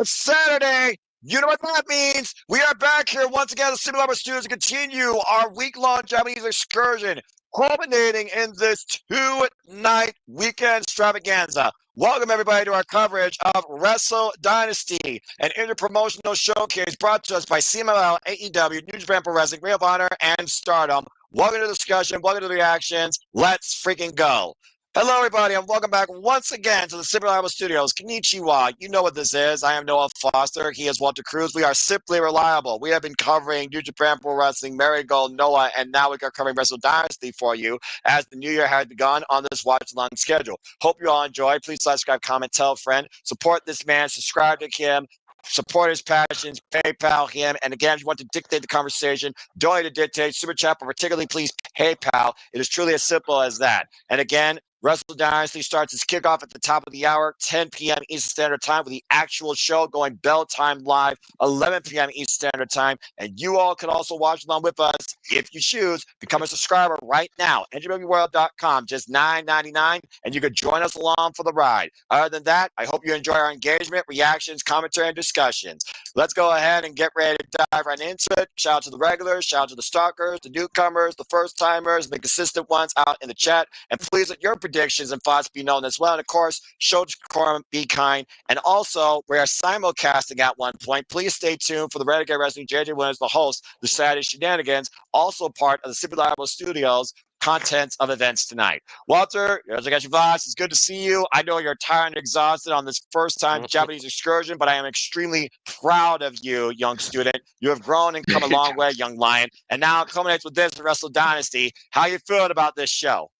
Saturday. You know what that means. We are back here once again at the CMLL Studios to continue our week-long Japanese excursion, culminating in this two-night weekend extravaganza. Welcome, everybody, to our coverage of Wrestle Dynasty, an interpromotional showcase brought to us by CMLL, AEW, New Japan Pro Wrestling, Ring of Honor, and Stardom. Welcome to the discussion. Welcome to the reactions. Let's freaking go. Hello, everybody, and welcome back once again to the CMLL Studios. Konnichiwa. You know what this is. I am Noah Foster. He is Walter Cruz. We are simply reliable. We have been covering New Japan Pro Wrestling, Marigold, Noah, and now we are covering Wrestle Dynasty for you as the new year has begun on this watch-along schedule. Hope you all enjoy. Please subscribe, comment, tell a friend. Support this man. Subscribe to him. Support his passions, PayPal him, and again, if you want to dictate the conversation, donate to dictate, super chat, but particularly please PayPal. It is truly as simple as that. And again, Wrestle Dynasty starts its kickoff at the top of the hour, 10 p.m. Eastern Standard Time, with the actual show going bell time live, 11 p.m. Eastern Standard Time. And you all can also watch along with us if you choose. Become a subscriber right now. NJPW just $9.99, and you can join us along for the ride. Other than that, I hope you enjoy our engagement, reactions, commentary, and discussions. Let's go ahead and get ready to dive right into it. Shout out to the regulars, shout out to the stalkers, the newcomers, the first-timers, the consistent ones out in the chat. And please let your predictions and thoughts be known as well. And of course, show decorum, be kind. And also, we are simulcasting at one point. Please stay tuned for the Renegade Wrestling. JJ Winners, the host, the Saturday Shenanigans, also part of the Super Reliable Studios contents of events tonight. Walter, as I got your voice, it's good to see you. I know you're tired and exhausted on this first time Japanese excursion, but I am extremely proud of you, young student. You have grown and come a long way, young lion. And now it culminates with this Wrestle Dynasty. How you feeling about this show?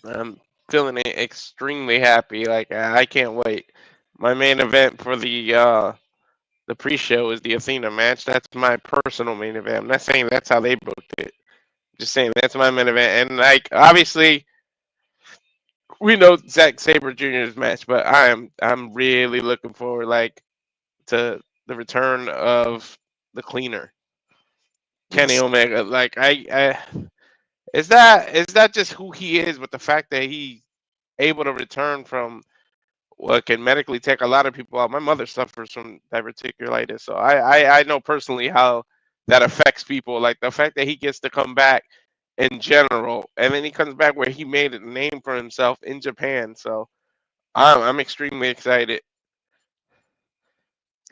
I'm feeling extremely happy. Like I can't wait. My main event for the pre-show is the Athena match. That's my personal main event. I'm not saying that's how they booked it. Just saying that's my main event. And like obviously we know Zack Sabre Jr.'s match, but I'm really looking forward to the return of the cleaner. Kenny Omega. Like I is that just who he is with the fact that he's able to return from what can medically take a lot of people out. My mother suffers from diverticulitis, so I know personally how that affects people. Like the fact that he gets to come back in general, and then he comes back where he made a name for himself in Japan. So I'm extremely excited.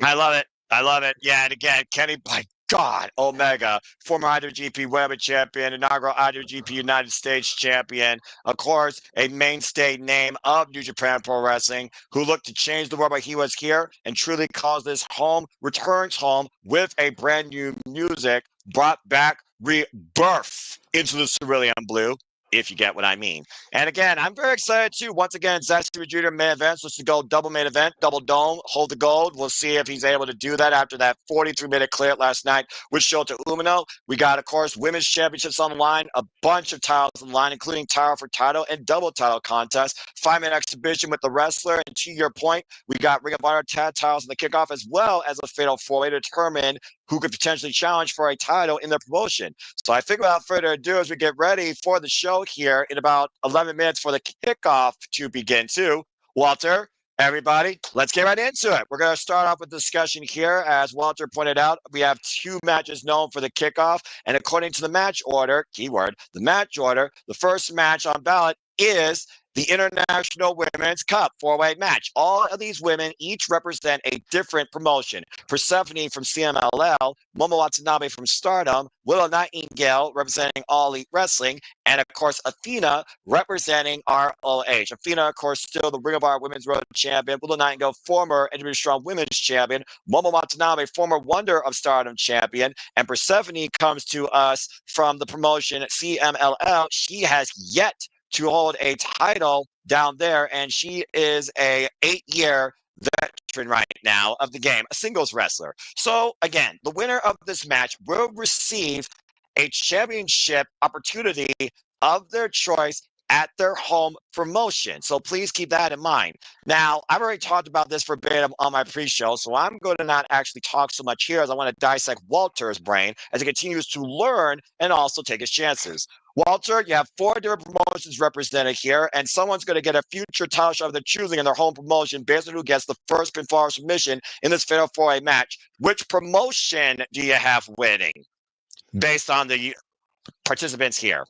I love it. I love it. Yeah, and again, Kenny, by God, Omega, former IWGP Women Champion, inaugural IWGP United States Champion, of course, a mainstay name of New Japan Pro Wrestling, who looked to change the world, but he was here and truly calls this home, returns home with a brand new music, brought back rebirth into the cerulean blue, if you get what I mean. And again, I'm very excited too. Once again, Zack Sabre Jr. main event. So let's go double main event, double dome, hold the gold. We'll see if he's able to do that after that 43-minute clear last night with Shota Umino. We got, of course, women's championships on the line, a bunch of titles on the line, including title for title and double title contest, 5-minute exhibition with the wrestler. And to your point, we got Ring of Honor tag titles in the kickoff as well as a fatal four-way to determine who could potentially challenge for a title in their promotion. So I think without further ado, as we get ready for the show here in about 11 minutes for the kickoff to begin too, Walter, everybody, let's get right into it. We're going to start off with discussion here. As Walter pointed out, we have two matches known for the kickoff. And according to the match order, keyword, the match order, the first match on ballot is the International Women's Cup four-way match. All of these women each represent a different promotion. Persephone from CMLL, Momo Watanabe from Stardom, Willow Nightingale representing All Elite Wrestling, and of course Athena representing ROH. Athena, of course, still the Ring of Honor Women's World Champion. Willow Nightingale, former NJPW Strong Women's Champion. Momo Watanabe, former Wonder of Stardom Champion. And Persephone comes to us from the promotion CMLL. She has yet to hold a title down there, and she is a 8-year veteran right now of the game, a singles wrestler. So again, the winner of this match will receive a championship opportunity of their choice at their home promotion. So please keep that in mind. Now, I've already talked about this verbatim on my pre-show, so I'm going to not actually talk so much here as I want to dissect Walter's brain as he continues to learn and also take his chances. Walter, you have 4 different promotions represented here, and someone's going to get a future title shot of their choosing in their home promotion based on who gets the first pinfall submission in this Fatal 4-Way match. Which promotion do you have winning based on the participants here?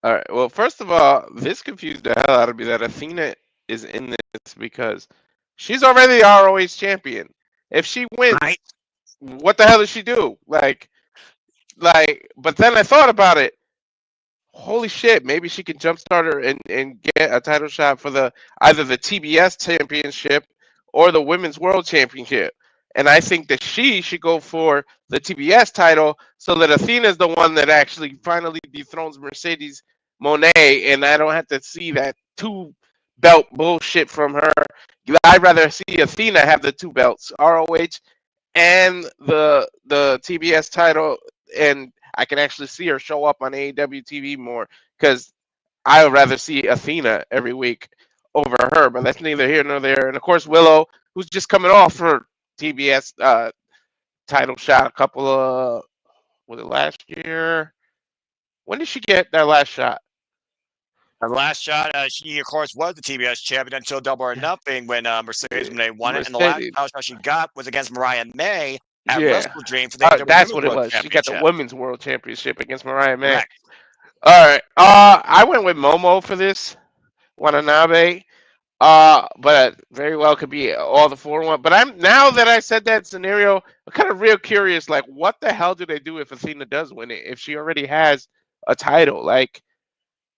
All right. Well, first of all, this confused the hell out of me that Athena is in this because she's already the ROH champion. If she wins, Right. what the hell does she do? But then I thought about it. Holy shit, maybe she can jumpstart her and get a title shot for either the TBS championship or the Women's World Championship. And I think that she should go for the TBS title so that Athena is the one that actually finally dethrones Mercedes Monet, and I don't have to see that 2-belt bullshit from her. I'd rather see Athena have the 2 belts, ROH and the TBS title, and I can actually see her show up on AEW TV more because I would rather see Athena every week over her, but that's neither here nor there. And of course, Willow, who's just coming off her TBS title shot a couple of, was it last year? When did she get that last shot? Her last shot, she of course was the TBS champion until Double or Nothing when Mercedes Moné won it, and the last title shot she got was against Mariah May at Wrestle Dream for the AEW That's Women's what it World was. She got the Championship. Women's World Championship against Mariah May. Correct. All right. I went with Momo for this. Watanabe. But very well could be all the 4-1. But now that I said that scenario, I'm kind of real curious. Like, what the hell do they do if Athena does win it? If she already has a title, like,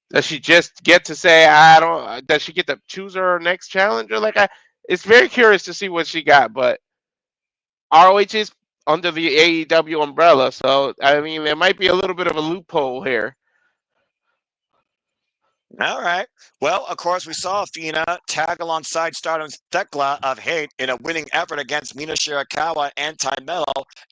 does she just get to say I don't? Does she get to choose her next challenger? It's very curious to see what she got. But ROH is under the AEW umbrella, so I mean there might be a little bit of a loophole here. All right. Well, of course, we saw Athena tag alongside Stardom's Thekla of Hate in a winning effort against Mina Shirakawa and Ty Mello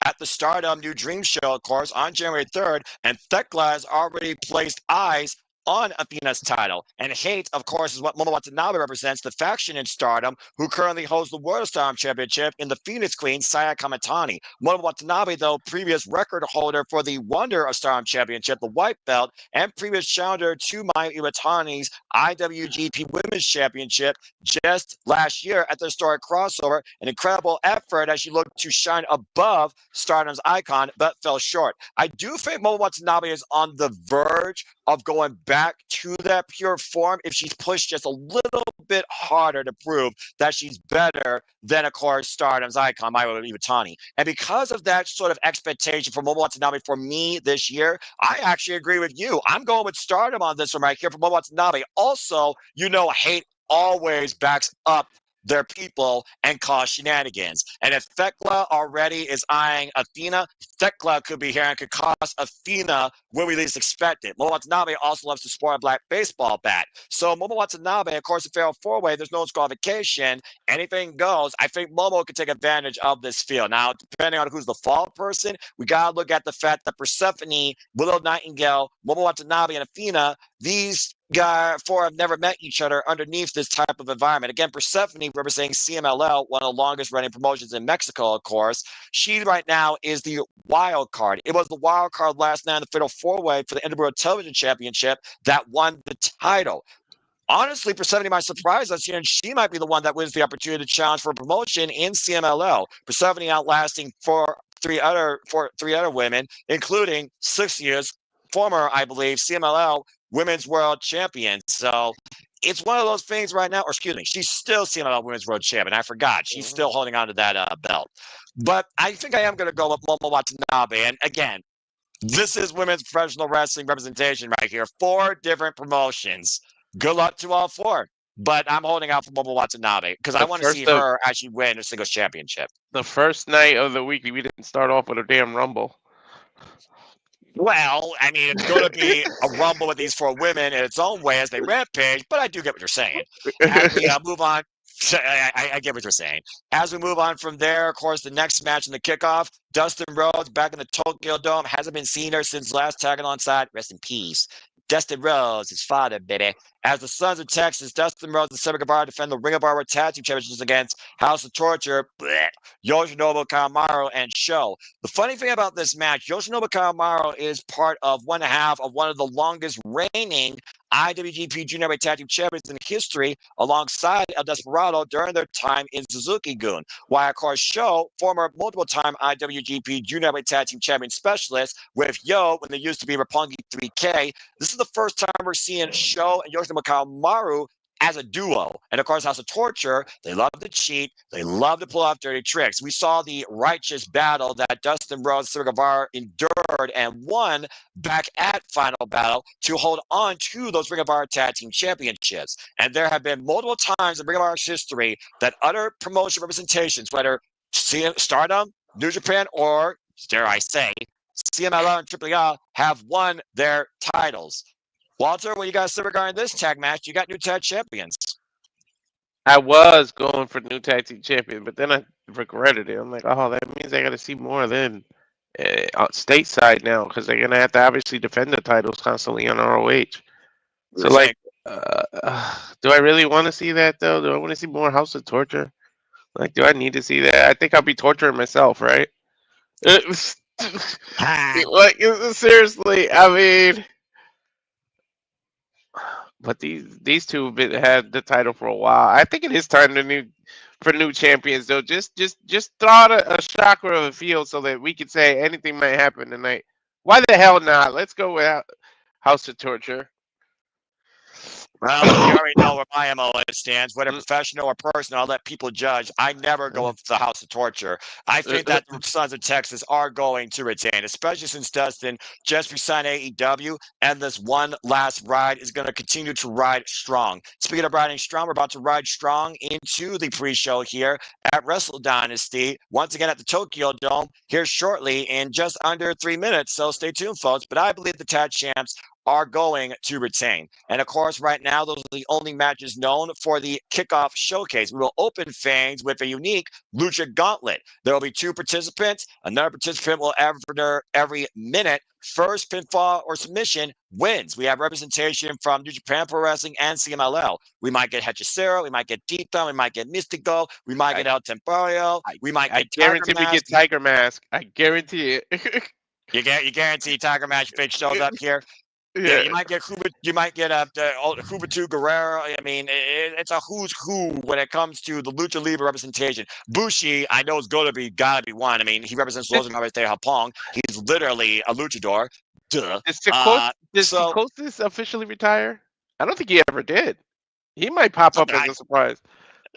at the Stardom New Dream Show, of course, on January 3rd. And Thekla has already placed eyes on Athena's title. And Hate, of course, is what Momo Watanabe represents, the faction in Stardom, who currently holds the World Stardom Championship in the Phoenix Queen, Saya Kamatani. Momo Watanabe, though, previous record holder for the Wonder of Stardom Championship, the white belt, and previous challenger to Mayu Iwatani's IWGP Women's Championship just last year at the historic crossover. An incredible effort as she looked to shine above Stardom's icon, but fell short. I do think Momo Watanabe is on the verge of going back to that pure form if she's pushed just a little bit harder to prove that she's better than, of course, Stardom's icon, Mayu Iwatani. And because of that sort of expectation for Momo Watanabe for me this year, I actually agree with you. I'm going with Stardom on this one right here for Momo Watanabe. Also, Hate always backs up their people and cause shenanigans. And if Thekla already is eyeing Athena, Thekla could be here and could cost Athena when we least expect it. Momo Watanabe also loves to sport a black baseball bat. So Momo Watanabe, of course, a fatal 4-way, there's no disqualification. Anything goes. I think Momo could take advantage of this field. Now, depending on who's the fall person, we got to look at the fact that Persephone, Willow Nightingale, Momo Watanabe, and Athena, these guys 4 have never met each other underneath this type of environment. Again, Persephone representing CMLL, one of the longest running promotions in Mexico, of course. She right now is the wild card. It was the wild card last night in the Fatal 4-Way for the NWO Television Championship that won the title. Honestly, Persephone might surprise us here, and she might be the one that wins the opportunity to challenge for a promotion in CMLL. Persephone outlasting three other women, including 6 years former, I believe, CMLL Women's World Champion. So it's one of those things right now, or excuse me, she's still CMLL Women's World Champion. I forgot. She's still holding on to that belt. But I think I am going to go with Momo Watanabe. And again, this is women's professional wrestling representation right here. 4 different promotions. Good luck to all 4. But I'm holding out for Momo Watanabe because I want to see her actually win a singles championship. The first night of the week, we didn't start off with a damn Rumble. Well, I mean, it's going to be a Rumble with these 4 women in its own way as they rampage, but I do get what you're saying. As we move on, I get what you're saying. As we move on from there, of course, the next match in the kickoff, Dustin Rhodes back in the Tokyo Dome, hasn't been seen her since last tagging alongside, rest in peace, Dustin Rhodes, his father, baby. As the Sons of Texas, Dustin Rhodes and Sammy Guevara defend the Ring of Honor Tag Team Championships against House of Torture, Yoshinobu, Kanemaru, and Show. The funny thing about this match, Yoshinobu Kanemaru is part of one half of one of the longest reigning IWGP Junior Heavyweight Tag Team Champions in history, alongside El Desperado during their time in Suzuki-gun. While, of course, Show, former multiple-time IWGP Junior Heavyweight Tag Team Champion specialist with Yo when they used to be Roppongi 3K. This is the first time we're seeing Show and Yoshinobu Kanemaru as a duo. And of course, House of Torture, they love to cheat. They love to pull off dirty tricks. We saw the righteous battle that Dustin Rhodes and Sammy Guevara endured and won back at Final Battle to hold on to those Ring of Honor Tag Team Championships. And there have been multiple times in Ring of Honor's history that other promotion representations, whether Stardom, New Japan, or, dare I say, CMLL and AAA, have won their titles. Walter, what you got to say regarding this tag match? You got new tag champions. I was going for new tag team champion, but then I regretted it. I'm like, oh, that means I got to see more than stateside now, because they're gonna have to obviously defend the titles constantly on ROH. So, like, do I really want to see that though? Do I want to see more House of Torture? Like, do I need to see that? I think I'll be torturing myself, right? Like, seriously, I mean. But these two have had the title for a while. I think it is time for new champions, though. Just throw out a shocker of a field so that we can say anything might happen tonight. Why the hell not? Let's go with House of Torture. Well, you already know where my MO stands. Whether professional or personal, I'll let people judge. I never go with the House of Torture. I think that the Sons of Texas are going to retain, especially since Dustin just resigned AEW, and this one last ride is going to continue to ride strong. Speaking of riding strong, we're about to ride strong into the pre-show here at Wrestle Dynasty, once again at the Tokyo Dome, here shortly in just under 3 minutes. So stay tuned, folks. But I believe the tag champs are going to retain. And of course, right now, those are the only matches known for the kickoff showcase. We will open things with a unique Lucha gauntlet. There will be 2 participants. Another participant will enter every minute. First pinfall or submission wins. We have representation from New Japan Pro Wrestling and CMLL. We might get Hechicero, we might get Tito, we might get Mystico, we might get El Temporio, we might get Guarantee we get Tiger Mask. I guarantee it. You guarantee Tiger Mask Big shows up here. Yeah, you might get Juventud Guerrero. I mean, it's a who's who when it comes to the Lucha Libre representation. Bushi, I know, is gotta be one. I mean, he represents Los Angeles de Japón. He's literally a luchador. Duh. Does Sikosis officially retire? I don't think he ever did. He might pop up as a surprise.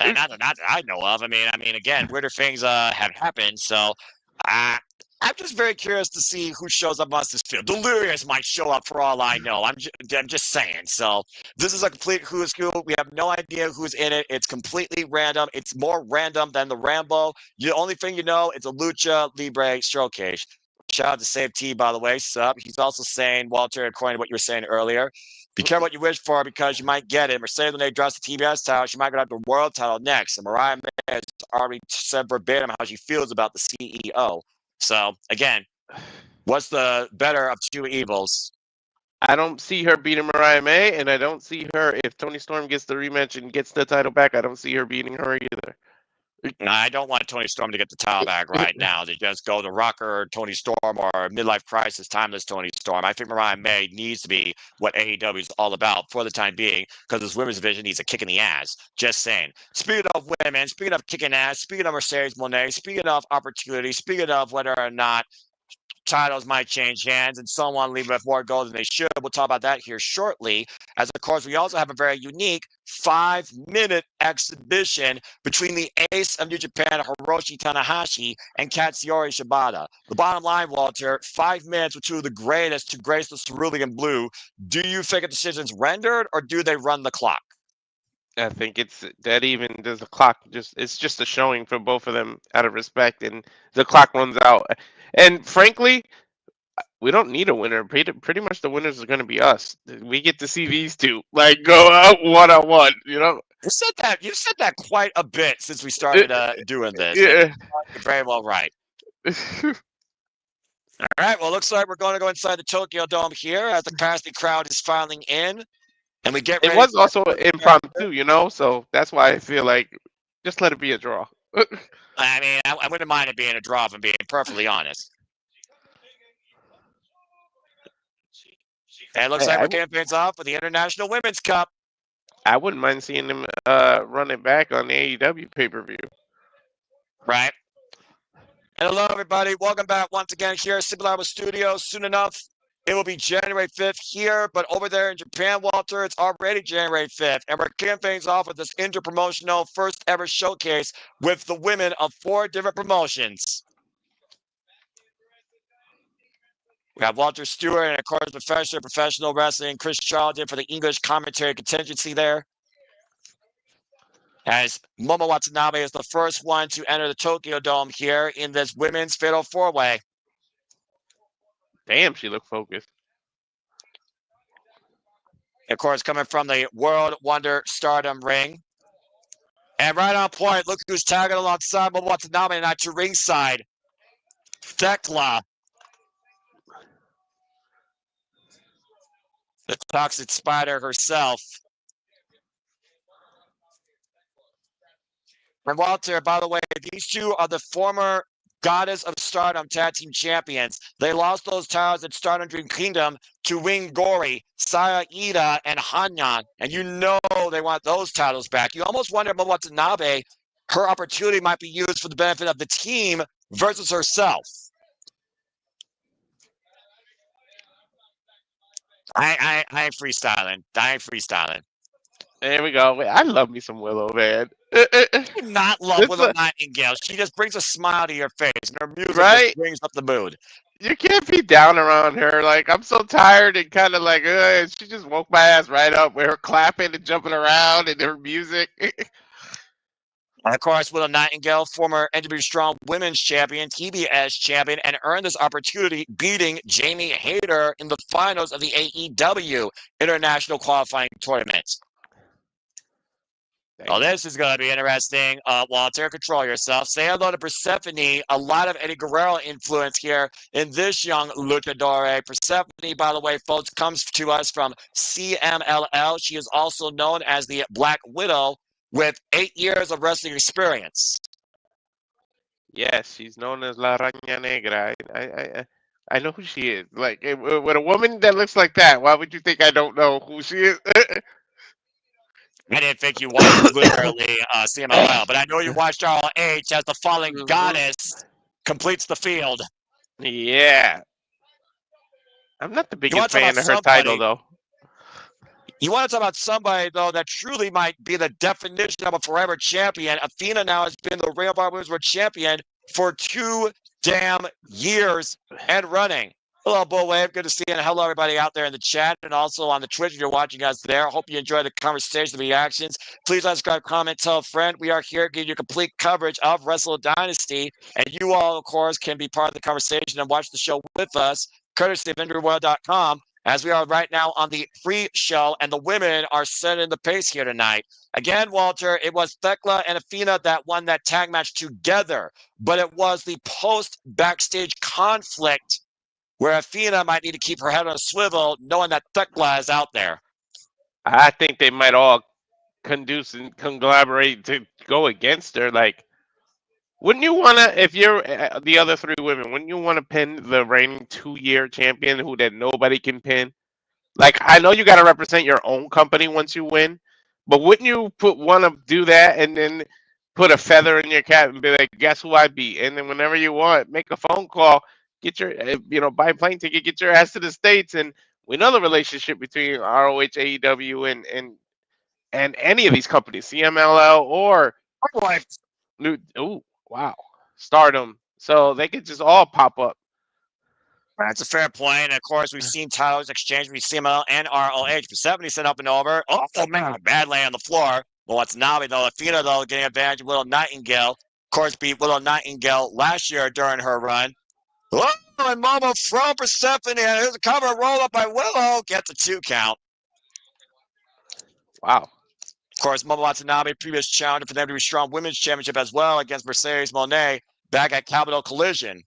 Not that I know of. I mean, again, weirder things have happened. So, I'm just very curious to see who shows up on this field. Delirious might show up for all I know. I'm just saying. So this is a complete who's who. We have no idea who's in it. It's completely random. It's more random than the Rambo. The only thing you know, it's a Lucha Libre showcase. Shout out to Save T, by the way. Sup. He's also saying, Walter, according to what you were saying earlier, be careful what you wish for because you might get it. Mercedes, when they drops the TBS title, she might grab the world title next. And Mariah May has already said verbatim how she feels about the CEO. So, again, what's the better of 2 evils? I don't see her beating Mariah May, and I don't see her, if Toni Storm gets the rematch and gets the title back, I don't see her beating her either. I don't want Toni Storm to get the title back right now. To just go to Rocker, Toni Storm, or Midlife Crisis, Timeless Toni Storm. I think Mariah May needs to be what AEW is all about for the time being, because this women's division needs a kick in the ass. Just saying. Speaking of women, speaking of kicking ass, speaking of Mercedes Moné, speaking of opportunity, speaking of whether or not titles might change hands and someone leave with more gold than they should. We'll talk about that here shortly. As of course, we also have a very unique 5-minute exhibition between the ace of New Japan, Hiroshi Tanahashi, and Katsuyori Shibata. The bottom line, Walter, 5 minutes with 2 of the greatest to grace the cerulean blue. Do you think a decision's rendered, or do they run the clock? I think it's that even does the clock it's just a showing for both of them out of respect, and the clock runs out. And frankly, we don't need a winner. Pretty much the winners are going to be us. We get to see these two like go out 1-on-1. You know, you said that quite a bit since we started doing this. Yeah, you're very well right. All right. Well, looks like we're going to go inside the Tokyo Dome here as the capacity crowd is filing in, and we get It ready was for. also impromptu, so that's why I feel like just let it be a draw. I mean, I wouldn't mind it being a draw, if I'm being perfectly honest. And it looks Hey, like we're getting things off with the International Women's Cup. I wouldn't mind seeing them run it back on the AEW pay-per-view. Right. And hello, everybody. Welcome back once again here at Supercard Studios. Soon enough, it will be January 5th here, but over there in Japan, Walter, it's already January 5th. And we're kicking things off with this interpromotional first ever showcase with the women of 4 different promotions. We have Walter Stewart and, of course, professional wrestling, Chris Charlton for the English commentary contingency there. As Momo Watanabe is the first one to enter the Tokyo Dome here in this women's fatal 4-way. Damn, she looked focused. Of course, coming from the World Wonder Stardom ring. And right on point, look who's tagging alongside Momo Watanabe and not to ringside. Thekla. The toxic spider herself. And Walter, by the way, these two are the former Goddess of Stardom Tag Team Champions. They lost those titles at Stardom Dream Kingdom to Wing Gori, Saya Ida, and Hanyan. And you know they want those titles back. You almost wonder if Watanabe, her opportunity might be used for the benefit of the team versus herself. I ain't freestyling. I ain't freestyling. There we go. I love me some Willow, man. I do not love Willow Nightingale. She just brings a smile to your face, and her music just brings up the mood. You can't be down around her. Like, I'm so tired and kind of like, she just woke my ass right up with her clapping and jumping around and her music. And of course, Willow Nightingale, former NJPW Strong Women's Champion, TBS Champion, and earned this opportunity beating Jamie Hayter in the finals of the AEW International Qualifying Tournament. Oh, this is going to be interesting. Walter, control yourself. Say hello to Persephone. A lot of Eddie Guerrero influence here in this young luchador. Persephone, by the way, folks, comes to us from CMLL. She is also known as the Black Widow with 8 years of wrestling experience. Yes, she's known as La Araña Negra. I know who she is. Like, with a woman that looks like that, why would you think I don't know who she is? I didn't think you watched literally CMLL, but I know you watched ROH as the fallen goddess completes the field. Yeah. I'm not the biggest fan of her title, though. You want to talk about somebody, though, that truly might be the definition of a forever champion. Athena now has been the Ring of Honor Women's World Champion for 2 damn years and running. Hello, Bullwave. Good to see you. And hello, everybody out there in the chat and also on the Twitch if you're watching us there. I hope you enjoyed the conversation, the reactions. Please like, subscribe, comment, tell a friend. We are here giving you complete coverage of Wrestle Dynasty. And you all, of course, can be part of the conversation and watch the show with us, courtesy of IndieWorld.com, as we are right now on the free show. And the women are setting the pace here tonight. Again, Walter, it was Thekla and Athena that won that tag match together. But it was the post-backstage conflict where Athena might need to keep her head on a swivel, knowing that Thekla is out there. I think they might all conduce and collaborate to go against her. Like, wouldn't you want to, if you're the other 3 women, wouldn't you want to pin the reigning 2-year champion who that nobody can pin? Like, I know you got to represent your own company once you win, but wouldn't you want to do that and then put a feather in your cap and be like, guess who I beat? And then whenever you want, make a phone call, get your, buy a plane ticket, get your ass to the States, and we know the relationship between ROH, AEW, and any of these companies, CMLL or oh wow, Stardom. So they could just all pop up. That's a fair point. And of course, we've seen titles exchanged between CMLL and ROH. Persephone set up and over. Oh, man, bad lay on the floor. Well, Watanabe, though. Athena, though, getting advantage of Willow Nightingale. Of course, beat Willow Nightingale last year during her run. Oh, and Momo from Persephone. Here's a cover roll up by Willow. Gets a 2 count. Wow. Of course, Momo Watanabe, previous challenger for the NJPW Strong Women's Championship as well against Mercedes Monet back at Capital Collision.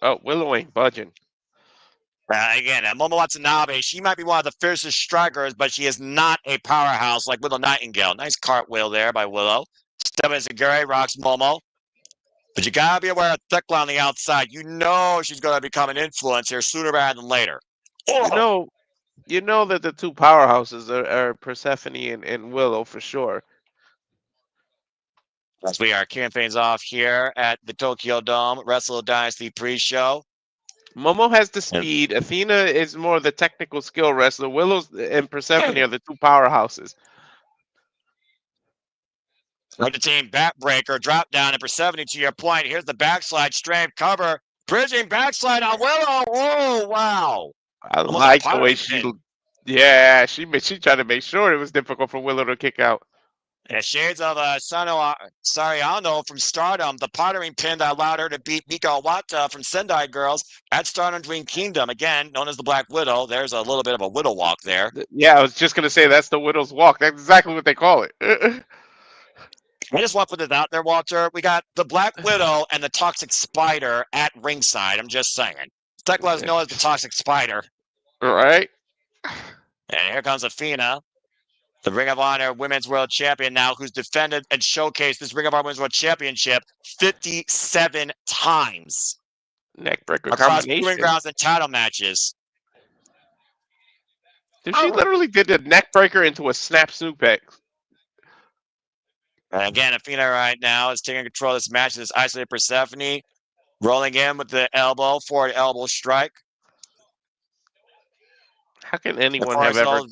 Oh, Willow ain't budging. Again, Momo Watanabe, she might be one of the fiercest strikers, but she is not a powerhouse like Willow Nightingale. Nice cartwheel there by Willow. Step into Gary, rocks Momo. But you gotta be aware of Thekla on the outside. You know she's gonna become an influence here sooner rather than later. Oh! You know that the two powerhouses are Persephone and Willow for sure. As we are kicking things off here at the Tokyo Dome Wrestle Dynasty pre-show. Momo has the speed. Athena is more the technical skill wrestler. Willow and Persephone are the two powerhouses. The team backbreaker, drop down, and Persephone, to your point, here's the backslide, strafe cover, bridging backslide on Willow. Oh, wow. I like the way she tried to make sure it was difficult for Willow to kick out. And shades of Sariano from Stardom, the pottering pin that allowed her to beat Mika Wata from Sendai Girls at Stardom Dream Kingdom, again known as the Black Widow. There's a little bit of a widow walk there. Yeah, I was just gonna say that's the widow's walk. That's exactly what they call it. I just want to put this out there, Walter. We got the Black Widow and the Toxic Spider at ringside. I'm just saying. Thekla is known as the Toxic Spider. All right. And here comes Athena, the Ring of Honor Women's World Champion now, who's defended and showcased this Ring of Honor Women's World Championship 57 times. Neckbreaker across combination. ring grounds and title matches. Dude, she literally did the neckbreaker into a snap suplex. And again, Athena right now is taking control of this match. This isolated Persephone rolling in with the elbow, forward elbow strike. How can anyone have ever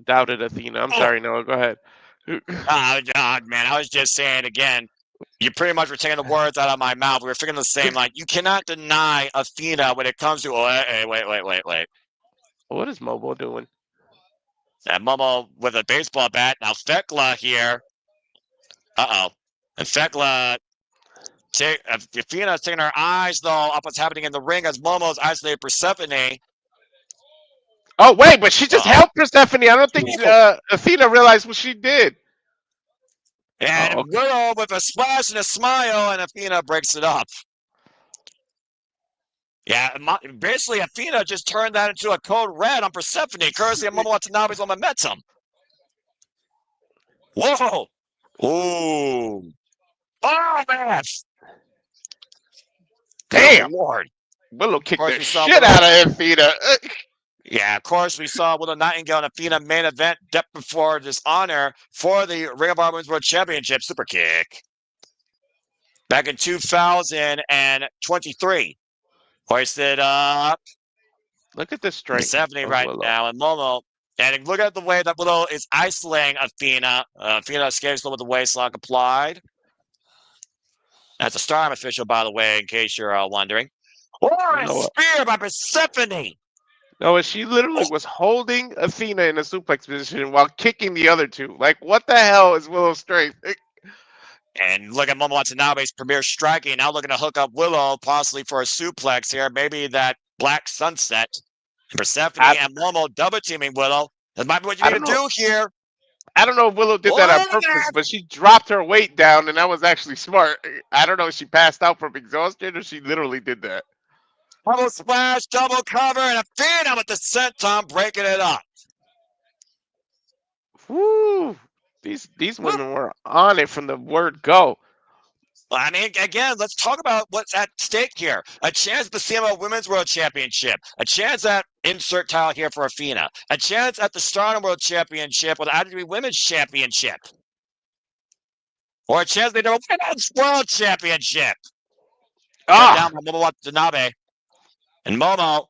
doubted Athena? I'm sorry, Noah. Go ahead. God, man, I was just saying again. You pretty much were taking the words out of my mouth. We were thinking the same. Like, you cannot deny Athena when it comes to. Hey, wait. What is Momo doing? And Momo with a baseball bat. Now Thekla here. And Thekla. Athena's taking her eyes, though, up what's happening in the ring as Momo's isolated Persephone. Oh, wait, but she just helped Persephone. I don't think Athena realized what she did. And Willow with a splash and a smile, and Athena breaks it up. Yeah, basically Athena just turned that into a code red on Persephone, courtesy of Momo Watanabe's momentum. Whoa! Ooh! Oh, man! Damn! Good Lord. Willow kicked the shit out of Athena. Yeah, of course, we saw Willow Nightingale and Athena main event depth before Dishonor for the Ring of Honor Women's World Championship Super Kick. Back in 2023. Hoisted up. Look at the strength. Persephone right now, and Momo. And look at the way that Willow is isolating Athena. Athena escapes with the waistlock applied. That's a Stardom official, by the way, in case you're wondering. Or a spear by Persephone. No, she literally was holding Athena in a suplex position while kicking the other two. Like, what the hell is Willow's strength? And look at Momo Watanabe's premier striking. Now looking to hook up Willow, possibly for a suplex here. Maybe that Black Sunset. Persephone and Momo double teaming Willow. That might be what you need to do here. I don't know if Willow did that on purpose, but she dropped her weight down, and that was actually smart. I don't know if she passed out from exhaustion or she literally did that. Double splash, double cover, and Athena with the senton breaking it up. Woo! These women were on it from the word go. I mean, again, let's talk about what's at stake here. A chance at the CMLL Women's World Championship. A chance at insert title here for Athena. A chance at the Stardom World Championship or the IWGP Women's Championship. Or a chance at the Women's World Championship. Down by Momo Watanabe. And Momo,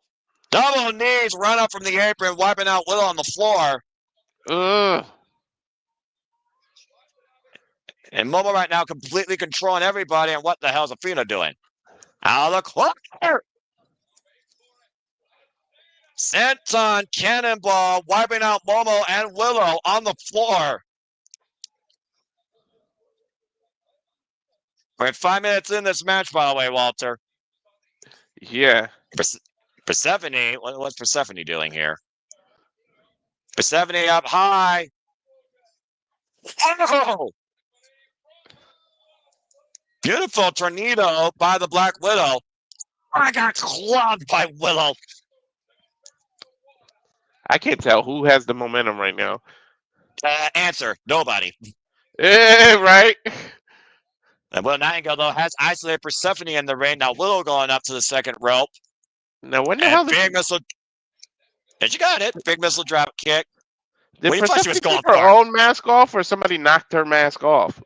double knees, run up from the apron, wiping out Willow on the floor. And Momo right now completely controlling everybody. And what the hell is Athena doing? Out of the corner. Senton Cannonball wiping out Momo and Willow on the floor. We're 5 minutes in this match, by the way, Walter. Yeah. Persephone, what's Persephone doing here? Persephone up high. Oh! Beautiful tornado by the Black Widow. I got clubbed by Willow. I can't tell who has the momentum right now. Answer, nobody. Right? And Will Nightingale, though, has isolated Persephone in the ring. Now Willow going up to the second rope. Now, wonder And how big missile. And she got it. Big missile drop kick. did Well, you thought she was Persephone going take her for it. own mask off, or somebody knocked her mask off?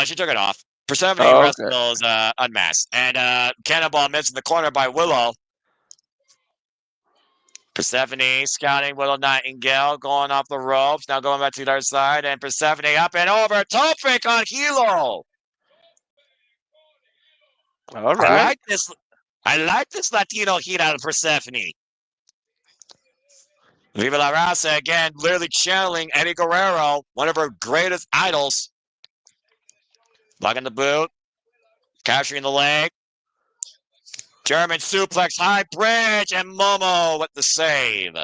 She took it off. Persephone Oh, okay. wrestles unmasked. And Cannonball missed in the corner by Willow. Persephone scouting Willow Nightingale, going off the ropes. Now going back to the other side. And Persephone up and over. Toe fake on Hilo. All right. I like this Latino heat out of Persephone. Viva La Raza again, literally channeling Eddie Guerrero, one of her greatest idols. Lugging the boot, capturing the leg. German suplex, high bridge, and Momo with the save.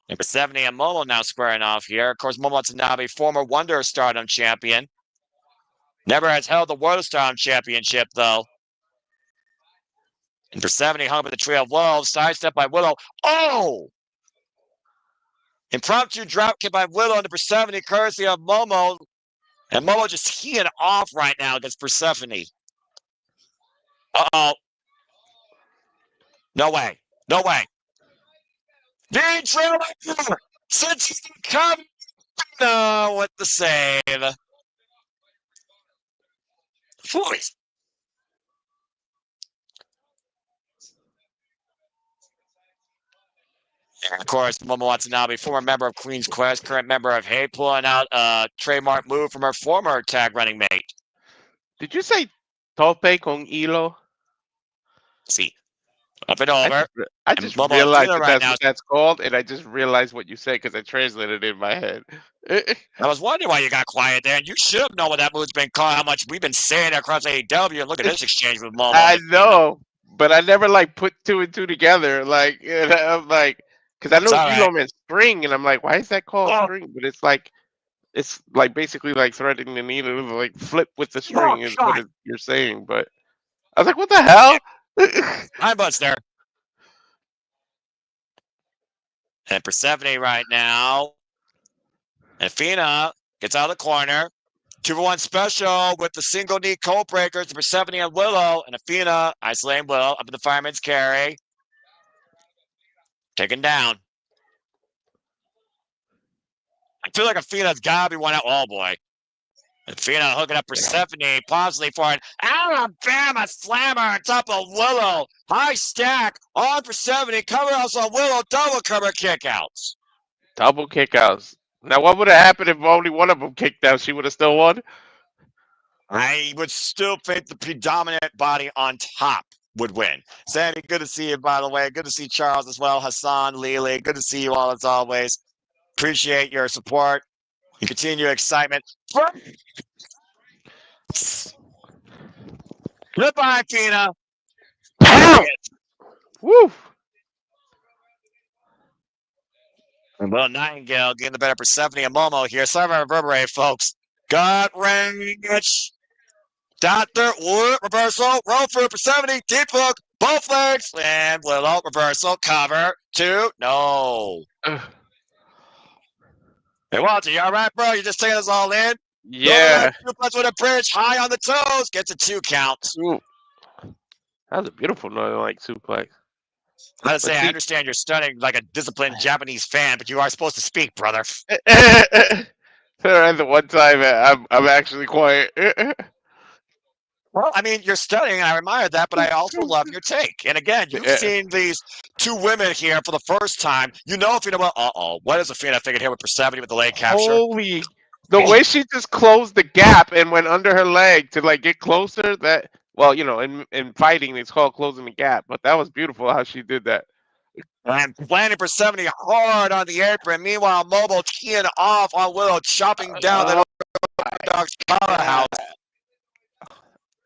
Number 70 and Momo now squaring off here. Of course, Momo Watanabe, former Wonder Stardom champion. Never has held the World Stardom Championship, though. And for 70, hung with the Trail of Wolves, sidestep by Willow. Oh! Impromptu drop kick by Willow into Persephone, courtesy of Momo. And Momo just heeing off right now against Persephone. Uh-oh. No way. No way. The trail since he's come. No, with the save. Boys. And of course, Momo Watanabe, former member of Queen's Quest, current member of Hey, pulling out a trademark move from her former tag running mate. Did you say tope con hilo? See, up and over. I just realized that that's what that's called, and I just realized what you said because I translated it in my head. I was wondering why you got quiet there, and you should know what that move's been called, how much we've been saying across AEW, and look at this exchange with Momo. I know, but I never put two and two together. I'm like, because I know hilo meant string, and I'm like, why is that called string? But it's basically threading the needle, flip with the string is what you're saying. But I was like, what the hell? Hi, Buster. And Persephone right now. And Athena gets out of the corner. 2-for-1 special with the single knee cold breakers to Persephone and Willow. And Athena isolating Willow up in the fireman's carry. Taken down. I feel like Athena's got to be one out. Oh, boy. Athena hooking up Persephone, possibly for an Alabama slammer on top of Willow. High stack on Persephone. Cover house on Willow. Double cover kickouts. Double kickouts. Now, what would have happened if only one of them kicked out? She would have still won? I would still think the predominant body on top would win. Sammy, good to see you, by the way. Good to see Charles as well. Hassan, Lily, good to see you all as always. Appreciate your support. You continue excitement. Goodbye, Tina. Woo! And Will Nightingale getting the better Persephone and Momo here. Sorry about reverberate, folks. Gut wrench. Doctor Wood reversal. Roll through Persephone. Deep hook. Both legs. And Willow reversal. Cover. 2. No. Hey, Walter, you all right, bro? You just taking us all in? Yeah. Suplex with a bridge. High on the toes. Gets a 2 count. Ooh. That was a beautiful suplex. I gotta say, I understand you're studying like a disciplined Japanese fan, but you are supposed to speak, brother. The one time I'm actually quiet. Well, I mean, you're studying, and I admire that, but I also love your take. And again, you've seen these two women here for the first time. You know, if you know what, what is Athena thinking here with Persephone with the leg capture? Holy, the way she just closed the gap and went under her leg to get closer. That, well, in fighting, it's called closing the gap. But that was beautiful how she did that. And planting Persephone hard on the apron. Meanwhile, Momo teeing off on Willow, chopping down that dog's powerhouse.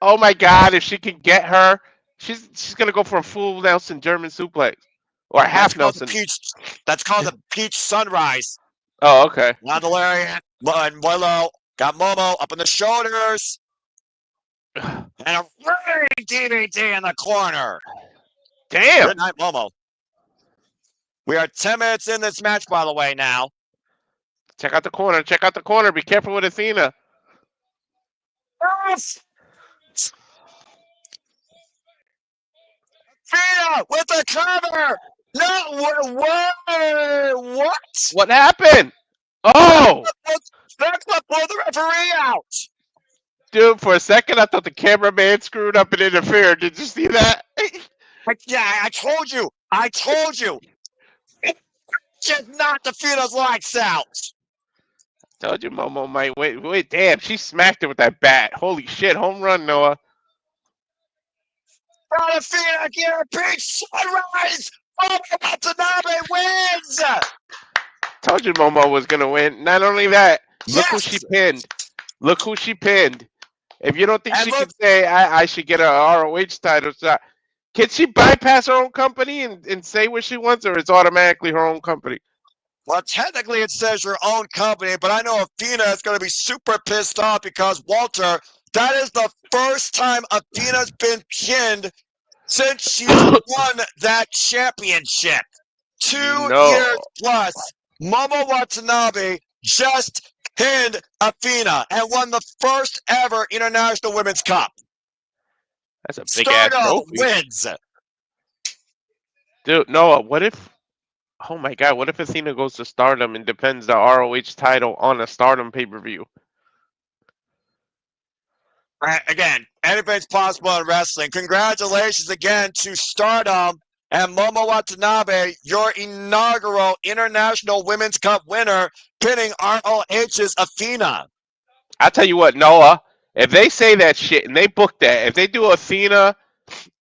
Oh my God! If she can get her, she's gonna go for a full Nelson German suplex or half Nelson. That's called the Peach Sunrise. Oh, okay. Now the lariat, and Willow got Momo up on the shoulders. And a running DVD in the corner. Damn. Good night, Momo. We are 10 minutes in this match, by the way, now. Check out the corner. Check out the corner. Be careful with Athena. Yes! Athena with the cover! No, what? What happened? Oh! That's what pulled the referee out! Dude, for a second, I thought the cameraman screwed up and interfered. Did you see that? I told you! Just knocked Athena's lights out! Told you Momo might wait. Damn, she smacked it with that bat. Holy shit, home run, Noah. Athena, get a big sunrise! Watanabe wins! Told you Momo was gonna win. Not only that, look who Yes! she pinned. Look who she pinned. If you don't think And she look- can say I should get a ROH title shot, can she bypass her own company and say what she wants, or it's automatically her own company? Well, technically it says your own company, but I know Athena is going to be super pissed off because, Walter, that is the first time Athena's been pinned since she's won that championship. 2 years plus, Momo Watanabe just pinned Athena and won the first ever International Women's Cup. That's a big ass Stardom trophy. wins. Dude, Noah, what if? Oh my God, what if Athena goes to Stardom and defends the ROH title on a Stardom pay-per-view? Again, anything's possible in wrestling. Congratulations again to Stardom and Momo Watanabe, your inaugural International Women's Cup winner, pinning ROH's Athena. I'll tell you what, Noah, if they say that shit and they book that, if they do Athena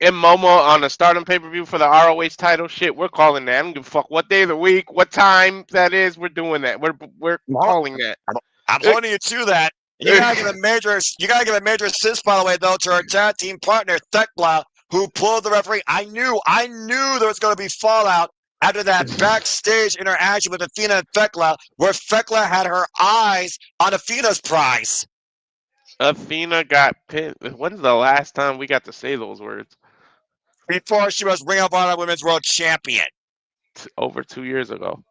and Momo on a Stardom pay-per-view for the ROH title shit, we're calling that. I don't give a fuck what day of the week, what time that is, we're doing that. We're calling that. I'm holding you to that. You gotta give a major assist, by the way, though, to our tag team partner, Thekla, who pulled the referee. I knew there was gonna be fallout after that backstage interaction with Athena and Thekla, where Thekla had her eyes on Athena's prize. Athena got pinned. When's the last time we got to say those words? Before she was Ring of Honor Women's World Champion. Over 2 years ago.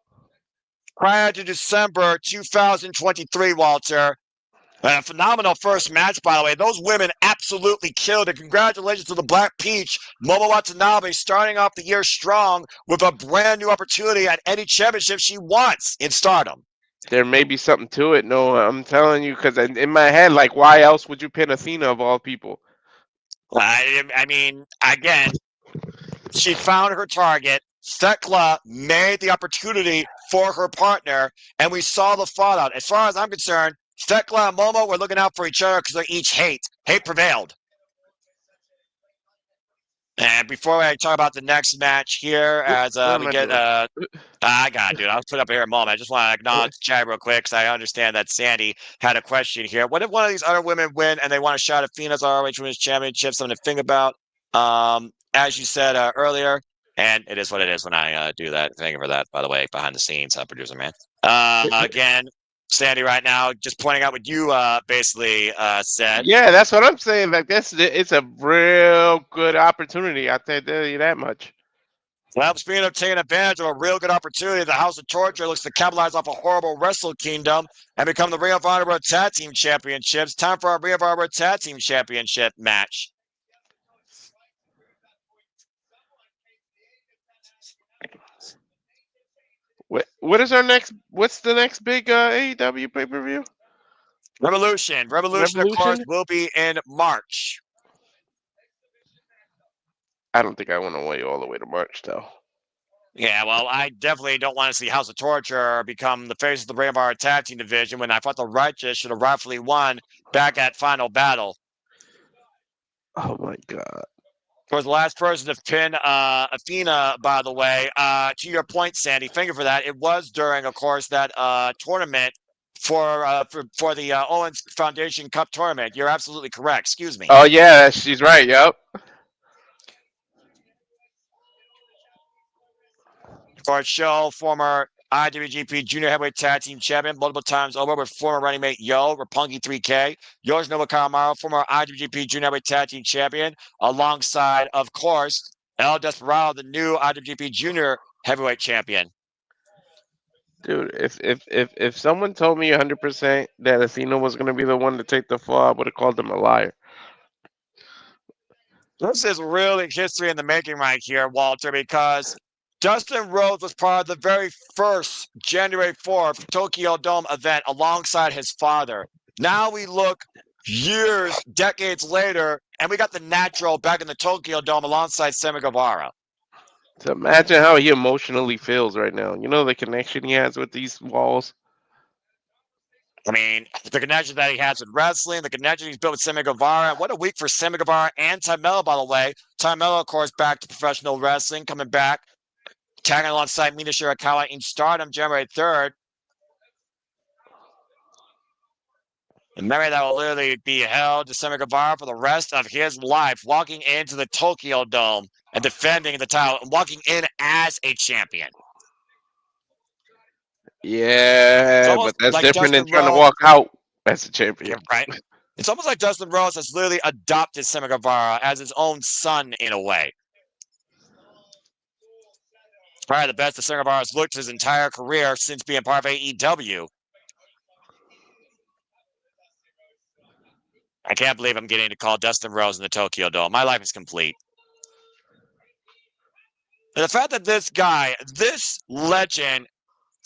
Prior to December 2023, Walter. A phenomenal first match, by the way. Those women absolutely killed it. Congratulations to the Black Peach, Momo Watanabe, starting off the year strong with a brand new opportunity at any championship she wants in Stardom. There may be something to it, Noah. I'm telling you, because in my head, like, why else would you pin Athena of all people? I mean, again, she found her target. Thekla made the opportunity for her partner, and we saw the fallout. As far as I'm concerned, Thekla and Momo were looking out for each other because they each hate. Hate prevailed. And before I talk about the next match here, as we get, I got it, dude. I'll put up here in a moment. I just want to acknowledge the chat real quick because I understand that Sandy had a question here. What if one of these other women win and they want a shot at Athena's ROH Women's Championship? Something to think about. As you said earlier, and it is what it is when I do that. Thank you for that, by the way, behind the scenes, producer man. Again, Sandy, right now, just pointing out what you basically said. Yeah, that's what I'm saying. Like, it's a real good opportunity. I tell you that much. Well, speaking of taking advantage of a real good opportunity, the House of Torture looks to capitalize off a horrible Wrestle Kingdom and become the Ring of Honor World Tag Team Championships. Time for our Ring of Honor World Tag Team Championship match. What is our next? What's the next big AEW pay-per-view? Revolution, of course, will be in March. I don't think I want to wait all the way to March, though. Yeah, well, I definitely don't want to see House of Torture become the face of the Ring of Honor Tag Team division when I thought the Righteous should have rightfully won back at Final Battle. Oh, my God. Was the last person to pin Athena, by the way. To your point, Sandy, thank you for that. It was during, of course, that tournament for the Owens Foundation Cup tournament. You're absolutely correct. Excuse me. Oh, yeah, she's right. Yep. For a show, former IWGP Junior Heavyweight Tag Team Champion multiple times over with former running mate Roppongi 3K. Yoshinobu Kanemaru, former IWGP Junior Heavyweight Tag Team Champion, alongside, of course, El Desperado, the new IWGP Junior Heavyweight Champion. Dude, if someone told me 100% that Athena was going to be the one to take the fall, I would have called them a liar. This is really history in the making right here, Walter, because Dustin Rhodes was part of the very first January 4th Tokyo Dome event alongside his father. Now we look years, decades later, and we got the Natural back in the Tokyo Dome alongside Sammy Guevara. So imagine how he emotionally feels right now. You know the connection he has with these walls? I mean, the connection that he has with wrestling, the connection he's built with Sammy Guevara. What a week for Sammy Guevara and Taimelo, by the way. Taimelo, of course, back to professional wrestling, coming back, tagging alongside Mina Shirakawa in Stardom January 3rd. And memory that will literally be held to Sammy Guevara for the rest of his life, walking into the Tokyo Dome and defending the title and walking in as a champion. Yeah, but that's like different Dustin than trying to Rhodes. walk out as a champion. Right. It's almost like Dustin Rhodes has literally adopted Sammy Guevara as his own son in a way. Probably the best that Sammy Guevara's looked his entire career since being part of AEW. I can't believe I'm getting to call Dustin Rhodes in the Tokyo Dome. My life is complete. And the fact that this guy, this legend,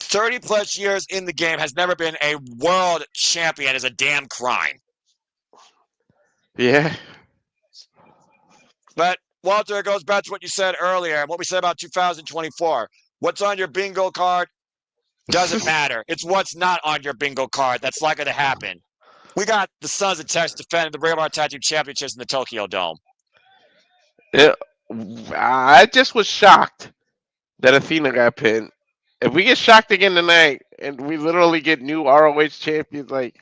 30 plus years in the game, has never been a world champion is a damn crime. Yeah. But, Walter, it goes back to what you said earlier and what we said about 2024. What's on your bingo card doesn't matter. It's what's not on your bingo card that's likely to happen. We got the Sons of Texas defending the Ring of Honor Tag Team Championships in the Tokyo Dome. Yeah, I just was shocked that Athena got pinned. If we get shocked again tonight and we literally get new ROH champions, like,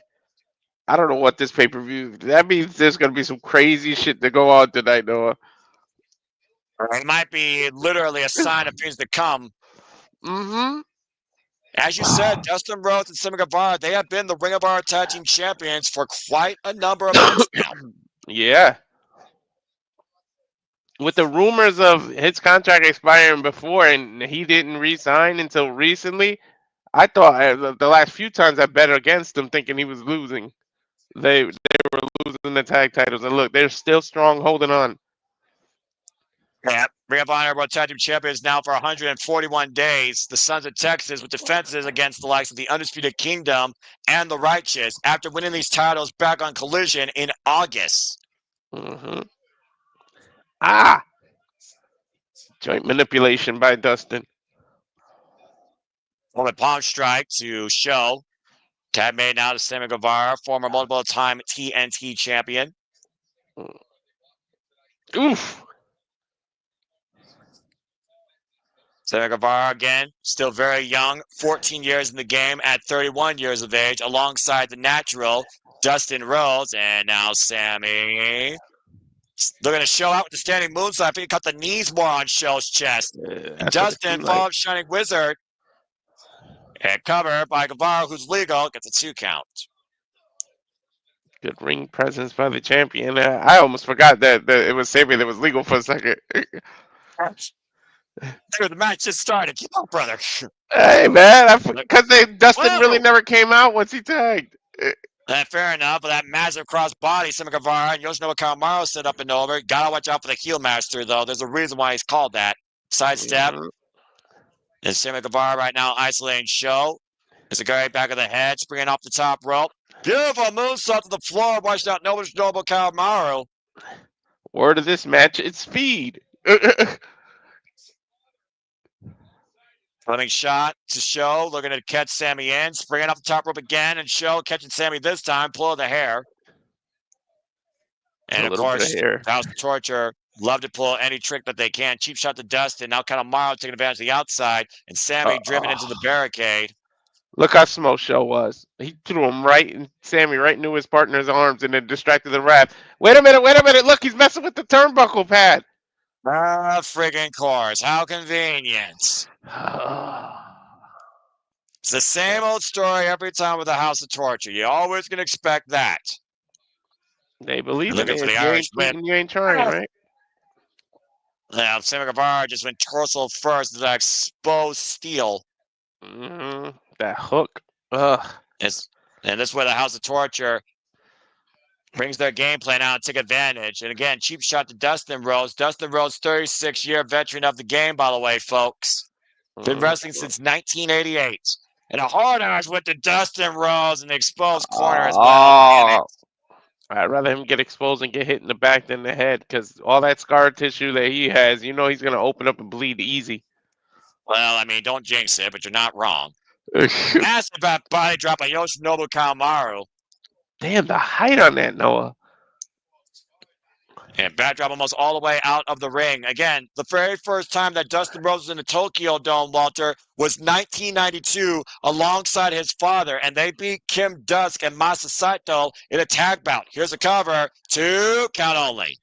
I don't know what this pay-per-view, that means there's going to be some crazy shit to go on tonight, Noah. It might be literally a sign of things to come. Mm-hmm. As you said, Dustin Rhodes and Sammy Guevara, they have been the Ring of Honor Tag Team Champions for quite a number of months now. Yeah. With the rumors of his contract expiring before and he didn't re-sign until recently, I thought the last few times I bet against him thinking he was losing. They were losing the tag titles. And look, they're still strong holding on. Yeah, Ring of Honor World Tag Team Champions now for 141 days. The Sons of Texas with defenses against the likes of the Undisputed Kingdom and the Righteous after winning these titles back on Collision in August. Mm-hmm. Ah! Joint manipulation by Dustin. Well, a palm strike to show. Tag made now to Sammy Guevara, former multiple-time TNT champion. Oof! Sammy Guevara, again, still very young, 14 years in the game at 31 years of age, alongside the natural Dustin Rhodes. And now Sammy looking to show out with the standing moonsault. I think he cut the knees more on Show's chest. And Dustin, followed Shining Wizard, and cover by Guevara, who's legal, gets a 2 count. Good ring presence by the champion. I almost forgot that it was Sabre that was legal for a second. Dude, the match just started. Keep up, brother. Hey, man, because Dustin really never came out once he tagged. Fair enough, but that massive crossbody, Sammy Guevara and Yoshinobu Kanemaru set up and over. Gotta watch out for the heel master, though. There's a reason why he's called that. Sidestep. Mm-hmm. And Sammy Guevara right now isolating Show. There's a guy back of the head, springing off the top rope. Beautiful moonsault to the floor. Watch out, Yoshinobu Kanemaru. Word of this match, it's speed. Running shot to Show, looking to catch Sammy in, springing off the top rope again, and Show catching Sammy this time, pulling the hair. And of course, House of Torture love to pull any trick that they can. Cheap shot to Dustin. Now Kanemaru taking advantage of the outside, and Sammy driven into the barricade. Look how small Show was. He threw him Sammy right into his partner's arms and then distracted the ref. Wait a minute. Look, he's messing with the turnbuckle pad. Friggin' course. How convenient. It's the same old story every time with the House of Torture. You're always going to expect that. They believe in Looking it. for If the you Irish ain't win. cheating, you ain't trying, right? Yeah, Sammy Guevara just went torso first to expose steel. That hook. Ugh. And this is where the House of Torture brings their game plan out and take advantage. And again, cheap shot to Dustin Rhodes. Dustin Rhodes, 36-year veteran of the game, by the way, folks. Been wrestling since 1988. And a hard ass went to Dustin Rhodes in the exposed corner as well. Damn it. I'd rather him get exposed and get hit in the back than the head, because all that scar tissue that he has, he's going to open up and bleed easy. Well, I mean, don't jinx it, but you're not wrong. Massive body drop by Yoshinobu Kanemaru. Damn, the height on that, Noah. And backdrop almost all the way out of the ring. Again, the very first time that Dustin Rhodes was in the Tokyo Dome, Walter, was 1992 alongside his father, and they beat Kim Dusk and Masa Saito in a tag bout. Here's a cover, 2 count only.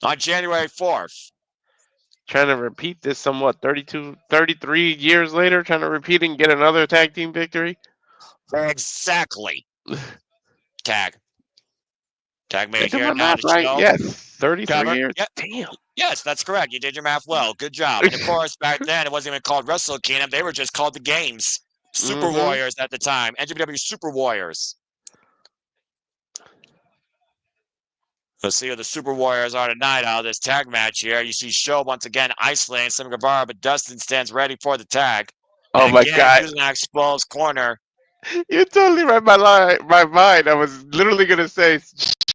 On January 4th. Trying to repeat this somewhat 33 years later, trying to repeat and get another tag team victory. Exactly. Tag made here my now math to right? show. Yes, 33 Cover. years. Yep. Damn. Yes, that's correct. You did your math well. Good job. And of course, back then it wasn't even called Wrestle Kingdom. They were just called the Games. Super Warriors at the time. NJPW Super Warriors. Let's see who the Super Warriors are tonight out of this tag match here. You see Show once again isolating Sammy Guevara, but Dustin stands ready for the tag. Oh and my again, God. using that exposed corner. You totally read my mind. I was literally going to say,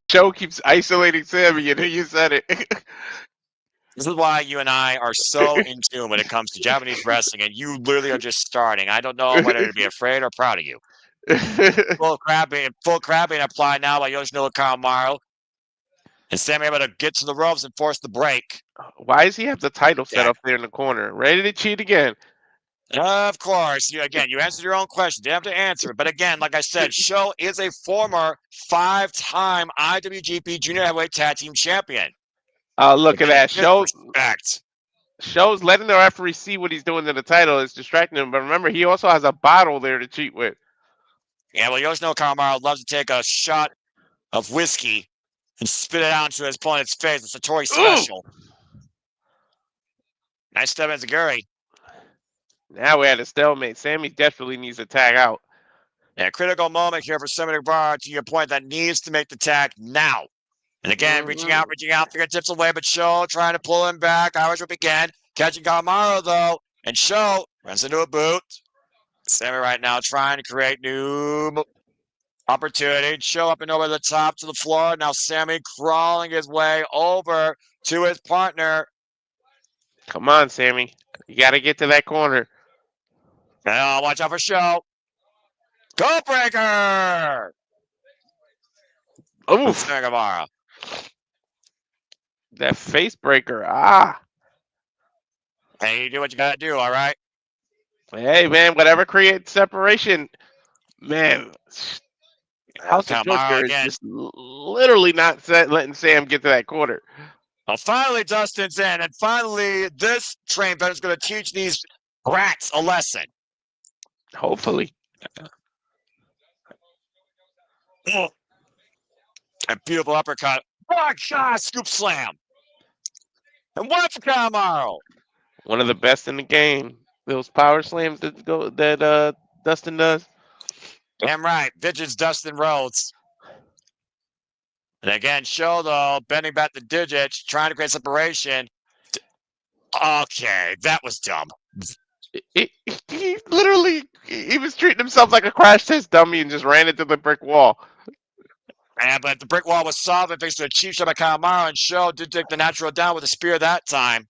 Show keeps isolating Sammy, and you said it. This is why you and I are so in tune when it comes to Japanese wrestling, and you literally are just starting. I don't know whether to be afraid or proud of you. Full crabbing applied now by Yoshinobu Kanemaru. And Sammy able to get to the ropes and force the break. Why does he have the title set up there in the corner? Ready to cheat again? Of course. You answered your own question. You didn't have to answer it. But again, like I said, Sho is a former 5-time IWGP Junior Heavyweight Tag Team Champion. Look at that. Disrespect. Show's letting the referee see what he's doing to the title is distracting him. But remember, he also has a bottle there to cheat with. Yeah, well, Yoshinobu Kanemaru loves to take a shot of whiskey and spit it out into his opponent's face. It's a Satori special. Nice step in Zaguri. Now we're at a stalemate. Sammy desperately needs to tag out. Yeah, critical moment here for Sammy Guevara, to your point, that needs to make the tag now. And again, reaching out, fingertips away, but Sho trying to pull him back. Irish whip again. Catching Kanemaru, though. And Sho runs into a boot. Sammy right now trying to create new opportunity. Sho up and over the top to the floor. Now Sammy crawling his way over to his partner. Come on, Sammy. You got to get to that corner. Now watch out for Sho. Go breaker! Ooh, Sammy Guevara. That face breaker. Ah. Hey, you do what you gotta do, all right? Hey, man, whatever creates separation. Man, House of Torture is just literally not letting Sam get to that corner. Well, finally, Dustin's in, and finally, this train bed is going to teach these rats a lesson. Hopefully. A beautiful uppercut. Rock shot, scoop slam. And one for Kanemaru. One of the best in the game. Those power slams that Dustin does. Damn right. Vintage Dustin Rhodes. And again, Sho, though, bending back the digits, trying to create separation. Okay, that was dumb. He literally, he was treating himself like a crash test dummy and just ran into the brick wall. Yeah, but the brick wall was solved thanks to a cheap shot by Kanemaru, and Sho did take the natural down with a spear that time.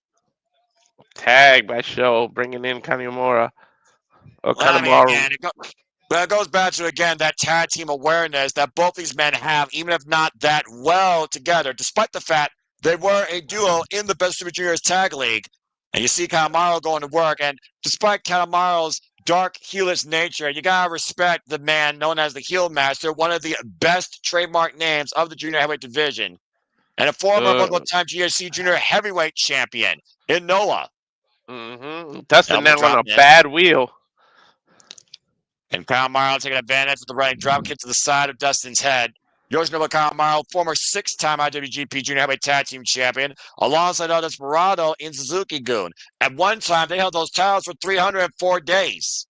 Tag by Sho, bringing in Kanemaru. It goes back to, again, that tag team awareness that both these men have, even if not that well together, despite the fact they were a duo in the Best Super Juniors Tag League. And you see Kanemaru going to work, and despite Kanemaru's dark, heelish nature, you gotta respect the man known as the Heel Master, one of the best trademark names of the Junior Heavyweight division, and a former multiple-time GHC Junior Heavyweight champion in Noah. Dustin now on a bad wheel. And Kanemaru taking advantage with the running drop kick to the side of Dustin's head. Yoshinobu Kanemaru, former 6-time IWGP Junior Heavyweight Tag Team Champion, alongside El Desperado in Suzuki-gun. At one time, they held those titles for 304 days.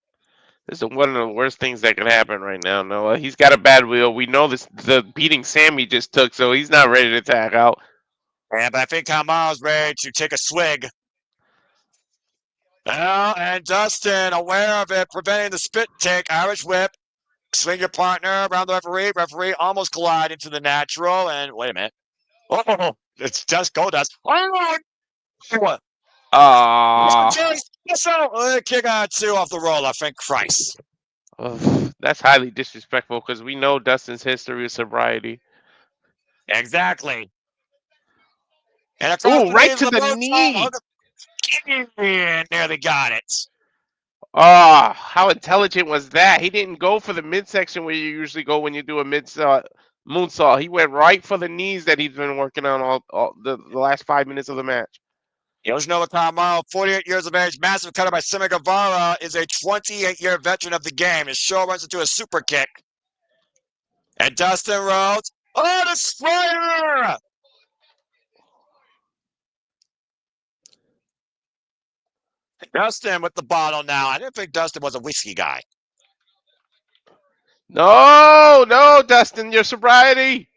This is one of the worst things that could happen right now, Noah. He's got a bad wheel. We know this. The beating Sammy just took, so he's not ready to tag out. Yeah, but I think Kanemaru's ready to take a swig. Well, and Dustin, aware of it, preventing the spit take, Irish whip. Swing your partner around the referee. Referee almost collide into the natural. And wait a minute. Oh, it's just Goldust. Oh, what? Kick out 2 off the roll. Thank Christ. That's highly disrespectful because we know Dustin's history of sobriety. Exactly. And oh, right to the knee. Nearly got it. Oh, how intelligent was that? He didn't go for the midsection where you usually go when you do a moonsault. He went right for the knees that he's been working on all the last 5 minutes of the match. Yoshinobu Kanemaru, 48 years of age, massive cutter by Sammy Guevara, is a 28-year veteran of the game. His show runs into a super kick. And Dustin Rhodes, oh, the Destroyer! Dustin with the bottle now. I didn't think Dustin was a whiskey guy. No, Dustin, your sobriety.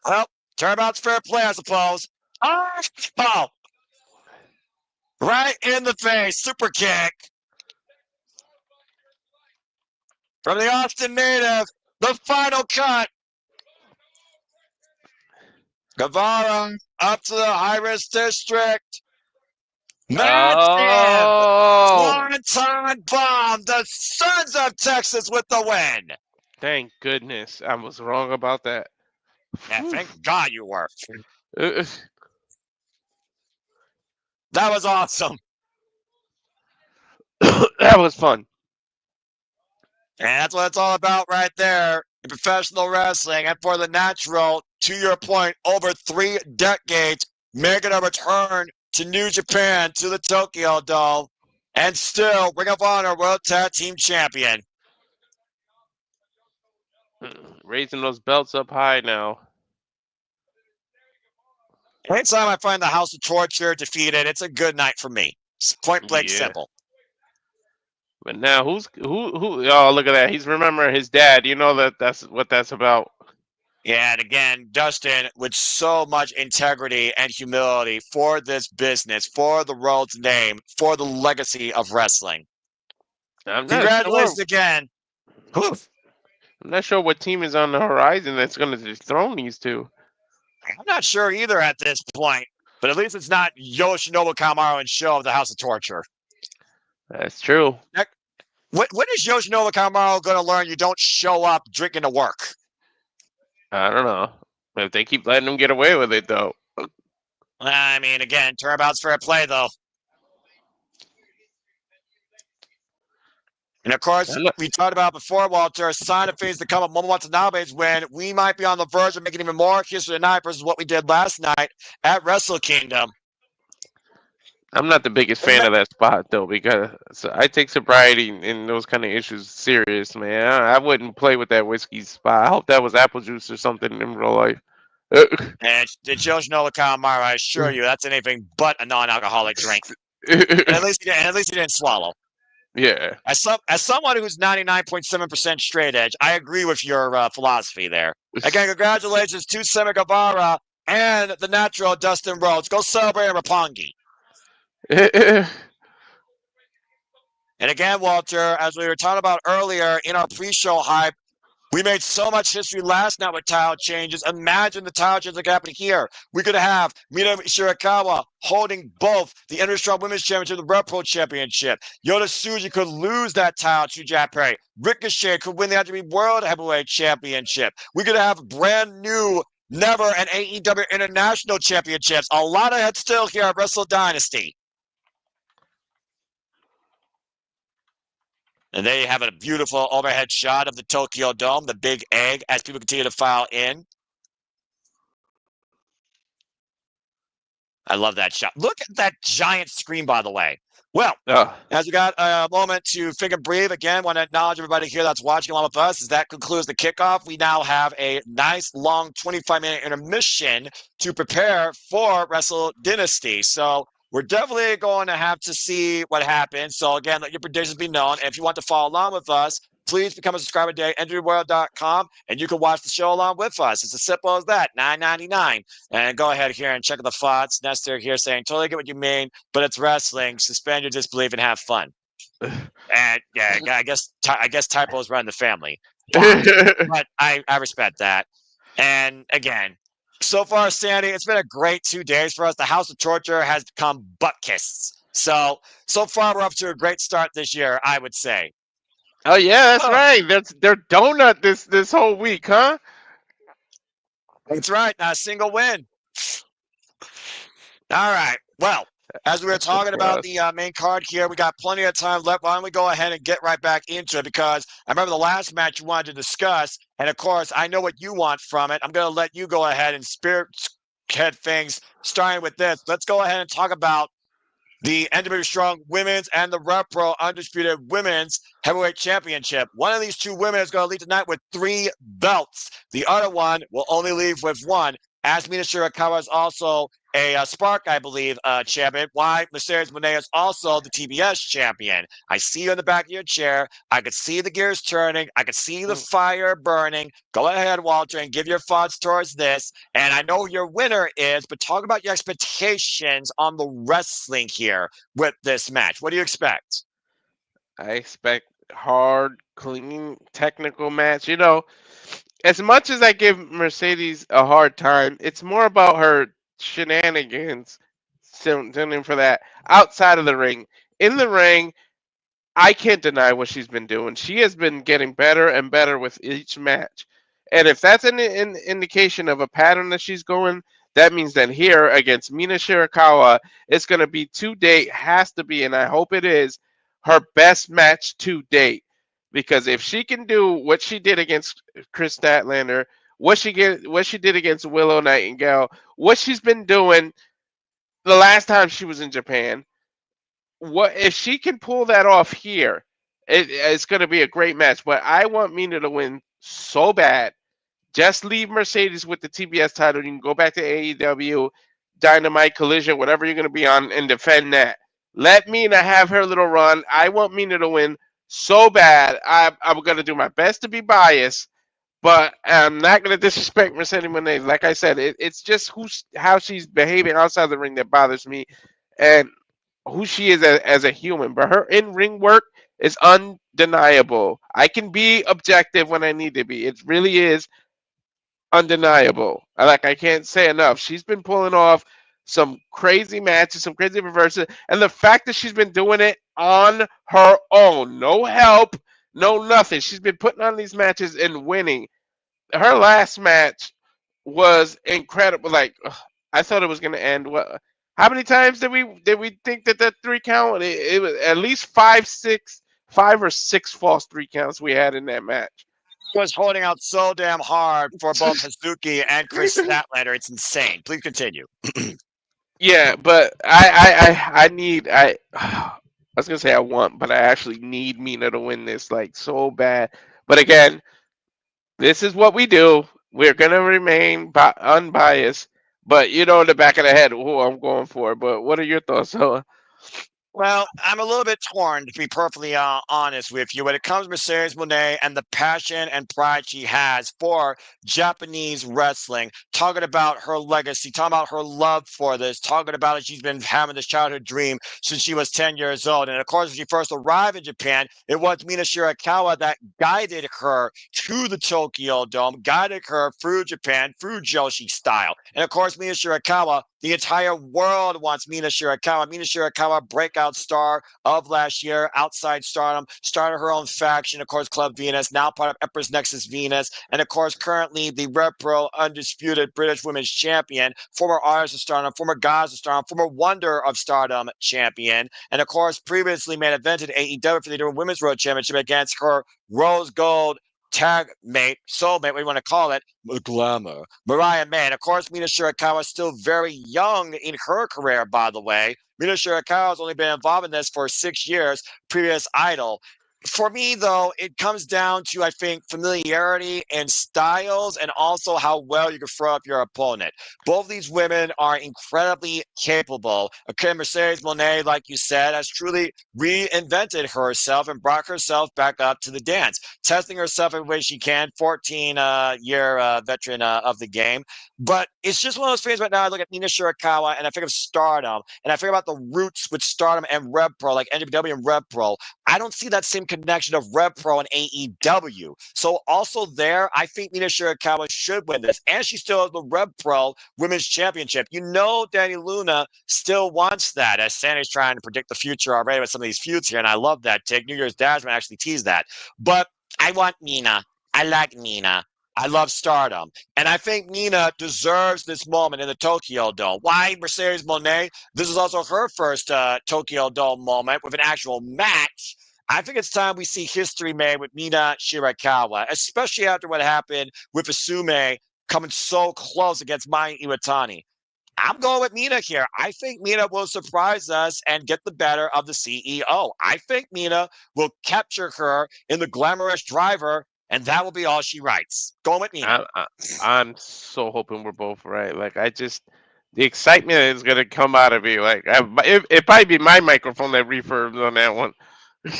Well, turnabout's fair play, I suppose. Oh! Right in the face, super kick. From the Austin native, the final cut. Guevara up to the high-risk district. Massive Swanton bomb. The Sons of Texas with the win. Thank goodness I was wrong about that. Yeah, thank God you were. That was awesome. That was fun. And that's what it's all about right there in professional wrestling. And for the natural, to your point, over 3 decades, making a return to New Japan, to the Tokyo Dome, and still Ring of Honor World Tag Team Champion. Raising those belts up high now. Anytime I find the House of Torture defeated, it's a good night for me. It's point blank simple. But now who? Oh, look at that! He's remembering his dad. You know that's what that's about. Yeah, and again, Dustin with so much integrity and humility for this business, for the Rhodes name, for the legacy of wrestling. Congratulations again. I'm not sure what team is on the horizon that's going to dethrone these two. I'm not sure either at this point, but at least it's not Yoshinobu Kanemaru and Show of the House of Torture. That's true. When is Yoshinobu Kanemaru going to learn you don't show up drinking to work? I don't know. If they keep letting them get away with it, though. I mean, again, turnabout's fair play, though. And of course, we talked about before, Walter, a sign of things to come of Momo Watanabe's win. We might be on the verge of making even more history tonight versus what we did last night at Wrestle Kingdom. I'm not the biggest fan of that spot, though, because I take sobriety and those kind of issues serious, man. I wouldn't play with that whiskey spot. I hope that was apple juice or something in real life. And it's Yoshinobu Kanemaru, I assure you, that's anything but a non-alcoholic drink. and at least he didn't swallow. Yeah. As someone who's 99.7% straight edge, I agree with your philosophy there. Again, congratulations to Sammy Guevara and the natural Dustin Rhodes. Go celebrate in Roppongi. And again, Walter, as we were talking about earlier in our pre-show hype, we made so much history last night with title changes. Imagine the title changes that could happen here. We could have Mina Shirakawa holding both the Interstrong Women's Championship and the Red Pro Championship. Yota Tsuji could lose that title to Jack Perry. Ricochet could win the IWGP World Heavyweight Championship. We could have brand new Never and AEW International Championships. A lot of heads still here at Wrestle Dynasty. And there you have a beautiful overhead shot of the Tokyo Dome, the big egg, as people continue to file in. I love that shot. Look at that giant screen, by the way. Well, Oh, as we got a moment to think and breathe, again, want to acknowledge everybody here that's watching along with us. As that concludes the kickoff, we now have a nice long 25-minute intermission to prepare for Wrestle Dynasty. So we're definitely going to have to see what happens. So again, let your predictions be known. And if you want to follow along with us, please become a subscriber today at NJPW.com, and you can watch the show along with us. It's as simple as that, $9.99. And go ahead here and check the thoughts. Nestor here saying, totally get what you mean, but it's wrestling. Suspend your disbelief and have fun. And yeah, I guess typos run the family. But I respect that. And again, so far, Sandy, it's been a great 2 days for us. The House of Torture has become butt kisses. So far, we're up to a great start this year, I would say. oh yeah, that's right. They're donut this whole week, huh? That's right. Not a single win. All right. Well, as we were talking about the main card here, we got plenty of time left. Why don't we go ahead and get right back into it? Because I remember the last match you wanted to discuss, and of course, I know what you want from it. I'm going to let you go ahead and spearhead things, starting with this. Let's go ahead and talk about the NJPW Strong Women's and the Rev Pro Undisputed Women's Heavyweight Championship. One of these two women is going to leave tonight with 3 belts. The other one will only leave with 1. As Mina Shirakawa is also a Spark, I believe, champion. Why? Mercedes Monet is also the TBS champion. I see you in the back of your chair. I could see the gears turning. I could see the fire burning. Go ahead, Walter, and give your thoughts towards this. And I know your winner is, but talk about your expectations on the wrestling here with this match. What do you expect? I expect hard, clean, technical match. You know, as much as I give Mercedes a hard time, it's more about her shenanigans. Standing for that outside of the ring. In the ring, I can't deny what she's been doing. She has been getting better and better with each match. And if that's an indication of a pattern that she's going, that means that here against Mina Shirakawa, it's going to be to date, has to be, and I hope it is, her best match to date. Because if she can do what she did against Chris Statlander, what she did against Willow Nightingale, what she's been doing the last time she was in Japan, what if she can pull that off here? It's going to be a great match. But I want Mina to win so bad. Just leave Mercedes with the TBS title. You can go back to AEW, Dynamite, Collision, whatever you're going to be on, and defend that. Let Mina have her little run. I want Mina to win so bad. I'm going to do my best to be biased, but I'm not going to disrespect Mercedes Moné. Like I said, it's just how she's behaving outside the ring that bothers me, and who she is as a human. But her in-ring work is undeniable. I can be objective when I need to be. It really is undeniable. I can't say enough. She's been pulling off some crazy matches, some crazy reverses, and the fact that she's been doing it on her own, no help, no nothing. She's been putting on these matches and winning. Her last match was incredible. Like I thought it was going to end. What? How many times did we think that 3 count? It was at least 5 or 6 false 3 counts we had in that match. Was holding out so damn hard for both Hazuki and Chris Statlander. It's insane. Please continue. Yeah, but I was gonna say I want, but I actually need Mina to win this like so bad. But again, this is what we do. We're gonna remain unbiased, but you know in the back of the head who I'm going for. But what are your thoughts, Noah? Well, I'm a little bit torn, to be perfectly honest with you. When it comes to Mercedes Moné and the passion and pride she has for Japanese wrestling, talking about her legacy, talking about her love for this, talking about it, she's been having this childhood dream since she was 10 years old. And of course, when she first arrived in Japan, it was Mina Shirakawa that guided her to the Tokyo Dome, guided her through Japan, through Joshi style. And of course, Mina Shirakawa, the entire world wants Mina Shirakawa. Mina Shirakawa, breakout star of last year, outside Stardom, started her own faction, of course, Club Venus, now part of Empress Nexus Venus, and of course, currently the Rev Pro Undisputed British Women's Champion, former Artist of Stardom, former Gods of Stardom, former Wonder of Stardom champion, and of course, previously main evented AEW for the Women's World Championship against her Rose Gold tag mate, soulmate, what you want to call it, glamour, Mariah May. And of course, Mina Shirakawa is still very young in her career, by the way. Mina Shirakawa has only been involved in this for 6 years, previous idol. For me, though, it comes down to, I think, familiarity and styles and also how well you can throw up your opponent. Both these women are incredibly capable. Okay, Mercedes Moné, like you said, has truly reinvented herself and brought herself back up to the dance, testing herself every way she can, 14-year veteran of the game. But it's just one of those things right now. I look at Nina Shirakawa and I think of Stardom, and I think about the roots with Stardom and Rev Pro, like NJPW and Rev Pro. I don't see that same connection of Rev Pro and AEW. So also there, I think Nina Shirakawa should win this. And she still has the Rev Pro Women's Championship. You know Danny Luna still wants that, as Sandy's trying to predict the future already with some of these feuds here, and I love that take. New Year's Dashman actually teased that. But I want Nina. I like Nina. I love Stardom. And I think Nina deserves this moment in the Tokyo Dome. Why Mercedes Moné? This is also her first Tokyo Dome moment with an actual match. I think it's time we see history made with Nina Shirakawa, especially after what happened with Asume coming so close against Mai Iwatani. I'm going with Mina here. I think Mina will surprise us and get the better of the CEO. I think Mina will capture her in the glamorous driver, and that will be all she writes. Going with Mina. I'm so hoping we're both right. Like, the excitement is gonna come out of you. Like, it probably be my microphone that refurbs on that one.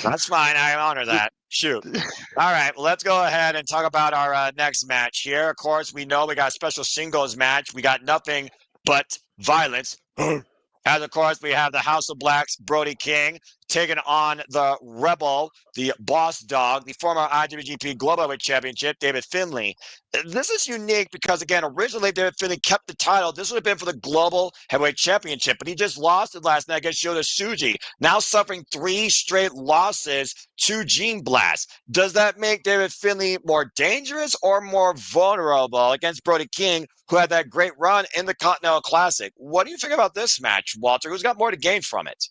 That's fine. I honor that. Shoot. All right. Well, let's go ahead and talk about our next match here. Of course, we know we got a special singles match. We got nothing but violence. As of course, we have the House of Blacks, Brody King, taking on the Rebel, the Boss Dog, the former IWGP Global Heavyweight Championship, David Finlay. This is unique because, again, originally David Finlay kept the title. This would have been for the Global Heavyweight Championship, but he just lost it last night against Shota Tsuji, now suffering 3 straight losses to Gene Blast. Does that make David Finlay more dangerous or more vulnerable against Brody King, who had that great run in the Continental Classic? What do you think about this match, Walter? Who's got more to gain from it?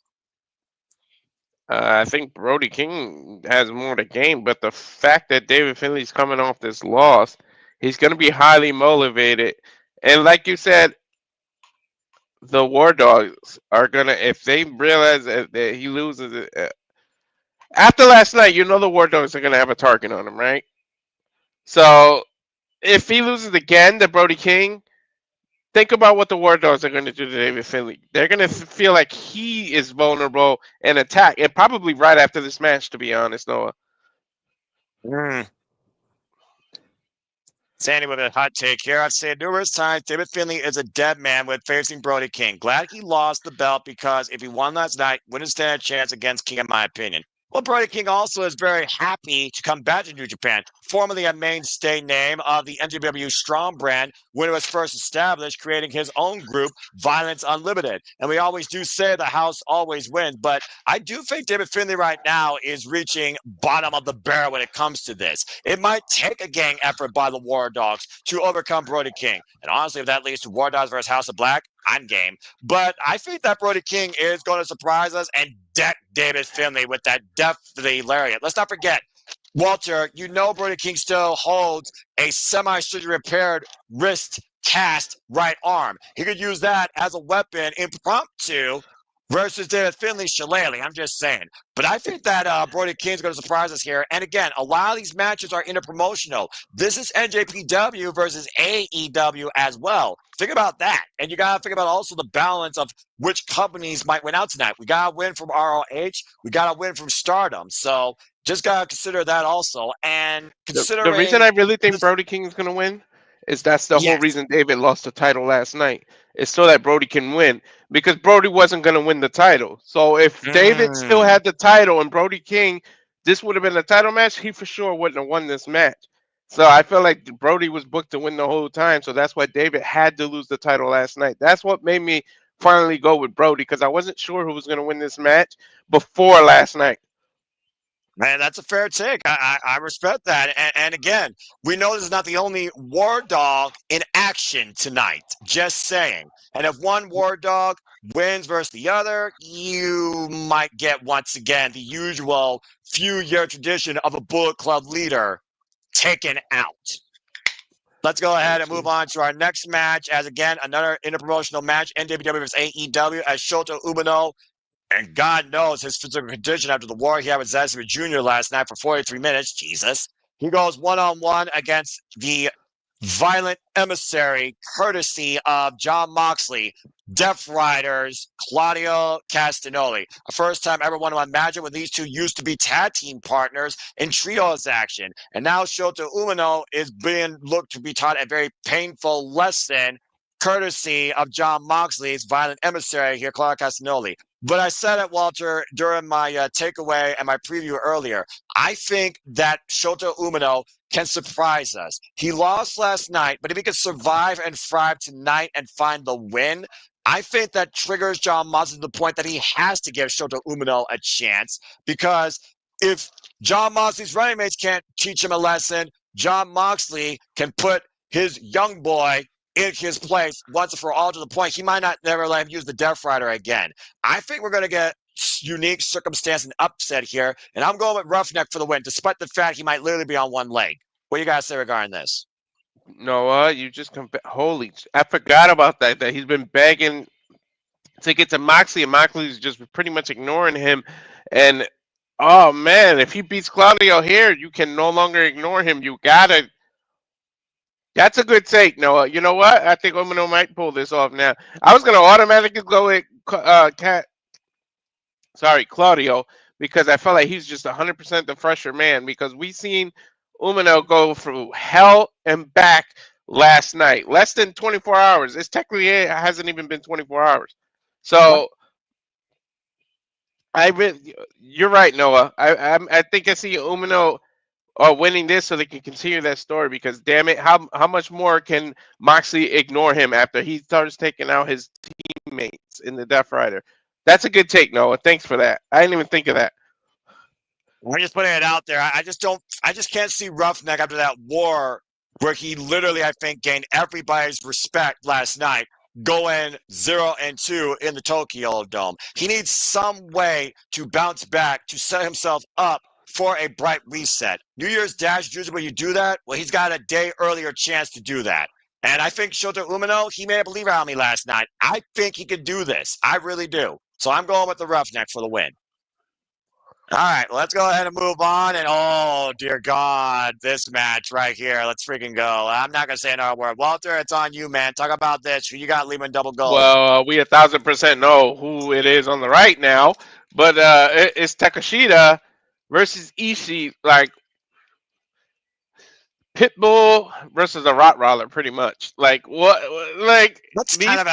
I think Brody King has more to gain, but the fact that David Finlay's coming off this loss, he's going to be highly motivated. And like you said, the War Dogs are going to, if they realize that he loses it, after last night, you know the War Dogs are going to have a target on him, right? So if he loses again to Brody King, think about what the War Dogs are going to do to David Finlay. They're going to feel like he is vulnerable and attack, and probably right after this match, to be honest, Noah. Sandy with a hot take here. I've said numerous times David Finlay is a dead man with facing Brody King. Glad he lost the belt because if he won last night, wouldn't stand a chance against King, in my opinion. Well, Brody King also is very happy to come back to New Japan, formerly a mainstay name of the NJPW Strong brand when it was first established, creating his own group, Violence Unlimited. And we always do say the house always wins, but I do think David Finlay right now is reaching bottom of the barrel when it comes to this. It might take a gang effort by the War Dogs to overcome Brody King. And honestly, if that leads to War Dogs versus House of Black, I'm game. But I think that Brody King is going to surprise us and deck David Finlay with that deathly lariat. Let's not forget, Walter, you know Brody King still holds a semi-surgery repaired wrist cast right arm. He could use that as a weapon impromptu versus David Finlay shillelagh. I'm just saying. But I think that Brody King's going to surprise us here. And again, a lot of these matches are interpromotional. This is NJPW versus AEW as well. Think about that. And you got to think about also the balance of which companies might win out tonight. We got to win from ROH. We got to win from Stardom. So just got to consider that also. And considering the reason I really think Brody King is going to win is that's the whole reason David lost the title last night. It's so that Brody can win, because Brody wasn't going to win the title. So if David still had the title and Brody King, this would have been a title match, he for sure wouldn't have won this match. So I feel like Brody was booked to win the whole time. So that's why David had to lose the title last night. That's what made me finally go with Brody, because I wasn't sure who was going to win this match before last night. Man, that's a fair take. I respect that. And again, we know this is not the only War Dog in action tonight. Just saying. And if one War Dog wins versus the other, you might get, once again, the usual few-year tradition of a Bullet Club leader taken out. Let's go ahead and move on to our next match. As again, another interpromotional match, NJPW versus AEW, as Shota Umino, and God knows his physical condition after the war he had with Zack Jr. last night for 43 minutes. Jesus. He goes one-on-one against the violent emissary, courtesy of Jon Moxley, Death Riders, Claudio Castagnoli. A first time ever one-on-one matchup when these two used to be tag team partners in trios action. And now Shota Umino is being looked to be taught a very painful lesson, courtesy of Jon Moxley's violent emissary here, Claudio Castagnoli. But I said it, Walter, during my takeaway and my preview earlier. I think that Shota Umino can surprise us. He lost last night, but if he can survive and thrive tonight and find the win, I think that triggers Jon Moxley to the point that he has to give Shota Umino a chance, because if Jon Moxley's running mates can't teach him a lesson, Jon Moxley can put his young boy in his place once and for all, to the point he might not never let him use the Death Rider again. I think we're going to get unique circumstance and upset here, and I'm going with Roughneck for the win, despite the fact he might literally be on one leg. What do you guys say regarding this? Noah, you just holy! I forgot about that. That he's been begging to get to Moxley, and Moxley's just pretty much ignoring him. And oh man, if he beats Claudio here, you can no longer ignore him. You gotta. That's a good take, Noah. You know what? I think Umino might pull this off now. I was gonna automatically go with Claudio, because I felt like he's just 100% the fresher man, because we seen Umino go through hell and back last night. Less than 24 hours. It hasn't even been 24 hours. So you're right, Noah. I think I see Umino winning this so they can continue that story, because damn it, how much more can Moxley ignore him after he starts taking out his teammates in the Death Rider? That's a good take, Noah. Thanks for that. I didn't even think of that. I'm just putting it out there. I just can't see Roughneck after that war where he literally, I think, gained everybody's respect last night, going 0-2 in the Tokyo Dome. He needs some way to bounce back, to set himself up for a bright reset. New Year's Dash, usually when you do that, well, he's got a day earlier chance to do that. And I think Shota Umino, he made a believer out of me last night. I think he could do this. I really do. So I'm going with the Roughneck for the win. All right, let's go ahead and move on. And oh, dear God, this match right here. Let's freaking go. I'm not going to say another word. Walter, it's on you, man. Talk about this. Who you got leaving double gold? Well, we 1,000% know who it is on the right now, but it's Takeshita versus Ishii, like Pitbull versus a Rottweiler, pretty much. Like what? Like that's kind of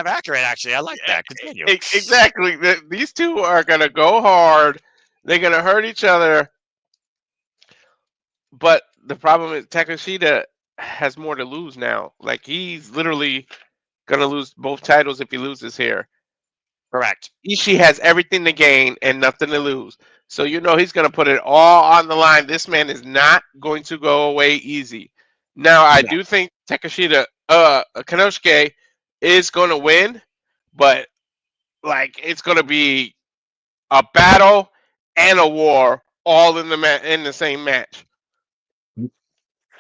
accurate, actually. I like that. Continue. Exactly. These two are gonna go hard. They're gonna hurt each other. But the problem is Takeshita has more to lose now. Like he's literally gonna lose both titles if he loses here. Correct. Ishii has everything to gain and nothing to lose. So you know he's going to put it all on the line. This man is not going to go away easy. Now, I do think Takeshita, Konosuke is going to win, but like it's going to be a battle and a war all in the same match.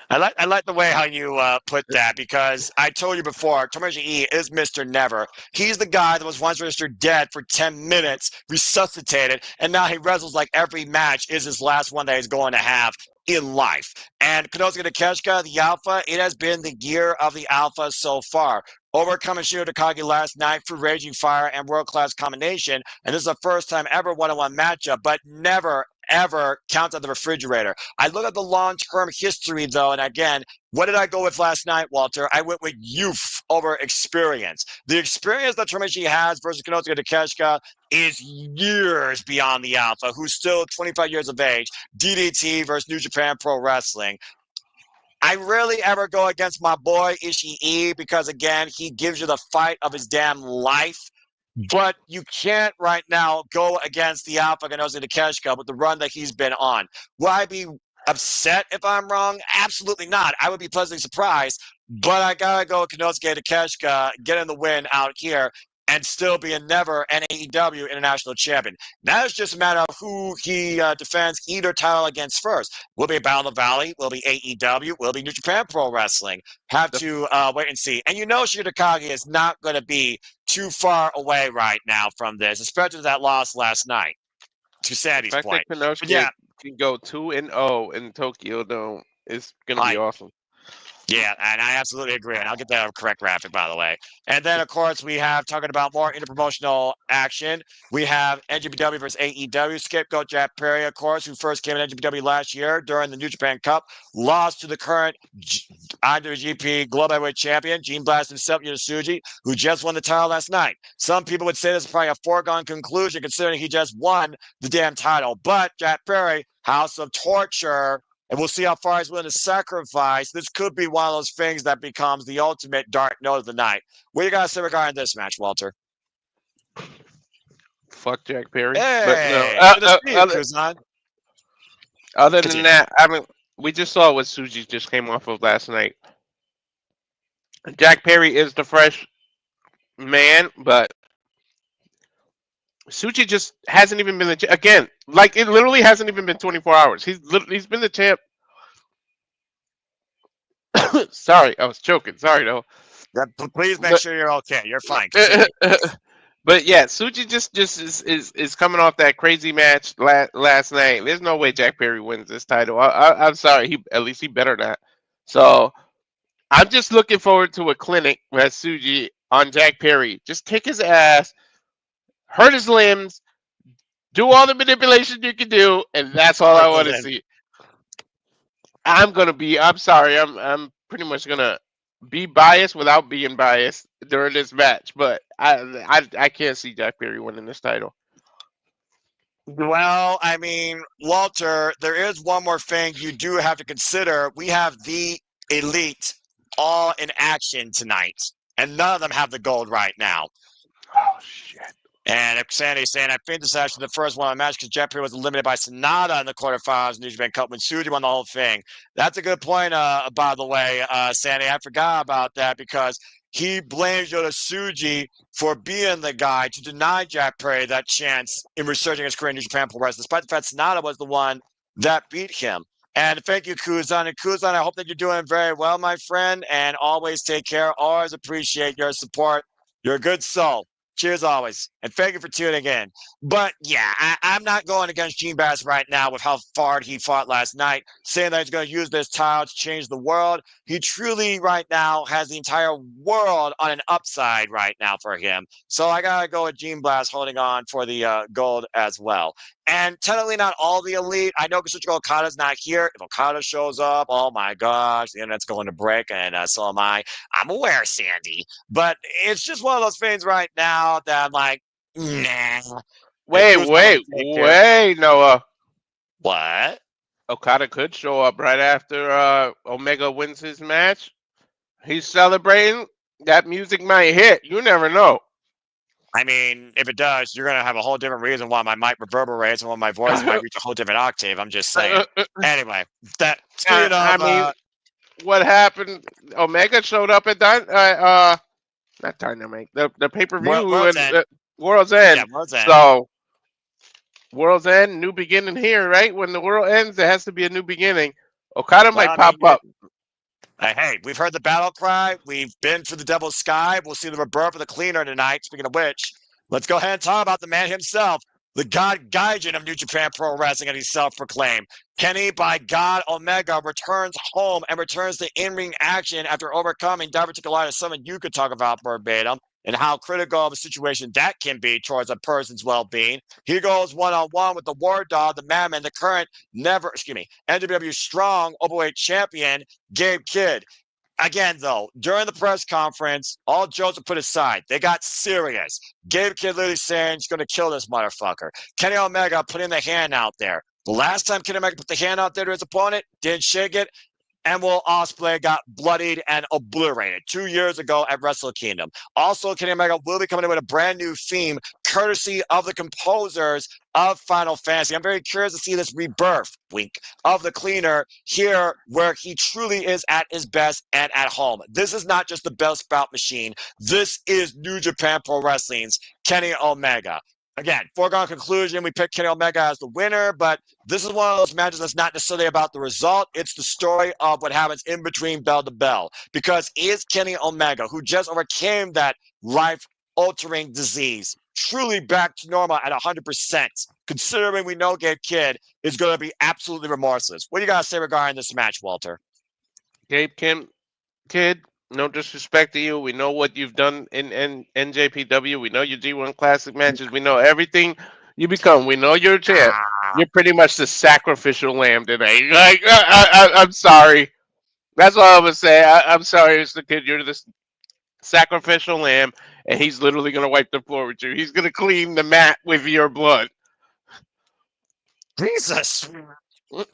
I like the way how you put that, because I told you before, Tomohiro E is Mr. Never. He's the guy that was once registered dead for 10 minutes, resuscitated, and now he wrestles like every match is his last one that he's going to have in life. And Konosuke Takeshita, the Alpha, it has been the year of the Alpha so far. Overcoming Shingo Takagi last night for Raging Fire and World Class Combination, and this is the first time ever one-on-one matchup, but never, ever counts at the refrigerator. I look at the long-term history, though, and again, what did I go with last night, Walter? I went with youth over experience. The experience that Tomohiro has versus Konosuke Takeshita is years beyond the Alpha, who's still 25 years of age. DDT versus New Japan Pro Wrestling. I rarely ever go against my boy Ishii, because, again, he gives you the fight of his damn life. But you can't right now go against the Alpha Konosuke Takeshita with the run that he's been on. Will I be upset if I'm wrong? Absolutely not. I would be pleasantly surprised. But I got to go with Konosuke Takeshita getting the win out here. and still be a never an AEW international champion. Now it's just a matter of who he defends either title against first. Will it be Battle of the Valley? Will it be AEW? Will it be New Japan Pro Wrestling? Have to wait and see. And Shingo Takagi is not going to be too far away right now from this, especially that loss last night, to Sandy's The fact point. that Konosuke can go 2-0 in Tokyo Dome is going to be awesome. Yeah, and I absolutely agree. And I'll get that correct graphic, by the way. And then, of course, we have talking about more interpromotional action. We have NJPW versus AEW. Scapegoat Jack Perry, of course, who first came in NJPW last year during the New Japan Cup, lost to the current IWGP Global Heavyweight Champion, Gene Blast himself, Yoshinobu, who just won the title last night. Some people would say this is probably a foregone conclusion considering he just won the damn title. But Jack Perry, House of Torture, and we'll see how far he's willing to sacrifice. This could be one of those things that becomes the ultimate dark note of the night. What do you got to say regarding this match, Walter? Fuck Jack Perry. Hey, but no, other than that, I mean, we just saw what Tsuji just came off of last night. Jack Perry is the fresh man, but Tsuji just hasn't even been again. Like it literally hasn't even been 24 hours. He's been the champ. Sorry, I was choking. Sorry though. Yeah, please make sure you're okay. You're fine. But yeah, Tsuji just is coming off that crazy match last night. There's no way Jack Perry wins this title. I'm sorry. At least he better not. So I'm just looking forward to a clinic with Tsuji on Jack Perry. Just kick his ass, hurt his limbs, do all the manipulation you can do, and that's all I want to see. I'm sorry. I'm pretty much gonna be biased without being biased during this match, but I can't see Jack Perry winning this title. Well, I mean, Walter, there is one more thing you do have to consider. We have the Elite all in action tonight, and none of them have the gold right now. Oh shit. And Sandy's saying, I think this is actually the first one on the match because Jeff Perry was eliminated by Sonata in the quarterfinals of New Japan Cup when Tsuji won the whole thing. That's a good point, by the way, Sandy. I forgot about that because he blames Yoshinobu for being the guy to deny Jack Perry that chance in resurging his career in New Japan Pro Wrestling, despite the fact Sonata was the one that beat him. And thank you, Kuzan. And Kuzan, I hope that you're doing very well, my friend, and always take care. Always appreciate your support. You're a good soul. Cheers always. And thank you for tuning in. But yeah, I'm not going against Gene Bass right now with how hard he fought last night, saying that he's going to use this title to change the world. He truly right now has the entire world on an upside right now for him. So I got to go with Gene Blast holding on for the gold as well. And technically not all the Elite. I know Kazuchika Okada's not here. If Okada shows up, oh my gosh, the internet's going to break, and so am I. I'm aware, Sandy. But it's just one of those things right now that I'm like, nah. Wait, Noah. What? Okada could show up right after Omega wins his match. He's celebrating. That music might hit. You never know. I mean, if it does, you're going to have a whole different reason why my mic reverberates and why my voice might reach a whole different octave. I'm just saying. Anyway, what happened? Omega showed up at not Dynamite, the pay-per-view, World's End. Yeah, World's End. So, World's End, new beginning here, right? When the world ends, there has to be a new beginning. Okada might pop up. Hey, we've heard the battle cry. We've been to the Devil's Sky. We'll see the rebirth of the Cleaner tonight. Speaking of which, let's go ahead and talk about the man himself, the God Gaijin of New Japan Pro Wrestling, and he's self-proclaimed. Kenny, by God, Omega returns home and returns to in-ring action after overcoming diverticulitis, something you could talk about verbatim, and how critical of a situation that can be towards a person's well-being. He goes one-on-one with the War Dog, the Madman, the current NJPW Strong Openweight Champion, Gabe Kidd. Again, though, during the press conference, all jokes are put aside. They got serious. Gabe Kidd literally saying he's going to kill this motherfucker. Kenny Omega putting the hand out there. The last time Kenny Omega put the hand out there to his opponent, didn't shake it, and Will Ospreay got bloodied and obliterated 2 years ago at Wrestle Kingdom. Also, Kenny Omega will be coming in with a brand new theme courtesy of the composers of Final Fantasy. I'm very curious to see this rebirth, wink, of the cleaner here where he truly is at his best and at home. This is not just the bell spout machine. This is New Japan Pro Wrestling's Kenny Omega. Again, foregone conclusion, we picked Kenny Omega as the winner, but this is one of those matches that's not necessarily about the result. It's the story of what happens in between bell to bell. Because is Kenny Omega, who just overcame that life-altering disease, truly back to normal at 100%, considering we know Gabe Kidd is going to be absolutely remorseless? What do you got to say regarding this match, Walter? Gabe Kidd, no disrespect to you. We know what you've done in NJPW. We know your G1 Classic matches. We know everything you become. We know you're a champ. You're pretty much the sacrificial lamb today. Like, I'm sorry. That's all I'm going to say. I'm sorry, Mr. Kidd. You're the sacrificial lamb, and he's literally going to wipe the floor with you. He's going to clean the mat with your blood. Jesus.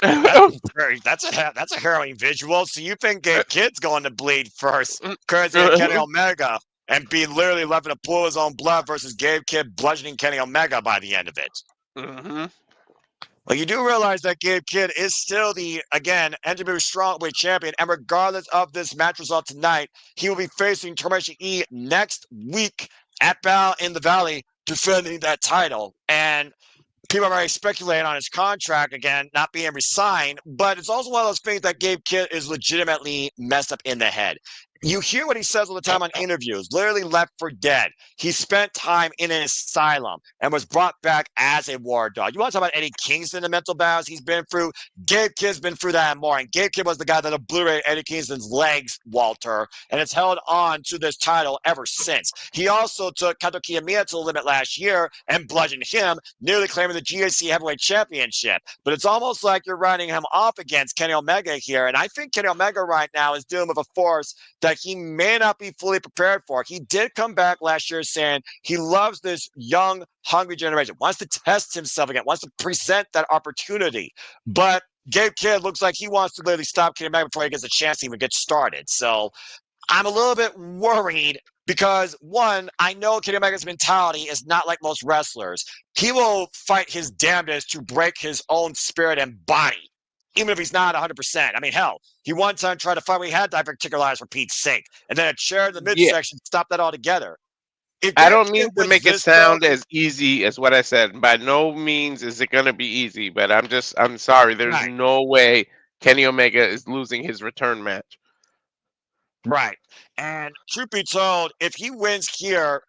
That's a harrowing visual. So you think Gabe Kidd's going to bleed first, courtesy of Kenny Omega, and be literally left in a pool of his own blood versus Gabe Kidd bludgeoning Kenny Omega by the end of it? Mm-hmm. Well, you do realize that Gabe Kidd is still the, again, NJPW Strawweight champion, and regardless of this match result tonight, he will be facing Tomohiro Ishii next week at Battle in the Valley, defending that title. And people are already speculating on his contract again, not being re-signed, but it's also one of those things that Gabe Kidd is legitimately messed up in the head. You hear what he says all the time on interviews, literally left for dead. He spent time in an asylum and was brought back as a war dog. You want to talk about Eddie Kingston, the mental battles he's been through? Gabe Kidd's been through that and more. And Gabe Kidd was the guy that obliterated Eddie Kingston's legs, Walter, and has held on to this title ever since. He also took Kato Kiyomiya to the limit last year and bludgeoned him, nearly claiming the GAC Heavyweight Championship. But it's almost like you're writing him off against Kenny Omega here. And I think Kenny Omega right now is dealing with a force that he may not be fully prepared for. He did come back last year saying he loves this young, hungry generation, wants to test himself again, wants to present that opportunity. But Gabe Kidd looks like he wants to literally stop Kenny Omega before he gets a chance to even get started. So I'm a little bit worried because, one, I know Kenny Omega's mentality is not like most wrestlers. He will fight his damnedest to break his own spirit and body, even if he's not 100%. I mean, hell, he one time tried to fight when he had diverticulitis for Pete's sake, and then a chair in the midsection stopped that altogether. I don't mean to make it sound as easy as what I said. By no means is it going to be easy, but I'm sorry. There's no way Kenny Omega is losing his return match. Right. And truth be told, if he wins here,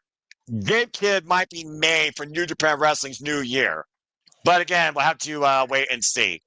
Gabe Kidd might be made for New Japan Wrestling's new year. But again, we'll have to wait and see.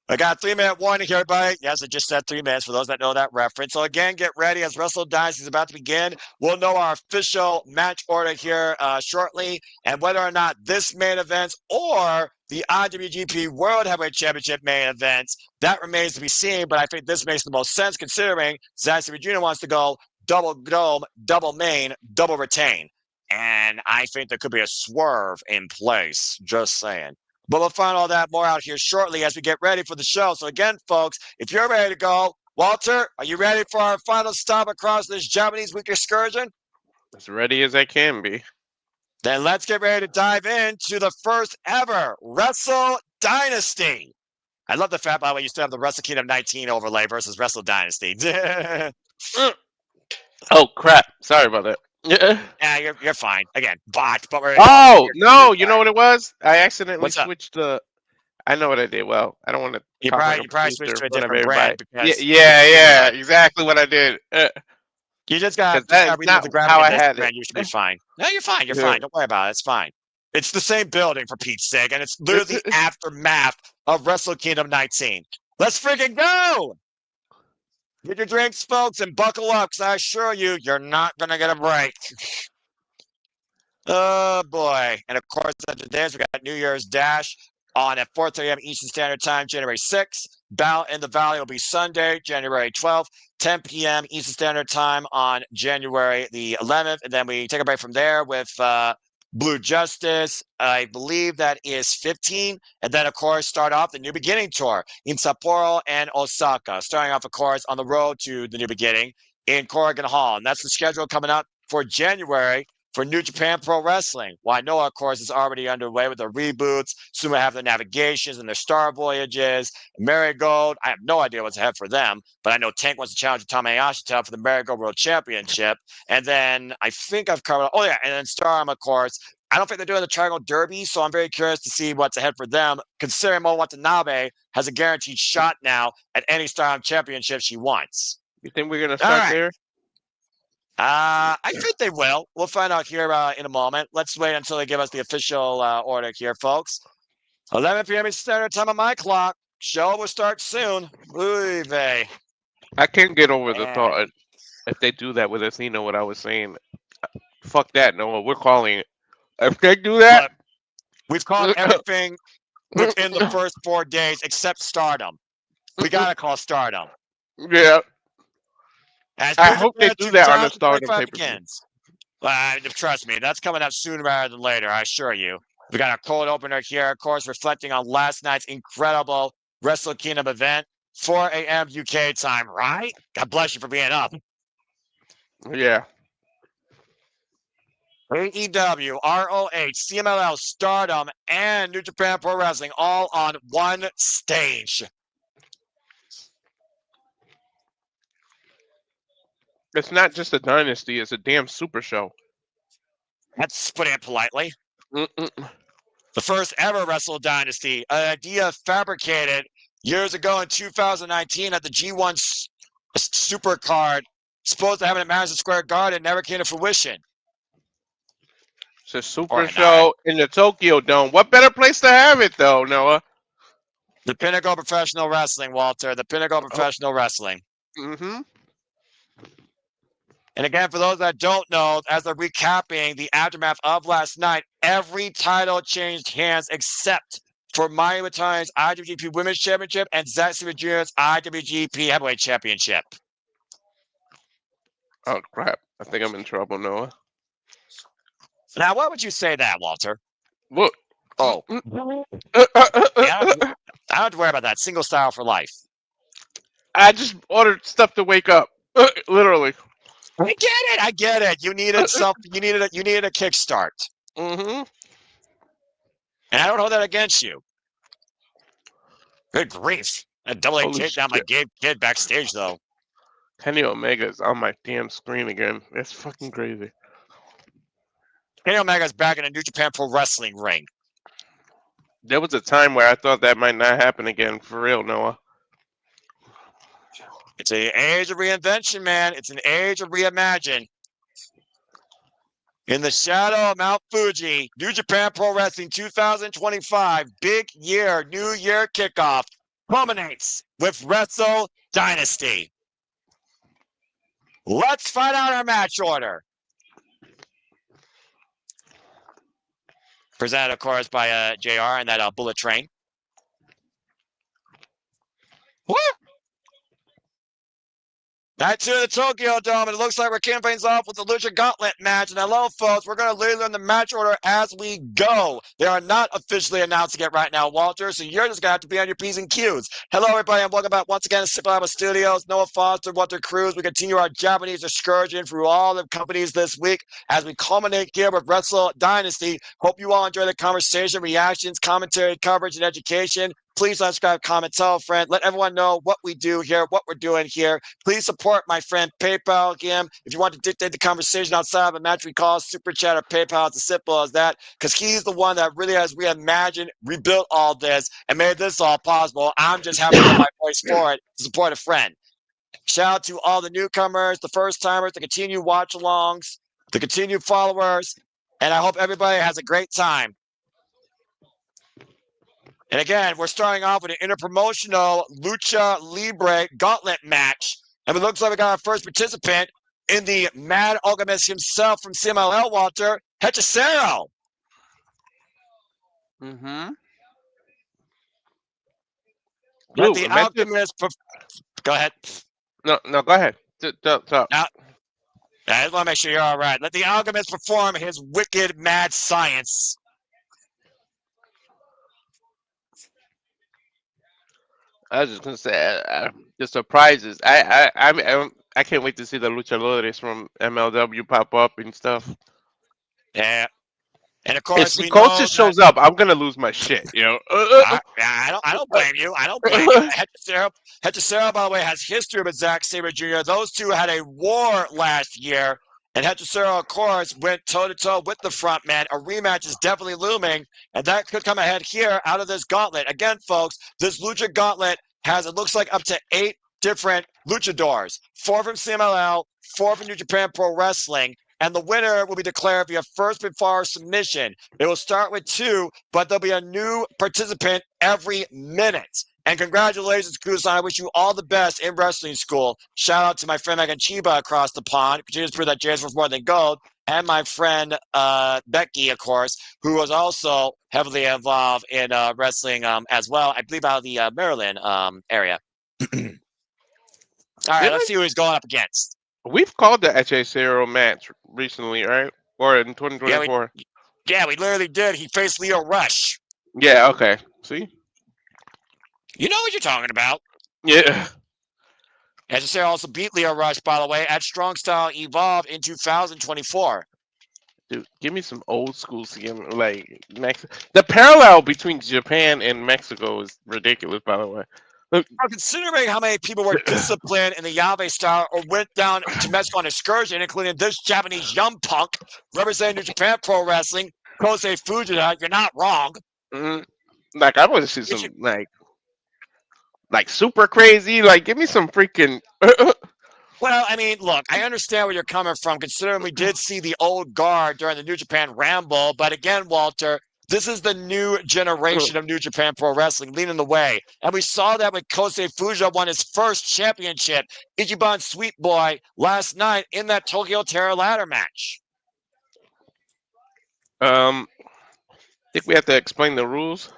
I got a 3-minute warning here, everybody. Yes, I just said 3 minutes for those that know that reference. So again, get ready as Wrestle Dynasty is about to begin. We'll know our official match order here shortly, and whether or not this main event or the IWGP World Heavyweight Championship main event, that remains to be seen, but I think this makes the most sense considering Zack Jr. wants to go double dome, double main, double retain. And I think there could be a swerve in place, just saying. But we'll find all that more out here shortly as we get ready for the show. So again, folks, if you're ready to go, Walter, are you ready for our final stop across this Japanese week excursion? As ready as I can be. Then let's get ready to dive into the first ever Wrestle Dynasty. I love the fact, by the way, you still have the Wrestle Kingdom 19 overlay versus Wrestle Dynasty. Oh, crap. Sorry about that. Yeah, you're fine. Again, botch. But no, you know what it was? I accidentally switched the. I know what I did. Well, I don't want to. You probably switched to a different brand. Because yeah, exactly what I did. You just got that's not how I had it. You should be fine. No, you're fine. You're fine. Don't worry about it. It's fine. It's the same building for Pete's sake, and it's literally the aftermath of Wrestle Kingdom 19. Let's freaking go! Get your drinks, folks, and buckle up, because I assure you, you're not going to get a break. Oh, boy. And, of course, after this, we got New Year's Dash on at 4:30 a.m. Eastern Standard Time, January 6th. Battle in the Valley will be Sunday, January 12th, 10 p.m. Eastern Standard Time on January the 11th. And then we take a break from there with Blue Justice. I believe that is 15. And then, of course, start off the New Beginning Tour in Sapporo and Osaka. Starting off, of course, on the road to the New Beginning in Corrigan Hall. And that's the schedule coming up for January for New Japan Pro Wrestling. Well, I know, of course, it's already underway with the reboots. Soon we'll have the navigations and their star voyages. Marigold, I have no idea what's ahead for them, but I know Tank wants to challenge Tamayashi for the Marigold World Championship. And then I think I've covered, and then Stardom, of course. I don't think they're doing the Triangle Derby, so I'm very curious to see what's ahead for them, considering Momo Watanabe has a guaranteed shot now at any Stardom championship she wants. You think we're going to start there? I think they will. We'll find out here in a moment. Let's wait until they give us the official order here, folks. 11 p.m. Standard Time on my clock. Show will start soon. Ooh, vey. I can't get over the thought if they do that with Athena, what I was saying. Fuck that, Noah. We're calling it. If they do that... Look, we've called everything within the first 4 days except Stardom. We got to call Stardom. Yeah. I hope they do that on the Stardom pay-per-view. Trust me, that's coming up sooner rather than later, I assure you. We got a cold opener here, of course, reflecting on last night's incredible Wrestle Kingdom event, 4 a.m. UK time, right? God bless you for being up. Yeah. AEW, ROH, CMLL, Stardom, and New Japan Pro Wrestling all on one stage. It's not just a dynasty, it's a damn super show. That's putting it politely. The first ever Wrestle Dynasty, an idea fabricated years ago in 2019 at the G1 Supercard, supposed to happen at Madison Square Garden, never came to fruition. It's a super show in the Tokyo Dome. What better place to have it, though, Noah? The pinnacle of professional wrestling, Walter. The pinnacle of professional wrestling. Mm-hmm. And again, for those that don't know, as they're recapping the aftermath of last night, every title changed hands except for Mayu Iwatani's IWGP Women's Championship and Zack Jr.'s IWGP Heavyweight Championship. Oh, crap. I think I'm in trouble, Noah. Now, why would you say that, Walter? Look. Oh. I don't have to worry about that. Single style for life. I just ordered stuff to wake up. Literally. I get it. You needed something. You needed a kickstart. Mm-hmm. And I don't hold that against you. Good grief. A double A takedown my gay kid backstage, though. Kenny Omega's on my damn screen again. It's fucking crazy. Kenny Omega's back in a New Japan Pro Wrestling ring. There was a time where I thought that might not happen again. For real, Noah. It's an age of reinvention, man. It's an age of reimagine. In the shadow of Mount Fuji, New Japan Pro Wrestling 2025, big year, new year kickoff, culminates with Wrestle Dynasty. Let's find out our match order. Presented, of course, by JR and that bullet train. Woo! Night 2 of the Tokyo Dome, and it looks like we're kicking things off with the Lucha Gauntlet match. And hello, folks, we're going to learn the match order as we go. They are not officially announcing it right now, Walter, so you're just going to have to be on your P's and Q's. Hello, everybody, and welcome back once again to Simple Alba Studios. Noah Foster, Walter Cruz. We continue our Japanese excursion through all the companies this week as we culminate here with Wrestle Dynasty. Hope you all enjoy the conversation, reactions, commentary, coverage, and education. Please subscribe, comment, tell a friend. Let everyone know what we do here, what we're doing here. Please support my friend PayPal again. If you want to dictate the conversation outside of a match, we call Super Chat or PayPal. It's as simple as that, because he's the one that really has reimagined, rebuilt all this, and made this all possible. I'm just happy to put my voice for it to support a friend. Shout out to all the newcomers, the first-timers, the continued watch-alongs, the continued followers, and I hope everybody has a great time. And again, we're starting off with an interpromotional Lucha Libre gauntlet match. And it looks like we got our first participant in the Mad Alchemist himself from CMLL, Walter, Hechicero. Mm-hmm. Let the Alchemist... Go ahead. No, go ahead. Talk. Now, I just want to make sure you're all right. Let the Alchemist perform his wicked mad science. I was just gonna say the surprises. I can't wait to see the luchadores from MLW pop up and stuff. Yeah. And of If course, we know psychosis that shows up, I'm gonna lose my shit. I don't blame you. I don't blame you. Hechicero, by the way, has history with Zack Sabre Jr. Those two had a war last year, and Hechicero, of course, went toe-to-toe with the front man. A rematch is definitely looming, and that could come ahead here out of this gauntlet. Again, folks, this Lucha gauntlet has, it looks like, up to 8 different luchadors. 4 from CMLL, 4 from New Japan Pro Wrestling, and the winner will be declared via first pinfall submission. It will start with 2, but there'll be a new participant every minute. And congratulations, Kusan. I wish you all the best in wrestling school. Shout out to my friend Megan Chiba across the pond. Continues to prove that Jazz was more than gold. And my friend Becky, of course, who was also heavily involved in wrestling as well. I believe out of the Maryland area. All right, let's see who he's going up against. We've called the Hechicero match recently, right? Or in 2024? Yeah, we literally did. He faced Leo Rush. Yeah, okay. See? You know what you're talking about. Yeah. Hechicero also beat Leo Rush, by the way, at Strong Style Evolve in 2024. Dude, give me some old school CM, like Mexico. The parallel between Japan and Mexico is ridiculous, by the way. Look, considering how many people were disciplined in the Yave style or went down to Mexico on excursion, including this Japanese young punk representing New Japan Pro Wrestling, Kosei Fujita, you're not wrong. Like, I want to see some, like super crazy. Like, give me some freaking. Well, I mean, look, I understand where you're coming from, considering we did see the old guard during the New Japan Ramble. But again, Walter, this is the new generation of New Japan Pro Wrestling leading the way. And we saw that when Kosei Fujita won his first championship, Ichiban Sweet Boy, last night in that Tokyo Terror ladder match. I think we have to explain the rules.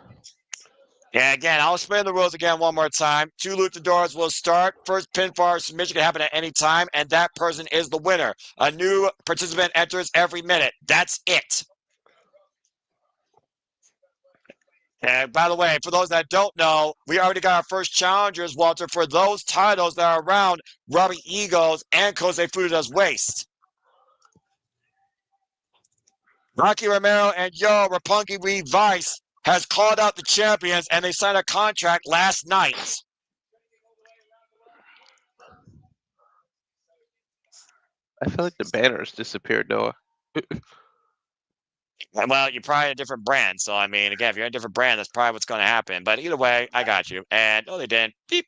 Yeah, again, I'll explain the rules again one more time. 2 luchadors will start. First pinfall submission can happen at any time, and that person is the winner. A new participant enters every minute. That's it. And by the way, for those that don't know, we already got our first challengers, Walter, for those titles that are around Robbie Eagles and Kosei Fujita's waist. Rocky Romero and Yo Roppongi Reed Vice has called out the champions, and they signed a contract last night. I feel like the banners disappeared, though. Well, you're probably a different brand. So, I mean, again, if you're a different brand, that's probably what's going to happen. But either way, I got you. And, no, they didn't. Beep.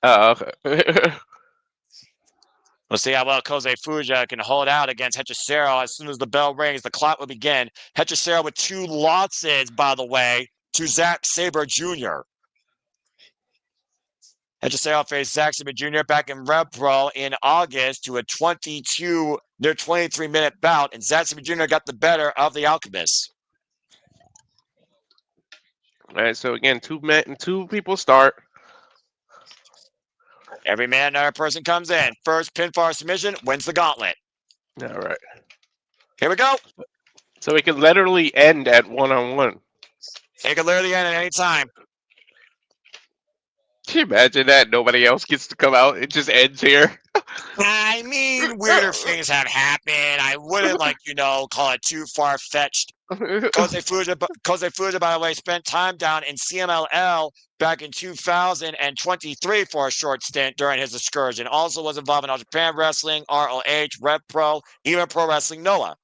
Oh, okay. We'll see how well Kosei Fujita can hold out against Hechicero. As soon as the bell rings, the clock will begin. Hechicero with 2 losses, by the way, to Zack Sabre Jr. Hechicero faced Zack Sabre Jr. back in Rev Pro in August to a near 23-minute bout, and Zack Sabre Jr. got the better of the Alchemist. All right, so again, 2 people start. Every man, another person comes in. First pinfall submission wins the gauntlet. All right. Here we go. So it can literally end at 1-on-1. It can literally end at any time. Can you imagine that? Nobody else gets to come out. It just ends here. I mean, weirder things have happened. I wouldn't, call it too far-fetched. Kosei Fujita, by the way, spent time down in CMLL back in 2023 for a short stint during his excursion. Also was involved in All Japan Wrestling, ROH, Rev Pro, even Pro Wrestling Noah.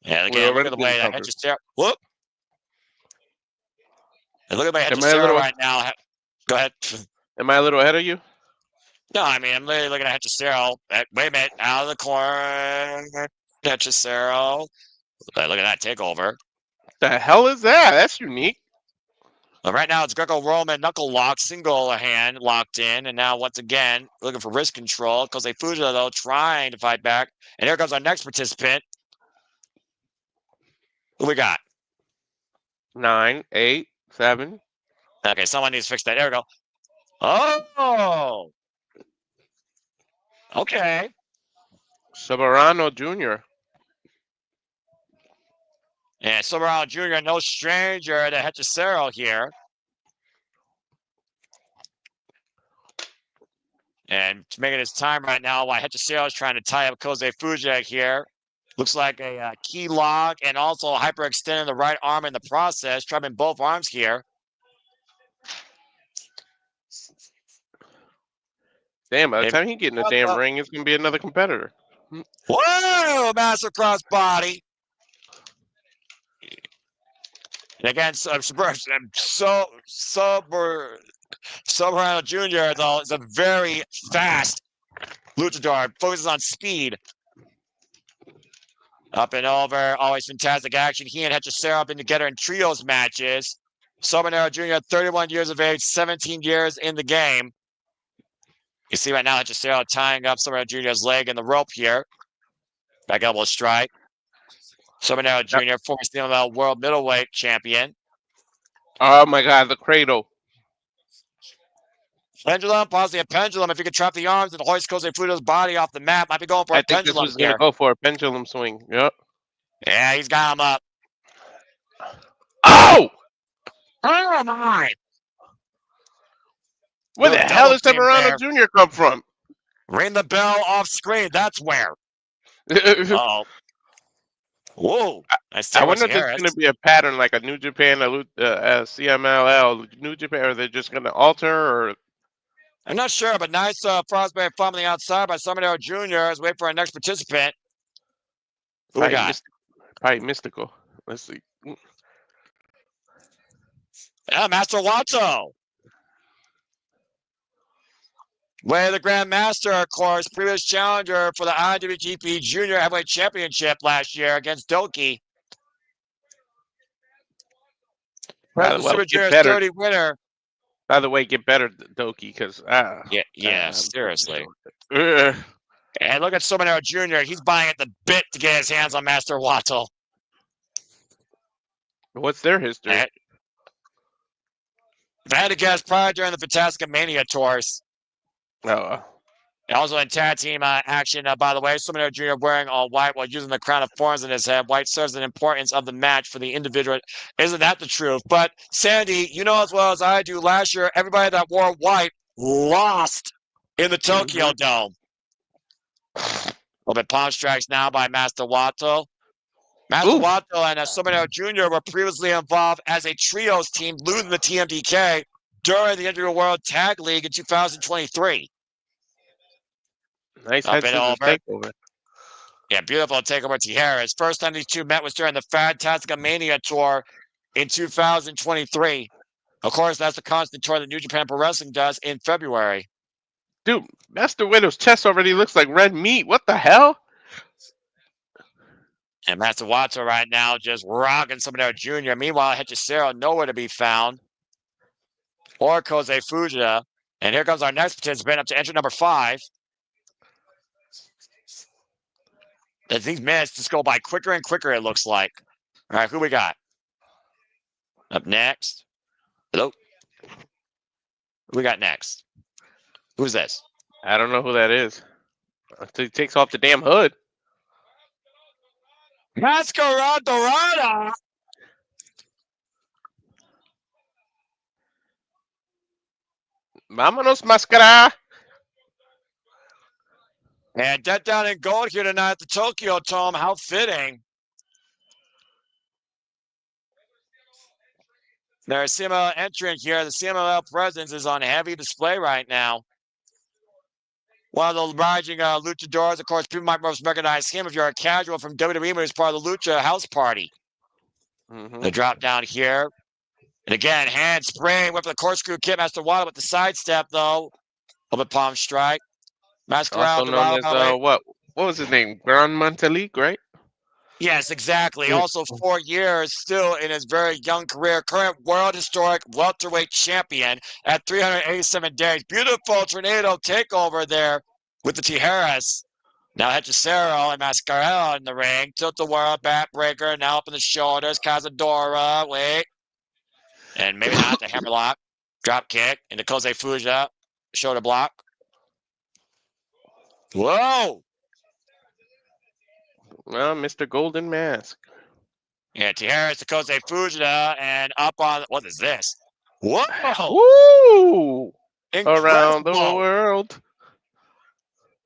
And again, look at the way that Hechicero. Whoop. And look at my Hechicero right now. Go ahead. Am I a little ahead of you? No, I mean, I'm literally looking at Hechicero. Wait a minute. Out of the corner. Hechicero. Look at that takeover. The hell is that? That's unique. Well, right now, it's Greco-Roman knuckle lock, single hand locked in. And now, once again, looking for wrist control. Kosei Fujita, though, trying to fight back. And here comes our next participant. Who we got? 9, 8, 7. Okay, someone needs to fix that. There we go. Oh! Okay. Soberano Jr. And Soberano Jr., no stranger to Hechicero here. And making his time right now while Hechicero is trying to tie up Kosei Fujita here. Looks like a key lock and also hyperextending the right arm in the process, trapping both arms here. Damn, by the time he get in the damn ring, it's going to be another competitor. Whoa! Master cross body. And again, Soberano Jr., though, is a very fast luchador, focuses on speed. Up and over, always fantastic action. He and Hechicero have been together in trios matches. Soberano Jr., 31 years of age, 17 years in the game. You see right now Hechicero tying up Soberano Jr.'s leg in the rope here. Back elbow strike. Soberano Jr., former CMLL World Middleweight Champion. Oh my God, the cradle. Pendulum, possibly a pendulum. If you could trap the arms and hoist Fudo's body off the mat, might be going for a pendulum. I think this was going to go for a pendulum swing. Yep. Yeah, he's got him up. Oh! Oh my! Where the hell does Soberano Jr. come from? Ring the bell off screen. That's where. Uh-oh. Whoa. I wonder if there's going to be a pattern like a New Japan, a CMLL, New Japan, or they're just going to alter, or... I'm not sure, but nice frostbite from the outside by Soberano Jr. Let's wait for our next participant. Who we got? Probably mystical. Let's see. Yeah, Master Wato. Way the Grand Master, of course, previous challenger for the IWGP Junior Heavyweight Championship last year against Doki. By the way, Super Junior's 30 winner. By the way, get better, Doki, because seriously. And look at Soberano Jr. He's buying at the bit to get his hands on Master Wato. What's their history? If I had to guess, probably during the Fantastica Mania tours. Oh. Also in tag team action, by the way, Soberano Jr. wearing all white while using the crown of thorns in his head. White serves the importance of the match for the individual. Isn't that the truth? But, Sandy, you know as well as I do, last year, everybody that wore white lost in the Tokyo Dome. A little bit palm strikes now by Master Wato. Master Wato and Soberano Jr. were previously involved as a trios team, losing the TMDK during the Individual World Tag League in 2023. Nice head scissors takeover. Yeah, beautiful takeover Tijeras. First time these two met was during the Fantastica Mania tour in 2023. Of course, that's the constant tour that New Japan Pro Wrestling does in February. Dude, Master Widow's chest already looks like red meat. What the hell? And Master Wato right now just rocking Soberano Jr. Meanwhile, Hechicero nowhere to be found. Or Kosei Fujita. And here comes our next participant up to entry number 5. As these minutes just go by quicker and quicker, it looks like. All right, who we got? Up next. Hello? Who we got next? Who's this? I don't know who that is. Until he takes off the damn hood. Mascara Dorada! Vámonos, Mascara! And dead down in gold here tonight at the Tokyo Dome. How fitting. There's CMLL entrant here. The CMLL presence is on heavy display right now. One of the rising luchadors. Of course, people might most recognize him if you're a casual from WWE, who's part of the Lucha house party. The drop down here. And again, hand spraying with the corkscrew kick. Master Wato with the sidestep, though. Of a palm strike. Also known as, what was his name? Gran Montalique, right? Yes, exactly. Also 4 years still in his very young career. Current world historic welterweight champion at 387 days. Beautiful tornado takeover there with the Tijeras. Now Hechicero and Mascarello in the ring. Tilt-a-whirl, backbreaker. Now up in the shoulders. Cazadora. Wait. And maybe not the hammerlock. Drop kick into Kosei Fujita. Shoulder block. Whoa! Well, Mr. Golden Mask. Yeah, Tijeras to Kosei Fujita and up on... What is this? Whoa! Woo! Incredible. Around the world.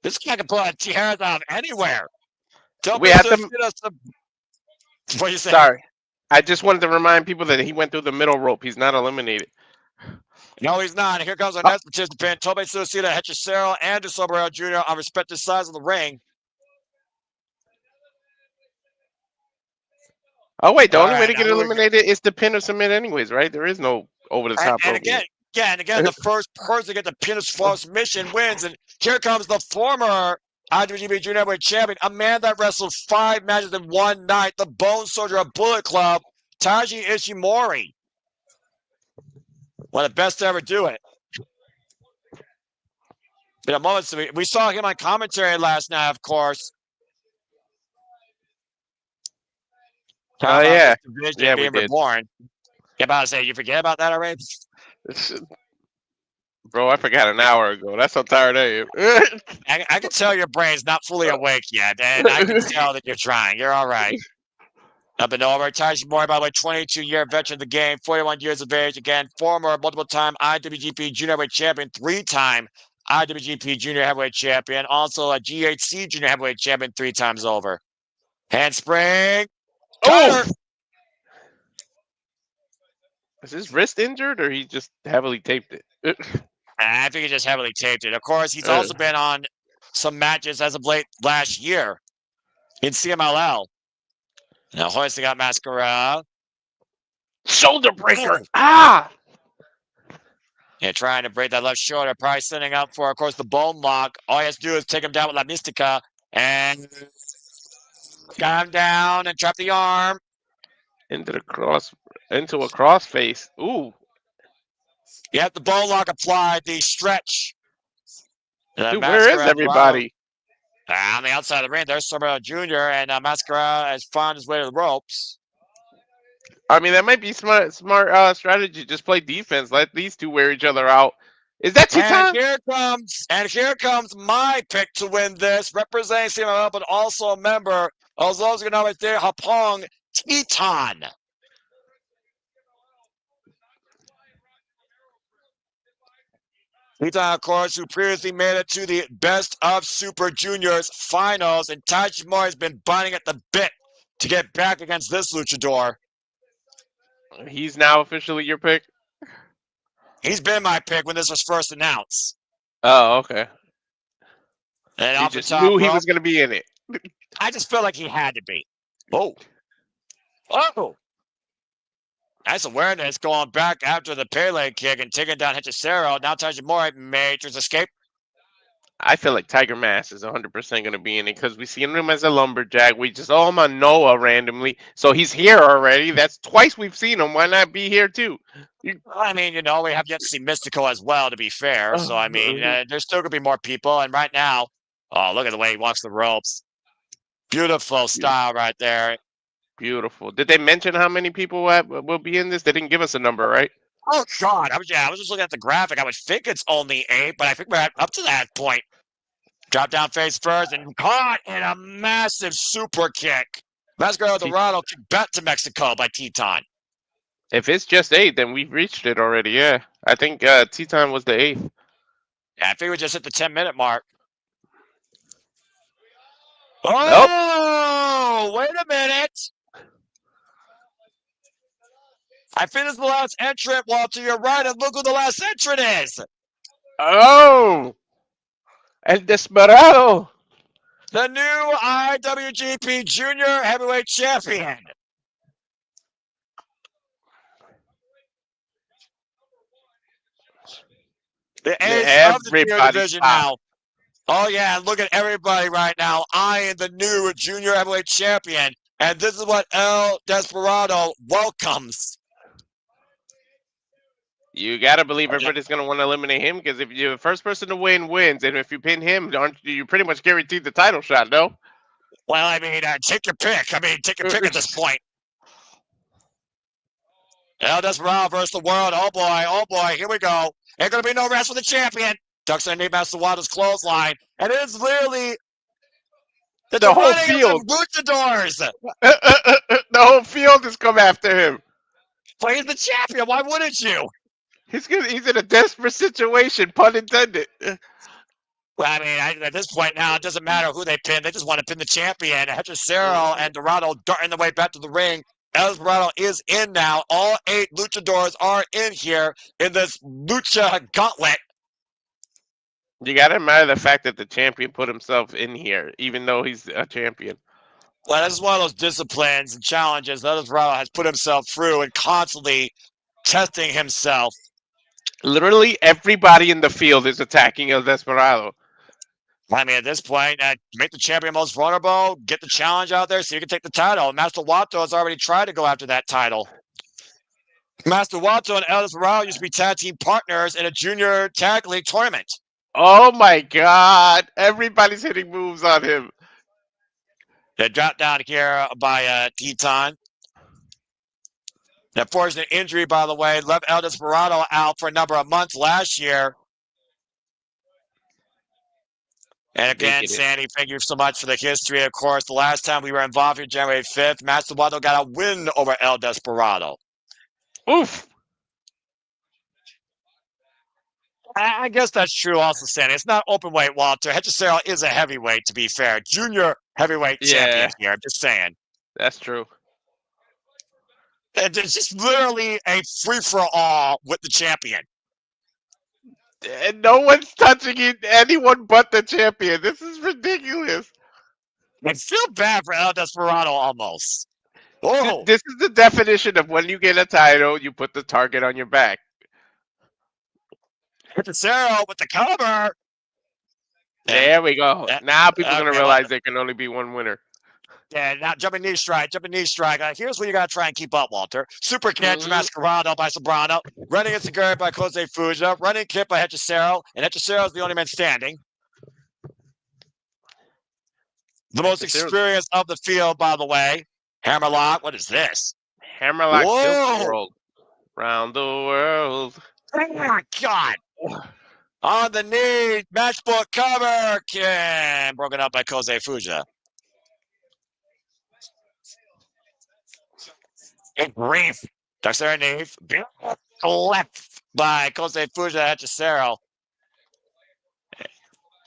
This guy can pull Tijeras out of anywhere. We have to. What are you saying? Sorry, I just wanted to remind people that he went through the middle rope. He's not eliminated. No, he's not. Here comes our next participant. Tobe Suicida, Hechicero, and Desobero Jr. on respective sides of the ring. Oh wait, the only way to get eliminated is to pin or submit, anyways, right? There is no over the top. And again, the first person to get the pin or submission wins. And here comes the former IWGP Junior Heavyweight Champion, a man that wrestled 5 matches in one night, the Bone Soldier of Bullet Club, Taiji Ishimori. One of the best to ever do it. In a moment, we saw him on commentary last night, of course. Oh, yeah. Yeah, being reborn. I'm about to say, you forget about that already? Bro, I forgot an hour ago. That's how tired I am. I can tell your brain's not fully awake yet, and I can tell that you're trying. You're all right. Up and over. Taiji Ishimori, by the way, 22-year veteran of the game, 41 years of age. Again, former multiple-time IWGP Junior Heavyweight Champion, 3-time IWGP Junior Heavyweight Champion, also a GHC Junior Heavyweight Champion 3 times over. Handspring. Oh! Is his wrist injured, or he just heavily taped it? I think he just heavily taped it. Of course, he's also been on some matches as of late last year in CMLL. Now hoisting up Mascara. Shoulder breaker. Ah! Yeah, trying to break that left shoulder. Probably setting up for, of course, the bone lock. All he has to do is take him down with La Mystica and got him down and trap the arm. Into a crossface. Ooh. You have the bone lock applied, the stretch. Dude, where is everybody? On the outside of the ring, there's Sabre Jr. and Mascara has found his way to the ropes. I mean, that might be smart strategy. Just play defense. Let these two wear each other out. Is that Titan? And here comes my pick to win this, representing CMLL, but also a member of those economic there, Hapong Titan. Titan, of course, who previously made it to the Best of Super Juniors finals, and Taiji Ishimori has been biting at the bit to get back against this luchador. He's now officially your pick? He's been my pick when this was first announced. Oh, okay. And he just knew he was going to be in it. I just felt like he had to be. Oh. Nice awareness going back after the Pele kick and taking down Hechicero. Now Taiji Ishimori made his escape. I feel like Tiger Mask is 100% going to be in it because we see him as a lumberjack. We just saw him on Noah randomly. So he's here already. That's twice we've seen him. Why not be here too? I mean, we have yet to see Mystico as well, to be fair. So, I mean, there's still going to be more people. And right now, look at the way he walks the ropes. Beautiful style right there. Beautiful. Did they mention how many people will be in this? They didn't give us a number, right? Oh, God. I was just looking at the graphic. I would think it's only 8, but I think we're up to that point. Drop down face first and caught in a massive super kick. Mascara Dorado kicked back to Mexico by Titan. If it's just 8, then we've reached it already, yeah. I think Titan was the 8th. Yeah, I think we just hit the 10-minute mark. Oh, wait a minute. I finished the last entrant, while to your right, and look who the last entrant is. Oh, El Desperado. The new IWGP Junior Heavyweight Champion. The ace of the junior division now. Oh, yeah, look at everybody right now eyeing the new Junior Heavyweight Champion. And this is what El Desperado welcomes. You got to believe everybody's going to want to eliminate him because if you're the first person to win, wins. And if you pin him, you pretty much guaranteed the title shot, no? Well, I mean, take your pick. Take your pick at this point. El Desperado versus the world. Oh, boy, here we go. Ain't going to be no rest for the champion. Ducks underneath Master Wada's clothesline. And it is literally the whole field. Luchadors. The whole field has come after him. But he's the champion. Why wouldn't you? He's in a desperate situation, pun intended. Well, I mean, at this point now, it doesn't matter who they pin. They just want to pin the champion. Hechicero and Dorado darting the way back to the ring. El Dorado is in now. All 8 luchadors are in here in this lucha gauntlet. You got to admire the fact that the champion put himself in here, even though he's a champion. Well, this is one of those disciplines and challenges that El Dorado has put himself through and constantly testing himself. Literally everybody in the field is attacking El Desperado. I mean, at this point, make the champion most vulnerable, get the challenge out there so you can take the title. Master Wato has already tried to go after that title. Master Wato and El Desperado used to be tag team partners in a junior tag league tournament. Oh my God. Everybody's hitting moves on him. They dropped down here by Teton. That unfortunate injury, by the way, left El Desperado out for a number of months last year. And again, Sandy, thank you so much for the history. Of course, the last time we were involved here, January 5th, Master Wato got a win over El Desperado. Oof. I guess that's true also, Sandy. It's not open weight, Walter. Hechicero is a heavyweight, to be fair. Junior heavyweight champion here. I'm just saying. That's true. It's just literally a free-for-all with the champion. And no one's touching anyone but the champion. This is ridiculous. I feel bad for El Desperado almost. Oh. This is the definition of when you get a title, you put the target on your back. Hechicero with the cover. There we go. Now people are going to realize there can only be one winner. Yeah, now jumping knee strike. Here's what you got to try and keep up, Walter. Super kick from Mascarado by Sobrano. Running Insecurity by Jose Fuja. Running kick by Hechicero. And Hechicero is the only man standing. The most experienced of the field, by the way. Hammerlock. What is this? Hammerlock Silk World. Round the world. Oh, my God. On the knee. Matchbook cover. Ken. Broken up by Jose Fuja. Brief. Dexter Neve. Left by Jose Fuja Hechicero.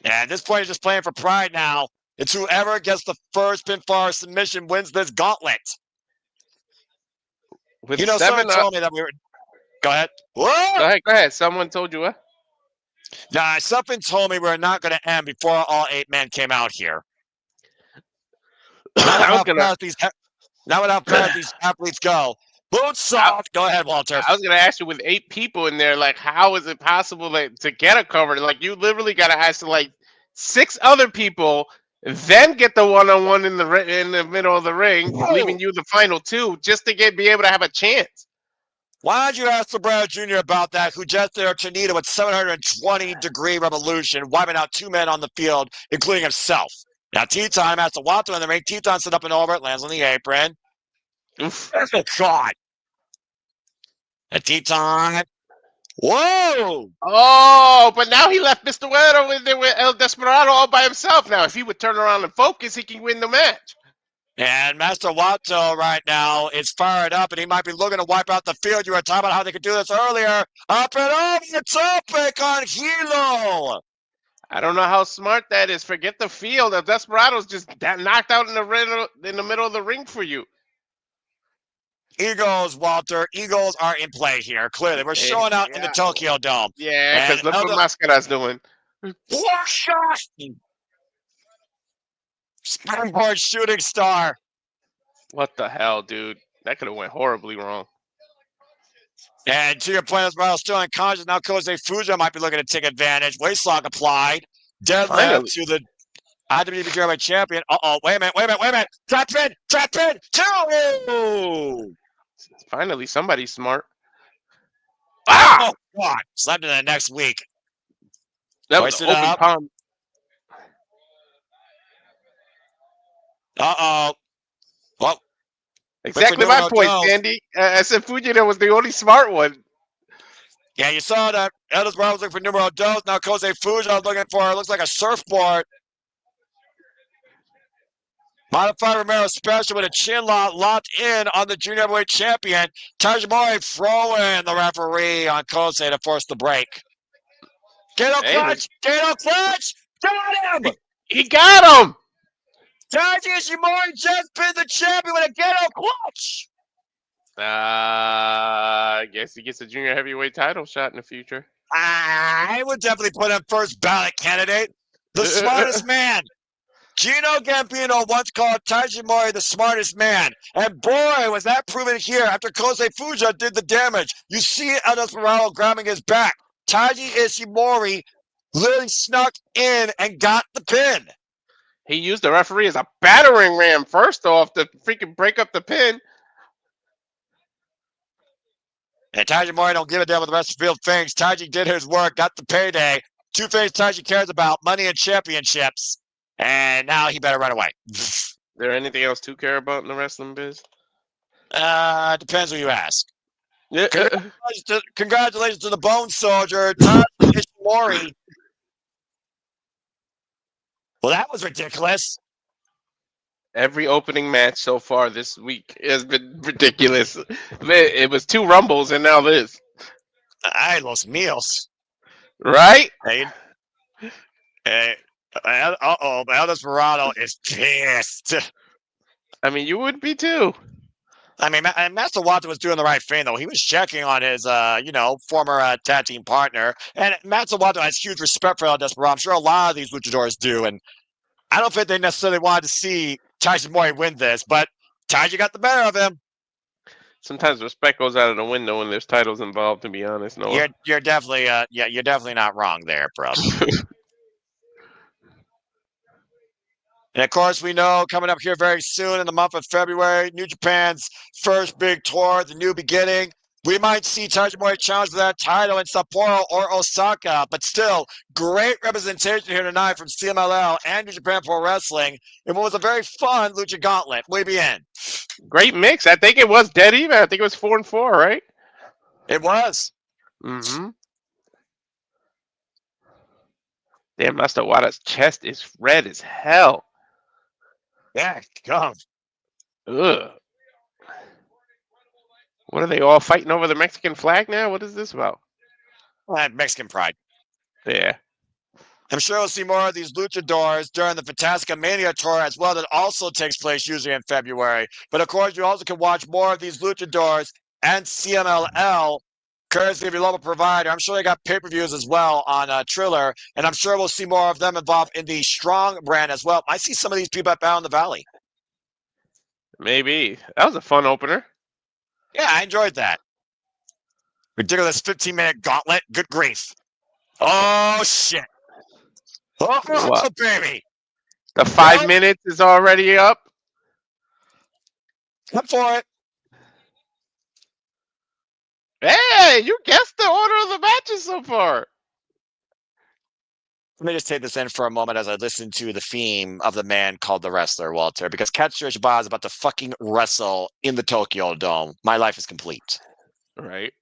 And at this point, he's just playing for pride now. It's whoever gets the first pinfall submission wins this gauntlet. Someone told me that we were. Go ahead. Whoa! Go ahead. Someone told you what? Nah, something told me we're not going to end before all 8 men came out here. Now with how fast these athletes go. Boot soft. Go ahead, Walter. I was going to ask you, with 8 people in there, like, how is it possible to get a cover? Like, you literally got to ask, like, 6 other people, then get the one-on-one in the middle of the ring, leaving you the final 2, just to be able to have a chance. Why don't you ask Sabre Jr. about that, who just did a tornado with 720-degree revolution, wiping out 2 men on the field, including himself. Now, Teton has to Wato in the ring. Teton set up and over it, lands on the apron. Oof. That's a shot. A Teton. Whoa! Oh, but now he left Mr. Guevara in there with El Desperado all by himself. Now, if he would turn around and focus, he can win the match. And Master Wato right now is fired up, and he might be looking to wipe out the field. You were talking about how they could do this earlier. Up and over the topic on Hilo. I don't know how smart that is. Forget the field. El Desperado's just knocked out in the middle of the ring for you. Egos, Walter. Egos are in play here. Clearly, we're showing out in the Tokyo Dome. Yeah, because look what Mascara's doing. What shot? Springboard shooting star. What the hell, dude? That could have went horribly wrong. And to your point, Esmeralda still unconscious. Now Jose Fuja might be looking to take advantage. Waistlock applied. Deadlift to the IWGP champion. Uh-oh, wait a minute. Trap in, 2! Finally, somebody's smart. Ah! Oh, God. Slept in the next week. That was an open palm. Uh-oh. Well, exactly my point, Sandy. I said Fujita was the only smart one. Yeah, you saw that. Elders Brown was looking for numero dos. Now Jose Fuja looking for, looks like a surfboard. Modified Romero special with a chin lock locked in on the junior heavyweight champion. Tajimori throwing the referee on Kose to force the break. Gato clutch! Got him! He got him! Taiji Ishimori just pinned the champion with a ghetto clutch! I guess he gets a junior heavyweight title shot in the future. I would definitely put him first ballot candidate. The smartest man. Gino Gambino once called Taiji Ishimori the smartest man. And boy, was that proven here after Kosei Fuja did the damage. You see El Desperado grabbing his back. Taiji Ishimori literally snuck in and got the pin. He used the referee as a battering ram first off to freaking break up the pin. And Taiji Ishimori don't give a damn what the rest of the field thinks. Taiji did his work, got the payday. Two things Taiji cares about, money and championships. And now he better run away. Is there anything else to care about in the wrestling biz? Depends who you ask. Yeah. Congratulations to the Bone Soldier, Taiji Ishimori. Well, that was ridiculous. Every opening match so far this week has been ridiculous. It was 2 Rumbles and now this. Ay, los míos. Right? Hey, El Desperado is pissed. I mean, you would be too. I mean, Master Wata was doing the right thing, though. He was checking on his, former tag team partner. And Master Wata has huge respect for El Desperado. I'm sure a lot of these luchadors do. And I don't think they necessarily wanted to see Taiji Ishimori win this, but Taiji got the better of him. Sometimes respect goes out of the window when there's titles involved, to be honest. Noah. You're definitely, you're definitely not wrong there, bro. And of course, we know coming up here very soon in the month of February, New Japan's first big tour, The New Beginning. We might see Taiji Ishimori challenge for that title in Sapporo or Osaka, but still, great representation here tonight from CMLL and New Japan Pro Wrestling in what was a very fun Lucha Gauntlet. Muy bien. Great mix. I think it was dead even. I think it was 4-4, right? It was. Mm-hmm. Damn, Master Wada's chest is red as hell. Yeah, come. Ugh. What are they all fighting over the Mexican flag now? What is this about? Mexican pride. Yeah. I'm sure we'll see more of these luchadors during the Fantastica Mania tour as well. That also takes place usually in February. But of course, you also can watch more of these luchadors and CMLL, courtesy of your local provider. I'm sure they got pay-per-views as well on Triller, and I'm sure we'll see more of them involved in the Strong brand as well. I see some of these people at Bound in the Valley. Maybe. That was a fun opener. Yeah, I enjoyed that. Ridiculous 15-minute gauntlet. Good grief. Oh, shit. Oh, baby. The 5 minutes is already up. Come for it. Hey, you guessed the order of the matches so far. Let me just take this in for a moment as I listen to the theme of the man called the Wrestler, Walter, because Katsuyori Shibata is about to fucking wrestle in the Tokyo Dome. My life is complete. Right.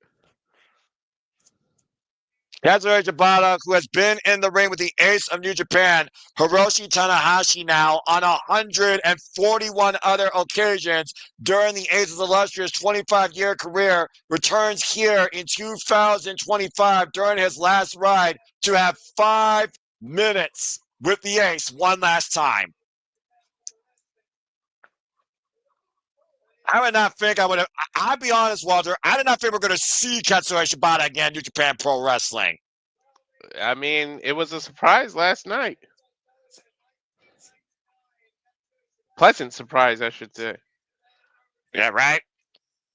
Katsuyori Shibata, who has been in the ring with the ace of New Japan, Hiroshi Tanahashi, now on 141 other occasions during the ace's illustrious 25-year career, returns here in 2025 during his last ride to have 5 minutes with the ace one last time. I would not think I would have. I'll be honest, Walter. I did not think we were going to see Katsuyori Shibata again, New Japan Pro Wrestling. I mean, it was a surprise last night. Pleasant surprise, I should say. Yeah, right?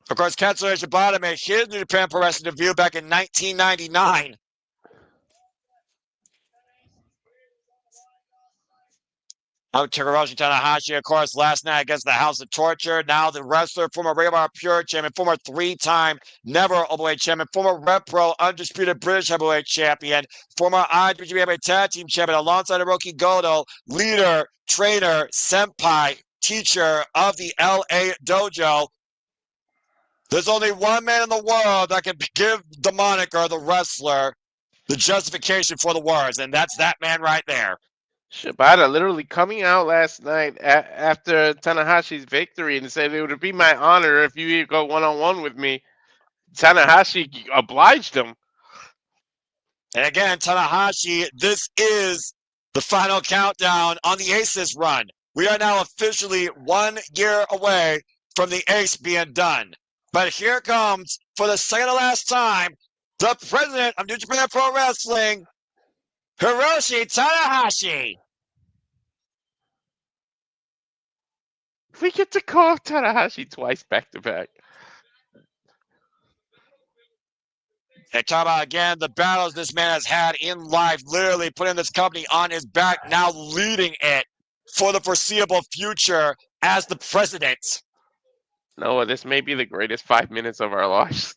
Of course, Katsuyori Shibata made his New Japan Pro Wrestling debut back in 1999. Out to Hiroshi Tanahashi, of course, last night against the House of Torture. Now the wrestler, former Ring of Honor Pure Champion, former 3-time Never Openweight Champion, former Rep Pro Undisputed British Heavyweight Champion, former IWGP Heavyweight Tag Team Champion, alongside Hiroki Goto, leader, trainer, senpai, teacher of the LA Dojo. There's only one man in the world that can give the moniker, the wrestler, the justification for the words, and that's that man right there. Shibata literally coming out last night after Tanahashi's victory and said it would be my honor if you go one-on-one with me. Tanahashi obliged him. And again, Tanahashi, this is The final countdown on the Aces run. We are now officially 1 year away from the Ace being done. But here comes, for the second to last time, the president of New Japan Pro Wrestling, Hiroshi Tanahashi. We get to call Tanahashi twice back to back. And talk about, again, the battles this man has had in life, literally putting this company on his back, now leading it for the foreseeable future as the president. Noah, this may be the greatest 5 minutes of our lives.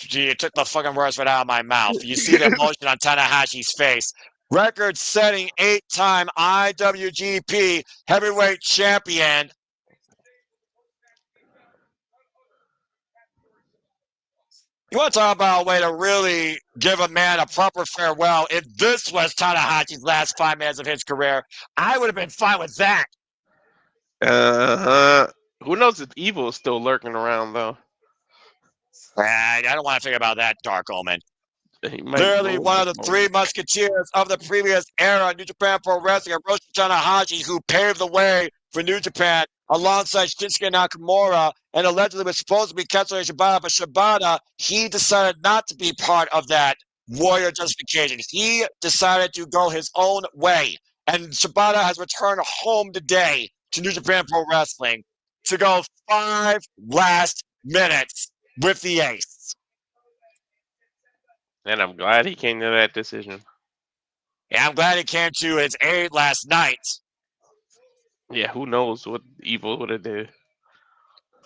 You took the fucking words right out of my mouth. You see the emotion on Tanahashi's face. Record-setting 8-time IWGP Heavyweight Champion. You want to talk about a way to really give a man a proper farewell? If this was Tanahashi's last 5 minutes of his career, I would have been fine with that. Who knows if Evil is still lurking around, though? I don't want to think about that, Dark Omen. Literally Clearly one of the 3 musketeers of the previous era, New Japan Pro Wrestling, Hiroshi Tanahashi, who paved the way for New Japan alongside Shinsuke Nakamura, and allegedly was supposed to be Katsuyori Shibata, but Shibata, he decided not to be part of that warrior justification. He decided to go his own way, and Shibata has returned home today to New Japan Pro Wrestling to go 5 last minutes with the Ace. And I'm glad he came to that decision. Yeah, I'm glad he came to his aid last night. Yeah, who knows what Evil would have did.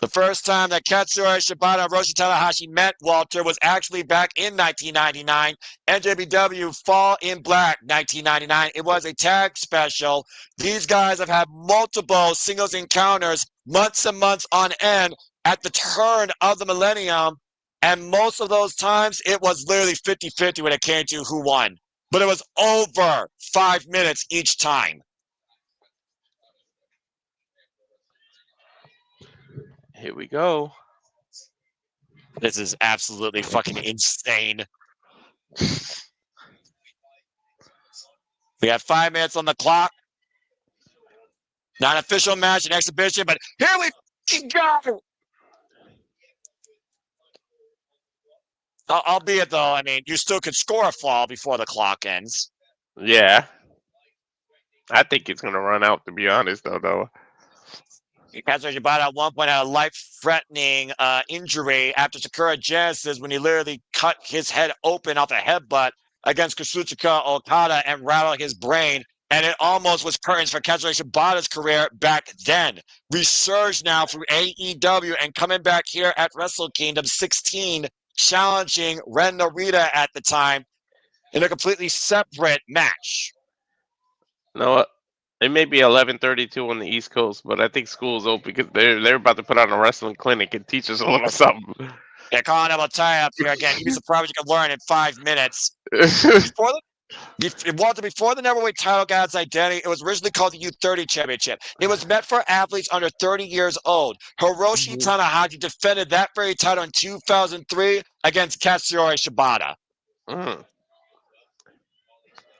The first time that Katsuyori Shibata and Hiroshi Tanahashi met, Walter, was actually back in 1999. NJPW Fall in Black 1999. It was a tag special. These guys have had multiple singles encounters months and months on end at the turn of the millennium. And most of those times, it was literally 50-50 when it came to who won. But it was over 5 minutes each time. Here we go. This is absolutely fucking insane. We have 5 minutes on the clock. Not an official match, an exhibition, but here we go. Albeit, though, I mean, you still could score a fall before the clock ends. Yeah. I think it's going to run out, to be honest, though. Katsuyori Shibata at one point had a life-threatening injury after Sakura Genesis when he literally cut his head open off a headbutt against Kazuchika Okada and rattled his brain. And it almost was curtains for Katsuyori Shibata's career back then. Resurged now through AEW and coming back here at Wrestle Kingdom 16, challenging Ren Narita at the time in a completely separate match. No, it may be 11:32 on the East Coast, but I think school's open because they're about to put on a wrestling clinic and teach us a little something. Yeah, Colin, I will tie up here again. You'd be surprised what you can learn in 5 minutes. Before the Neverweight title got its identity, it was originally called the U30 Championship. It was meant for athletes under 30 years old. Hiroshi Tanahashi defended that very title in 2003 against Katsuyori Shibata.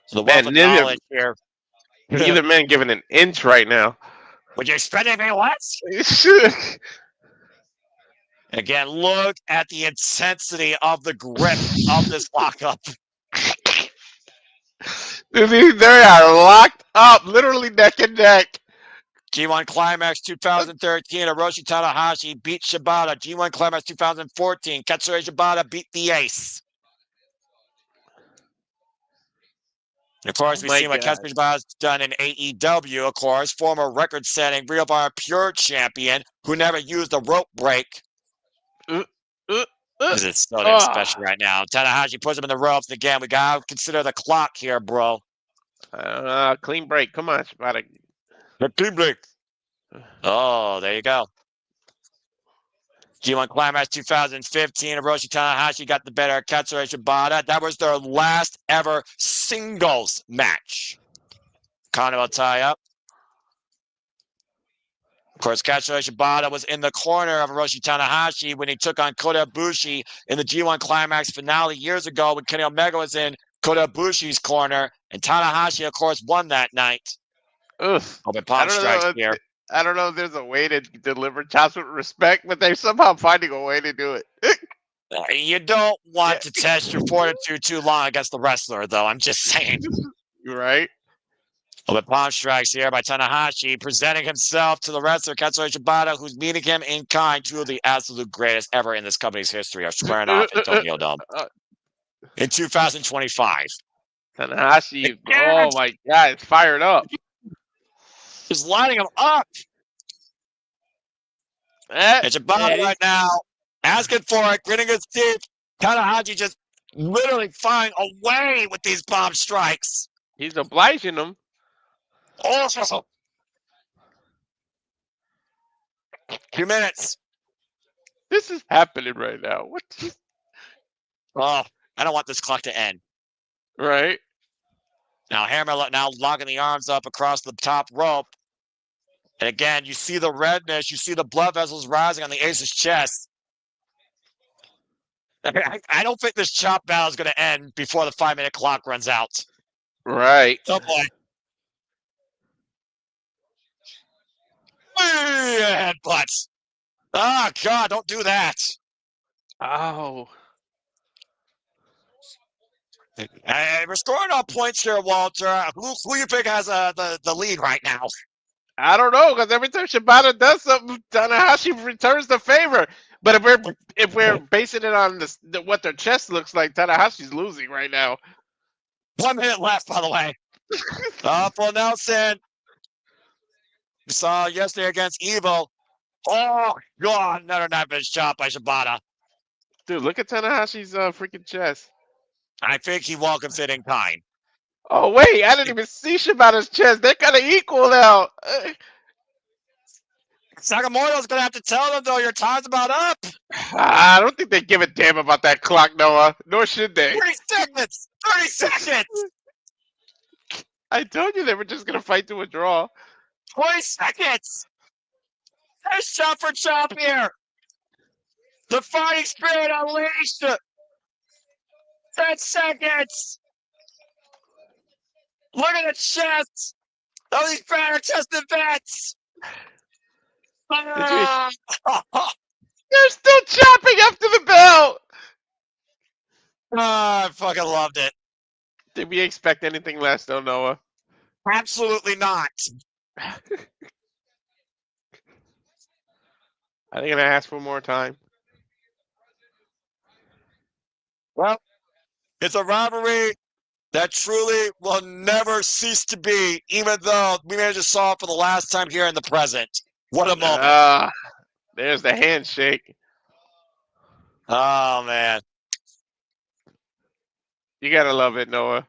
So the wealth of knowledge here. Neither man giving an inch right now. Would you expect anything less? Again, look at the intensity of the grip of this lockup. Dude, they are locked up, literally neck and neck. G1 Climax 2013, Hiroshi Tanahashi beat Shibata. G1 Climax 2014, Katsuyori Shibata beat the Ace. Of course, we've seen what Katsuyori Shibata's done in AEW, of course. Former record-setting Ring of Honor Pure champion who never used a rope break. This is so damn special right now. Tanahashi puts him in the ropes. And again, we got to consider the clock here, bro. Clean break. Come on, Shibata. The clean break. Oh, there you go. G1 Climax 2015, Hiroshi Tanahashi got the better of Katsuyori Shibata. That was their last ever singles match. Kind of a tie-up. Of course, Katsuyori Shibata was in the corner of Hiroshi Tanahashi when he took on Kota Ibushi in the G1 Climax finale years ago when Kenny Omega was in Kota Ibushi's corner, and Tanahashi, of course, won that night. Oof. Open I palm don't strikes know. here. I don't know if there's a way to deliver chops with respect, but they're somehow finding a way to do it. You don't want Yeah. to test your fortitude too long against the wrestler, though. I'm just saying. Right? Open palm strikes here by Tanahashi, presenting himself to the wrestler Katsuyori Shibata, who's meeting him in kind. Two of the absolute greatest ever in this company's history are squaring off in Tokyo Dome in 2025. Tanahashi, Again, oh my God, it's fired up. just lining him up. And Shibata right now asking for it, gritting his teeth. Tanahashi just literally flying away with these bomb strikes. He's obliging them. Oh, 2 minutes. This is happening right now. What? Oh, I don't want this clock to end. Right? Now Hammer now locking the arms up across the top rope. And again, you see the redness, you see the blood vessels rising on the Ace's chest. I don't think this chop battle is going to end before the 5-minute clock runs out. Right. Oh boy. Headbutts. Oh God, don't do that. Oh. We're scoring all points here, Walter. Who you think has the lead right now? I don't know, because every time Shibata does something, Tanahashi returns the favor. But if we're basing it on what their chest looks like, Tanahashi's losing right now. 1 minute left, by the way. For Nelson. We saw yesterday against Evil. Oh God, another knife-edge shot by Shibata. Dude, look at Tanahashi's freaking chest. I think he welcomes it in kind. Oh wait, I didn't even see Shibata's chest. They're kind of equal now. Sakamoto's gonna have to tell them though, your time's about up. I don't think they give a damn about that clock, Noah. Nor should they. 30 seconds. 30 seconds. I told you they were just gonna fight to a draw. 20 seconds. There's shot for chop here. The fighting spirit unleashed. 10 seconds. Look at the chest of these banner chested vets. They're still chopping after the bell. I fucking loved it. Did we expect anything less, though, Noah? Absolutely not. Are they gonna ask for more time? Well, it's a rivalry that truly will never cease to be, even though we may have just saw it for the last time here in the present. What a moment. There's the handshake. Oh, man. You gotta love it, Noah.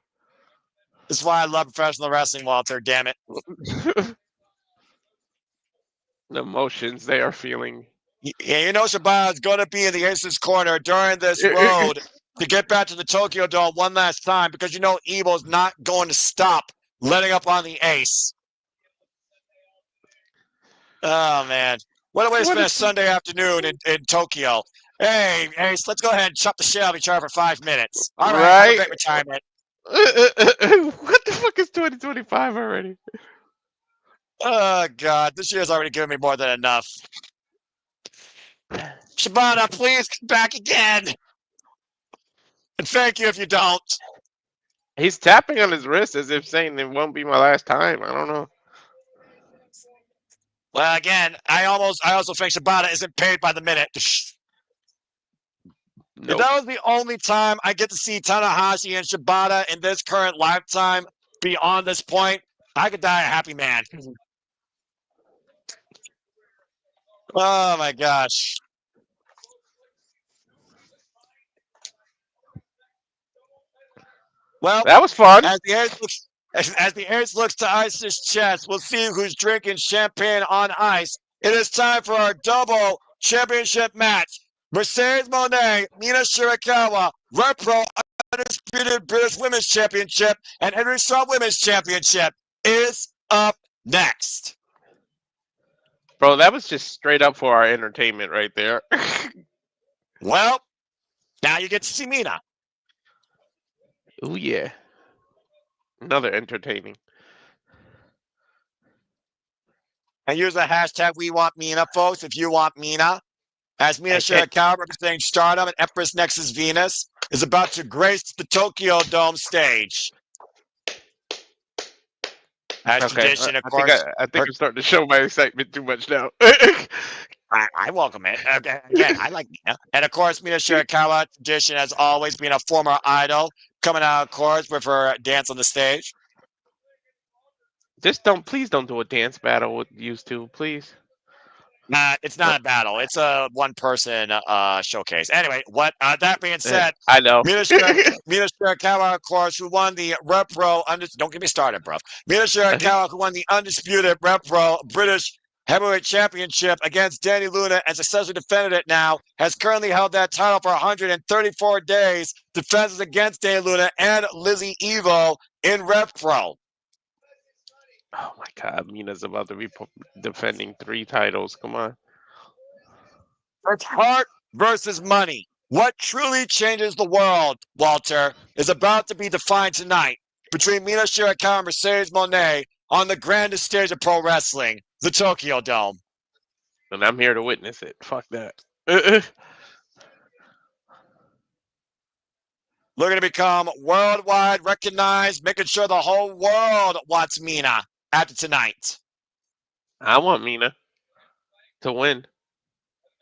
This is why I love professional wrestling, Walter. Damn it. The emotions they are feeling. Yeah, you know Shibata is going to be in the Ace's corner during this road to get back to the Tokyo Dome one last time because you know Evil is not going to stop letting up on the Ace. Oh, man. What a way to spend a Sunday afternoon in Tokyo. Hey, Ace, let's go ahead and chop the shit out of each other for 5 minutes. All right, have a great retirement. What the fuck is 2025 already? Oh, God. This year's already given me more than enough. Shibata, please come back again. And thank you if you don't. He's tapping on his wrist as if saying it won't be my last time. I don't know. Well, again, I also think Shibata isn't paid by the minute. Nope. If that was the only time I get to see Tanahashi and Shibata in this current lifetime beyond this point, I could die a happy man. Oh my gosh. Well, that was fun. As the Ace looks to ice his chest, we'll see who's drinking champagne on ice. It is time for our double championship match. Mercedes Moné, Mina Shirakawa, Red Pro Undisputed British Women's Championship, and Henry Shaw Women's Championship is up next. Bro, that was just straight up for our entertainment right there. Well, now you get to see Mina. Oh yeah, another entertaining. And use the hashtag We Want Mina, folks, if you want Mina. As Mina And Shirakawa, representing Stardom and Empress Nexus Venus, is about to grace the Tokyo Dome stage. As okay, tradition, of I think course, I think her I'm starting to show my excitement too much now. I welcome it. Again, I like Mina. And of course, Mina Shirakawa, tradition has always been a former idol, coming out, of course, with her dance on the stage. Please don't do a dance battle with used to, please. It's not a battle. It's a one-person showcase. Anyway, that being said, I know. Mina Shirakawa, of course, who won the Rep Pro. Don't get me started, bro. Mina Shirakawa, who won the undisputed Rep Pro British Heavyweight Championship against Danny Luna and successfully defended it now, has currently held that title for 134 days. Defenses against Danny Luna and Lizzie Evo in Rep Pro. Oh my God, Mina's about to be defending 3 titles. Come on. It's heart versus money. What truly changes the world, Walter, is about to be defined tonight between Mina Shirakawa and Mercedes Moné on the grandest stage of pro wrestling, the Tokyo Dome. And I'm here to witness it. Fuck that. Looking to become worldwide recognized, making sure the whole world wants Mina after tonight. I want Mina to win.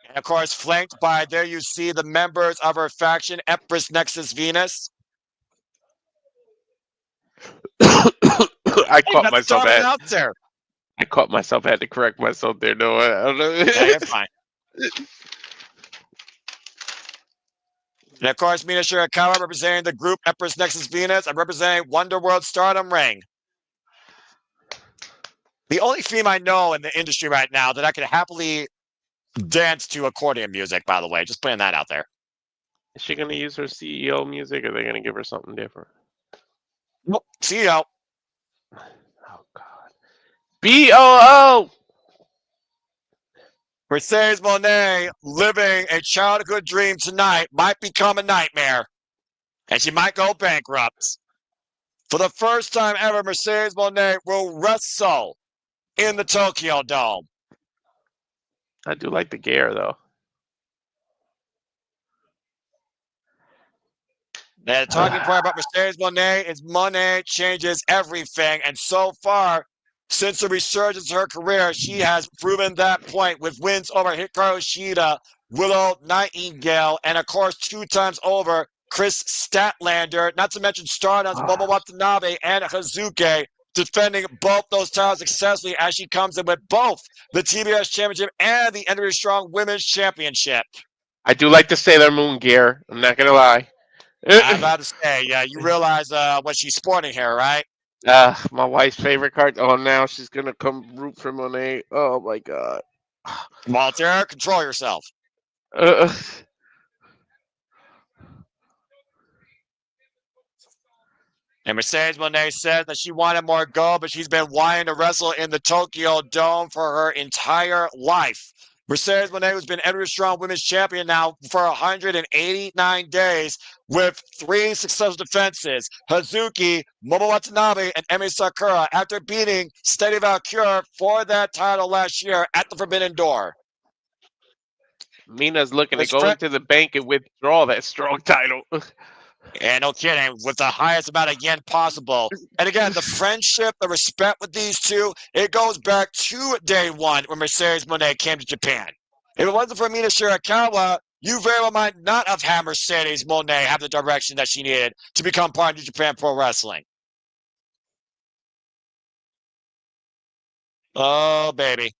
And of course, flanked by, there you see the members of her faction, Empress Nexus Venus. I caught myself at. Announcer. I caught myself. I had to correct myself there. No, I don't know. Yeah, you're fine. And of course, Mina Shirakawa representing the group Empress Nexus Venus. I'm representing Wonder World Stardom Ring. The only theme I know in the industry right now that I could happily dance to accordion music, by the way. Just putting that out there. Is she going to use her CEO music or are they going to give her something different? Well, CEO. Oh, God. BOO! Mercedes Moné living a childhood dream tonight might become a nightmare. And she might go bankrupt. For the first time ever, Mercedes Moné will wrestle in the Tokyo Dome. I do like the gear, though. The talking point about Mercedes Moné is money changes everything. And so far, since the resurgence of her career, she has proven that point with wins over Hikaru Shida, Willow, Nightingale, and of course, 2 times over, Chris Statlander, not to mention Stardust, Momo Watanabe, and Hazuki, defending both those titles successfully as she comes in with both the TBS Championship and the NWA Strong Women's Championship. I do like the Sailor Moon gear. I'm not going to lie. I'm about to say, yeah, you realize what she's sporting here, right? My wife's favorite card. Oh, now she's going to come root for Monet. Oh, my God. Walter, control yourself. And Mercedes Moné said that she wanted more gold, but she's been wanting to wrestle in the Tokyo Dome for her entire life. Mercedes Moné has been NWA Strong Women's Champion now for 189 days with 3 successful defenses. Hazuki, Momo Watanabe, and Emi Sakura after beating Steady Valkyrie for that title last year at the Forbidden Door. Mina's looking to go into the bank and withdraw that strong title. And no kidding, with the highest amount of yen possible. And again, the friendship, the respect with these two, it goes back to day one when Mercedes Moné came to Japan. If it wasn't for Mina Shirakawa, you very well might not have had Mercedes Moné have the direction that she needed to become part of New Japan Pro Wrestling. Oh, baby.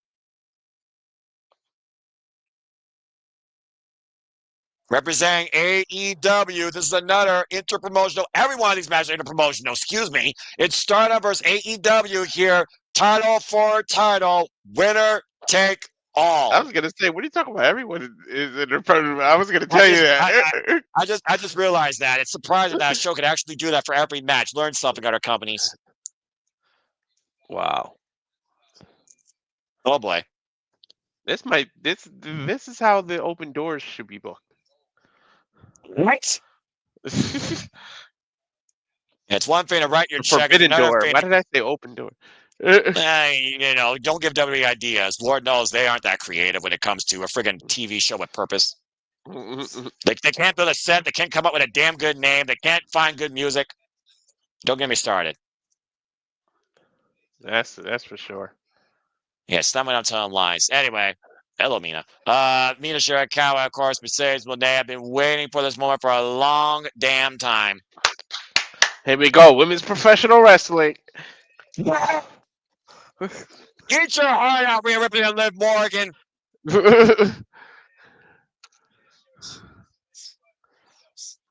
Representing AEW, this is another interpromotional. Every one of these matches are interpromotional, excuse me. It's Stardom versus AEW here. Title for title. Winner take all. I was going to say, what are you talking about? Everyone is in front of me. I was going to tell you that. I just realized that. It's surprising that a show could actually do that for every match. Learn something, other companies. Wow. Oh, boy. This is how the open doors should be booked. What? It's one thing to write your The check. It's forbidden another door. thing Why did I say open door? don't give WWE ideas. Lord knows they aren't that creative when it comes to a friggin' TV show with purpose. They can't build a set. They can't come up with a damn good name. They can't find good music. Don't get me started. That's for sure. Yeah, stop when I'm telling lies. Anyway, hello, Mina. Mina Shirakawa, of course, Mercedes Moné. I've been waiting for this moment for a long damn time. Here we go. Women's professional wrestling. Eat your heart out, Rhea Ripley and Liv Morgan.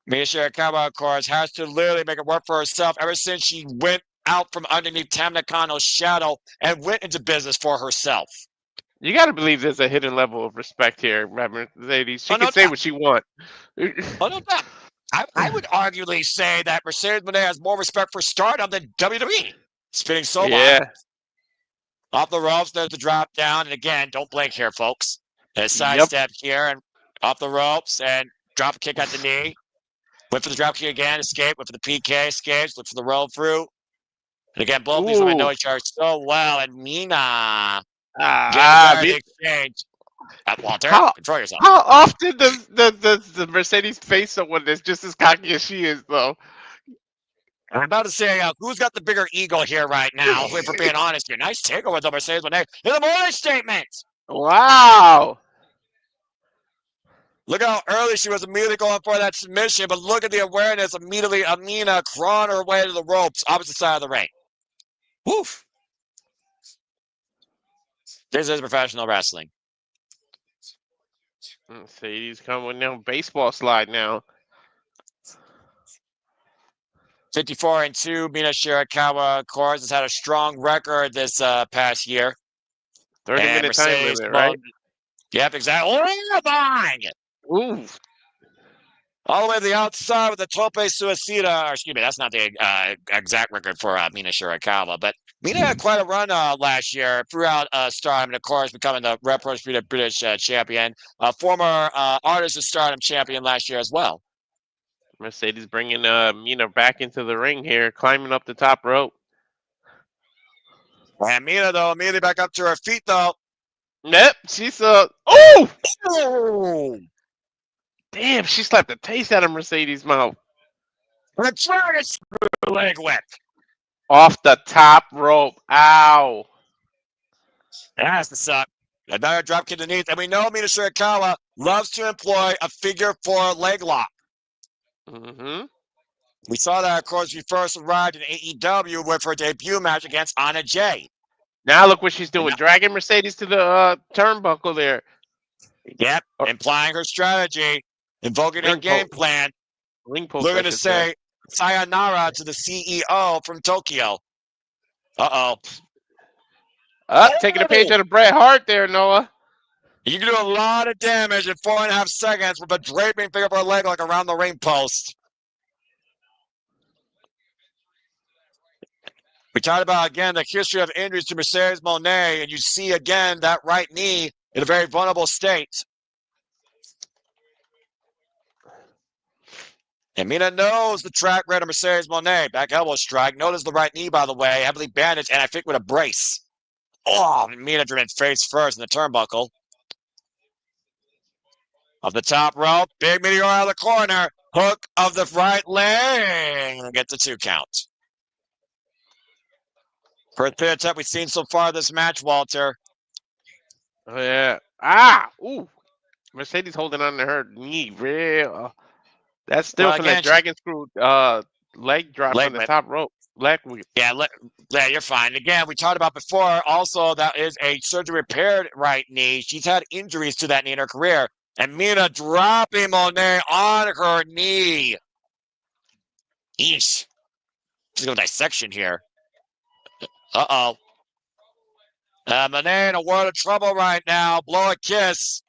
Mina Shirakawa, of course, has to literally make it work for herself ever since she went out from underneath Tam Nakano's shadow and went into business for herself. You got to believe there's a hidden level of respect here, Mercedes. She can say what she wants. Oh, no doubt. I would arguably say that Mercedes Moné has more respect for Stardom than WWE. Spinning so Yeah. off the ropes, there's the drop down. And again, don't blink here, folks. A sidestep here and off the ropes and drop a kick at the knee. Went for the drop kick again, escape. Went for the PK, escapes. Look for the roll through. And again, both these women know each other so well. And Mina the exchange. Walter, control yourself. How often does the Mercedes face someone that's just as cocky as she is, though? I'm about to say, who's got the bigger ego here right now? If we're being honest here. Nice takeover, though, Mercedes Moné. In the morning statement. Wow. Look how early she was immediately going for that submission, but look at the awareness immediately. Amina crawling her way to the ropes, opposite side of the ring. Woof. This is professional wrestling. Mercedes coming down baseball slide now. 54-2. Mina Shirakawa, of course, has had a strong record this past year. 30-minute time limit, right? Yep, exactly. Oh, bang! Ooh. All the way to the outside with the Tope Suicida. Excuse me, that's not the exact record for Mina Shirakawa. But Mina had quite a run last year throughout Stardom, and of course, becoming the Representative British champion. Former Artist of Stardom champion last year as well. Mercedes bringing Mina back into the ring here, climbing up the top rope. And Mina, though, immediately back up to her feet, though. Yep, she's oh! Damn, she slapped the taste out of Mercedes' mouth. And trying to screw leg whip. Off the top rope. Ow. That's the suck. Another drop kick to the knees. And we know Mina Shirakawa loves to employ a figure four leg lock. Mm-hmm. We saw that, of course, we first arrived in AEW with her debut match against Anna Jay. Now look what she's doing, dragging Mercedes to the turnbuckle there. Yep, implying her strategy, invoking her game plan. Looking to say sayonara to the CEO from Tokyo. Uh-oh. Taking a page out of Bret Hart there, Noah. You can do a lot of damage in 4.5 seconds with a draping figure of her leg like around the ring post. We talked about, again, the history of injuries to Mercedes Moné, and you see, again, that right knee in a very vulnerable state. And Mina knows the track record of Mercedes Moné. Back elbow strike. Notice the right knee, by the way, heavily bandaged, and I think with a brace. Oh, Mina driven face first in the turnbuckle. Off the top rope, big meteor out of the corner. Hook of the right leg. Get the 2 count. First pin attempt we've seen so far this match, Walter. Oh, yeah. Ooh. Mercedes holding on to her knee. Real. That's still from that dragon screw leg drop from the top rope. Yeah, you're fine. Again, we talked about before, also, that is a surgery repaired right knee. She's had injuries to that knee in her career. And Mina dropping Moné on her knee. Eesh. She's going to dissection here. Uh-oh. Moné in a world of trouble right now. Blow a kiss.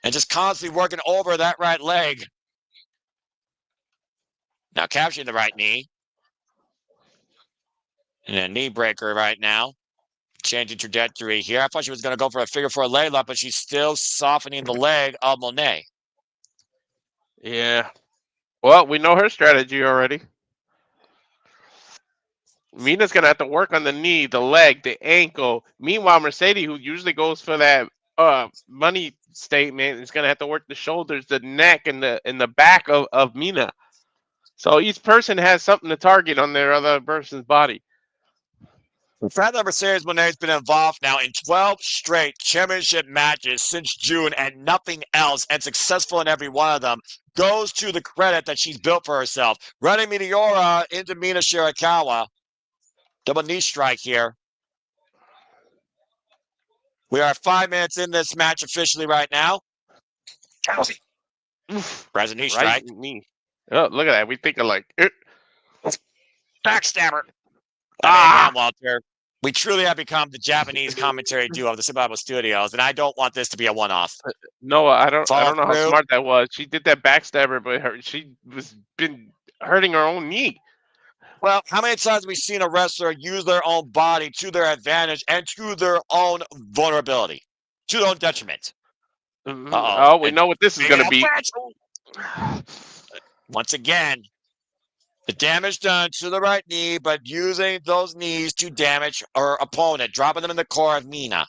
And just constantly working over that right leg. Now capturing the right knee. And a knee breaker right now. Changing trajectory here. I thought she was going to go for a figure 4 leg lock, but she's still softening the leg of Moné. Yeah. Well, we know her strategy already. Mina's gonna have to work on the knee, the leg, the ankle. Meanwhile, Mercedes, who usually goes for that money statement, is gonna have to work the shoulders, the neck, and the back of Mina. So each person has something to target on their other person's body. The fact that Mercedes Moné has been involved now in 12 straight championship matches since June and nothing else, and successful in every one of them, goes to the credit that she's built for herself. Running Meteora into Mina Shirakawa. Double knee strike here. We are 5 minutes in this match officially right now. Present knee strike. Knee. Oh, look at that. We think alike. Backstabber. Again, Walter, we truly have become the Japanese commentary duo of the Survival Studios, and I don't want this to be a one-off. No, I don't know how smart that was. She did that backstabber, but she was been hurting her own knee. Well, how many times have we seen a wrestler use their own body to their advantage and to their own vulnerability, to their own detriment? Oh, we know what this is going to be. Once again, the damage done to the right knee, but using those knees to damage her opponent, dropping them in the core of Mina.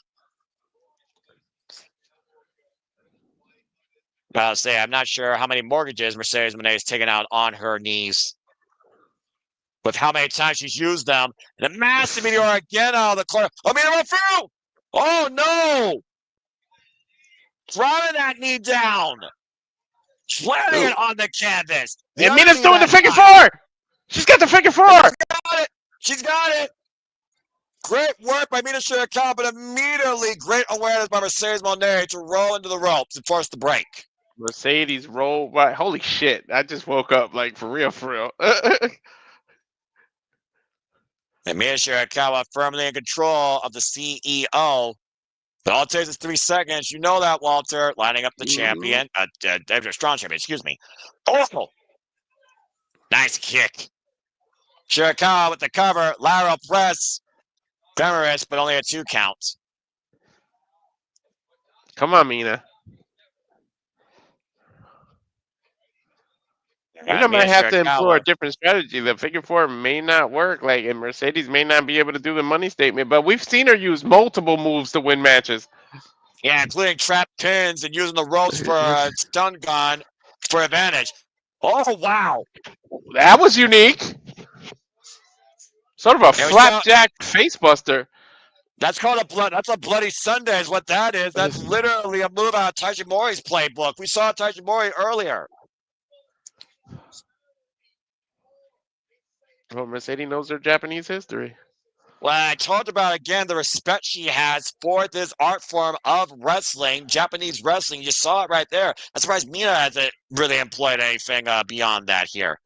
I'll say, I'm not sure how many mortgages Mercedes Moné has taken out on her knees, with how many times she's used them. And a massive meteor again out of the corner. Oh, Mina through! Oh, no! Driving that knee down. Slamming it on the canvas. And Mina's doing the figure four! She's got the figure four! She's got it! Great work by Mina Shirakawa, but immediately great awareness by Mercedes Moné to roll into the ropes and force the break. Mercedes roll right. Holy shit. I just woke up, like, for real, for real. And Mina Shirakawa firmly in control of the CEO. But all it takes is 3 seconds. You know that, Walter. Lining up the champion. Strong champion, excuse me. Oh! Nice kick. Shirakawa with the cover. Lateral press. Femoris, but only a 2 count. Come on, Mina. Mina might have to employ a different strategy. The figure four may not work, and Mercedes may not be able to do the money statement, but we've seen her use multiple moves to win matches. Yeah, including trap pins and using the ropes for a stun gun for advantage. Oh, wow. That was unique. Sort of a flapjack facebuster. That's called that's a Bloody Sunday is what that is. That's literally a move out of Tajimori's playbook. We saw Tajimori earlier. Well, Mercedes knows her Japanese history. Well, I talked about, again, the respect she has for this art form of wrestling, Japanese wrestling. You saw it right there. I'm surprised Mina hasn't really employed anything beyond that here.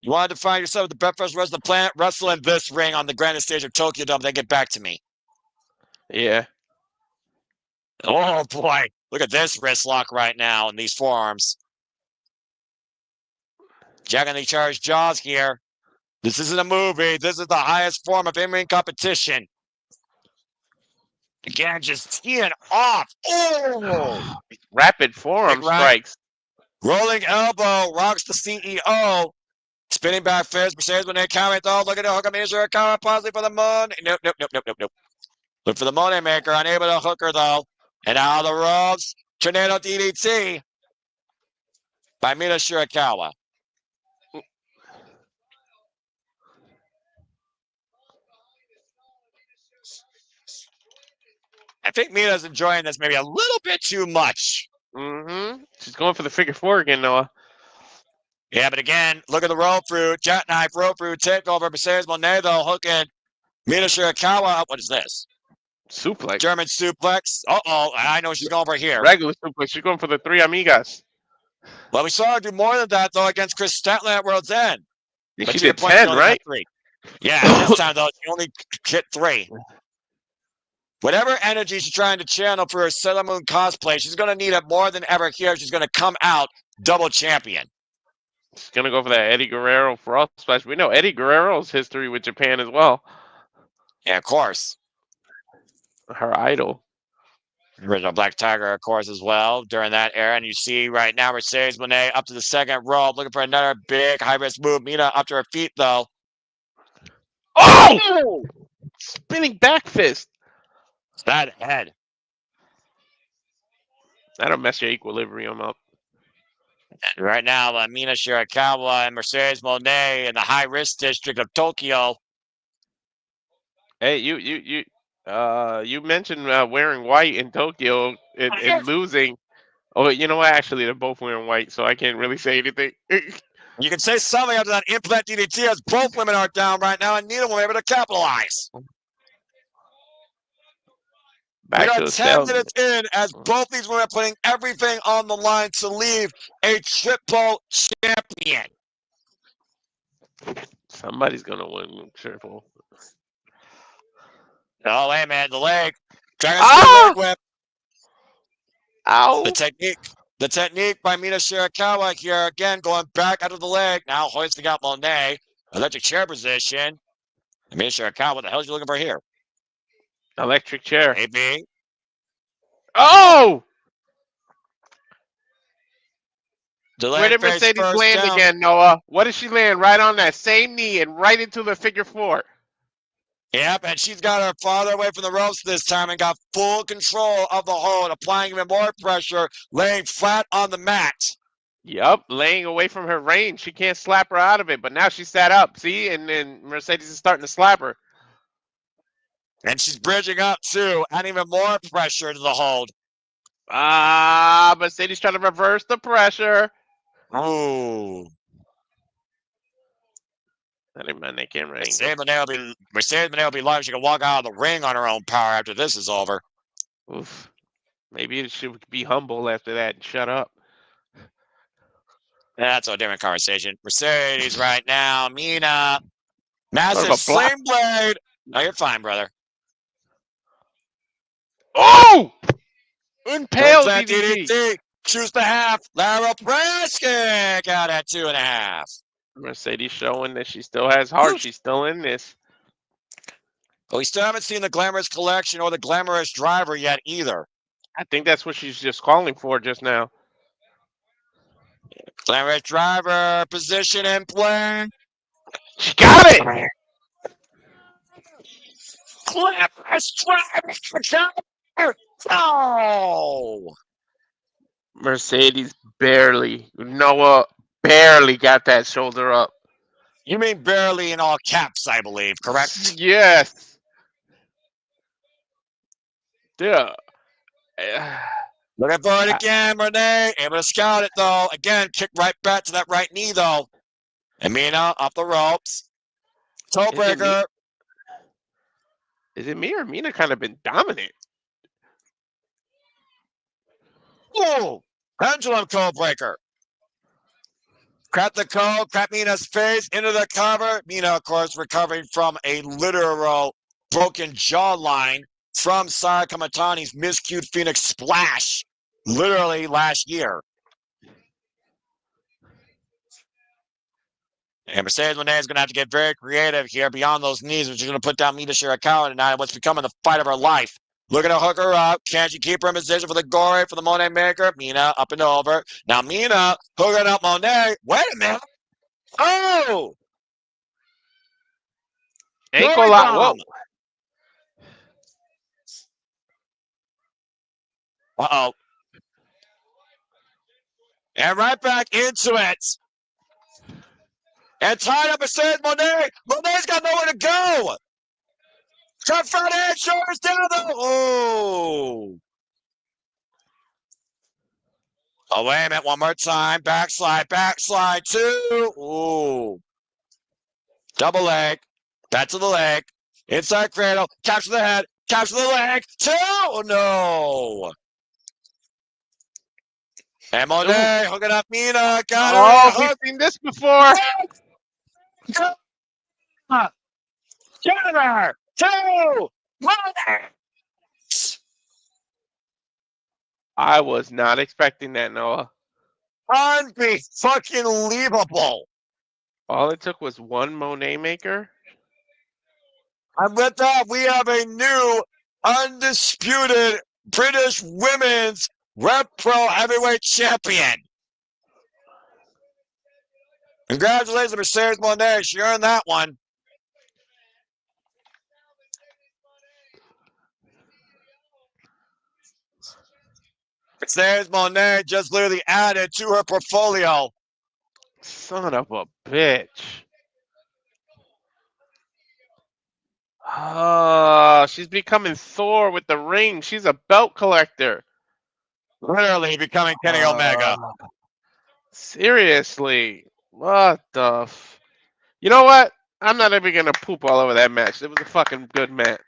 You wanted to find yourself the best wrestler on the planet, wrestle in this ring on the grandest stage of Tokyo Dome, then get back to me. Yeah. Oh, boy. Look at this wrist lock right now in these forearms. Jacking the charged jaws here. This isn't a movie. This is the highest form of in-ring competition. Again, just teeing off. Oh! Rapid forearm strikes. Rolling elbow rocks the CEO. Spinning back fist. Mercedes Moné countering though. Look at the hook. I mean, is there a counter possibly for the moon? Nope. Look for the money maker. Unable to hook her though. And out of the ropes. Tornado DDT by Mina Shirakawa. I think Mina's enjoying this maybe a little bit too much. She's going for the figure four again, Noah. Yeah, but again, look at the rope through. Jackknife, rope through, takeover. Mercedes Moné, though, hooking Mina Shirakawa. What is this? Suplex. German suplex. Uh-oh, I know she's going for here. Regular suplex. She's going for the three amigas. Well, we saw her do more than that, though, against Chris Statler at World's End. She did 10, right? 3. Yeah, this time, though, she only hit 3. Whatever energy she's trying to channel for her Sailor Moon cosplay, she's going to need it more than ever here. She's going to come out double champion. She's going to go for that Eddie Guerrero frost splash. We know Eddie Guerrero's history with Japan as well. Yeah, of course. Her idol. Original Black Tiger, of course, as well during that era. And you see right now Mercedes Moné up to the second rope, looking for another big high-risk move. Mina up to her feet, though. Oh! Spinning back fist. That head. That'll mess your equilibrium up. And right now, Mina Shirakawa and Mercedes Moné in the high-risk district of Tokyo. Hey, you mentioned wearing white in Tokyo and losing. Oh, you know what? Actually, they're both wearing white, so I can't really say anything. You can say something after that implant DDT, as both women are down right now, and neither one able to capitalize. We are 10 minutes in as both these women are putting everything on the line to leave a triple champion. Somebody's gonna win triple. Oh, hey man, the leg. Leg whip. Ow! The technique by Mina Shirakawa here again, going back out of the leg. Now hoisting out Monet. Electric chair position. And Mina Shirakawa, what the hell are you looking for here? Electric chair. Maybe. Oh! Delay Where did Mercedes land again, Noah? What did she land? Right on that same knee and right into the figure four. Yep, and she's got her farther away from the ropes this time and got full control of the hold, applying even more pressure, laying flat on the mat. Yep, laying away from her range. She can't slap her out of it, but now she sat up. See, and then Mercedes is starting to slap her. And she's bridging up, too, adding even more pressure to the hold. Mercedes trying to reverse the pressure. Ooh. That ain't my neck camera. Mercedes Moné will be lucky she can walk out of the ring on her own power after this is over. Oof. Maybe she should be humble after that and shut up. That's a different conversation. Mercedes right now. Mina. Massive sling blade. No, you're fine, brother. Oh! Impaled DDT. Choose the half. Lateral press kick out at 2.5. Mercedes showing that she still has heart. She's still in this. But we still haven't seen the Glamorous Collection or the Glamorous Driver yet either. I think that's what she's just calling for just now. Glamorous Driver, position in play. She got it! Glamorous Driver! Oh! Mercedes Noah barely got that shoulder up. You mean barely in all caps, I believe, correct? Yes. Yeah. Looking for it again, Renee. Able to scout it, though. Again, kick right back to that right knee, though. And Mina off the ropes. Toe breaker. Is it me or Mina kind of been dominant? Ooh! Pendulum toe breaker. Crap the code, crap Mina's face into the cover. Mina, of course, recovering from a literal broken jawline from Saya Kamatani's miscued Phoenix Splash, literally last year. And Mercedes Moné is going to have to get very creative here beyond those knees, which is going to put down Mina Shirakawa tonight in what's becoming the fight of her life. Looking to hook her up. Can she keep her in position for the Gore, for the Moné Maker? Mina up and over. Now Mina hooking up Moné. Wait a minute. Oh! Ankle lock. Whoa. Uh-oh. And right back into it. And tied up Mercedes Moné. Moné's got nowhere to go. Front hand, shoulders down, though. Oh. Oh, wait a minute. One more time. Backslide. 2. Ooh. Double leg. Back to the leg. Inside cradle. Capture the head. Capture the leg. 2. Oh, no. And Moné hooking up Mina. Got her. Oh, we've seen this before. Get her. 2. I was not expecting that, Noah. Unbelievable. All it took was one Monet Maker. And with that, we have a new undisputed British Women's Rev Pro Heavyweight Champion. Congratulations, Mercedes Moné. She earned that one. Mercedes Moné just literally added to her portfolio. Son of a bitch. Oh, she's becoming Thor with the ring. She's a belt collector. Literally becoming Kenny Omega. Seriously. What the You know what? I'm not even going to poop all over that match. It was a fucking good match.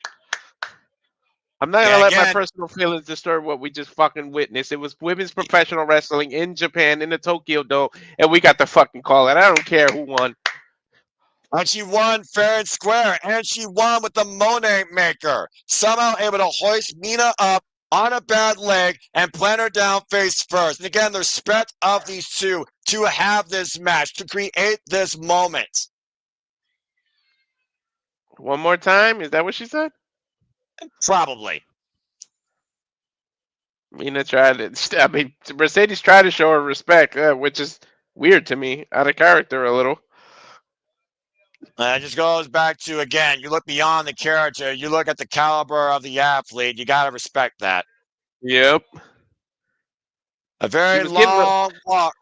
I'm not going to let my personal feelings disturb what we just fucking witnessed. It was women's professional wrestling in Japan, in the Tokyo Dome, and we got the fucking call. And I don't care who won. And she won fair and square, and she won with the Monet Maker. Somehow able to hoist Mina up on a bad leg and plant her down face first. And again, the respect of these two to have this match, to create this moment. One more time? Is that what she said? Probably. Mina tried to. I mean, Mercedes tried to show her respect, which is weird to me, out of character a little. It just goes back to, again, you look beyond the character, you look at the caliber of the athlete, you got to respect that. Yep. A very long walk.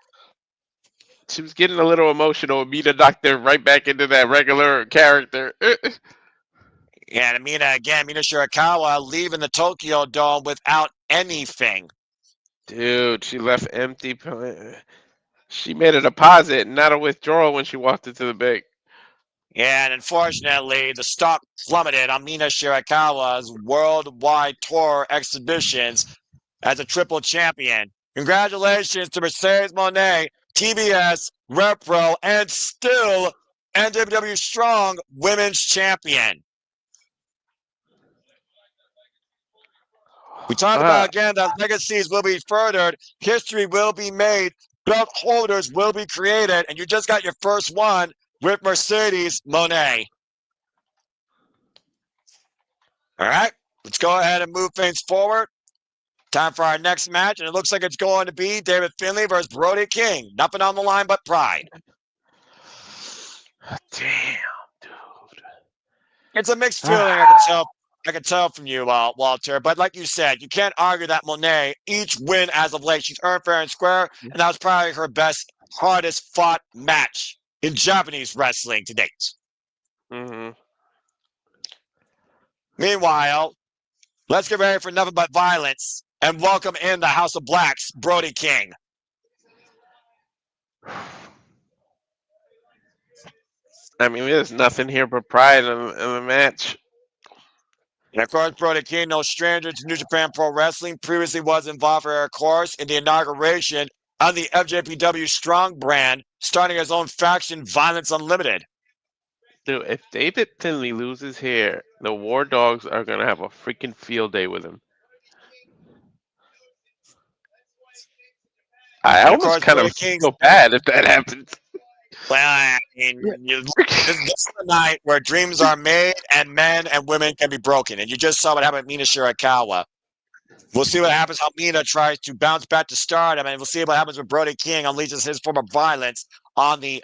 She was getting a little emotional. Mina knocked her right back into that regular character. Yeah, and Mina Shirakawa leaving the Tokyo Dome without anything. Dude, she left empty. She made a deposit, not a withdrawal when she walked into the bank. Yeah, and unfortunately, the stock plummeted on Mina Shirakawa's worldwide tour exhibitions as a triple champion. Congratulations to Mercedes Moné, TBS, Repro, and still NJPW Strong Women's Champion. We talked about, again, that legacies will be furthered, history will be made, belt holders will be created, and you just got your first one with Mercedes Moné. All right, let's go ahead and move things forward. Time for our next match, and it looks like it's going to be David Finlay versus Brody King. Nothing on the line but pride. Damn, dude. It's a mixed feeling, I can tell from you, Walter. But like you said, you can't argue that Moné, each win as of late, she's earned fair and square, and that was probably her best, hardest fought match in Japanese wrestling to date. Mm-hmm. Meanwhile, let's get ready for nothing but violence and welcome in the House of Blacks, Brody King. I mean, there's nothing here but pride in the match. And of course, Brody King, no stranger to New Japan Pro Wrestling, previously was involved, of course, in the inauguration of the NJPW Strong brand, starting his own faction, Violence Unlimited. Dude, if David Finlay loses here, the War Dogs are going to have a freaking field day with him. I almost kind of feel bad if that happens. Well, I mean, this is the night where dreams are made and men and women can be broken. And you just saw what happened with Mina Shirakawa. We'll see what happens, how Mina tries to bounce back to Stardom, and we'll see what happens when Brody King unleashes his form of violence on the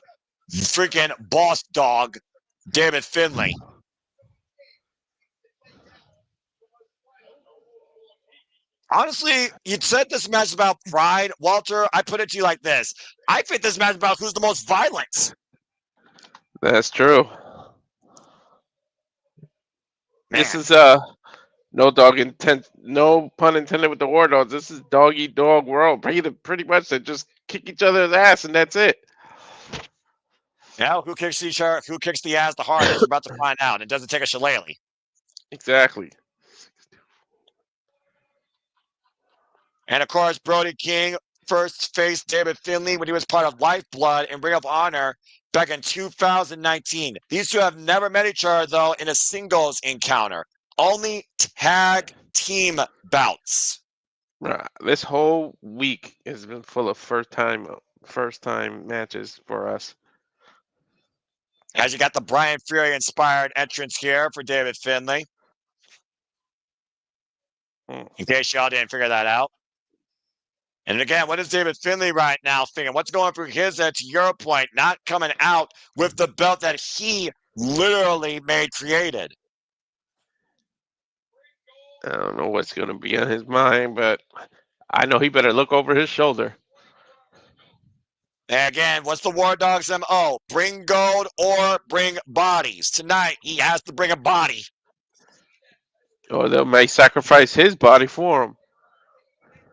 freaking boss dog, David Finlay. Honestly, you said this match is about pride, Walter. I put it to you like this. I think this match is about who's the most violent. That's true. Man. This is no pun intended with the War Dogs. This is dog eat dog world. Pretty much they just kick each other's ass and that's it. Now, who kicks the ass the hardest? We're about to find out. It doesn't take a shillelagh. Exactly. And of course, Brody King first faced David Finlay when he was part of Lifeblood and Ring of Honor back in 2019. These two have never met each other, though, in a singles encounter. Only tag team bouts. This whole week has been full of first time matches for us. As you got the Brian Fury inspired entrance here for David Finlay. in case y'all didn't figure that out. And again, what is David Finlay right now thinking? What's going through his head, to your point, not coming out with the belt that he literally created? I don't know what's going to be on his mind, but I know he better look over his shoulder. And again, what's the War Dogs MO? Bring gold or bring bodies. Tonight, he has to bring a body. Or they may sacrifice his body for him.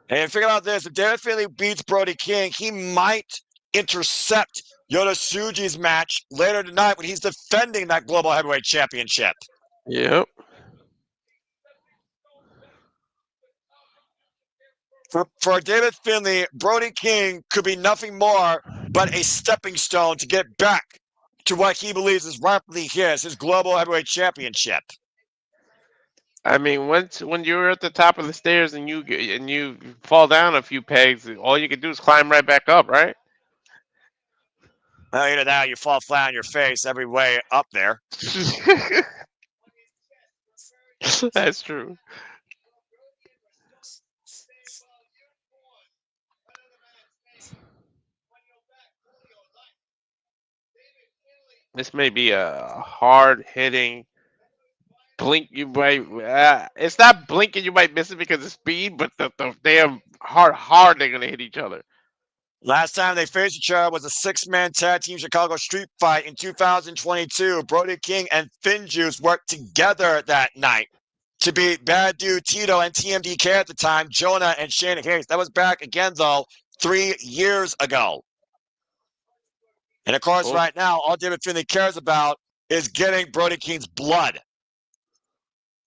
And figure out this, if David Finlay beats Brody King, he might intercept Yoshinobu's match later tonight when he's defending that Global Heavyweight Championship. Yep. For David Finlay, Brody King could be nothing more but a stepping stone to get back to what he believes is rightfully his Global Heavyweight Championship. I mean, when you're at the top of the stairs and you fall down a few pegs, all you can do is climb right back up, right? Well, either that or you fall flat on your face every way up there. That's true. This may be a hard-hitting blink. You might. It's not blinking. You might miss it because of speed, but the damn hard they're gonna hit each other. Last time they faced each other was a six-man tag team Chicago street fight in 2022. Brody King and Finjuice worked together that night to beat Bad Dude Tito and TMDK at the time, Jonah and Shane Hayes. That was back again, though, 3 years ago. And of course, right now, all David Finlay cares about is getting Brody King's blood.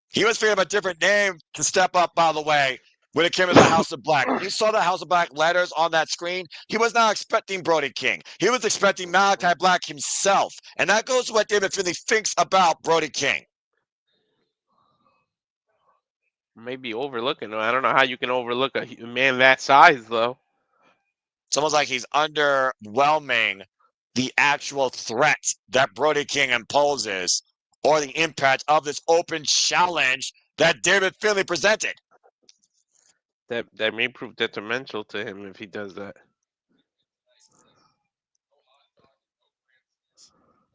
He was thinking of a different name to step up, by the way, when it came to the House of Black. When you saw the House of Black letters on that screen, he was not expecting Brody King. He was expecting Malachi Black himself. And that goes to what David Finlay thinks about Brody King. Maybe overlooking. I don't know how you can overlook a man that size, though. It's almost like he's underwhelming the actual threat that Brody King imposes or the impact of this open challenge that David Finlay presented. That may prove detrimental to him if he does that.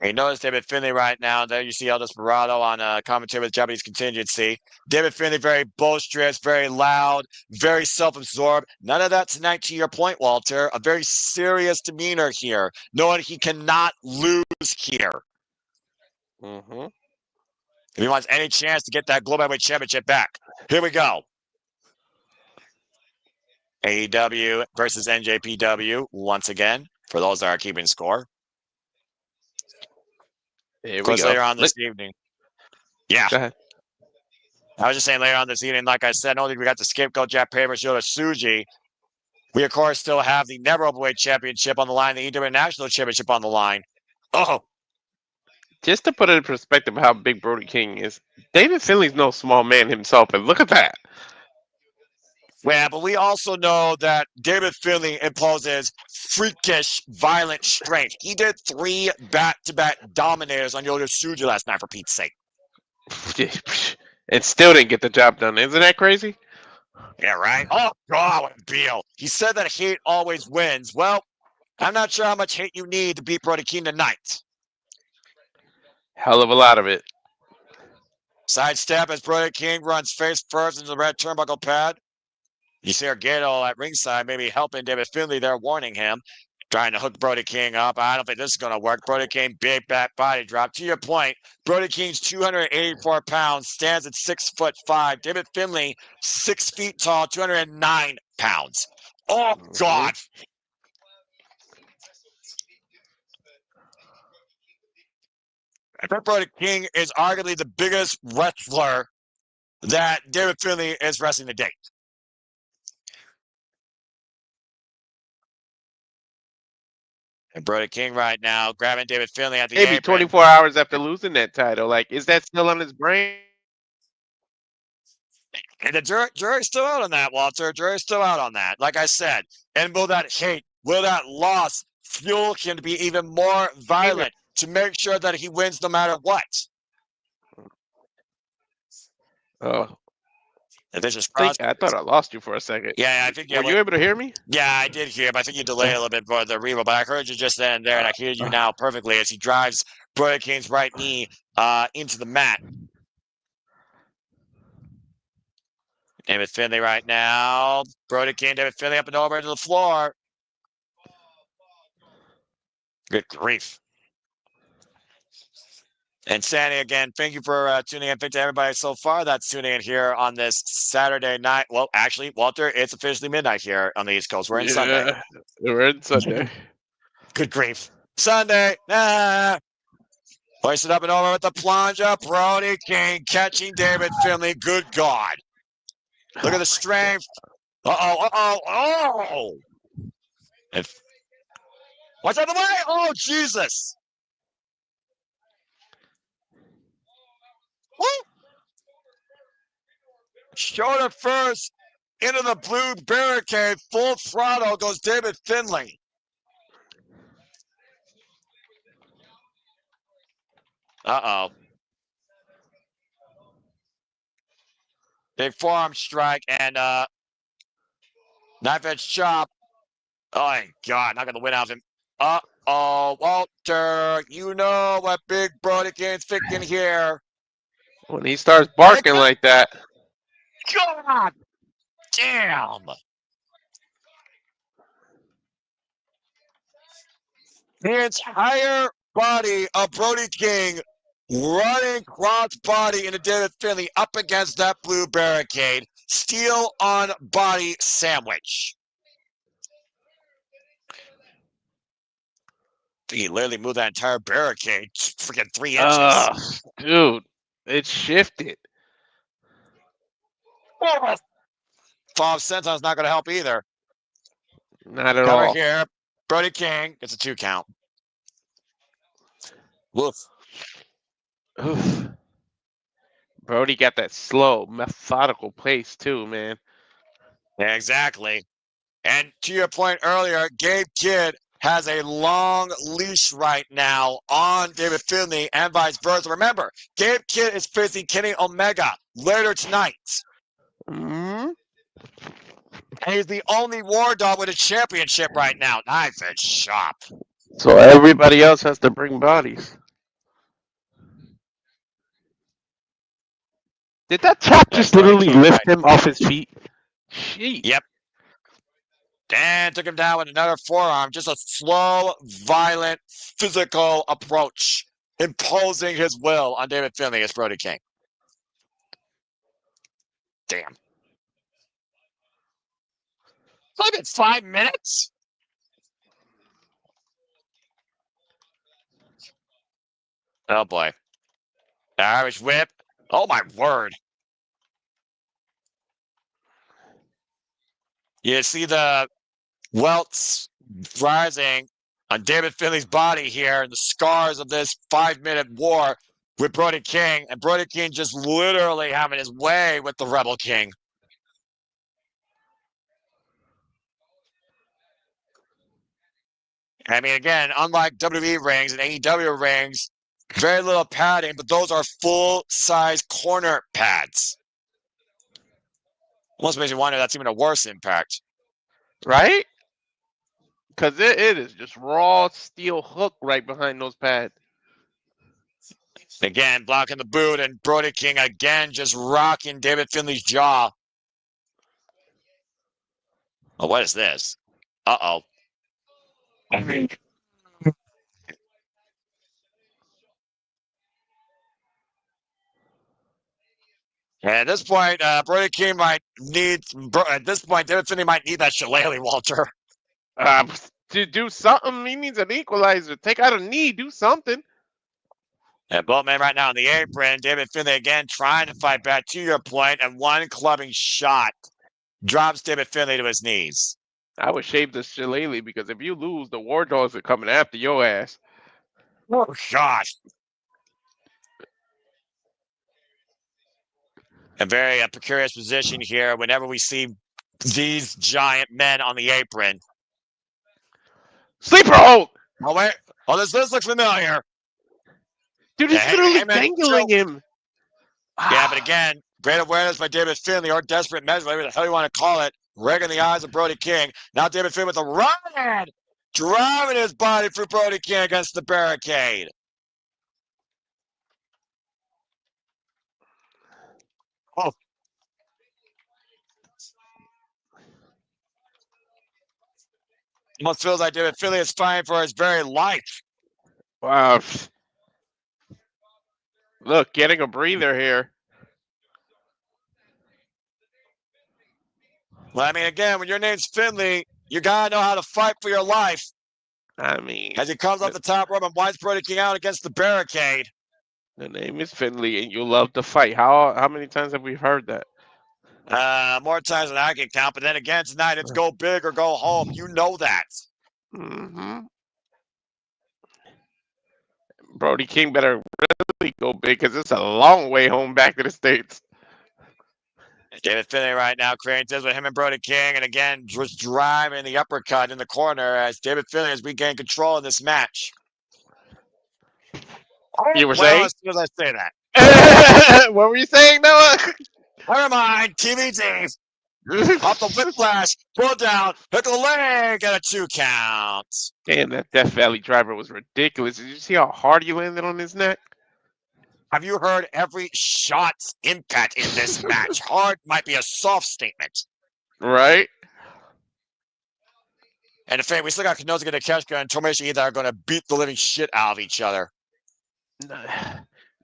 You notice David Finlay right now. There you see El Desperado on commentary with Japanese contingency. David Finlay very boisterous, very loud, very self-absorbed. None of that tonight, to your point, Walter. A very serious demeanor here, knowing he cannot lose here. Mm-hmm. If he wants any chance to get that Global Heavyweight Championship back. Here we go. AEW versus NJPW once again, for those that are keeping score. Here of course, we go. later on this evening. Yeah. Go ahead. I was just saying later on this evening, like I said, not only we got the scapegoat Jack Pavers Yoshinobu, we, of course, still have the Never Openweight Championship on the line, the AEW National Championship on the line. Oh. Just to put it in perspective of how big Brody King is, David Finlay's no small man himself, and look at that. Yeah, but we also know that David Finlay imposes freakish, violent strength. He did 3 back-to-back dominators on Yoshinobu last night, for Pete's sake. And still didn't get the job done. Isn't that crazy? Yeah, right? Oh, God, what a deal. He said that hate always wins. Well, I'm not sure how much hate you need to beat Brody King tonight. Hell of a lot of it. Sidestep as Brody King runs face first into the red turnbuckle pad. You see Argado at ringside, maybe helping David Finlay there, warning him, trying to hook Brody King up. I don't think this is going to work. Brody King, big back body drop. To your point, Brody King's 284 pounds, stands at 6'5". David Finlay, 6 feet tall, 209 pounds. Oh, God. I think Brody King is arguably the biggest wrestler that David Finlay is wrestling to date. And Brody King right now grabbing David Finlay at the Maybe apron. 24 hours after losing that title. Like, is that still on his brain? And the jury's still out on that, Walter. Jury's still out on that. Like I said, and will that hate, will that loss fuel him to be even more violent to make sure that he wins no matter what? Oh. The vicious cross. I thought I lost you for a second. Yeah, I think. Were you able to hear me? Yeah, I did hear, but I think you delayed a little bit for the reroll. But I heard you just then and there, and I hear you now perfectly as he drives Brody King's right knee into the mat. David Finlay right now. Brody King, David Finlay up and over into the floor. Good grief. And Sandy, again, thank you for tuning in. Thank you to everybody so far that's tuning in here on this Saturday night. Well, actually, Walter, it's officially midnight here on the East Coast. We're in Sunday. We're in Sunday. Good grief. Sunday. Place it up and over with the plunger. Brody King catching David Finlay. Good God. Look at the strength. Oh. Watch out of the way. Oh, Jesus. Woo. Shoulder first into the blue barricade. Full throttle goes David Finlay. Uh-oh. Big forearm strike and knife edge chop. Oh, my God. Not going to win out of him. Uh-oh, Walter. You know what Big Brody King's thinking here. When he starts barking like that. God damn. The entire body of Brody King running cross body into David Finlay up against that blue barricade. Steel on body sandwich. He literally moved that entire barricade freaking 3 inches. Dude, it shifted. 5 senton's not going to help either. Not at all. Here, Brody King gets a 2 count. Woof. Oof. Brody got that slow, methodical pace too, man. Yeah, exactly. And to your point earlier, Gabe Kidd has a long leash right now on David Finlay and vice versa. Remember, Gabe Kidd is facing Kenny Omega later tonight. Mm-hmm. And he's the only War Dog with a championship right now. Knife edge chop. So everybody else has to bring bodies. Did that chop just literally lift him off his feet? Jeez. Yep. And took him down with another forearm. Just a slow, violent, physical approach. Imposing his will on David Finlay as Brody King. Damn. Look, it's 5 minutes. Oh, boy. Irish whip. Oh, my word. You see the welts rising on David Finlay's body here, and the scars of this 5-minute war with Brody King, and Brody King just literally having his way with the Rebel King. I mean, again, unlike WWE rings and AEW rings, very little padding, but those are full-size corner pads. Almost makes you wonder that's even a worse impact. Right? Because it is just raw steel hook right behind those pads. Again, blocking the boot, and Brody King again just rocking David Finlay's jaw. Oh, what is this? Uh-oh. And at this point, Brody King might need. At this point, David Finlay might need that shillelagh, Walter. To do something, he needs an equalizer. Take out a knee, do something. And both men right now on the apron. David Finlay again trying to fight back to your point, and one clubbing shot drops David Finlay to his knees. I would shave the shillelagh because if you lose, the War Dogs are coming after your ass. Oh, gosh. A very precarious position here whenever we see these giant men on the apron. Sleeper hold! Oh, wait. Oh, this looks familiar. Dude, he's literally dangling him. Yeah, but again, Great awareness by David Finlay, or desperate measure, whatever the hell you want to call it. Rigging the eyes of Brody King. Now David Finlay with the right hand, driving his body through Brody King against the barricade. Oh. Almost feels like David Finlay is fighting for his very life. Wow. Look, getting a breather here. Well, I mean, again, when your name's Finlay, you gotta know how to fight for your life. I mean, As he comes off the top rope and winds Brody King out against the barricade. the name is Finlay, and you love to fight. How many times have we heard that? More times than I can count. But then again, tonight it's go big or go home. You know that. Mm-hmm. Brody King better really go big because it's a long way home back to the States. David Finlay right now creating this with him and Brody King. And again, just driving the uppercut in the corner as David Finlay has regained control in this match. You were Well, saying? as soon as I say that. What were you saying, Noah? Never mind. TVT. Off the whiplash. Pull down. Hook of the leg. And a 2 count. Damn, that Death Valley driver was ridiculous. Did you see how hard he landed on his neck? Have you heard every shot's impact in this match? Hard might be a soft statement. Right? And in fact, we still got Konosuke, Takeshita, and Tomohiro that are going to beat the living shit out of each other.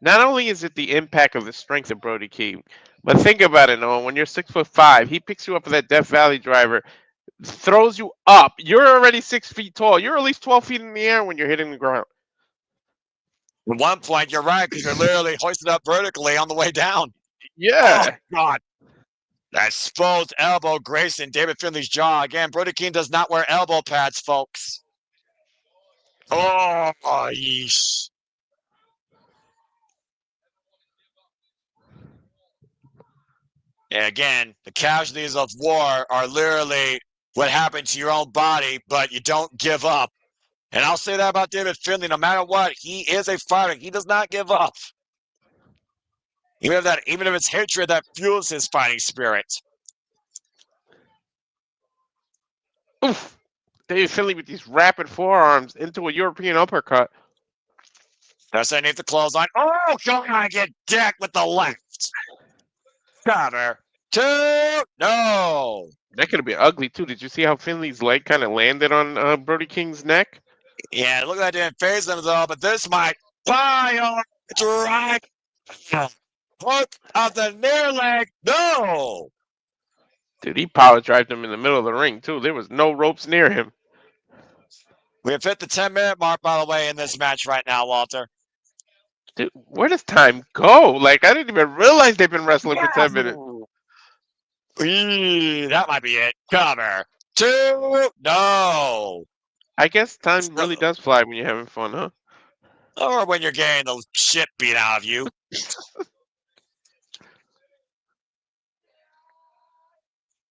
Not only is it the impact of the strength of Brody King, but think about it, Noah. When you're 6'5", he picks you up with that Death Valley driver, throws you up. You're already 6 feet tall. You're at least 12 feet in the air when you're hitting the ground. At one point, you're right, because you're literally hoisted up vertically on the way down. Yeah. Oh, God. That exposed elbow grazing David Finlay's jaw. Again, Brody King does not wear elbow pads, folks. Oh, yeesh. And again, the casualties of war are literally what happened to your own body, but you don't give up. And I'll say that about David Finlay. No matter what, he is a fighter. He does not give up. Even if it's hatred that fuels his fighting spirit. Oof. David Finlay with these rapid forearms into a European uppercut. That's underneath the clothesline. Oh, God, I get decked with the left. Cover. 2. No. That could have been ugly, too. Did you see how Finlay's leg kind of landed on Brody King's neck? Yeah, look like that didn't phase them, though, but this might fire. It's right. Hook of the near leg. No. Dude, he power drived him in the middle of the ring, too. There was no ropes near him. We have hit the 10-minute mark, by the way, in this match right now, Walter. Dude, where does time go? Like, I didn't even realize they've been wrestling for 10 minutes. That might be it. Cover. 2. No. I guess time really does fly when you're having fun, huh? Or when you're getting the shit beat out of you.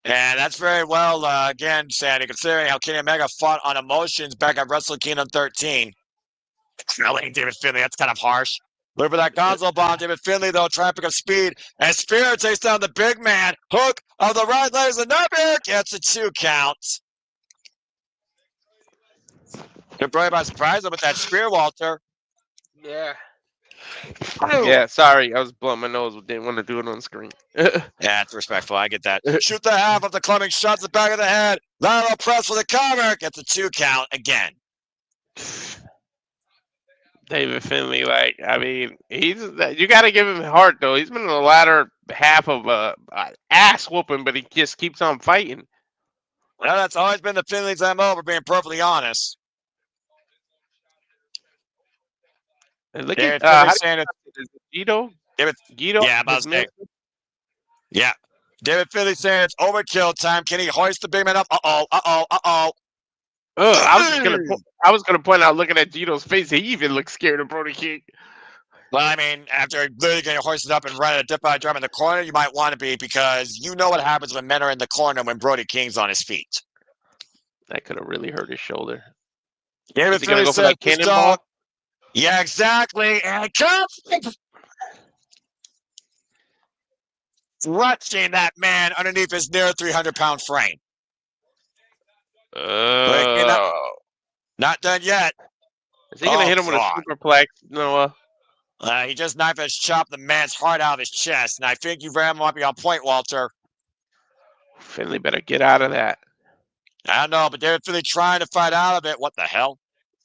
And that's very well, again, Sandy, considering how Kenny Omega fought on emotions back at Wrestle Kingdom 13. Really, David Finlay, that's kind of harsh. Look for that Gonzo bomb. David Finlay, though, trying to pick up speed. And Spear takes down the big man. Hook of the right leg is another. Gets a 2 count. Took Brody by surprise with that Spear, Walter. Yeah. Yeah, sorry. I was blowing my nose. Didn't want to do it on screen. Yeah, it's respectful. I get that. Shoot the half of the clubbing shots the back of the head. Lateral press for the cover. Gets a 2 count again. David Finlay, like, I mean, you got to give him heart, though. He's been in the latter half of a ass whooping, but he just keeps on fighting. Well, that's always been the Finlay's MO, for being perfectly honest. And look David at saying Guido. Guido. Yeah, about to say. Yeah. David Finlay saying it's overkill time. Can he hoist the big man up? Uh-oh. I was gonna point out, looking at Gito's face, he even looks scared of Brody King. Well, I mean, after literally getting hoisted up and running a dip by drum in the corner, you might want to be, because you know what happens when men are in the corner when Brody King's on his feet. That could have really hurt his shoulder. David Finlay go for that cannonball? Yeah, exactly. And come. stretching that man underneath his near 300-pound frame. Not done yet. Is he going to hit him with a superplex, Noah? He just knife edge chopped the man's heart out of his chest, and I think you very much might be on point, Walter. Finley better get out of that. I don't know, but David Finley trying to fight out of it. What the hell?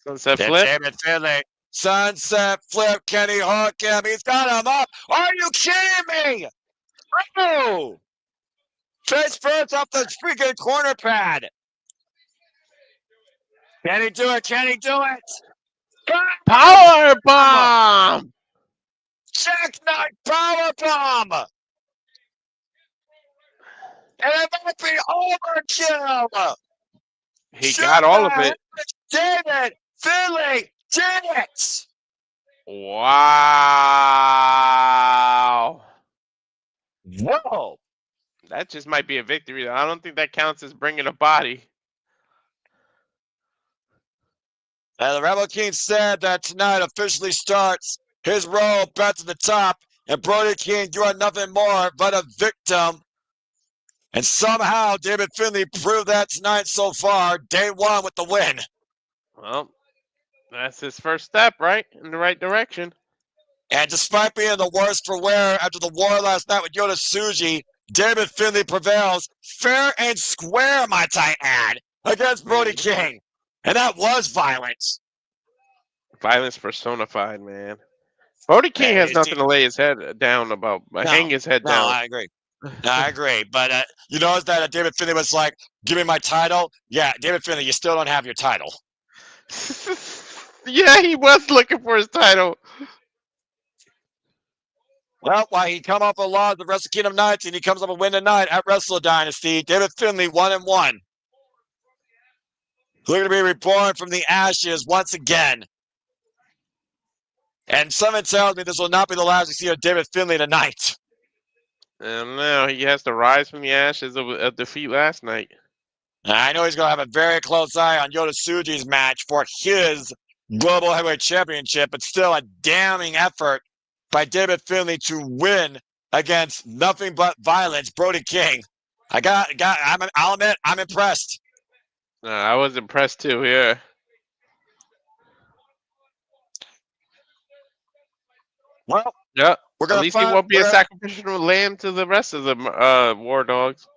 Sunset flip? David Finley. Sunset flip. Can he hook him? He's got him up. Are you kidding me? Oh! Face first off the freaking corner pad. Can he do it? Can he do it? Power bomb! Jackknife power bomb! And it might be overkill! He got all of it. David Finley did it! Wow! Whoa! That just might be a victory. I don't think that counts as bringing a body. And the Rebel King said that tonight officially starts his road back to the top. And Brody King, you are nothing more but a victim. And somehow David Finley proved that tonight so far. Day one with the win. Well, that's his first step, right? In the right direction. And despite being the worst for wear after the war last night with Yota Tsuji, David Finley prevails fair and square, might I add, against Brody King. And that was violence. Violence personified, man. Brody King has nothing to lay his head down about. Hang his head down. No, I agree. I agree. But you notice that David Finley was like, give me my title? Yeah, David Finley, you still don't have your title. Yeah, he was looking for his title. Well, while he come up a lot of the Wrestle Kingdom nights, and he comes up a win tonight at Wrestle Dynasty, David Finley 1-1. Looking to be reborn from the ashes once again. And someone tells me this will not be the last we see of David Finley tonight. No, he has to rise from the ashes of a defeat last night. I know he's going to have a very close eye on Yota Tsuji's match for his Global Heavyweight Championship, but still a damning effort by David Finley to win against nothing but violence, Brody King. I'll admit, I'm impressed. I was impressed too, yeah. Well, yeah. At least he won't be a sacrificial lamb to the rest of the War Dogs.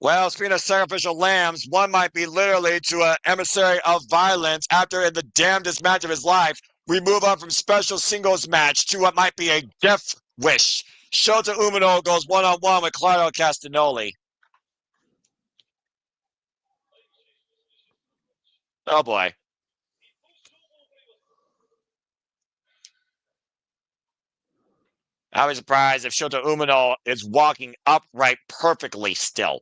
Well, speaking of sacrificial lambs, one might be literally to an emissary of violence after in the damnedest match of his life. We move on from special singles match to what might be a death wish. Shota Umino goes one-on-one with Claudio Castagnoli. Oh, boy. I was surprised if Shota Umino is walking upright perfectly still.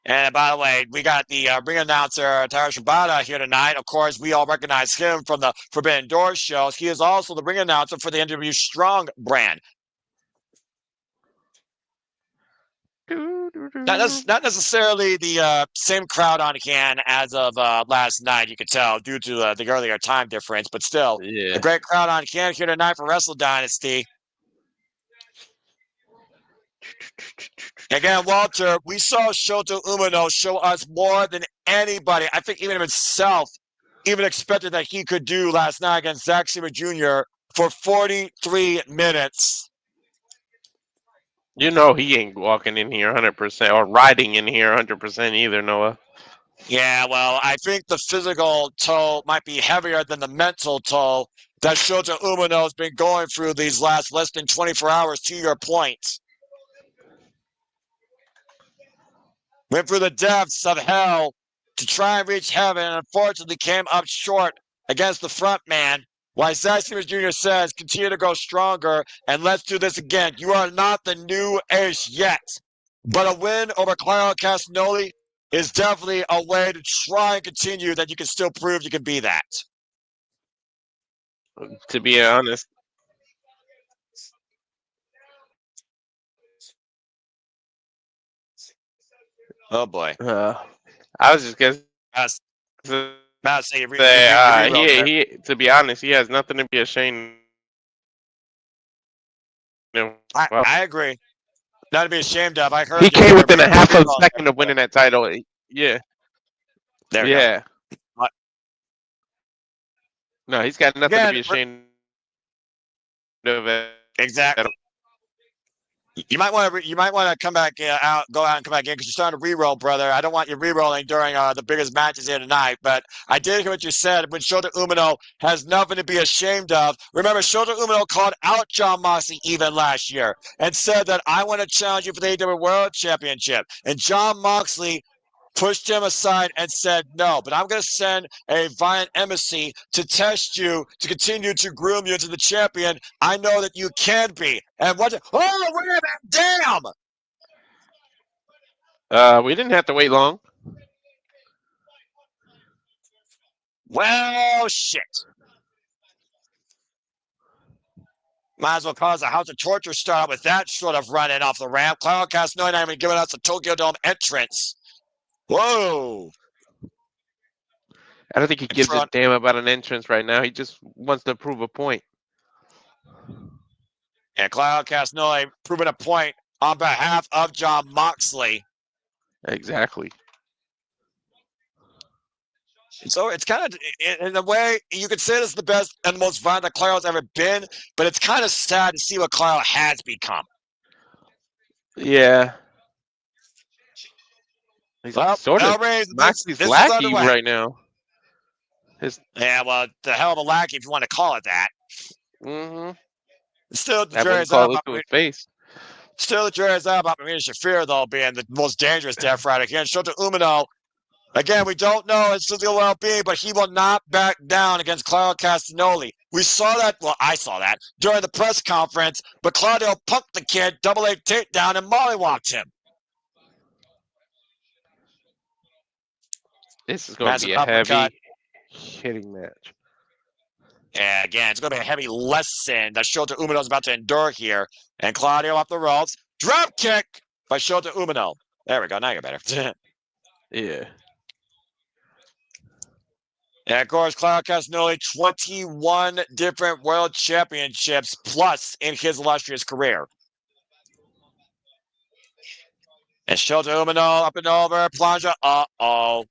And by the way, we got the ring announcer, Taira Shibata, here tonight. Of course, we all recognize him from the Forbidden Door shows. He is also the ring announcer for the NJPW Strong brand. Not necessarily the same crowd on hand as of last night, you could tell, due to the earlier time difference. But still, a great crowd on hand here tonight for Wrestle Dynasty. Again, Walter, we saw Shota Umino show us more than anybody. I think even himself even expected that he could do last night against Zack Sabre Jr. for 43 minutes. You know he ain't walking in here 100% or riding in here 100% either, Noah. Yeah, well, I think the physical toll might be heavier than the mental toll that Shota Umino has been going through these last less than 24 hours, to your point. Went through the depths of hell to try and reach heaven, and unfortunately came up short against the front man. Why Zack Sabre Jr. says, continue to go stronger, and let's do this again. You are not the new ace yet, but a win over Claudio Castagnoli is definitely a way to try and continue that you can still prove you can be that. To be honest. Oh, boy. I was just guessing. I'd say you re-rolled it. To be honest, he has nothing to be ashamed of. I agree. Not to be ashamed of. I heard He you came there, within but a you half of a re-rolled second of winning that title. Yeah, There we go. yeah. No, he's got nothing to Again, be ashamed of. exactly. You might want to come back go out and come back in because you're starting to re-roll, brother. I don't want you re-rolling during the biggest matches here tonight. But I did hear what you said when Shota Umino has nothing to be ashamed of. Remember, Shota Umino called out Jon Moxley even last year and said that I want to challenge you for the AEW World Championship. And Jon Moxley pushed him aside and said no, but I'm going to send a violent embassy to test you, to continue to groom you into the champion. I know that you can be. And what? Oh, wait a minute! Damn! We didn't have to wait long. Well, shit. Might as well cause a house of torture start with that sort of running off the ramp. Claudio Castagnoli not even giving us the Tokyo Dome entrance. Whoa. I don't think he gives a damn about an entrance right now. He just wants to prove a point. And Claudio Castagnoli proving a point on behalf of Jon Moxley. Exactly. So it's kind of, in a way, you could say this is the best and most violent that Claudio's ever been, but it's kind of sad to see what Claudio has become. Yeah. He's well, sort of Moxley's lackey right now. Yeah, well, the hell of a lackey if you want to call it that. Mm-hmm. Still, the I wouldn't jury's call out. it to his face. Still, the jury's out about Marina Shafir, though, being the most dangerous Death Rider. Again, Shota Umino. Again, we don't know his physical well-being, but he will not back down against Claudio Castagnoli. We saw that, well, I saw that, during the press conference, but Claudio punked the kid, double-leg takedown, and mollywalked him. This is going to be a heavy hitting match. Yeah, again, it's going to be a heavy lesson that Shota Umino is about to endure here. And Claudio off the ropes. Drop kick by Shota Umino. There we go. Now you're better. Yeah. And of course, Claudio Castagnoli, 21 different world championships plus in his illustrious career. And Shota Umino up and over. Plunge. Uh-oh.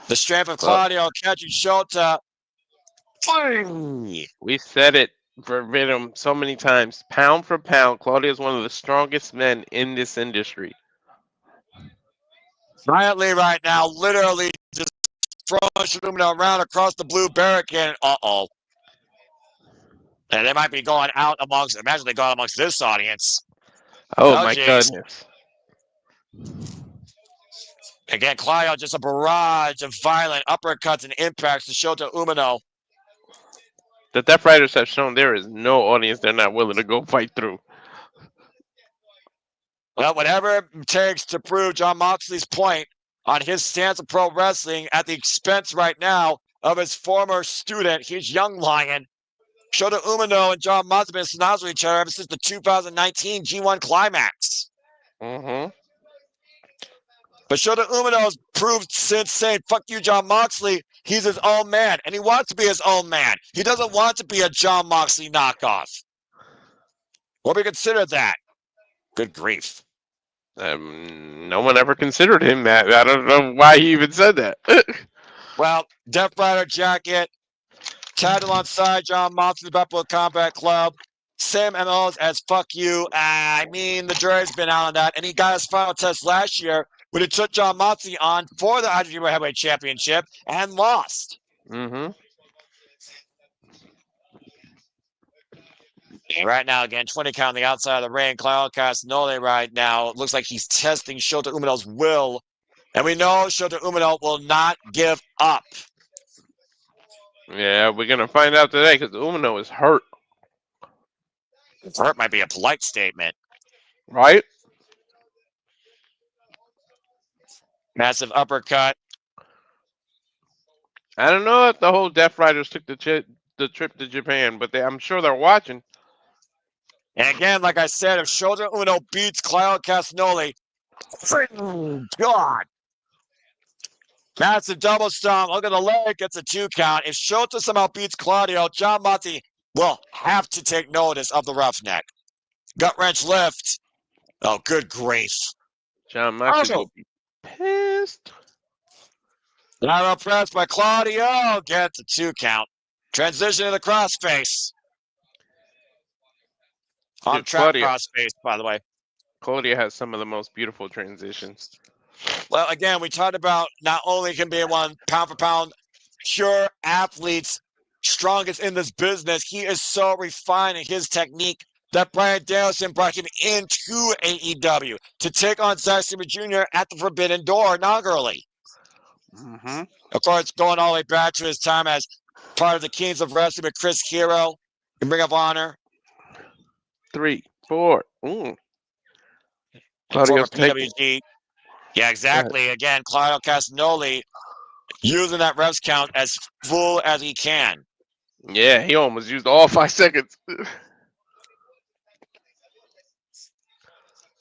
The strength of Claudio catching Shota. We said it verbatim so many times. Pound for pound, Claudio is one of the strongest men in this industry. Quietly right now, literally just throwing Umino around across the blue barricade. Uh-oh. And they might be going out amongst, imagine they go out amongst this audience. Oh my goodness. Again, Claudio just a barrage of violent uppercuts and impacts to Shota Umino. The Death Riders have shown there is no audience they're not willing to go fight through. Well, whatever it takes to prove Jon Moxley's point on his stance of pro wrestling at the expense right now of his former student, his young lion. Shota Umino and Jon Moxley have been synonymous with each other ever since the 2019 G1 Climax. Mm-hmm. But Shota Umino has proved since saying, fuck you, Jon Moxley, he's his own man. And he wants to be his own man. He doesn't want to be a Jon Moxley knockoff. What do we consider that? Good grief. No one ever considered him that. I don't know why he even said that. Well, Death Rider jacket, title on side, Jon Moxley, Buffalo Combat Club. CMLL as fuck you. I mean, the jury's been out on that. And he got his final test last year when he took Jon Moxley on for the IWGP Heavyweight Championship and lost. Mm-hmm. Right now, again, 20 count on the outside of the ring. Claudio Castagnoli right now. It looks like he's testing Shota Umino's will. And we know Shota Umino will not give up. Yeah, we're going to find out today because Umino is hurt. Hurt might be a polite statement. Right? Massive uppercut. I don't know if the whole Death Riders took the trip to Japan, but I'm sure they're watching. And again, like I said, if Shota Umino beats Claudio Castagnoli, God. Massive double stomp. Look at the leg. Gets a 2 count. If Shota somehow beats Claudio, John Moxley will have to take notice of the roughneck. Gut wrench lift. Oh, good grief. John Moxley Oh. will be pissed. Lateral press by Claudio. Gets a 2 count. Transition to the crossface. On track crossface, by the way. Claudia has some of the most beautiful transitions. Well, again, we talked about not only can be one pound for pound pure athletes, strongest in this business, he is so refined in his technique that Bryan Danielson brought him into AEW to take on Zack Sabre Jr. at the Forbidden Door inaugurally. Mm-hmm. Of course, going all the way back to his time as part of the Kings of Wrestling with Chris Hero in Ring of Honor. 3, 4. Former PWG. Yeah, exactly. Again, Claudio Castagnoli using that reps count as full as he can. Yeah, he almost used all 5 seconds. I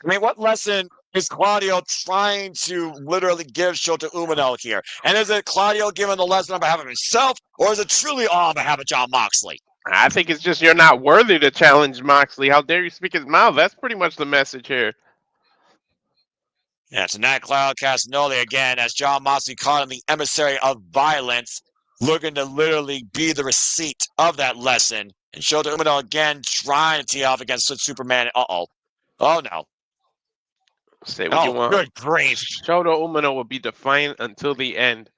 mean, what lesson is Claudio trying to literally give Shota Umino here? And is it Claudio giving the lesson on behalf of himself, or is it truly all on behalf of John Moxley? I think it's just you're not worthy to challenge Moxley. How dare you speak his mouth? That's pretty much the message here. Yeah, tonight, Claudio Castagnoli again, as John Moxley caught him the emissary of violence, looking to literally be the receipt of that lesson. And Shota Umino again trying to tee off against Superman. Uh-oh. Oh, no. Say what you want. Good grief. Shota Umino will be defiant until the end.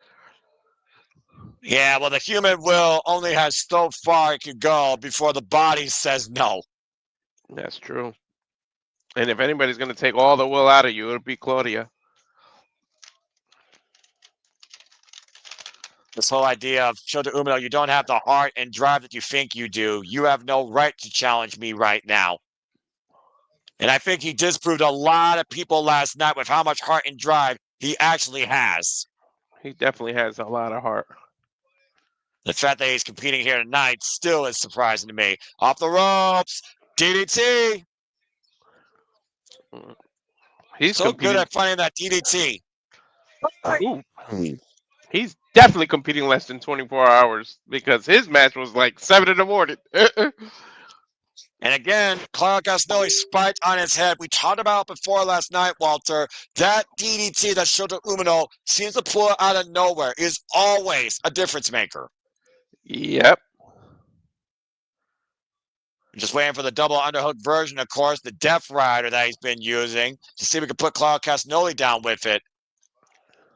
Yeah, well, the human will only has so far it could go before the body says no. That's true. And if anybody's going to take all the will out of you, it'll be Claudia. This whole idea of Shota Umino, you don't have the heart and drive that you think you do. You have no right to challenge me right now. And I think he disproved a lot of people last night with how much heart and drive he actually has. He definitely has a lot of heart. The fact that he's competing here tonight still is surprising to me. Off the ropes, DDT. He's so good at finding that DDT. Ooh. He's definitely competing less than 24 hours because his match was like 7 in the morning. And again, Claudio Castagnoli spiked on his head. We talked about it before last night, Walter. That DDT that Shota Umino seems to pull out of nowhere is always a difference maker. Yep. I'm just waiting for the double underhook version, of course, the Death Rider that he's been using to see if we can put Claudio Castagnoli down with it.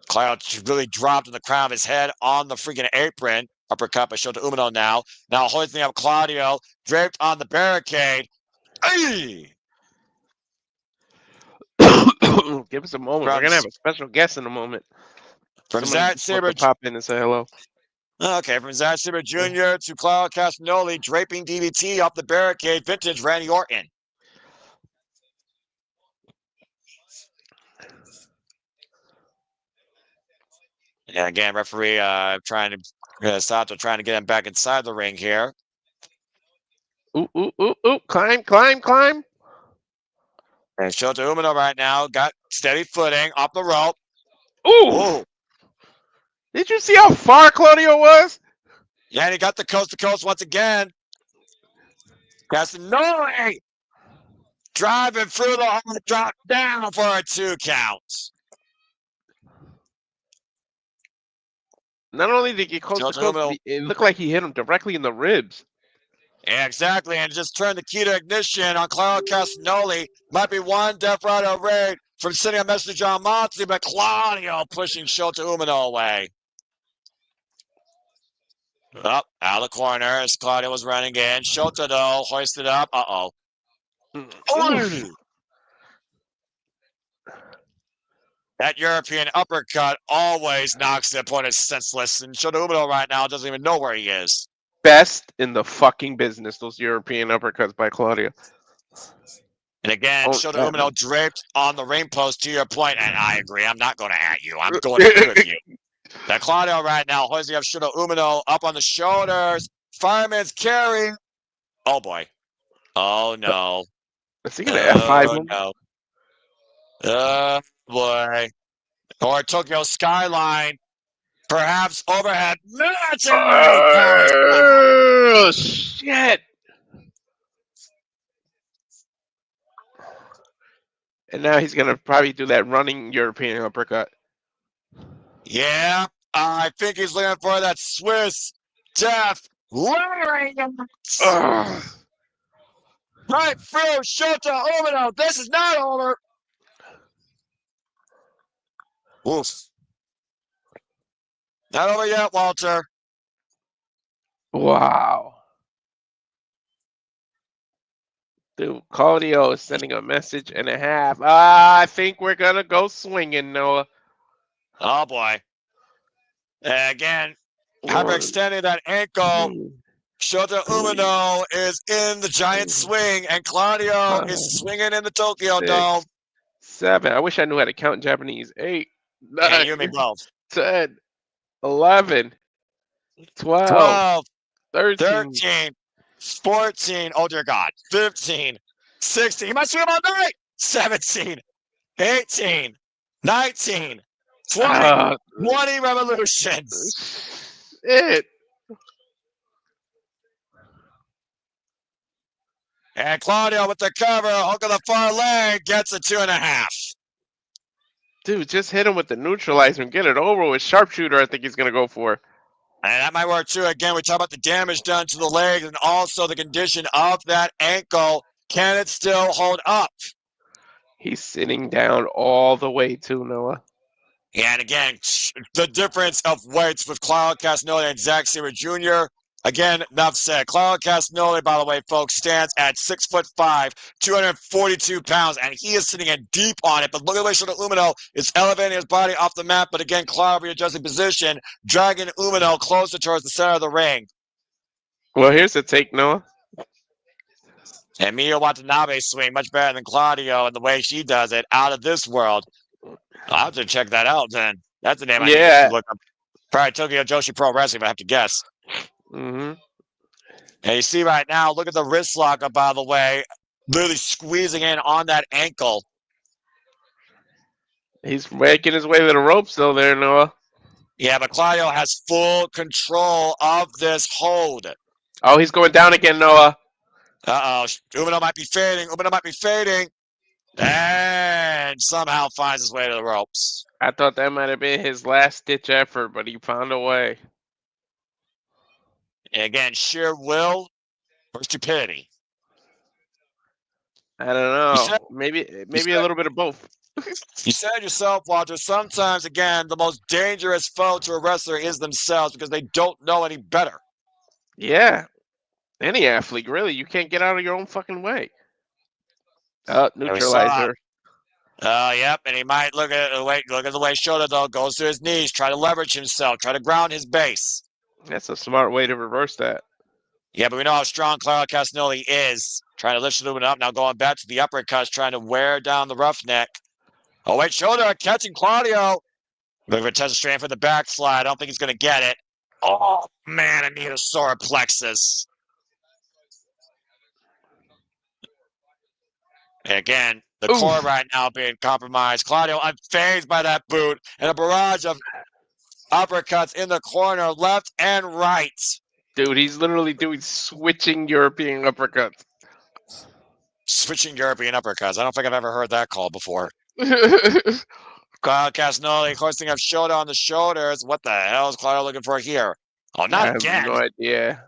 Claudio really dropped in the crown of his head on the freaking apron. Uppercut by Shota Umino now. Now hoisting up Claudio, draped on the barricade. Hey! Give us a moment. We're going to have a special guest in a moment. From Zack Sabre. Pop in and say hello. Okay, from Zack Sabre Jr. to Claudio Castagnoli, draping DDT off the barricade, vintage Randy Orton. And again, referee trying to get him back inside the ring here. Ooh. Climb. And Shota Umino right now got steady footing off the rope. Ooh. Did you see how far Claudio was? Yeah, and he got the coast to coast once again. Castagnoli driving through the hole, drop down for a 2 count. Not only did he get coast to coast, it looked like he hit him directly in the ribs. Yeah, exactly. And just turned the key to ignition on Claudio Castagnoli. Might be one Death Rider raid from sending a message to John Moxley, but Claudio pushing Shota Umino away. Up, out of the corner as Claudio was running in. Shota, though, hoisted up. Uh-oh. That European uppercut always knocks the opponent senseless, and Shota Umino right now doesn't even know where he is. Best in the fucking business, those European uppercuts by Claudio. And again, Shota Umino draped on the ring post, to your point, and I agree. I'm not going to at you. I'm going to agree with you. That Claudio right now hoisting up Shota Umino up on the shoulders. Fireman's carry. Oh, boy. Oh, no. Is he going to F5 him? No. Oh, boy. Or Tokyo Skyline. Perhaps overhead. Oh, shit. And now he's going to probably do that running European uppercut. Yeah, I think he's looking for that Swiss death. Right through Shota Umino. This is not over. Oof. Not over yet, Walter. Wow. Dude, Claudio is sending a message and a half. I think we're going to go swinging, Noah. Oh, boy. Again, hyperextending that ankle. Shota Umino is in the giant swing, and Claudio is swinging in the Tokyo Dome. 7. I wish I knew how to count in Japanese. 8, 9, Yeah, you and me both. 10, 11, 12, 13, 14, oh dear God, 15, 16, he might swing him all night, 17, 18, 19, 20, 20 revolutions. And Claudio with the cover, hook of the far leg, gets a 2.5. Dude, just hit him with the neutralizer and get it over with. Sharpshooter, I think he's going to go for. And that might work too. Again, we talk about the damage done to the leg and also the condition of that ankle. Can it still hold up? He's sitting down all the way too, Noah. And again, the difference of weights with Claudio Castagnoli and Zack Sabre Jr. Again, enough said. Claudio Castagnoli, by the way, folks, stands at 6'5", 242 pounds, and he is sitting in deep on it. But look at the way Shota Umino is elevating his body off the mat. But again, Claudio readjusting position, dragging Umino closer towards the center of the ring. Well, here's the take, Noah. And Miyu Watanabe swing much better than Claudio, and the way she does it, out of this world. I'll have to check that out then. That's the name I need to look up. Probably Tokyo Joshi Pro Wrestling, if I have to guess. Mm-hmm. And you see right now, look at the wrist lock up, by the way, literally squeezing in on that ankle. He's making his way to the ropes, though, there, Noah. Yeah, but Claudio has full control of this hold. Oh, he's going down again, Noah. Uh-oh. Umino might be fading. And somehow finds his way to the ropes. I thought that might have been his last-ditch effort, but he found a way. And again, sheer will or stupidity? I don't know. Maybe a little bit of both. You said yourself, Walter, sometimes, again, the most dangerous foe to a wrestler is themselves because they don't know any better. Yeah. Any athlete, really. You can't get out of your own fucking way. Neutralizer. Yep, and he might look at the way Shota, though, goes to his knees, try to leverage himself, try to ground his base. That's a smart way to reverse that. Yeah, but we know how strong Claudio Castagnoli is. Trying to lift Shota up, now going back to the uppercuts, trying to wear down the roughneck. Oh, wait, Shota catching Claudio. Looking for Tessa straight for the backslide. I don't think he's going to get it. Oh, man, I need a solar plexus. And again, the core right now being compromised. Claudio unfazed by that boot and a barrage of uppercuts in the corner, left and right. Dude, he's literally doing switching European uppercuts. Switching European uppercuts. I don't think I've ever heard that called before. Claudio Castagnoli hoisting up Shota on the shoulders. What the hell is Claudio looking for here? Oh, not again. I have no idea.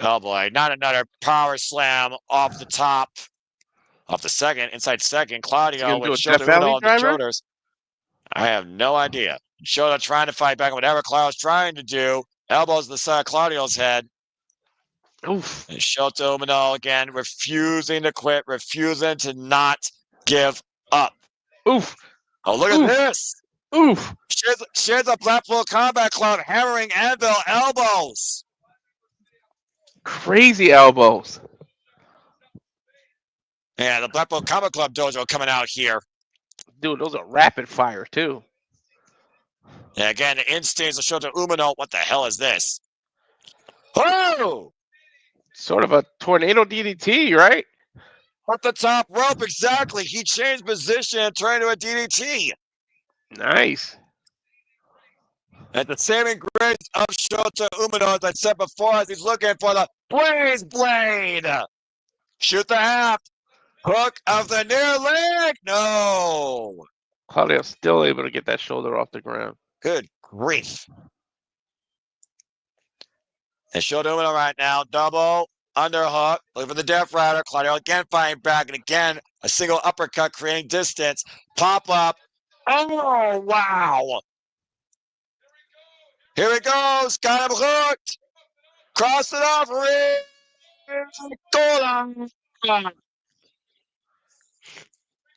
Oh, boy. Not another power slam off the top. Off the second, inside second. Claudio with Shota Umino on the shoulders. I have no idea. Shota trying to fight back on whatever Claudio's trying to do. Elbows to the side of Claudio's head. Oof. And Shota Umino again refusing to quit, refusing to not give up. Oof. Oh, look at this. Oof. Shares a Blackpool Combat Club hammering anvil elbows. Crazy elbows. Yeah, the Blackpool Combat Club dojo coming out here. Dude, those are rapid fire, too. Yeah, again, the instincts of Shota Umino. What the hell is this? Oh! Sort of a tornado DDT, right? At the top rope, exactly. He changed position and turned to a DDT. Nice. At the saving grace of Shota Umino, as I said before, as he's looking for the Blaze Blade. Shoot the half. Hook of the near leg. No. Claudio's still able to get that shoulder off the ground. Good grief. And Shota Umino right now, double underhook. Looking for the Death Rider. Claudio again fighting back, and again, a single uppercut creating distance. Pop up. Oh, wow. Here he goes. Got him hooked. Cross it off. Ricola.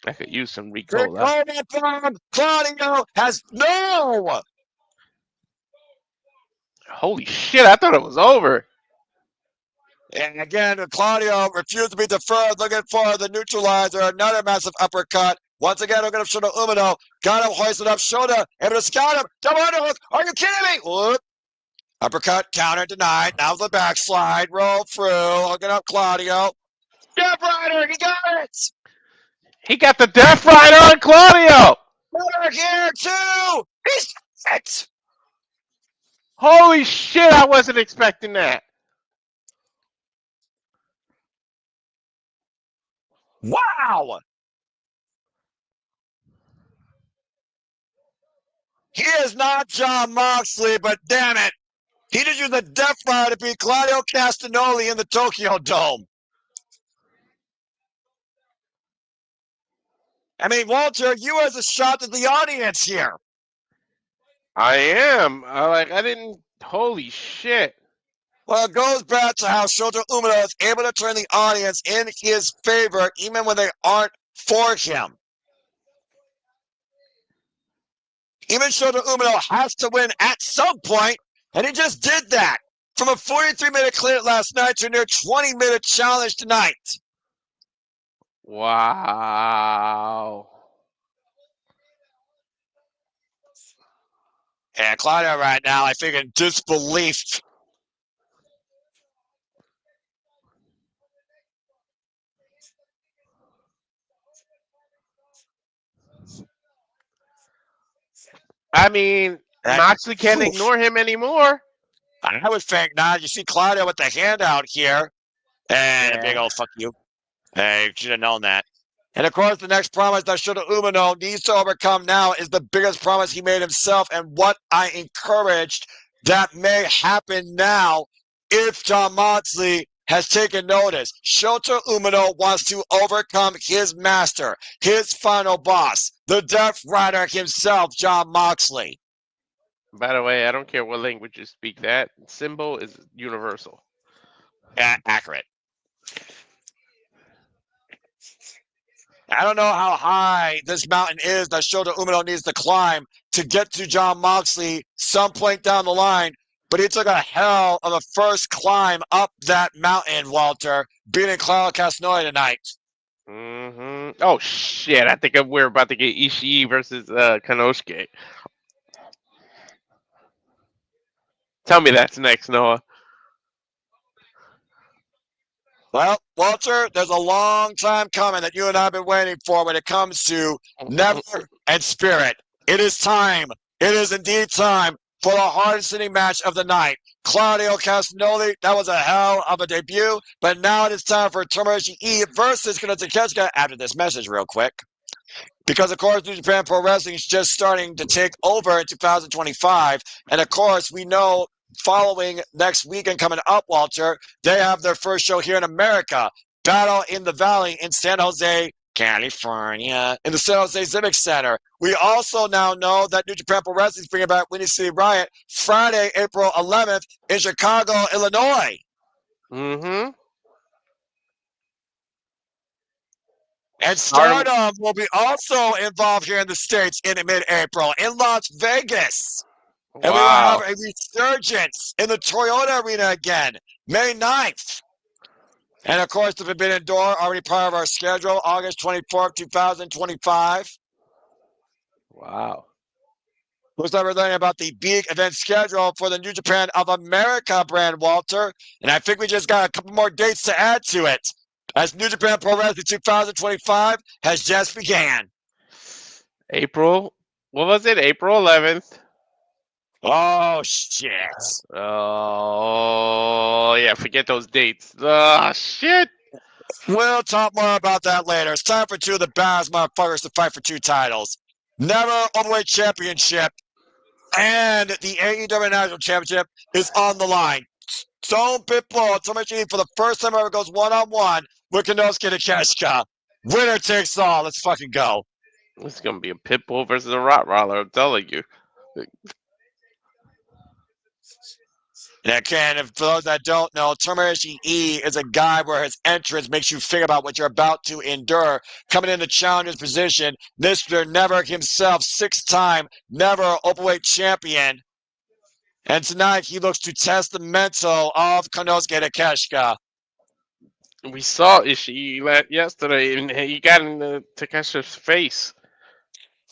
I could use some Ricola. Claudio has no. Holy shit, I thought it was over. And again, Claudio refused to be deferred, looking for the neutralizer. Another massive uppercut. Once again, looking at Shota Umino. Got him hoisted up. Shota able to scout him. Double underhook. Are you kidding me? Whoop. Uppercut, counter, denied. Now the backslide. Roll through. Hooking up Claudio. Death Rider, he got it. He got the Death Rider on Claudio. Rider here, too. He's it. Holy shit, I wasn't expecting that. Wow. He is not Jon Moxley, but damn it. He just used the Death Rider to beat Claudio Castagnoli in the Tokyo Dome. I mean, Walter, you as a shot at the audience here. I am. I didn't. Holy shit. Well, it goes back to how Shota Umino is able to turn the audience in his favor, even when they aren't for him. Even Shota Umino has to win at some point, and he just did that. From a 43-minute clear last night to a near 20-minute challenge tonight. Wow. And Claudio right now, I think, in disbelief. I mean, Moxley can't ignore him anymore. I would think not. You see Claudio with the handout here. And a big old fuck you. Hey, you should have known that. And of course, the next promise that Shota Umino needs to overcome now is the biggest promise he made himself, and what I encouraged that may happen now if Jon Moxley has taken notice. Shota Umino wants to overcome his master, his final boss, the Death Rider himself, Jon Moxley. By the way, I don't care what language you speak. That symbol is universal. Accurate. I don't know how high this mountain is that Shota Umino needs to climb to get to Jon Moxley some point down the line, but he took a hell of a first climb up that mountain, Walter, beating Claudio Castagnoli tonight. Mm-hmm. Oh, shit. I think we're about to get Ishii versus Konosuke. Tell me that's next, Noah. Well, Walter, there's a long time coming that you and I have been waiting for when it comes to Never and Spirit. It is time. It is indeed time for the hardest-hitting match of the night. Claudio Castagnoli, that was a hell of a debut, but now it is time for Tomohiro Ishii versus Takeshita after this message real quick. Because, of course, New Japan Pro Wrestling is just starting to take over in 2025. And, of course, we know following next weekend coming up, Walter, they have their first show here in America, Battle in the Valley in San Jose, California, in the San Jose Civic Center. We also now know that New Japan Pro Wrestling is bringing back Windy City Riot Friday, April 11th in Chicago, Illinois. Mm-hmm. And Stardom will be also involved here in the States in mid-April in Las Vegas. Wow. And we will have a resurgence in the Toyota Arena again, May 9th. And, of course, the Forbidden Door, already part of our schedule, August 24th, 2025. Wow. Looks like we're learning about the big event schedule for the New Japan of America brand, Walter. And I think we just got a couple more dates to add to it, as New Japan Pro Wrestling 2025 has just began. April 11th. Oh, shit. Oh, yeah, forget those dates. Oh, shit. We'll talk more about that later. It's time for two of the baddest motherfuckers to fight for two titles. Never Openweight Championship and the AEW National Championship is on the line. Stone Pitbull Tomohiro for the first time ever goes one-on-one with Konosuke Takeshita. Winner takes all. Let's fucking go. It's going to be a Pitbull versus a Rottweiler, I'm telling you. And again, if for those that don't know, Tomohiro is a guy where his entrance makes you think about what you're about to endure. Coming in the challenger's position, Mr. Never himself, six-time Never Openweight champion. And tonight he looks to test the mental of Konosuke Takeshita. We saw Ishii yesterday, and he got in Takeshi's face.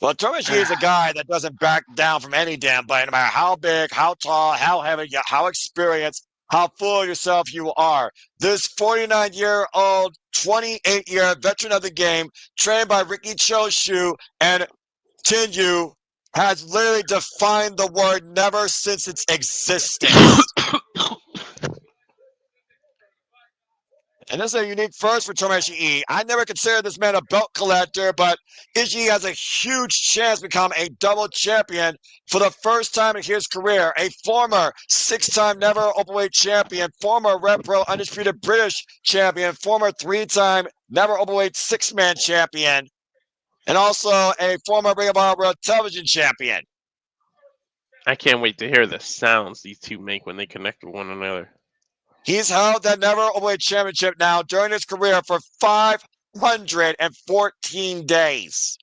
Well, Tomohiro is a guy that doesn't back down from any damn fight, no matter how big, how tall, how heavy, how experienced, how full of yourself you are. This 49-year-old, 28-year veteran of the game, trained by Ricky Choshu and Tinyu, has literally defined the word never since its existence. And this is a unique first for Tomohiro Ishii. I never considered this man a belt collector, but Ishii has a huge chance to become a double champion for the first time in his career. A former six-time Never Openweight champion, former Red Pro Undisputed British champion, former three-time Never Openweight six-man champion, and also a former Ring of Honor World Television champion. I can't wait to hear the sounds these two make when they connect with one another. He's held that Never Openweight championship now during his career for 514 days.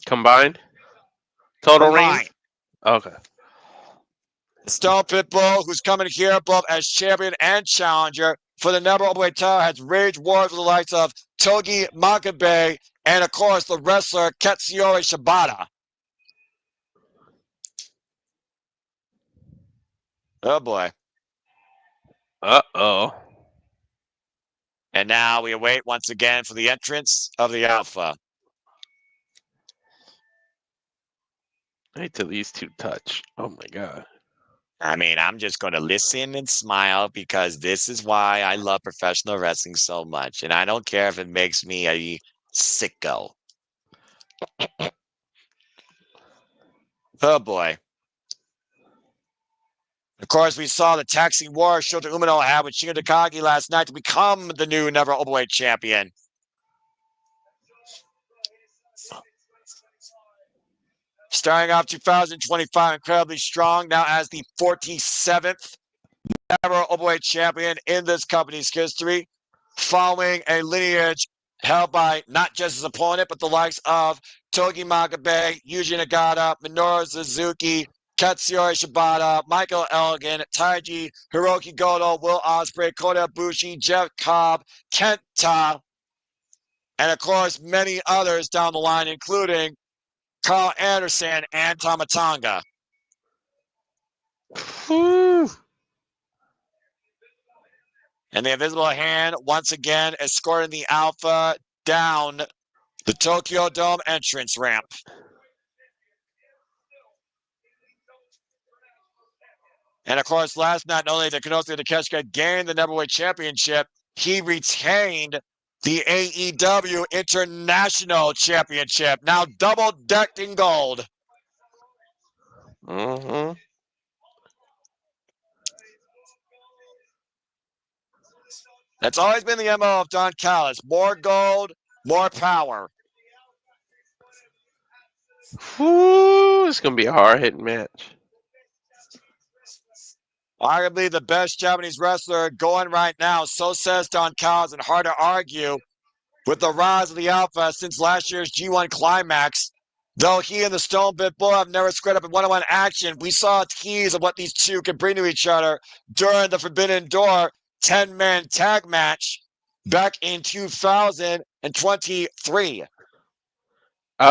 Combined? Total Combined. reigns? Okay. Stone Pitbull, who's coming here both as champion and challenger for the Never Openweight title, has raged wars with the likes of Togi Makabe and, of course, the wrestler Katsuyori Shibata. Oh, boy. Uh-oh. And now we await once again for the entrance of the Alpha. Wait till these two touch. Oh, my God. I mean, I'm just going to listen and smile because this is why I love professional wrestling so much. And I don't care if it makes me a sicko. Oh, boy. Of course, we saw the taxing war Shota Umino had with Shingo Takagi last night to become the new Never Openweight champion. Starting off 2025 incredibly strong, now as the 47th Never Openweight champion in this company's history, following a lineage held by not just his opponent, but the likes of Togi Makabe, Yuji Nagata, Minoru Suzuki, Katsuyori Shibata, Michael Elgin, Taiji, Hiroki Goto, Will Ospreay, Kota Ibushi, Jeff Cobb, Kenta, and of course many others down the line, including Carl Anderson and Tama Tonga. And the Invisible Hand once again escorting the Alpha down the Tokyo Dome entrance ramp. And of course, last night, not only did Konosuke Takeshita gain the Neverweight Championship, he retained the AEW International Championship, now double-decked in gold. Mm-hmm. That's always been the MO of Don Callis. More gold, more power. It's going to be a hard-hitting match. Arguably the best Japanese wrestler going right now, so says Don Callis, and hard to argue with the rise of the Alpha since last year's G1 Climax. Though he and the Stone Pitbull have never squared up in one-on-one action, we saw a tease of what these two could bring to each other during the Forbidden Door 10-man tag match back in 2023.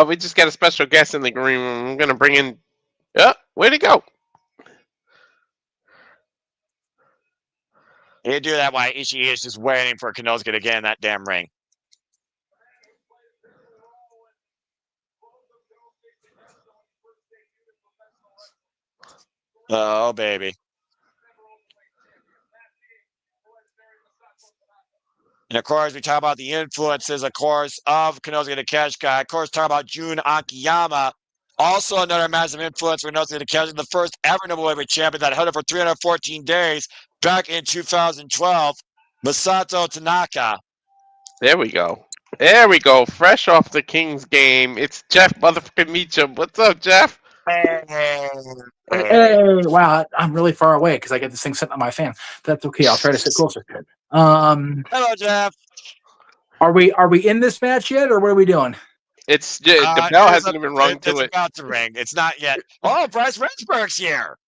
We just got a special guest in the green room. I'm going to bring in... where'd he go? He do that while Ishii is just waiting for Konosuke to get in that damn ring. Oh, baby. And of course, we talk about the influences, of course, of Konosuke Takeshita. Of course, talk about Jun Akiyama. Also, another massive influence for Konosuke Takeshita, the first ever number one champion that held it for 314 days back in 2012. Masato Tanaka. There we go. There we go. Fresh off the Kings game. It's Jeff motherfucking Meacham. What's up, Jeff? Hey, wow, I'm really far away because I get this thing sitting on my fan. That's okay. I'll try to sit closer. Hello, Jeff. Are we in this match yet, or what are we doing? It's the bell hasn't even rung to it's it. It's about to ring. It's not yet. Oh, Bryce Rensburg's here.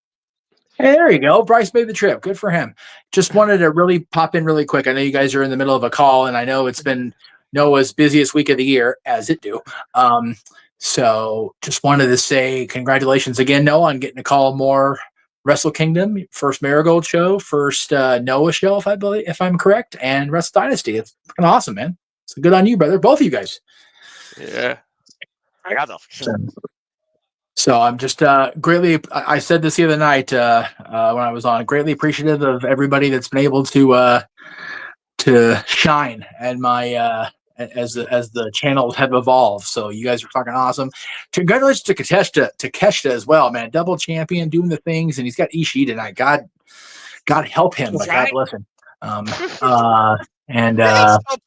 Hey, there you go. Bryce made the trip. Good for him. Just wanted to really pop in really quick. I know you guys are in the middle of a call, and I know it's been Noah's busiest week of the year, as it do. So just wanted to say congratulations again, Noah, on getting to call more Wrestle Kingdom, first Marigold show, first Noah show, if I'm correct, and Wrestle Dynasty. It's fucking awesome, man. So good on you, brother. Both of you guys. Yeah. I got them. So I'm just greatly, I said this the other night when I was on, greatly appreciative of everybody that's been able to shine and my as the channels have evolved. So you guys are fucking awesome. Congratulations to Takeshita as well, man. Double champion, doing the things, and he's got Ishii tonight. God help him, but God bless him.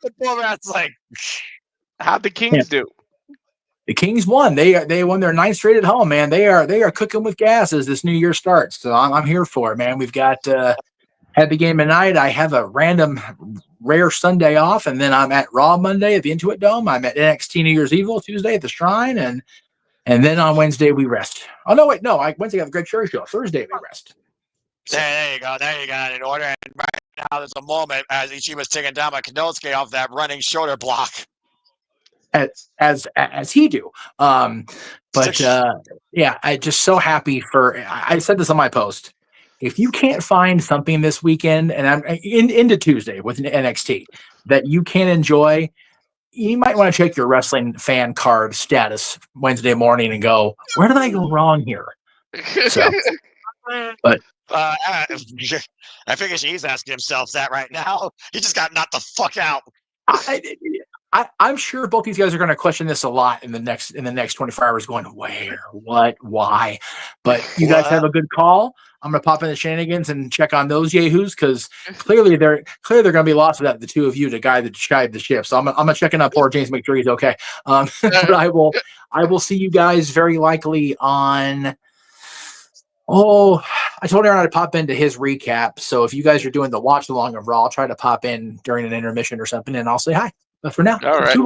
Football wrestling. How'd the Kings do? The Kings won. They won their 9th straight at home, man. They are cooking with gas as this new year starts. So I'm here for it, man. We've got had the game tonight. I have a random rare Sunday off, and then I'm at Raw Monday at the Intuit Dome. I'm at NXT New Year's Evil Tuesday at the Shrine, and then on Wednesday we rest. Oh no, wait, no. Wednesday I have the Great Cherry Show. Thursday we rest. So, there you go. There you go. In order, and right now there's a moment as Ishii was taken down by Konosuke off that running shoulder block. As he do, yeah, I just so happy for. I said this on my post. If you can't find something this weekend, and I'm into Tuesday with NXT that you can enjoy, you might want to check your wrestling fan card status Wednesday morning and go, where did I go wrong here? So, but I figure he's asking himself that right now. He just got knocked the fuck out. I'm sure both these guys are going to question this a lot in the next 24 hours. Going, where, what, why? But you guys have a good call. I'm going to pop in the shenanigans and check on those yahoos because clearly they're going to be lost without the two of you to guide the ship. So I'm going to check in on poor James, make sure he's okay. But I will see you guys very likely on. Oh, I told Aaron to pop into his recap. So if you guys are doing the watch along of Raw, I'll try to pop in during an intermission or something, and I'll say hi. But for now, all right.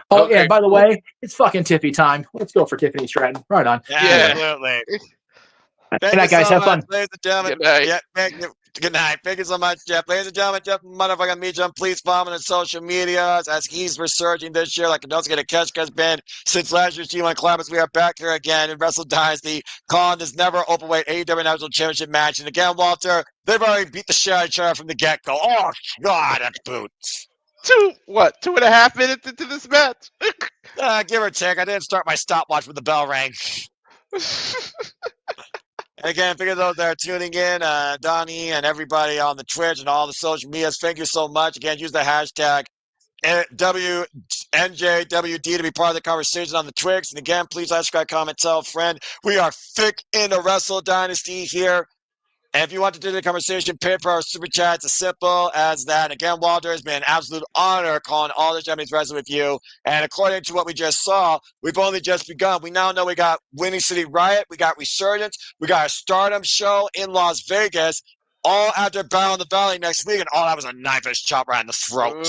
Oh, okay, yeah, by the way, it's fucking Tiffy time. Let's go for Tiffany Stratton. Right on. Yeah, absolutely. Good night, guys. Have fun. Ladies and gentlemen. Good night. Yeah, good night. Thank you so much, Jeff. Ladies and gentlemen, Jeff motherfucking Meacham, please follow him on social medias as he's resurging this year like Konosuke Takeshita has been since last year's G1 Climax. We are back here again in Wrestle Dynasty, calling this never openweight AEW National Championship match. And again, Walter, they've already beat the shit out of each other from the get-go. Oh, God, that's boots. 2.5 minutes into this match? Give or take. I didn't start my stopwatch when the bell rang. And again, for those that are tuning in, Donnie and everybody on the Twitch and all the social medias, thank you so much. Again, use the hashtag NJWD to be part of the conversation on the Twix. And again, please like, subscribe, comment, tell a friend. We are thick in the Wrestle Dynasty here. And if you want to do the conversation, pay for our super chat. It's as simple as that. And again, Walter, it's been an absolute honor calling all the Japanese wrestling with you. And according to what we just saw, we've only just begun. We now know we got Winning City Riot, we got Resurgence, we got a Stardom show in Las Vegas, all after Battle in the Valley next week. And all that was a knife-edge chop right in the throat.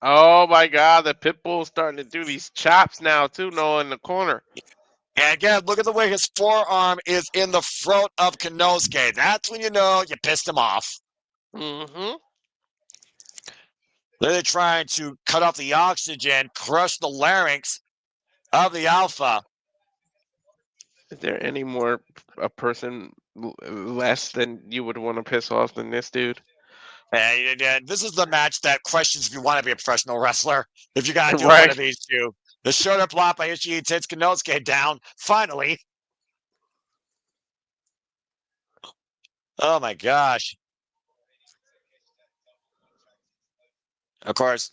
Oh my God, the Pitbull's starting to do these chops now too, Noah, in the corner. And again, look at the way his forearm is in the throat of Konosuke. That's when you know you pissed him off. Mm-hmm. They're trying to cut off the oxygen, crush the larynx of the Alpha. Is there any more a person less than you would want to piss off than this dude? And this is the match that questions if you want to be a professional wrestler. If you got to do Right. one of these two. The shoulder block by Ishii takes Konosuke down, finally. Oh my gosh. Of course,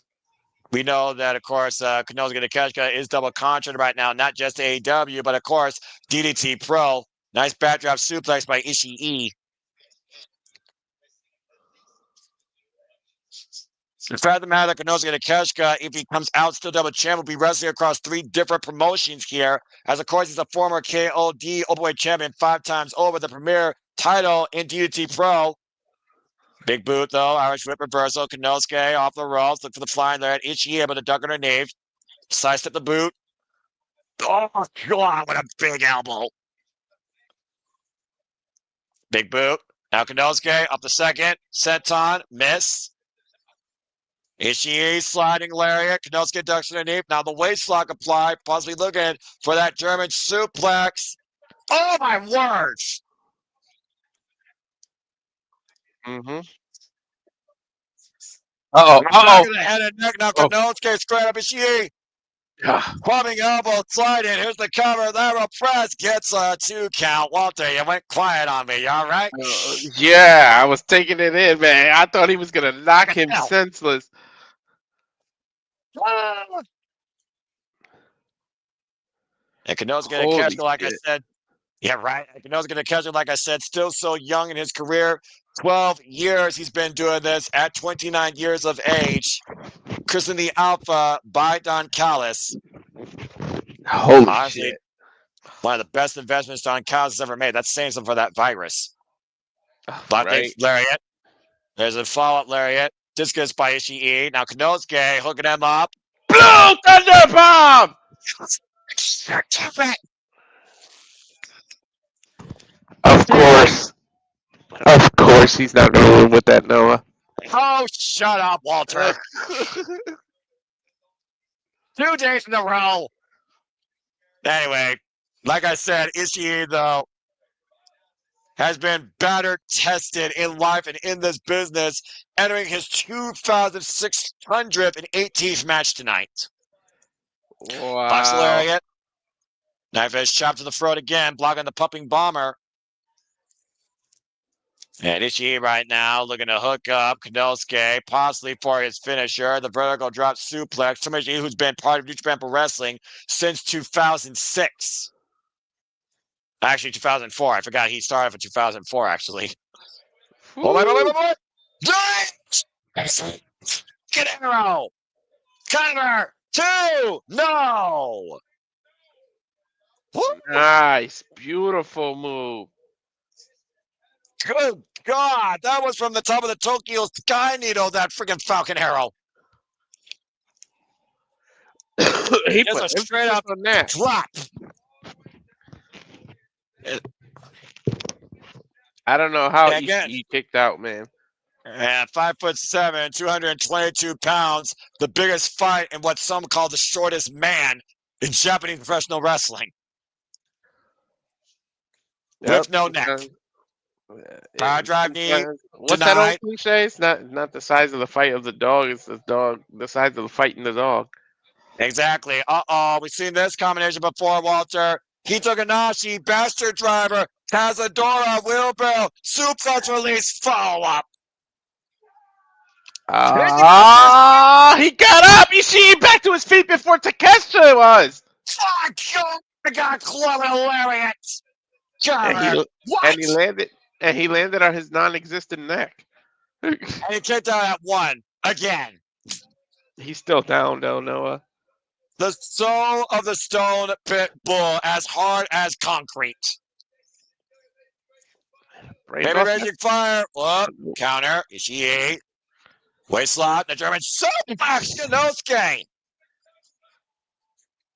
we know that, of course, Konosuke Takeshita is double contract right now, not just AEW, but of course, DDT Pro. Nice backdrop suplex by Ishii. The fact of the matter, Konosuke Takeshita, if he comes out still double champ, will be wrestling across 3 different promotions here. As of course, he's a former KOD Openweight champion 5 times over, the premier title in DDT Pro. Big boot though, Irish whip reversal. Konosuke off the ropes, look for the flying there. Ishii able to duck underneath. Sidestep the boot. Oh God, what a big elbow! Big boot. Now Konosuke up the second. Senton miss. Ishii sliding lariat. Konosuke ducks underneath. Now the waist lock applied. Possibly looking for that German suplex. Oh my words! Mm-hmm. Uh-oh. Back of the head and neck. Now Oh. Konosuke straight up Ishii. Bombing elbow, sliding. Here's the cover. Lateral press gets a 2 count. Walter, you went quiet on me. You all right? Yeah, I was taking it in, man. I thought he was gonna knock him senseless. And Konosuke gonna catch it, like I said. Yeah, right. Konosuke gonna catch it, like I said. Still so young in his career. 12 years he's been doing this at 29 years of age. Christened the Alpha by Don Callis. Holy Honestly, shit. one of the best investments Don Callis has ever made. That's saying something for that virus. But Right. lariat. There's a follow-up lariat. Discus by Ishii. Now Konosuke hooking him up. Blue Thunder Bomb! Of course. Of course he's not rolling with that, Noah. Oh, shut up, Walter. 2 days in a row. Anyway, like I said, Ishii, though, has been battered, tested in life and in this business, entering his 2,618th match tonight. Wow. Box lariat. Knife edge chop to the throat again, blocking the pumping bomber. And Ishii right now looking to hook up Konosuke, possibly for his finisher. The vertical drop suplex. Somebody who's been part of New Japan Pro Wrestling since 2006. Actually, 2004. I forgot he started for 2004, actually. Oh, wait. Get arrow. Cover. 2. No. Nice. Beautiful move. Good God. That was from the top of the Tokyo Sky Needle, that freaking Falcon arrow. He Just put a straight up on that. drop. I don't know how Again. he kicked out, man. And 5'7", 222 pounds, the biggest fight in what some call the shortest man in Japanese professional wrestling. With no neck. Power drive knee. What's that old cliche? It's not the size of the fight of the dog. It's the size of the fight in the dog. Exactly. We've seen this combination before, Walter. Hitoganashi, bastard driver, Cazadora, wheelbarrow, suplex release, follow-up. He got up! Ishii back to his feet before Takeshita was! Fuck! I got clubbed a lariat! And he landed on his non-existent neck. And he kicked out at 1 again. He's still down though, Noah. The soul of the Stone Pit Bull, as hard as concrete. Baby Raging Fire. Whoop. Counter. Ishii. Waist slot. The German suplex. Konosuke.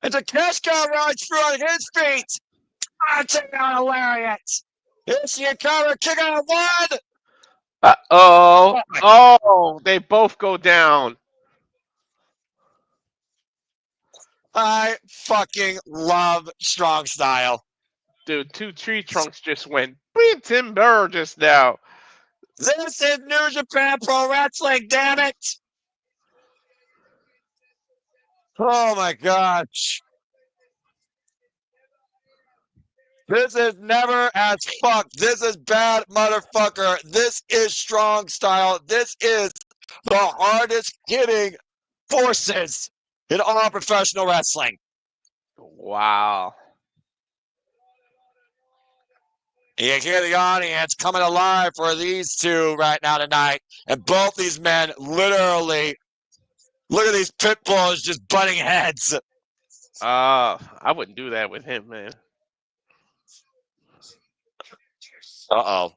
And Takeshita runs through on his feet. Take out a lariat. Ishii counter. Kick out 1. Oh, they both go down. I fucking love strong style. Dude, 2 tree trunks just went timber just now. This is New Japan Pro Wrestling, damn it! Oh my gosh. This is never as fuck. This is bad, motherfucker. This is strong style. This is the hardest hitting forces in all professional wrestling. Wow. You hear the audience coming alive for these two right now tonight. And both these men literally, look at these pit bulls just butting heads. I wouldn't do that with him, man. Uh-oh.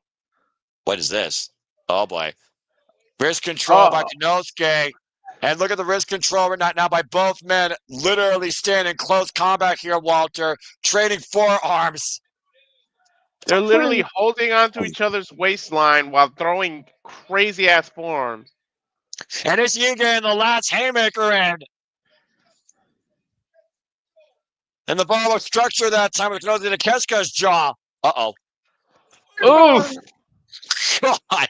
What is this? Oh, boy. Wrist control by Konosuke. And look at the wrist control right now by both men. Literally standing close combat here, Walter. Trading forearms. They're literally holding onto each other's waistline while throwing crazy-ass forearms. And Ishii getting the last haymaker in. And the ball of structure that time with Konosuke Takeshita's jaw. Uh-oh. Oof! God.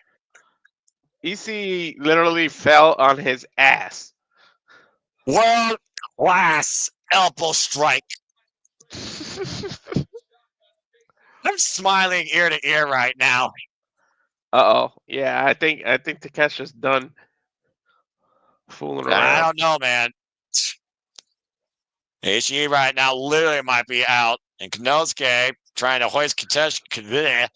EC literally fell on his ass. World class elbow strike. I'm smiling ear to ear right now. Uh-oh. Yeah, I think Takeshi's done fooling around. I don't know, man. Ishii right now literally might be out. And Konosuke trying to hoist Konosuke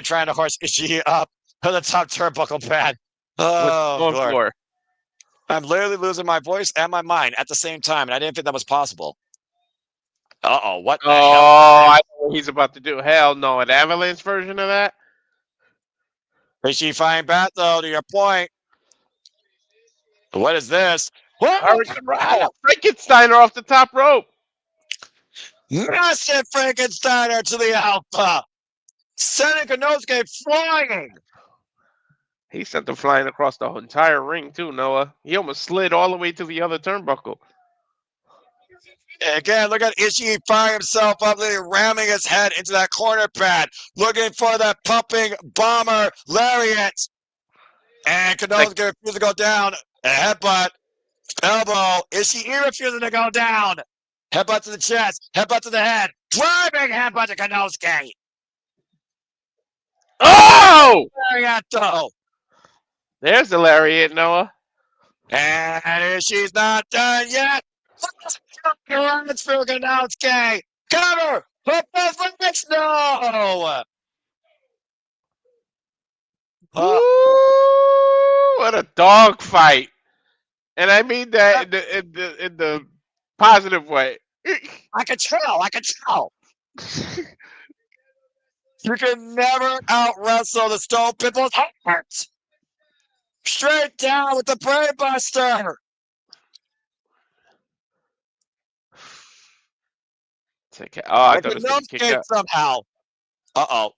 trying to hoist Ishii up to the top turnbuckle pad. Oh, What's going Lord. for? I'm literally losing my voice and my mind at the same time, and I didn't think that was possible. Uh-oh, what the hell? I know what he's about to do. Hell no, an avalanche version of that? Ishii fighting back, though, to your point. What is this? Frankensteiner off the top rope. Massive Frankensteiner to the Alpha. Sending Konosuke flying. He sent him flying across the entire ring, too, Noah. He almost slid all the way to the other turnbuckle. Again, look at Ishii firing himself up, ramming his head into that corner pad, looking for that pumping bomber lariat. And Konosuke refuses to go down. A headbutt, elbow. Ishii refusing to go down. Headbutt to the chest, headbutt to the head, driving headbutt to Konosuke. Oh! Lariat, though. There's the lariat, Noah. And Ishii's not done yet. Runs for Konosuke. Cover! Hook the flex! No! Ooh, what a dog fight. And I mean that in the positive way. I can tell. You can never out-wrestle the Stone Pitbull's heart. Straight down with the Brain Buster. I thought it was going to kick out. Somehow. Uh-oh.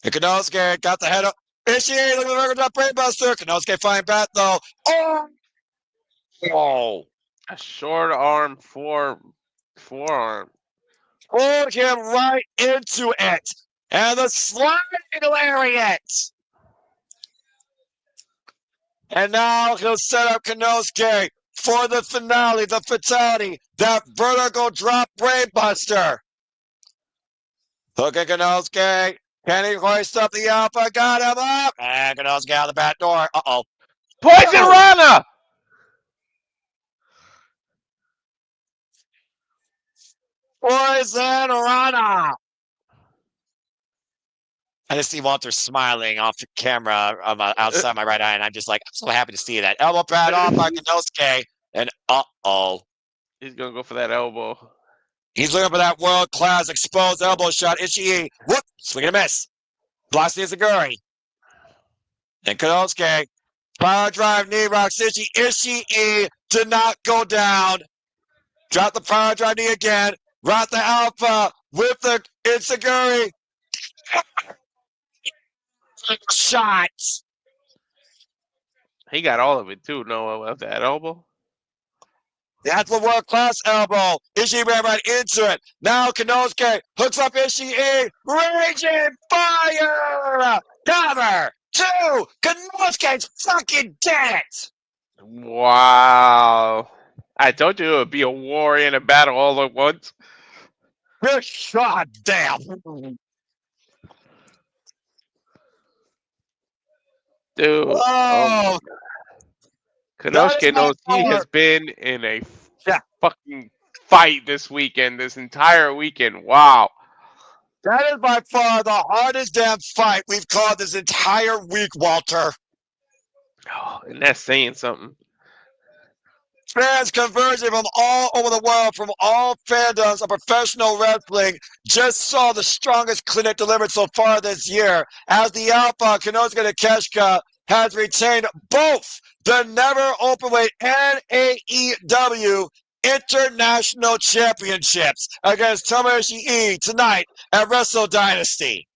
And Konosuke got the head up. Ishii looking at the Brain Buster. Konosuke fighting back, though. Oh. A short arm forearm. Pulled him right into it. And the sliding lariat. And now he'll set up Konosuke for the finale, the fatality, that vertical drop brainbuster. Look at Konosuke. Can he hoist up the Alpha? Got him up. And Konosuke out the back door. Uh-oh. Poison Rana! Poison Rana! I just see Walter smiling off the camera outside my right eye, and I'm just like, I'm so happy to see that. Elbow pad off by Konosuke, and uh-oh. He's going to go for that elbow. He's looking for that world-class exposed elbow shot. Ishii, whoop, swing and a miss. Blocks the Izaguri. And Konosuke, power drive knee rocks Ishii. Ishii did not go down. Drop the power drive knee again. Route the Alpha with the Izaguri. Shots. He got all of it too, Noah, with that elbow. That's the world-class elbow. Ishii ran right into it. Now Konosuke hooks up Ishii. Raging fire. Cover. 2. Konosuke's fucking dead. Wow. I told you it would be a war and a battle all at once. Good God damn. Dude, Oh, that is Konosuke by knows he far. has been in a Yeah. fucking fight this weekend, this entire weekend. Wow. That is by far the hardest damn fight we've called this entire week, Walter. Oh, and that's saying something. Fans converging from all over the world, from all fandoms of professional wrestling, just saw the strongest clinic delivered so far this year, as the Alpha Konosuke Takeshita has retained both the never openweight and AEW International Championships against Tomohiro tonight at Wrestle Dynasty.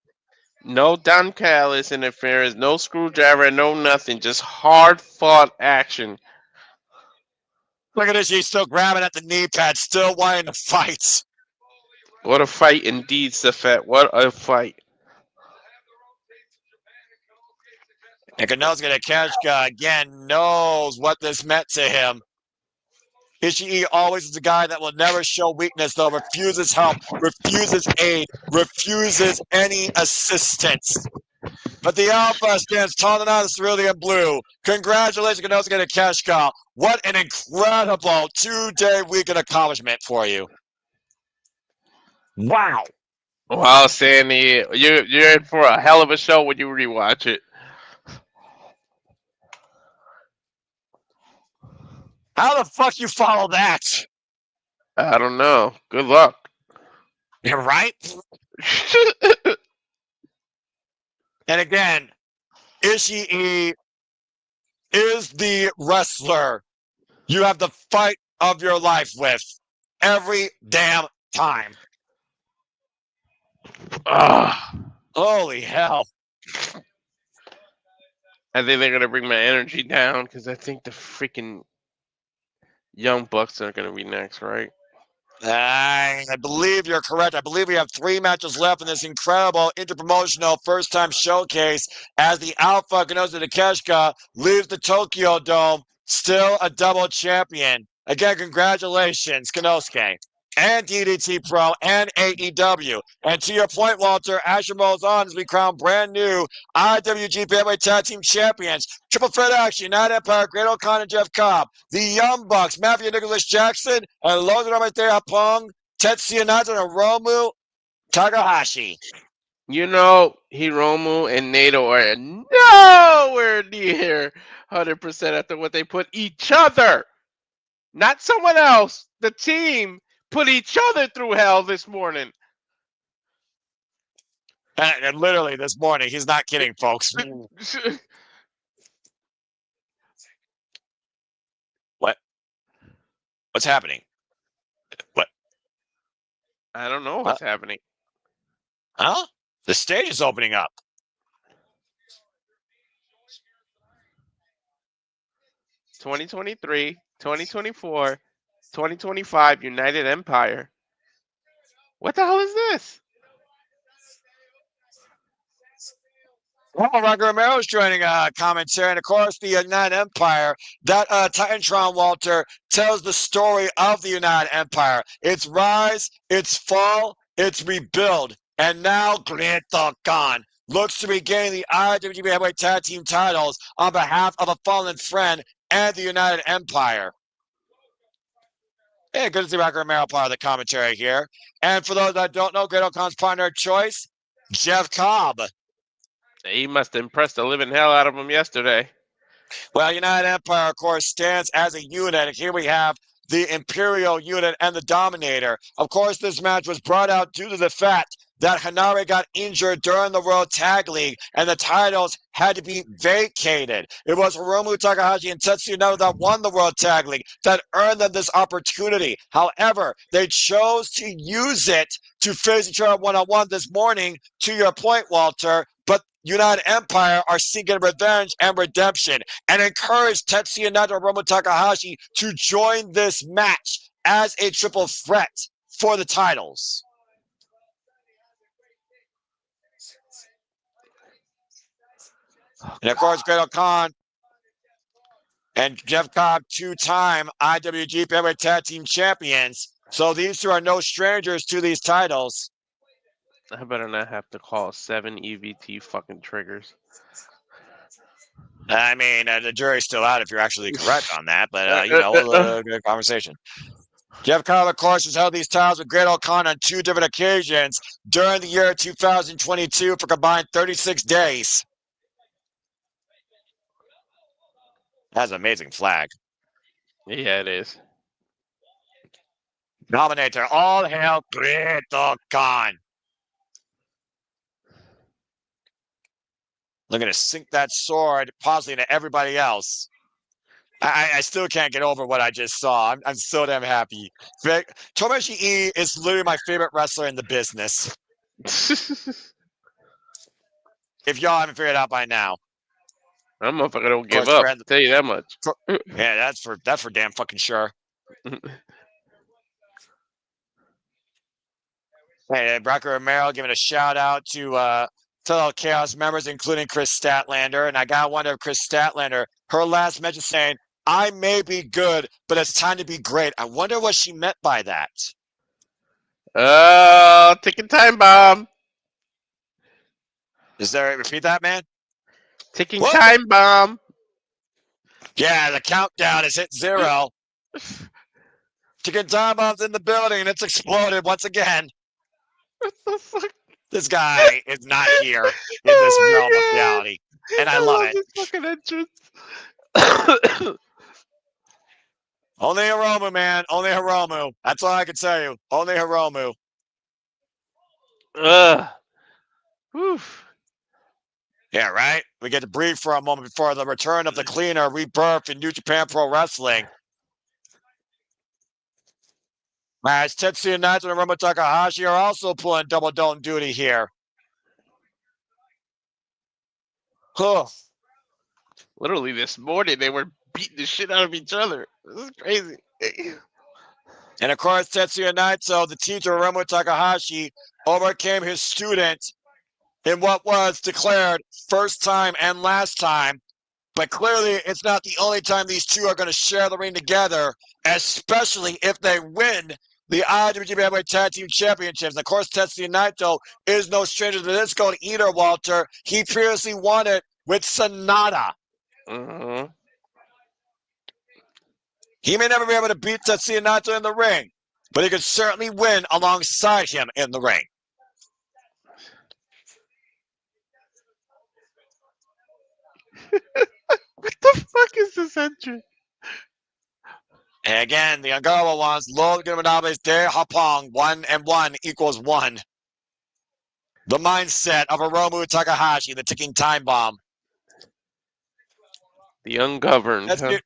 No Don Callis interference, no screwdriver, no nothing. Just hard fought action. Look at this, he's still grabbing at the knee pad, still wanting to fight. What a fight indeed, Safet. What a fight. And Konosuke Takeshita, again, knows what this meant to him. Ishii always is a guy that will never show weakness, though, refuses help, refuses aid, refuses any assistance. But the Alpha stands tall and out of cerulean blue. Congratulations, Konosuke Takeshita. What an incredible two-day weekend accomplishment for you. Wow. Wow, Sandy, you're in for a hell of a show when you rewatch it. How the fuck you follow that? I don't know. Good luck. You're right. And again, Ishii is the wrestler you have the fight of your life with every damn time. Holy hell. I think they're going to bring my energy down because I think the freaking Young Bucks are going to be next, right? I believe you're correct. I believe we have 3 matches left in this incredible interpromotional first-time showcase as the Alpha Konosuke Takeshita leaves the Tokyo Dome still a double champion. Again, congratulations, Konosuke, and DDT Pro and AEW. And to your point, Walter, Asher rolls on as we crown brand new IWGP Heavyweight Tag Team Champions. Triple threat action, United Empire, Great O'Connor, and Jeff Cobb. The Young Bucks, Matthew Nicholas Jackson, and Logan Ramatea Pong, Tetsuya Naito, and Hiromu Takahashi. You know, Hiromu and Naito are nowhere near 100% after what they put each other. Not someone else. The team put each other through hell this morning. And literally this morning, he's not kidding, folks. What? What's happening? What? I don't know what's happening. Huh? The stage is opening up. "2023, 2024, 2025 United Empire." What the hell is this? Well, Roger Romero's joining commentary, and of course, the United Empire. That Titantron, Walter, tells the story of the United Empire. Its rise, its fall, its rebuild, and now Great Khan looks to regain the IWGP Heavyweight Tag Team titles on behalf of a fallen friend and the United Empire. Hey, good to see Roger Romero part of the commentary here. And for those that don't know, Great Khan's partner of choice, Jeff Cobb. He must have impressed the living hell out of him yesterday. Well, United Empire, of course, stands as a unit. And here we have the Imperial unit and the Dominator. Of course, this match was brought out due to the fact that Hanare got injured during the World Tag League and the titles had to be vacated. It was Hiromu Takahashi and Tetsuya Naito that won the World Tag League that earned them this opportunity. However, they chose to use it to face each other one-on-one this morning, to your point, Walter, but United Empire are seeking revenge and redemption and encourage Tetsuya Naito and Hiromu Takahashi to join this match as a triple threat for the titles. And of course, Great Khan and Jeff Cobb, 2-time IWGP Heavyweight Tag Team Champions, So these two are no strangers to these titles. I better not have to call 7 EVT fucking triggers. I mean, the jury's still out if you're actually correct on that, but, good conversation. Jeff Cobb, of course, has held these titles with Great O'Connor on 2 different occasions during the year 2022 for combined 36 days. That's an amazing flag. Yeah, it is. Nominator, all hail Great O'Connor. Looking to sink that sword possibly into everybody else. I still can't get over what I just saw. I'm so damn happy. Tomohiro E is literally my favorite wrestler in the business. If y'all haven't figured it out by now. That motherfucker don't give up. I'll tell you that much. Yeah, that's for damn fucking sure. Hey, Brock Romero giving a shout out to fellow Chaos members, including Chris Statlander. And I gotta wonder if Chris Statlander, her last mention saying, I may be good, but it's time to be great. I wonder what she meant by that. Ticking time bomb. Is there, repeat that, man? Ticking time bomb. Yeah, the countdown is hit 0. Ticking time bomb's in the building and it's exploded once again. What the fuck? This guy is not here in this realm of reality. And I love it. This fucking entrance. Only Hiromu, man. Only Hiromu. That's all I can tell you. Only Hiromu. Oof. Yeah, right? We get to breathe for a moment before the return of the cleaner rebirth in New Japan Pro Wrestling. As Tetsuya Naito and Hiromu Takahashi are also pulling double dome duty here. Huh. Literally this morning, they were beating the shit out of each other. This is crazy. And of course, Tetsuya Naito, the teacher Hiromu Takahashi, overcame his student in what was declared first time and last time. But clearly, it's not the only time these two are going to share the ring together, especially if they win the IWGP Tag Team Championships. Of course, Tetsuya Naito is no stranger to this gold either, Walter. He previously won it with Sonata. Mm-hmm. He may never be able to beat Tetsuya Naito in the ring, but he could certainly win alongside him in the ring. What the fuck is this entrance? And again, the Ungarwa ones, Lord Gumanabe's De Hapong, 1 and 1 equals 1. The mindset of Hiromu Takahashi, the ticking time bomb. The ungoverned. Huh?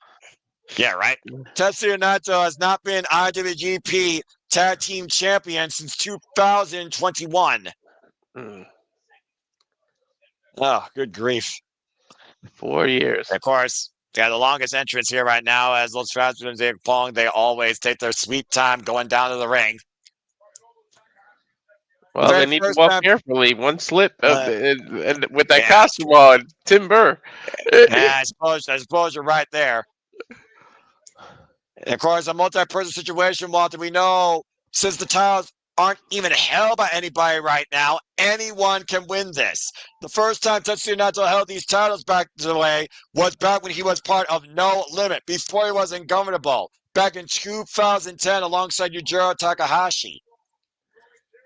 Yeah, right. Tetsuya Naito has not been IWGP Tag Team Champion since 2021. Oh, good grief. 4 years. Of course, yeah, the longest entrance here right now, as those faster than Zack Pong, they always take their sweet time going down to the ring. Well, they need to walk carefully. One slip and with that costume on, timber. Yeah, I suppose you're right there. And of course, a multi-person situation, Walter, we know since the titles aren't even held by anybody right now, anyone can win this. The first time Tetsuya Naito held these titles back the way was back when he was part of No Limit, before he was ungovernable, back in 2010 alongside Yujiro Takahashi.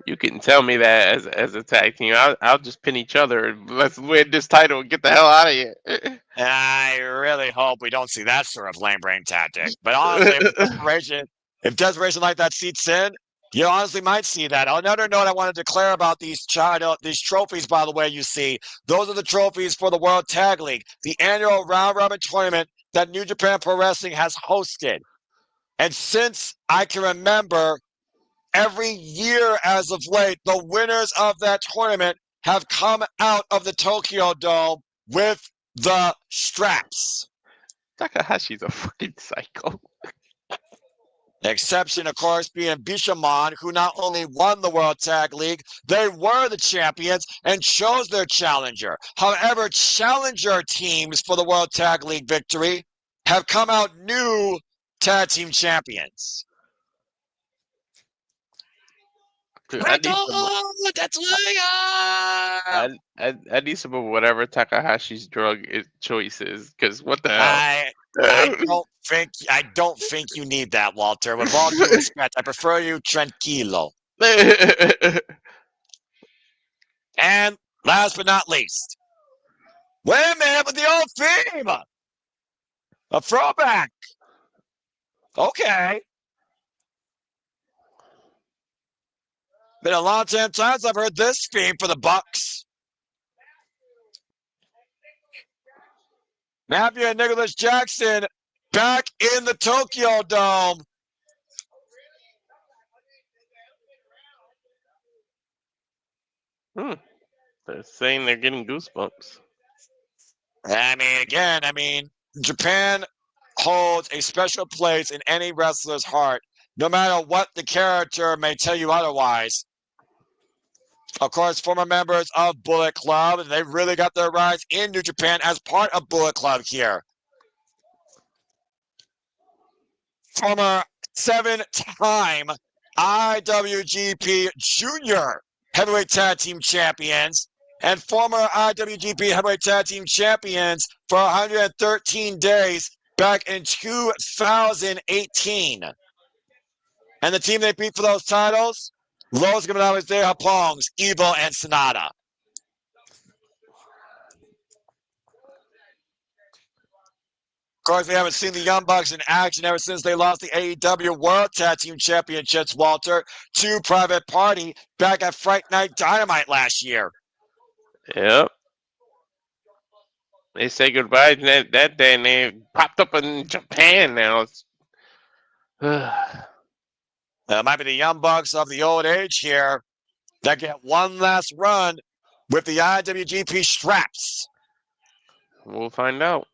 You can tell me that as a tag team. I'll just pin each other and let's win this title and get the hell out of here. I really hope we don't see that sort of lame brain tactic. But honestly, if desperation like that seeps in, you honestly might see that. Another note I want to declare about these trophies, by the way, you see, those are the trophies for the World Tag League, the annual round-robin tournament that New Japan Pro Wrestling has hosted. And since I can remember, every year as of late, the winners of that tournament have come out of the Tokyo Dome with the straps. Takahashi's a fucking psycho. The exception, of course, being Bishamon, who not only won the World Tag League, they were the champions and chose their challenger. However, challenger teams for the World Tag League victory have come out new tag team champions. I need some of whatever Takahashi's drug choice is, because what the hell? I don't think you need that, Walter. With all due respect, I prefer you tranquilo. And last but not least, wait a minute with the old theme. A throwback. Okay. Been a long time since I've heard this theme for the Bucks. Matthew and Nicholas Jackson back in the Tokyo Dome. They're saying they're getting goosebumps. Japan holds a special place in any wrestler's heart, no matter what the character may tell you otherwise. Of course, former members of Bullet Club, they really got their rise in New Japan as part of Bullet Club here. Former 7-time IWGP Junior Heavyweight Tag Team Champions and former IWGP Heavyweight Tag Team Champions for 113 days back in 2018. And the team they beat for those titles? Los Camaradas de Japon's Evil and Sonata. Of course, we haven't seen the Young Bucks in action ever since they lost the AEW World Tag Team Championships, Walter, to Private Party back at Fright Night Dynamite last year. Yep. They say goodbye that day, and they popped up in Japan now. It might be the Young Bucks of the old age here that get one last run with the IWGP straps. We'll find out.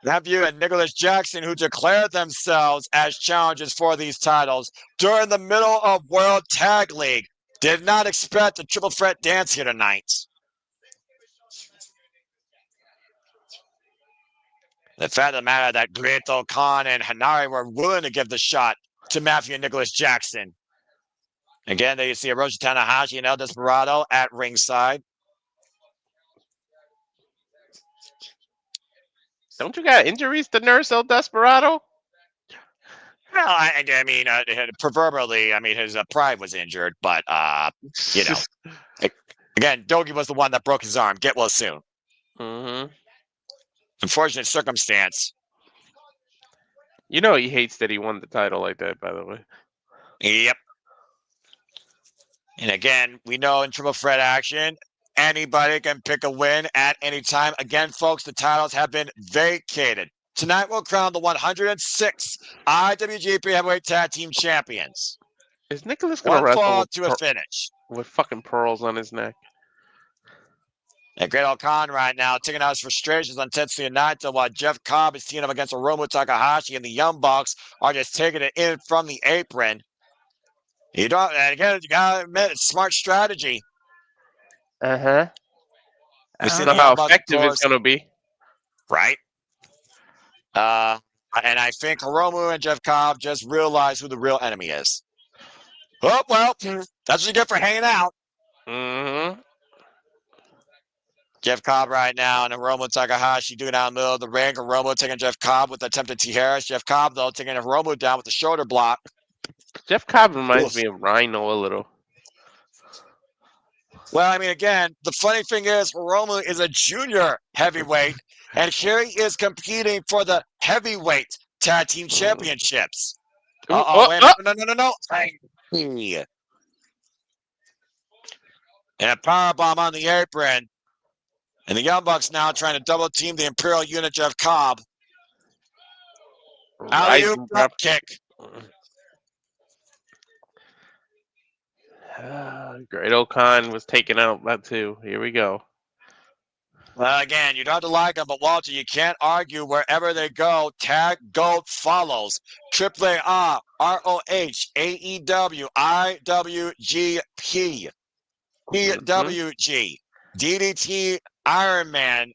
Nephew and Nicholas Jackson, who declared themselves as challengers for these titles during the middle of World Tag League, did not expect a triple threat dance here tonight. The fact of the matter that Great-O Khan and Hanari were willing to give the shot to Matthew and Nicholas Jackson. Again, there you see Hiroshi Tanahashi and El Desperado at ringside. Don't you got injuries to nurse El Desperado? Well, proverbially, his pride was injured, but, again, Dogi was the one that broke his arm. Get well soon. Mm-hmm. Unfortunate circumstance. You know he hates that he won the title like that, by the way. Yep. And again, we know in triple threat action, anybody can pick a win at any time. Again, folks, the titles have been vacated. Tonight we'll crown the 106 IWGP Heavyweight Tag Team Champions. Is Nicholas going to wrestle to a finish with fucking pearls on his neck? And Great-O Khan right now taking out his frustrations on Tetsuya Naito while Jeff Cobb is teaming up against Hiromu Takahashi, and the Young Bucks are just taking it in from the apron. You gotta admit, it's smart strategy. I don't know how effective it's gonna be. Right. And I think Hiromu and Jeff Cobb just realized who the real enemy is. Oh, well, that's what you get for hanging out. Mm-hmm. Jeff Cobb right now and Hiromu Takahashi doing out in the middle of the ring. Hiromu taking Jeff Cobb with the attempted T-Harris. Jeff Cobb, though, taking Hiromu down with the shoulder block. Jeff Cobb reminds me of Rhino a little. Well, again, the funny thing is Hiromu is a junior heavyweight, and here he is competing for the heavyweight tag team championships. Wait a minute. No. And a powerbomb on the apron. And the Young Bucks now trying to double team the Imperial unit, Jeff Cobb. Alley-oop drop kick. Great-O Khan was taken out by two. Here we go. Well, again, you don't have to like them, but Walter, you can't argue wherever they go. Tag Gold follows. AAA, ROH, AEW, IWGP, PWG, DDT, Iron Man.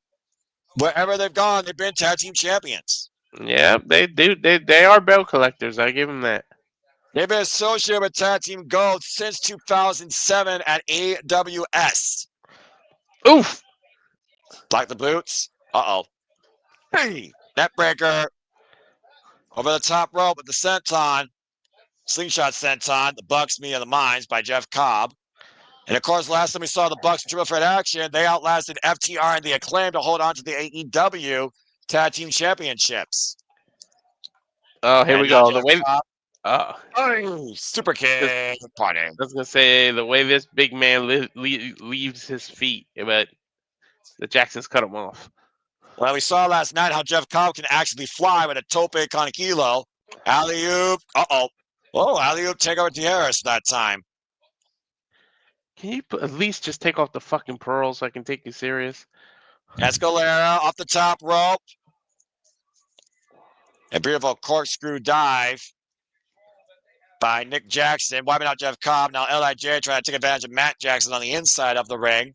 Wherever they've gone, they've been tag team champions. Yeah, they do. They are belt collectors. I give them that. They've been associated with Tag Team Gold since 2007 at AWS. Oof. Block the boots. Uh-oh. Hey, neckbreaker. Over the top rope with the senton. Slingshot senton. The Bucks, Me and the Mines by Jeff Cobb. And of course, last time we saw the Bucks in triple threat action, they outlasted FTR and the Acclaim to hold on to the AEW Tag Team Championships. Oh, here And we now go. Jeff The way. Oh, super kick party. I was gonna say the way this big man leaves his feet, but the Jacksons cut him off. Well, we saw last night how Jeff Cobb can actually fly with a tope con hilo. Alley-oop. Uh-oh. Oh, alley-oop take over Tierras that time. Can you at least just take off the fucking pearls so I can take you serious? Escalera off the top rope. A beautiful corkscrew dive by Nick Jackson, wiping out Jeff Cobb. Now LIJ trying to take advantage of Matt Jackson on the inside of the ring.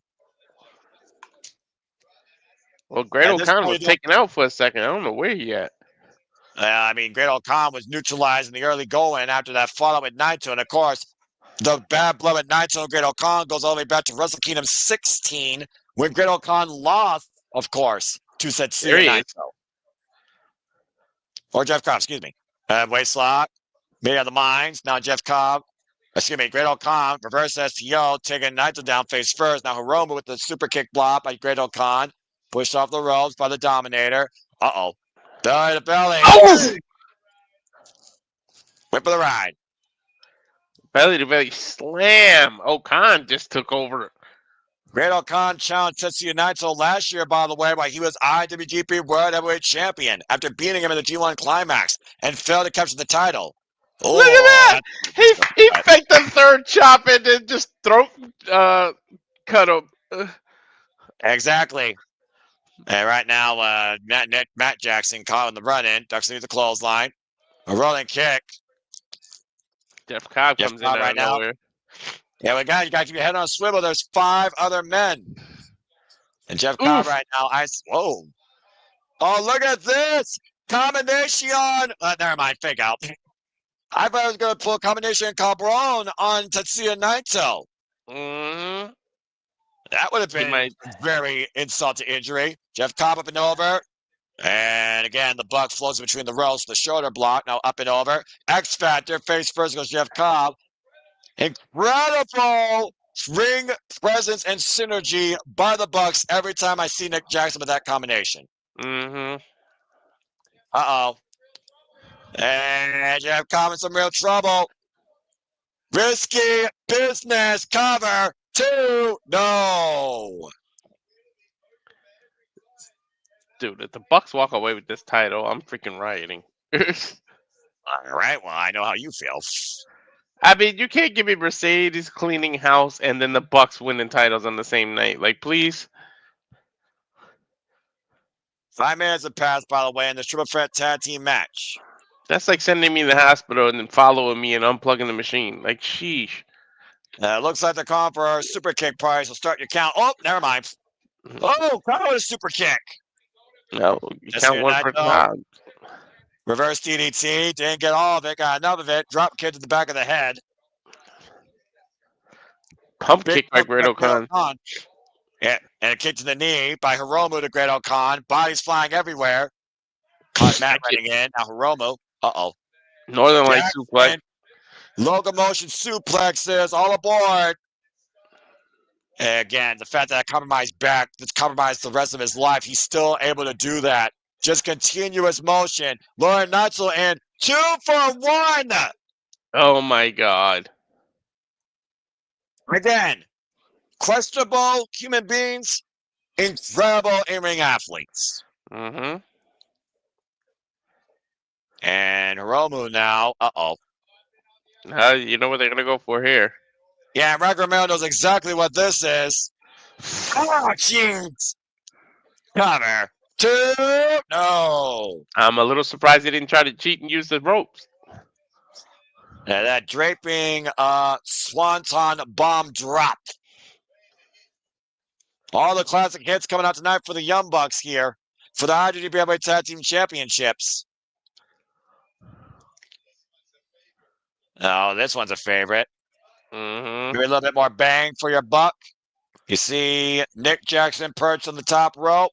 Well, Great O'Connor was taken out for a second. I don't know where he at. I mean, Great O'Connor was neutralized in the early going after that fallout with Naito. And of course, the bad blood with Naito and Great O'Connor goes all the way back to Wrestle Kingdom 16 when Great O'Connor lost, of course, to Setsuya Naito. Or Jeff Cobb, excuse me. Waist lock. Made of the Mines. Now Jeff Cobb. Excuse me, Great O'Connor. Reverse STO. Taking Naito down face first. Now Hiromu with the super kick block by Great O'Connor. Pushed off the ropes by the Dominator. Uh-oh. Belly to belly. Oh! Whip of the ride. Belly to belly slam. O'Connor just took over. Great O'Connor challenged Tetsuya Naito last year, by the way, while he was IWGP World Heavyweight Champion after beating him in the G1 Climax and failed to capture the title. Look at that! He faked the third chop and then just throat cut him. Exactly. And right now, Matt Jackson caught in the run-in, ducks into the clothesline. A rolling kick. Jeff Cobb comes in right now. Yeah, you got to keep your head on a swivel. There's 5 other men. And Jeff Cobb right now, whoa. Oh, look at this. Combination. Never mind, fake out. I thought I was going to pull a combination Cabron on Tetsuya Naito. Mm-hmm. That would have been very insult to injury. Jeff Cobb up and over. And again, the buck floats between the ropes, the shoulder block, now up and over. X Factor, face first goes Jeff Cobb. Incredible ring presence and synergy by the Bucks every time I see Nick Jackson with that combination. Mm-hmm. Uh-oh. And Jeff Cobb in some real trouble. Risky business cover 2. No. Dude, if the Bucks walk away with this title, I'm freaking rioting. All right, well, I know how you feel. I mean, you can't give me Mercedes cleaning house and then the Bucks winning titles on the same night. Like, please. 5 minutes have passed, by the way, in this triple threat tag team match. That's like sending me to the hospital and then following me and unplugging the machine. Like, sheesh. Looks like they're calling for a super kick prize. We'll start your count. Oh, never mind. Oh, count a super kick. No, you count one for Cobb. Reverse DDT. Didn't get all of it. Got enough of it. Drop kick to the back of the head. Pump kick by Great O'Connor. Yeah, and a kick to the knee by Hiromu to Great O'Connor. Bodies flying everywhere. Caught Matt running in. Now Hiromu. Uh-oh. Northern Light suplex. Locomotion suplexes. All aboard. And again, the fact that I compromised back, that's compromised the rest of his life, he's still able to do that. Just continuous motion. Lauren Nutzel in 2 for 1. Oh my God. Again, questionable human beings, incredible in-ring athletes. Mm-hmm. And Hiromu now. Uh-oh. You know what they're going to go for here. Yeah, Rack Romero knows exactly what this is. Oh, jeez. Cover 2. No. I'm a little surprised they didn't try to cheat and use the ropes. Yeah, that draping swanton bomb drop. All the classic hits coming out tonight for the Young Bucks here. for the IWGP Tag Team Championships. Oh, this one's a favorite. Mm-hmm. Give me a little bit more bang for your buck. You see Nick Jackson perched on the top rope.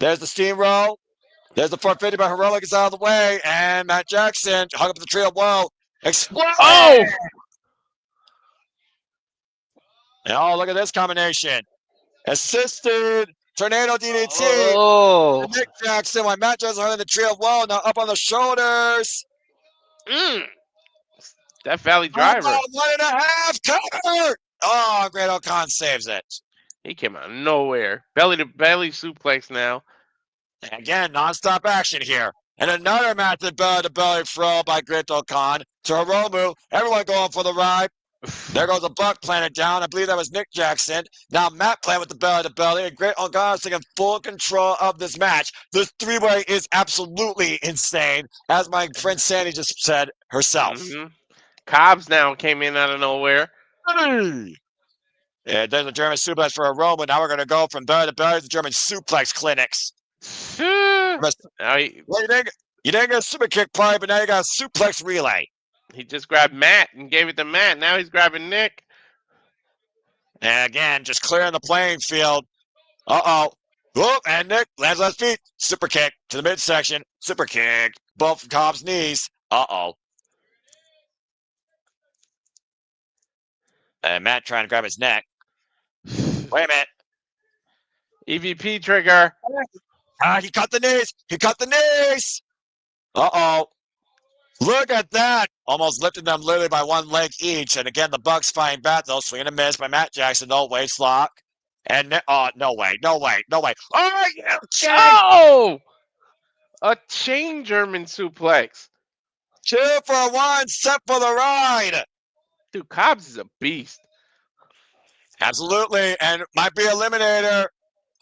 There's the steamroll. There's the 450, but Heroic is out of the way. And Matt Jackson hung up the trio. Whoa. Explode! Oh! And oh, look at this combination. Assisted Tornado DDT. Oh! Nick Jackson, while Matt Jackson hung in the trio. Whoa, now up on the shoulders. That Valley Driver. Oh, 1.5 cover. Oh, Great O'Con saves it. He came out of nowhere. Belly to belly suplex now. Again, nonstop action here. And another massive belly-to-belly throw by Great O'Con to Hiromu. Everyone going for the ride. There goes a buck planted down. I believe that was Nick Jackson. Now Matt playing with the belly-to-belly. And Great O'Con is taking full control of this match. This three-way is absolutely insane, as my friend Sandy just said herself. Mm-hmm. Cobbs now came in out of nowhere. Hey! Yeah, there's a German suplex for Hiromu. Now we're going to go from belly-to-belly to German suplex clinics. Now Well, you didn't get a super kick party, but now you got a suplex relay. he just grabbed Matt and gave it to Matt. Now he's grabbing Nick. And again, just clearing the playing field. Uh-oh. Whoop, and Nick lands on his feet. Super kick to the midsection. Super kick. Both Cobb's knees. Uh-oh. And Matt trying to grab his neck. Wait a minute. EVP trigger. He cut the knees. He cut the knees. Uh-oh. Look at that. Almost lifted them literally by one leg each. And again, the Bucks fighting back, though. Swing and a miss by Matt Jackson. No waist lock. And no way. No way. No way. Oh, yeah. Oh! A chain German suplex. 2 for 1. Set for the ride. Dude, Cobbs is a beast. Absolutely. And might be eliminator.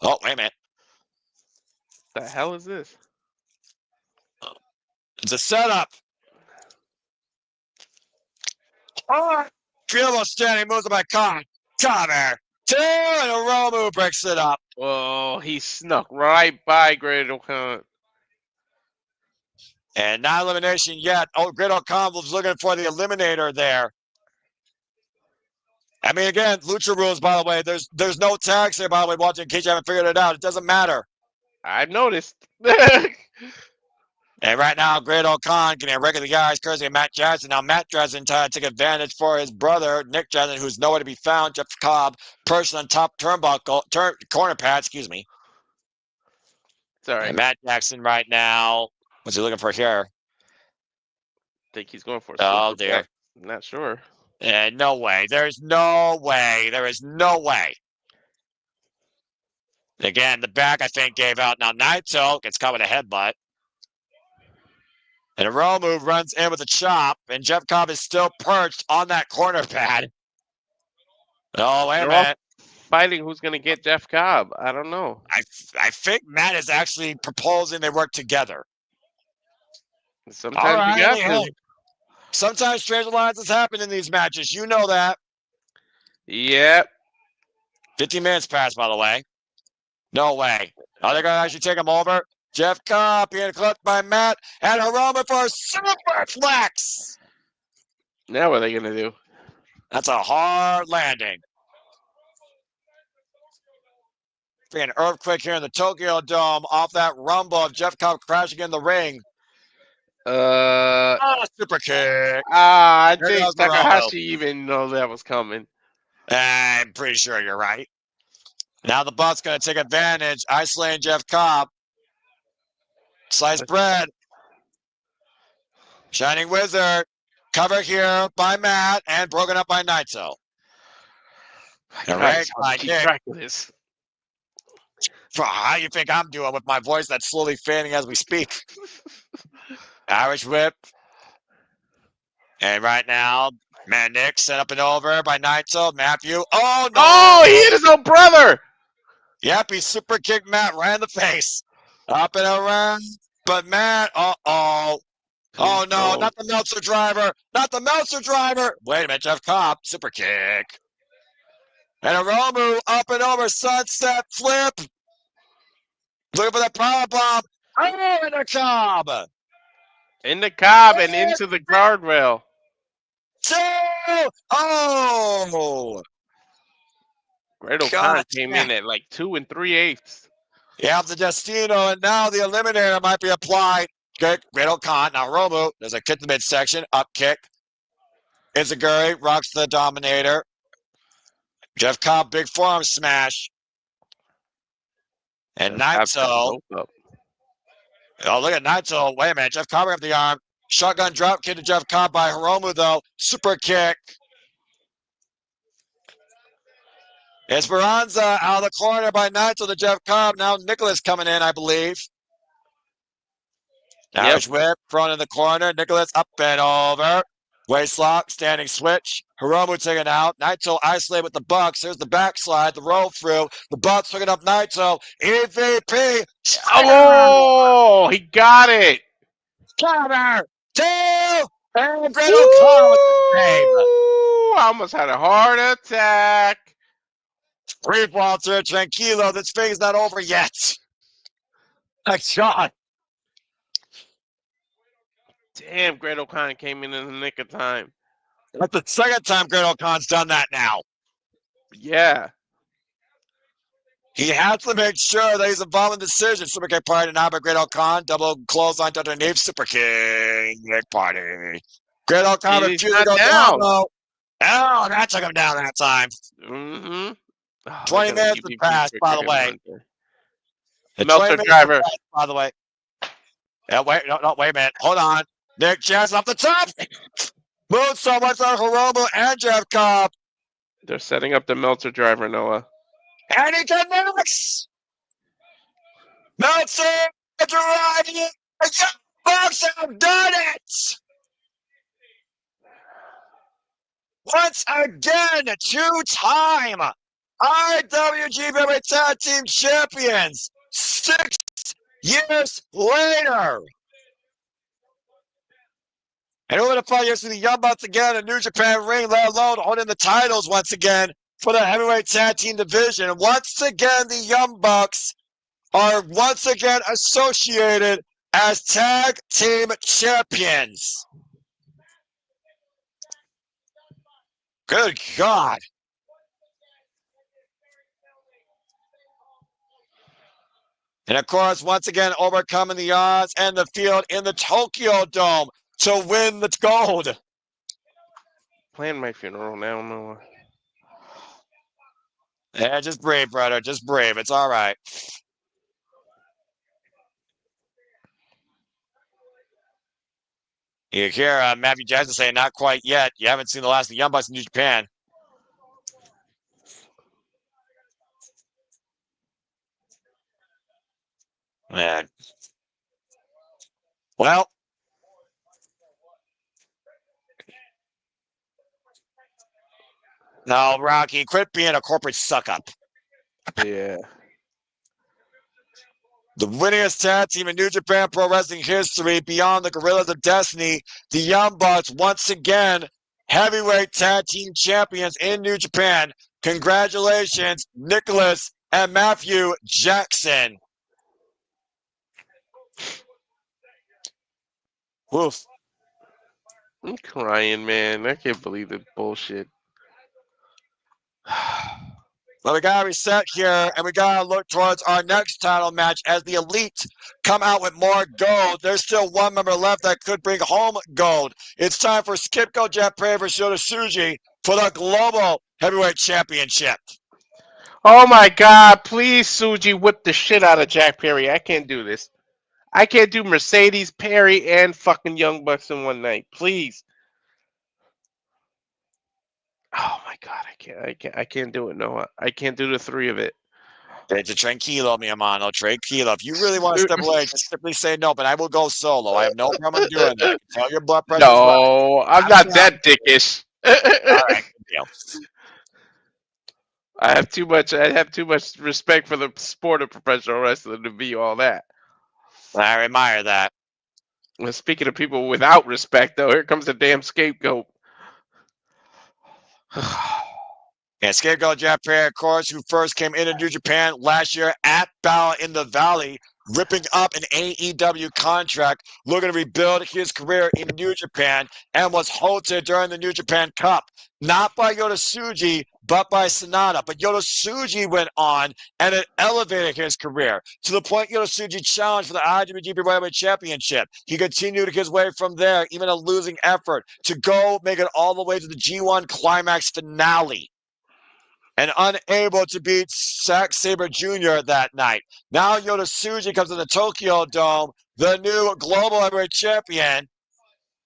Oh, wait a minute. The hell is this? It's a setup. Oh, Willow standing moves by Con. Cover. 2 and Hiromu breaks it up. Oh, he snuck right by Great O'Con. And not elimination yet. Oh, Great O'Con was looking for the eliminator there. I mean, again, Lucha rules, by the way. There's no tags here, by the way, watching in case you haven't figured it out. It doesn't matter. I've noticed. And right now, Great O'Con getting a regular guys, courtesy of Matt Jackson. Now, Matt Jackson trying to take advantage for his brother, Nick Jackson, who's nowhere to be found. Jeff Cobb, person on top turnbuckle, corner pad, excuse me. It's all right. And Matt Jackson right now, what's he looking for here? I think he's going for a Oh, superplex. dear. I'm not sure. No way. There's no way. There is no way. Again, the back, I think, gave out. Now, Naito gets caught with a headbutt. And a roll move runs in with a chop, and Jeff Cobb is still perched on that corner pad. Oh, wait a They're all minute. fighting who's going to get Jeff Cobb. I don't know. I think Matt is actually proposing they work together. Sometimes All right, you got hey, to. sometimes strange alliances happen in these matches. You know that. Yep. 15 minutes passed, by the way. No way. Are they going to actually take him over? Jeff Cobb being clipped by Matt and Hiromu for a superplex. Now what are they going to do? That's a hard landing. An earthquake here in the Tokyo Dome off that rumble of Jeff Cobb crashing in the ring. Super kick. I There think goes Takahashi even know that was coming. I'm pretty sure you're right. Now the Bucks going to take advantage. Isolating Jeff Cobb. Sliced bread. Shining Wizard. Cover here by Matt and broken up by Naito. Right, by keep Nick. track of this. How you think I'm doing with my voice that's slowly fading as we speak? Irish whip. And right now, man, Nick set up and over by Naito. Matthew. Oh, no. Oh, he hit his own brother. Yep, he super kicked Matt right in the face. Up and around. But Matt, uh-oh. Oh, no, not the Meltzer driver. Not the Meltzer driver. Wait a minute, Jeff Cobb. Super kick. And Hiromu up and over. Sunset flip. Looking for the power bomb. Oh, in the cob. In the cob and into the guardrail. 2. Oh. Great Khan came in at like 2 3/8. Yeah, the Destino, and now the Eliminator might be applied. Good. Great Khan. Now Romu. There's a kick to the midsection. Up kick. Izaguri rocks the Dominator. Jeff Cobb, big forearm smash. And Naito. Oh, look at Naito. Wait a minute. Jeff Cobb up the arm. Shotgun drop kick to Jeff Cobb by Hiromu, though. Super kick. Esperanza out of the corner by Naito to Jeff Cobb. Now Nicholas coming in, I believe. Irish whip, thrown in the corner. Nicholas up and over. Waistlock, standing switch. Hiromu taken out. Naito isolated with the Bucks. There's the backslide, the roll through. The Bucks hooking up Naito. EVP. Oh, he got it. Cover. 2. And Great Khan with the save. I almost had a heart attack. Brief, Walter. Tranquilo. This thing's not over yet. Nice shot. Damn, Great Khan came in the nick of time. That's the second time Great Khan's done that now. Yeah. He has to make sure that he's involved in the decision. Super kick party now by Great Khan. Double clothesline underneath. Super kick party. Great Khan refused to go down, though. Oh, that took him down that time. Mm-hmm. 20 minutes to pass, by the way. The Meltzer driver. By the way. Yeah, wait a minute. Hold on. Nick Chance off the top. Moonsault so much on Hiromu and Jeff Cobb. They're setting up the Meltzer driver, Noah. And he connects. Meltzer driving it. The Young Bucks have done it. Once again, 2-time IWGP Tag Team Champions. 6 years later. And who would have thought you see the Young Bucks again in New Japan ring, let alone holding the titles once again for the heavyweight tag team division. Once again, the Young Bucks are once again associated as tag team champions. Good God. And of course, once again, overcoming the odds and the field in the Tokyo Dome to win the gold. Plan my funeral now, Noah. Yeah, just brave, brother. Just brave. It's all right. You hear Matthew Jackson saying, not quite yet. You haven't seen the last of the Young Bucks in New Japan. Man. Well. No, Rocky, quit being a corporate suck-up. Yeah. The winningest tag team in New Japan Pro Wrestling history beyond the Gorillas of Destiny, the Young Bucks, once again, heavyweight tag team champions in New Japan. Congratulations, Nicholas and Matthew Jackson. Woof. I'm crying, man. I can't believe this bullshit. Well, we got to reset here, and we got to look towards our next title match as the Elite come out with more gold. There's still one member left that could bring home gold. It's time for Skip Go Jet Prey versus Shota Tsuji for the Global Heavyweight Championship. Oh, my God. Please, Tsuji, whip the shit out of Jack Perry. I can't do this. I can't do Mercedes, Perry, and fucking Young Bucks in one night. Please. Oh my God, I can't do it, Noah. I can't do the 3 of it. It's a tranquilo, mi hermano, tranquilo. If you really want to step away, just simply say no, but I will go solo. I have no problem doing that. Tell your blood pressure. No, I'm not that dickish. All right, good deal. I have too much respect for the sport of professional wrestling to be all that. I admire that. Well, speaking of people without respect, though, here comes the damn scapegoat. And Scapegoat Jack Perry, of course, who first came into New Japan last year at Battle in the Valley, ripping up an AEW contract, looking to rebuild his career in New Japan, and was halted during the New Japan Cup. Not by Yota Tsuji, but by Sonata. But Yota Tsuji went on, and it elevated his career to the point Yota Tsuji challenged for the IWGP Heavyweight Championship. He continued his way from there, even a losing effort, to go make it all the way to the G1 Climax finale. And unable to beat Zack Sabre Jr. that night. Now Yota Tsuji comes to the Tokyo Dome, the new global heavyweight champion.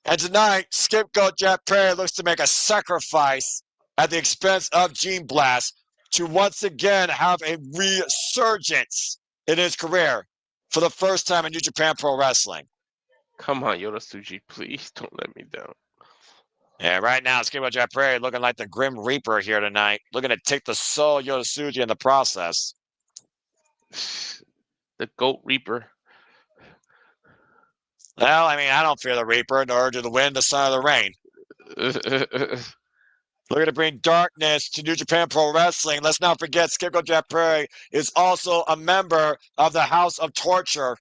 And tonight, Scapegoat Jack Perry looks to make a sacrifice at the expense of Gene Blast to once again have a resurgence in his career for the first time in New Japan Pro Wrestling. Come on, Yota Tsuji, please don't let me down. Yeah, right now, Scapegoat Jack Perry looking like the Grim Reaper here tonight, looking to take the soul of Yota Tsuji in the process. The Goat Reaper. Well, I mean, I don't fear the Reaper, nor do the wind, the sun, or the rain. Looking to bring darkness to New Japan Pro Wrestling. Let's not forget, Scapegoat Jack Perry is also a member of the House of Torture.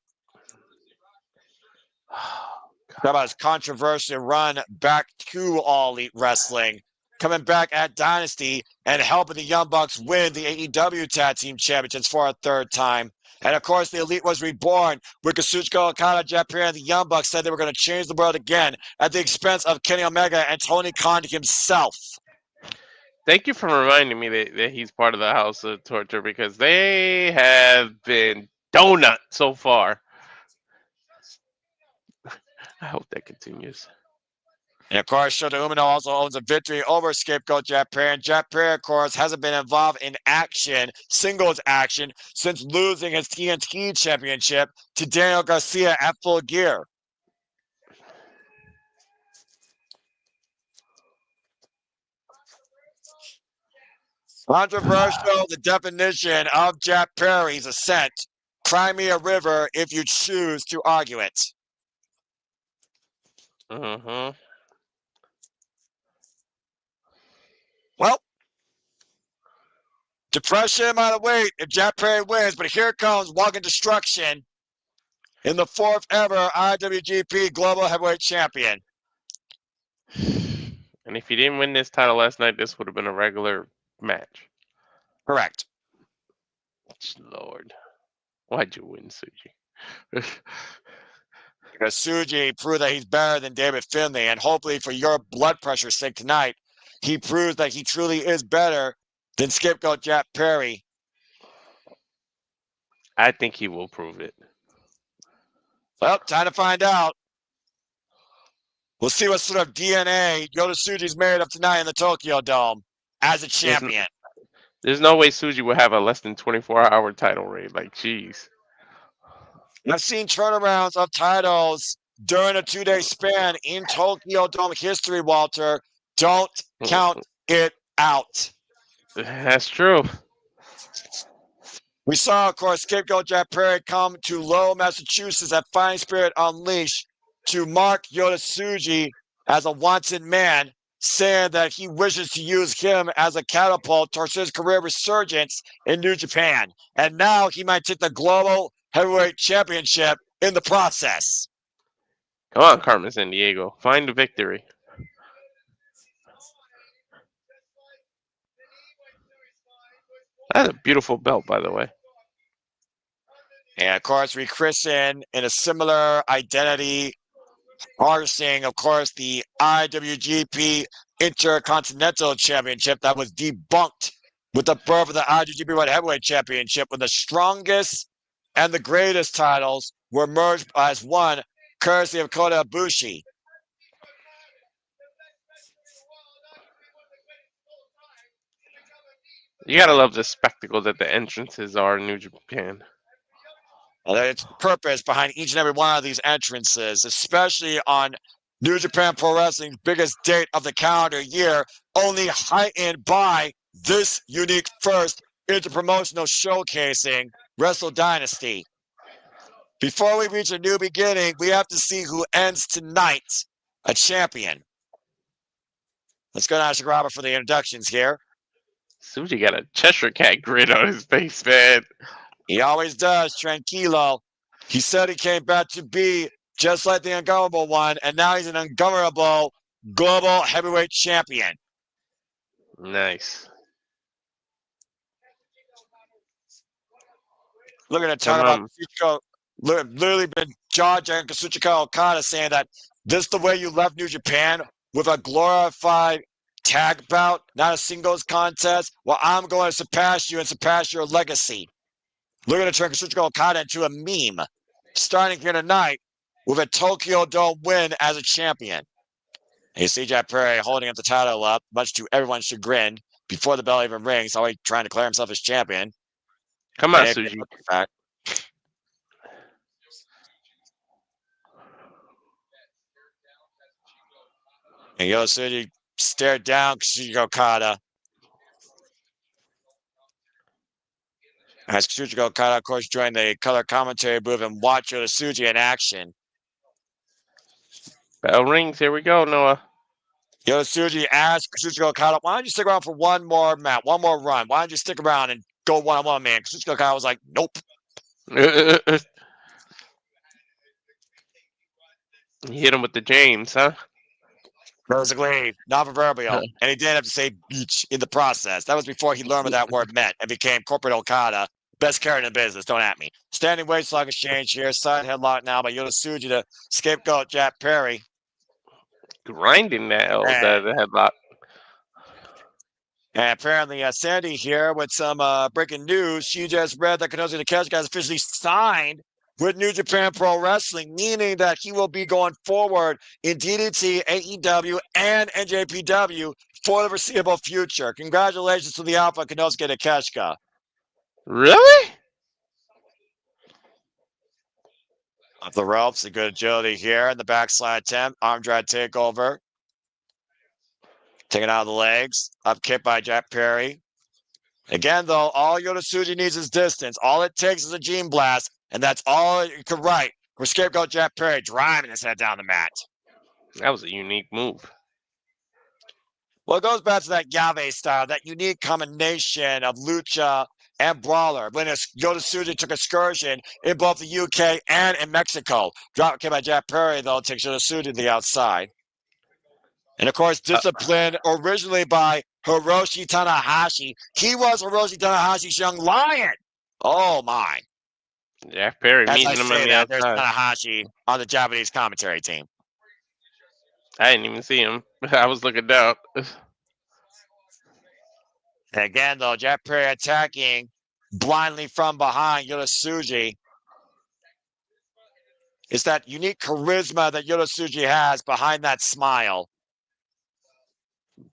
Talk about his controversial run back to All Elite Wrestling, coming back at Dynasty and helping the Young Bucks win the AEW Tag Team Championships for a third time. And of course, the Elite was reborn with Kazuchika Okada, Jack Perry, and the Young Bucks said they were going to change the world again at the expense of Kenny Omega and Tony Khan himself. Thank you for reminding me that he's part of the House of Torture, because they have been donut so far. I hope that continues. And of course, Shota Umino also owns a victory over Scapegoat Jack Perry. And Jack Perry, of course, hasn't been involved in action, singles action, since losing his TNT championship to Daniel Garcia at Full Gear. Controversial, the definition of Jack Perry's ascent. Cry me a river if you choose to argue it. Mm-hmm. Well, depression might await if Jack Perry wins, but here comes Walking Destruction in the fourth ever IWGP Global Heavyweight Champion. And if he didn't win this title last night, this would have been a regular match. Correct. Lord. Why'd you win, Tsuji? Because Tsuji proved that he's better than David Finlay, and hopefully for your blood pressure's sake tonight, he proves that he truly is better than Scapegoat Jack Perry. I think he will prove it. Well, time to find out. We'll see what sort of DNA Yota Tsuji's made of tonight in the Tokyo Dome as a champion. There's no way Tsuji will have a less than 24-hour title reign. Like, jeez. I've seen turnarounds of titles during a 2-day span in Tokyo Dome history, Walter. Don't count it out. That's true. We saw, of course, Scapegoat Jack Perry come to Lowell, Massachusetts at Fine Spirit Unleashed to mark Yota Tsuji as a wanted man, saying that he wishes to use him as a catapult towards his career resurgence in New Japan. And now he might take the Global Heavyweight Championship in the process. Come on, Carmen Sandiego. Find the victory. That's a beautiful belt, by the way. And, of course, we christen in a similar identity, harnessing, of course, the IWGP Intercontinental Championship that was debunked with the birth of the IWGP World Heavyweight Championship, when the strongest and the greatest titles were merged as one, courtesy of Kota Ibushi. You gotta love the spectacle that the entrances are in New Japan. It's purpose behind each and every one of these entrances, especially on New Japan Pro Wrestling's biggest date of the calendar year, only heightened by this unique first interpromotional showcasing, Wrestle Dynasty. Before we reach a new beginning, we have to see who ends tonight a champion. Let's go to Ashigaraba for the introductions here. Suji got a Cheshire Cat grin on his face, man. He always does, tranquilo. He said he came back to be just like the ungovernable one, and now he's an ungovernable global heavyweight champion. Nice. Look at it talk about Kazuchika. Literally been jaw-jacking Kazuchika Okada saying that this is the way you left New Japan with a glorified tag bout, not a singles contest. Well, I'm going to surpass you and surpass your legacy. Look at it turn Kazuchika Okada into a meme, starting here tonight with a Tokyo Dome win as a champion. And you see Jack Perry holding up the title up, much to everyone's chagrin, before the bell even rings, always trying to declare himself as champion. Come on, Suji. And Yoshinobu stared down Kazuchika Okada. As Kazuchika Okada, of course, joined the color commentary booth and watched Yoshinobu in action. Bell rings. Here we go, Noah. Yoshinobu asked Kazuchika Okada, why don't you stick around for one more match, one more run? Why don't you stick around and go one-on-one, man? Kazuchika Okada was like, nope. He hit him with the James, huh? Basically, non-proverbial. And he did have to say beach in the process. That was before he learned what that word meant and became corporate Okada. Best character in the business, don't at me. Standing weight slug exchange here. Side headlock now by Yoshinobu to scapegoat Jack Perry. Grinding that headlock. And apparently, Sandy here with some breaking news. She just read that Konosuke Takeshita has officially signed with New Japan Pro Wrestling, meaning that he will be going forward in DDT, AEW, and NJPW for the foreseeable future. Congratulations to the Alpha Konosuke Takeshita. Really? Up the ropes, a good agility here in the backslide attempt. Arm drag takeover. Taken out of the legs. Up kick by Jack Perry. Again, though, all Yoshinobu needs is distance. All it takes is a gene blast, and that's all you could write for scapegoat Jack Perry driving his head down the mat. That was a unique move. Well, it goes back to that Yave style, that unique combination of lucha and brawler. When Yoshinobu took excursion in both the UK and in Mexico. Drop kick by Jack Perry, though, takes Yoshinobu to the outside. And, of course, disciplined originally by Hiroshi Tanahashi. He was Hiroshi Tanahashi's young lion. Oh, my. Jack Perry As meeting I him say on the that, there's outside. Tanahashi on the Japanese commentary team. I didn't even see him. I was looking down. And again, though, Jack Perry attacking blindly from behind Yoshinobu. It's that unique charisma that Yoshinobu has behind that smile.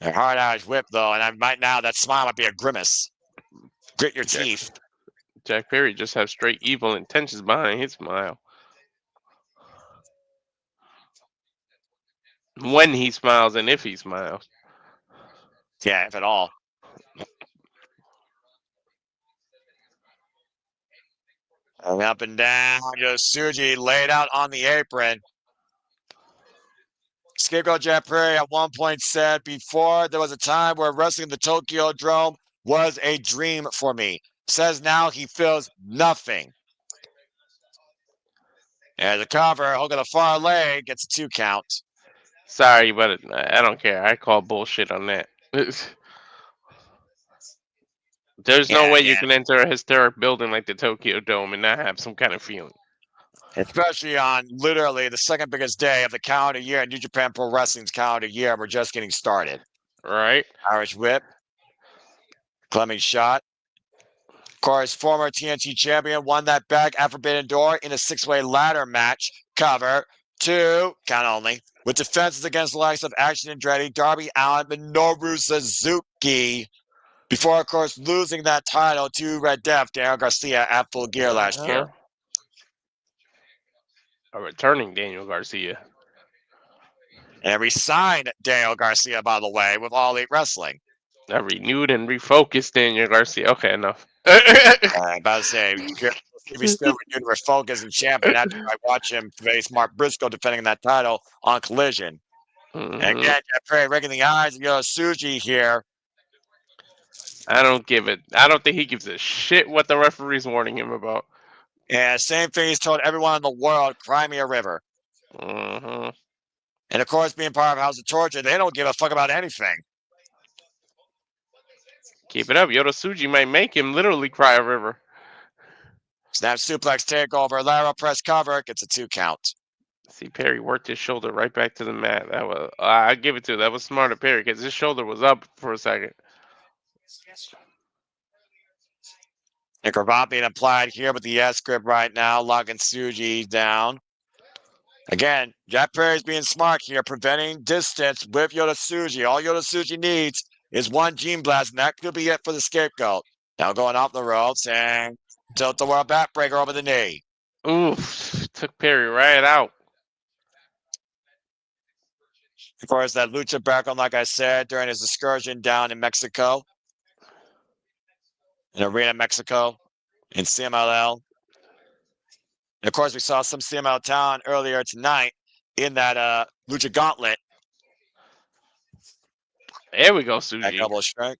A hard Irish whip, though, and right now that smile might be a grimace. Grit your teeth. Jack Perry just has straight evil intentions behind his smile. When he smiles and if he smiles. Yeah, if at all. And up and down, Yoshinobu laid out on the apron. Scapegoat Jack Perry at one point said before, there was a time where wrestling the Tokyo Dome was a dream for me. Says now he feels nothing. And the cover, hook of the far leg, gets a 2 count. Sorry, but I don't care. I call bullshit on that. There's no way you can enter a historic building like the Tokyo Dome and not have some kind of feeling. Especially on literally the second biggest day of the calendar year, New Japan Pro Wrestling's calendar year. We're just getting started. Right? Irish whip. Clemming shot. Of course, former TNT champion won that back at Forbidden Door in a 6-way ladder match. Cover 2, count only, with defenses against the likes of Action Andretti, Darby Allin, Minoru Suzuki. Before, of course, losing that title to Red Death, Daniel Garcia at Full Gear last year. A returning Daniel Garcia. And we signed Daniel Garcia, by the way, with All Elite Wrestling. A renewed and refocused Daniel Garcia. Okay, enough. I'm about to say, if he's still renewed, refocused and champion, after I watch him face Mark Briscoe defending that title on Collision. Mm-hmm. And again, Jeff Perry rigging the eyes of Yoshinobu here. I don't think he gives a shit what the referee's warning him about. Yeah, same thing he's told everyone in the world, cry me a river. Mm-hmm. And of course, being part of House of Torture, they don't give a fuck about anything. Keep it up. Yoda might make him literally cry a river. Snap suplex takeover, lateral press cover, gets a 2 count. See, Perry worked his shoulder right back to the mat. That was I give it to him. That was smart of Perry because his shoulder was up for a second. And cravat being applied here with the S grip right now, locking Tsuji down. Again, Jack Perry's being smart here, preventing distance with Yoda. All Yoda needs is one Gene Blast, and that could be it for the scapegoat. Now going off the ropes and tilt the world backbreaker over the knee. Oof, took Perry right out. Of course, that Lucha background, like I said, during his excursion down in Mexico, in Arena, Mexico, in CMLL. And of course, we saw some CMLL talent earlier tonight in that Lucha Gauntlet. There we go, That Tsuji. double strike.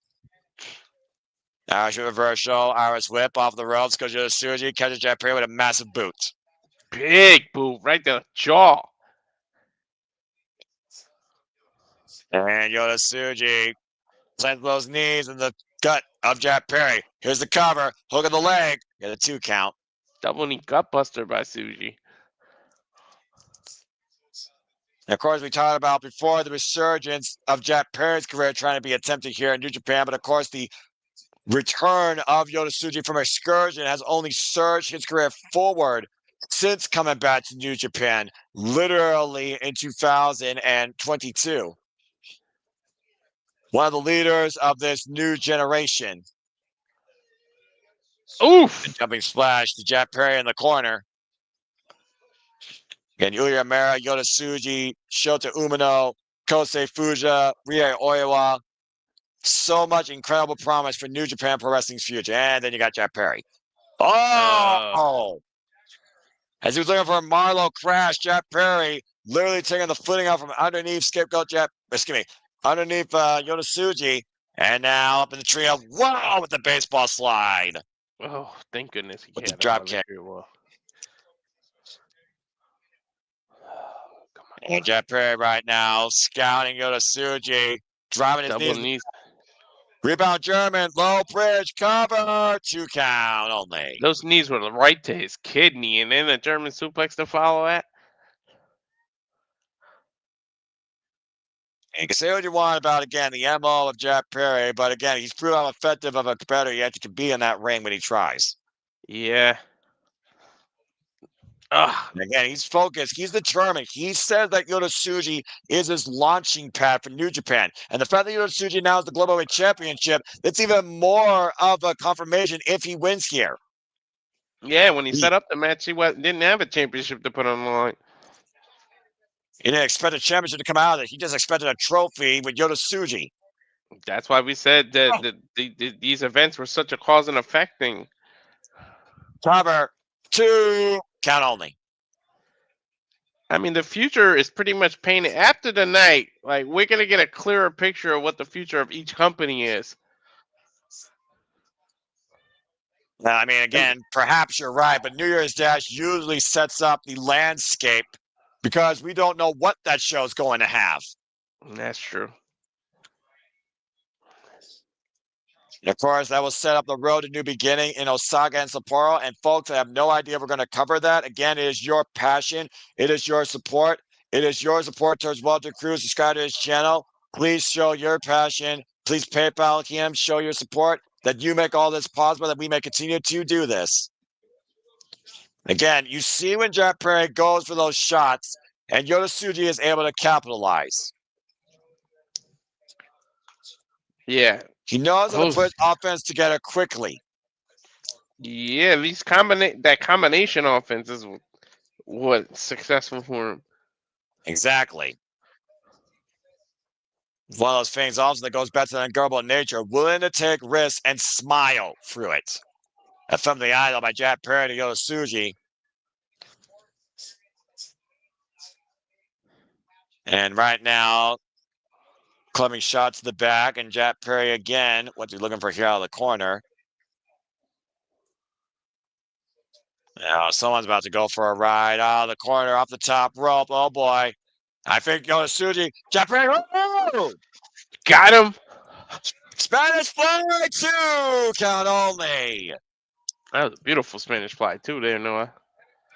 Irish reversal, Irish whip off the ropes, goes to Tsuji, catches Jack Perry with a massive boot. Big boot right to the jaw. And Tsuji sends those knees in the gut of Jack Perry. Here's the cover, hook of the leg, get a 2 count. Double knee gut buster by Tsuji. And of course, we talked about before the resurgence of Jack Perry's career trying to be attempted here in New Japan, but of course, the return of Tsuji from excursion has only surged his career forward since coming back to New Japan, literally in 2022. One of the leaders of this new generation. Oof! And jumping splash to Jack Perry in the corner. Again, Yuya Amara, Tsuji, Shota Umino, Kosei Fuja, Rie Oiwa. So much incredible promise for New Japan Pro Wrestling's future. And then you got Jack Perry. Oh! As he was looking for a Marlowe crash, Jack Perry literally taking the footing out from underneath underneath Tsuji. And now up in the trio, wow, with the baseball slide. Oh, thank goodness he With the had drop kick. well. And Jack Perry right now scouting Tsuji, driving his Double knees. knees. Rebound German, low bridge, cover, 2 count only. Those knees were right to his kidney, and then a German suplex to follow that. And you can say what you want about, again, the MO of Jack Perry, but again, he's proven how effective of a competitor he actually can be in that ring when he tries. Yeah. Ugh. And again, he's focused. He's determined. He says that Tsuji is his launching pad for New Japan. And the fact that Tsuji now is the Global Weight Championship, that's even more of a confirmation if he wins here. Yeah, when he set up the match, he didn't have a championship to put on the line. He didn't expect a championship to come out of it. He just expected a trophy with Tsuji. That's why we said that these events were such a cause and effect thing. Cover, 2 count only. I mean, the future is pretty much painted after the night. Like, we're going to get a clearer picture of what the future of each company is. I mean, again, perhaps you're right, but New Year's Dash usually sets up the landscape because we don't know what that show is going to have. That's true. And of course, that will set up the road to New Beginning in Osaka and Sapporo. And folks, I have no idea if we're going to cover that. Again, it is your passion. It is your support. It is your support towards Walter Cruz. Subscribe to his channel. Please show your passion. Please PayPal him. Show your support that you make all this possible, that we may continue to do this. Again, you see when Jack Perry goes for those shots, and Tsuji is able to capitalize. Yeah. He knows how to put offense together quickly. Yeah, that combination offense is what's successful for him. Exactly. One of those things also that goes back to the unguardable nature, willing to take risks and smile through it. That's from the idol by Jack Perry to Tsuji. And right now, Clubbing shot to the back, and Jack Perry again. What's he looking for here out of the corner? Now, someone's about to go for a ride out of the corner off the top rope. Oh, boy. I think Yoshinobu. Jack Perry. Oh! Got him. Spanish fly 2. Count only. That was a beautiful Spanish fly, too, there, Noah.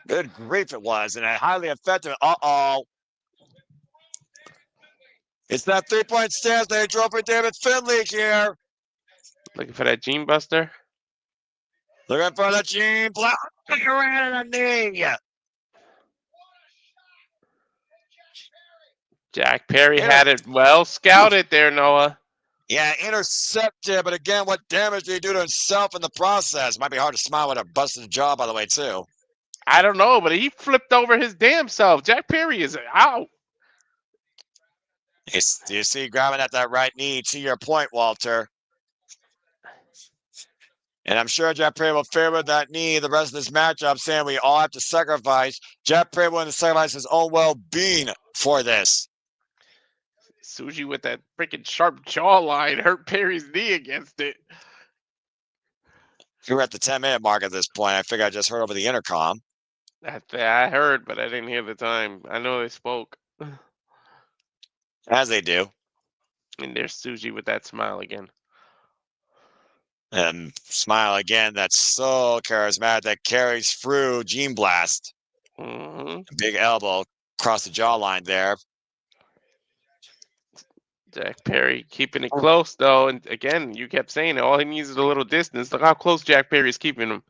Good grief, it was. And a highly effective. Uh-oh. It's that 3-point stance they drove for David Finley here. Looking for that Gene Buster. Looking for the Gene Black. Around the knee. Jack Perry had it well scouted there, Noah. Yeah, intercepted, but again, what damage did he do to himself in the process? Might be hard to smile with a busted jaw, by the way, too. I don't know, but he flipped over his damn self. Jack Perry is out. You see, grabbing at that right knee, to your point, Walter. And I'm sure Jack Perry will favor that knee the rest of this matchup, saying we all have to sacrifice. Jack Perry willing to sacrifice his own well-being for this. Tsuji with that freaking sharp jawline hurt Perry's knee against it. We're at the 10-minute mark at this point. I figure I just heard over the intercom. I heard, but I didn't hear the time. I know they spoke. As they do. And there's Tsuji with that smile again. And smile again. That's so charismatic. That carries through Gene Blast. Big elbow across the jawline there. Jack Perry keeping it close, though. And again, you kept saying it. All he needs is a little distance. Look how close Jack Perry is keeping him.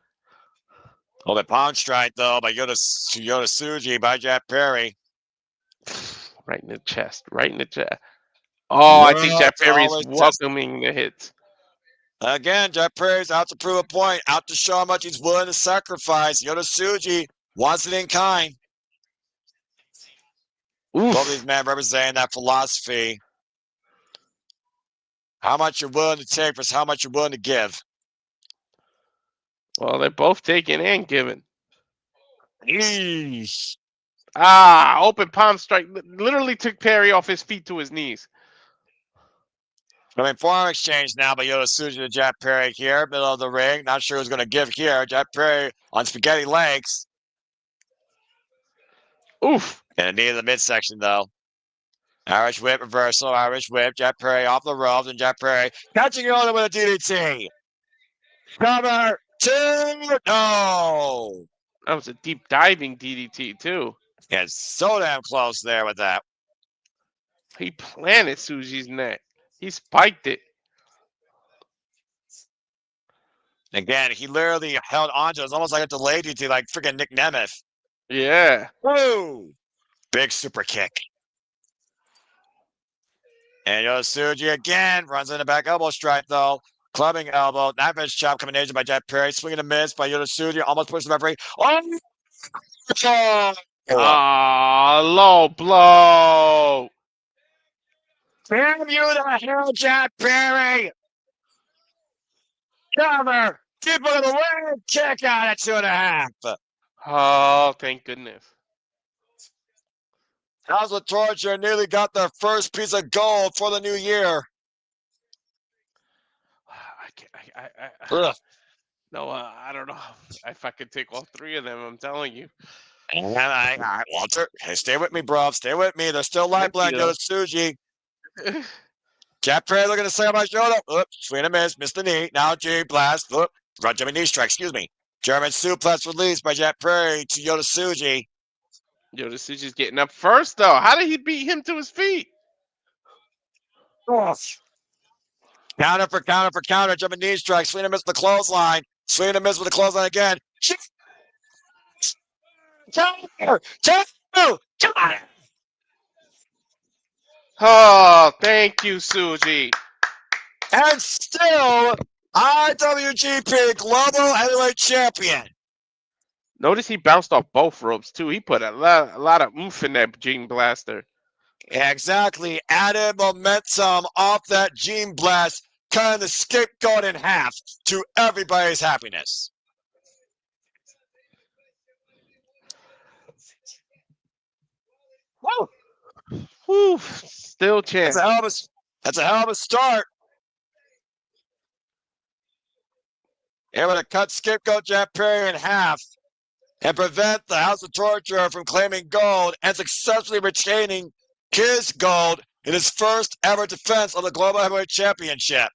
Oh, the pound strike, though, by Tsuji by Jack Perry. Right in the chest. Right in the chest. Oh, I think Jack Perry is welcoming the hits. Again, Jack Perry's out to prove a point, out to show how much he's willing to sacrifice. Tsuji wants it in kind. Both of these men representing that philosophy. How much you're willing to take versus how much you're willing to give. Well, they're both taking and giving. Eesh. Open palm strike. Literally took Perry off his feet to his knees. I mean, forearm exchange now by Tsuji to Jack Perry here, middle of the ring. Not sure who's going to give here. Jack Perry on spaghetti legs. Oof. And a knee in the midsection, though. Irish whip reversal, Irish whip. Jack Perry off the ropes, and Jack Perry catching on with a DDT. Cover 2. No. That was a deep diving DDT, too. Yeah, so damn close there with that. He planted Tsuji's neck. He spiked it. Again, he literally held onto it. It's almost like a delayed DDT, like freaking Nick Nemeth. Yeah. Woo! Big super kick. And Tsuji again runs in the back elbow strike, though. Clubbing elbow. Knife edge chop combination by Jack Perry. Swinging a miss by Tsuji. Almost pushes the referee. Oh! Low blow. Damn you to hell, Jack Perry. Cover. Deep into the ring. Kick out at 2.5. Oh, thank goodness. House of Torture nearly got their first piece of gold for the new year. No, I don't know if I could take all three of them. I'm telling you. Walter, hey, stay with me, bro. Stay with me. There's still lifeline. Tsuji. Jack Perry looking to say on my shoulder. Swing and miss. Missed the knee. Now G blast. Front jumping knee strike. Excuse me. German suplex released by Jack Perry to Tsuji. Tsuji's getting up first, though. How did he beat him to his feet? Counter for counter for counter. Jumping knee strike. Swing and miss with the clothesline. Swing and miss with the clothesline again. Oh, thank you, Tsuji. And still, IWGP Global Heavyweight Champion. Notice he bounced off both ropes, too. He put a lot of oomph in that Gene Blaster. Exactly. Added momentum off that Gene Blast, cutting the scapegoat in half to everybody's happiness. Woo! Still chance. That's That's a hell of a start. Able to cut Scapegoat Jack Perry in half and prevent the House of Torture from claiming gold and successfully retaining his gold in his first ever defense of the Global Heavyweight Championship.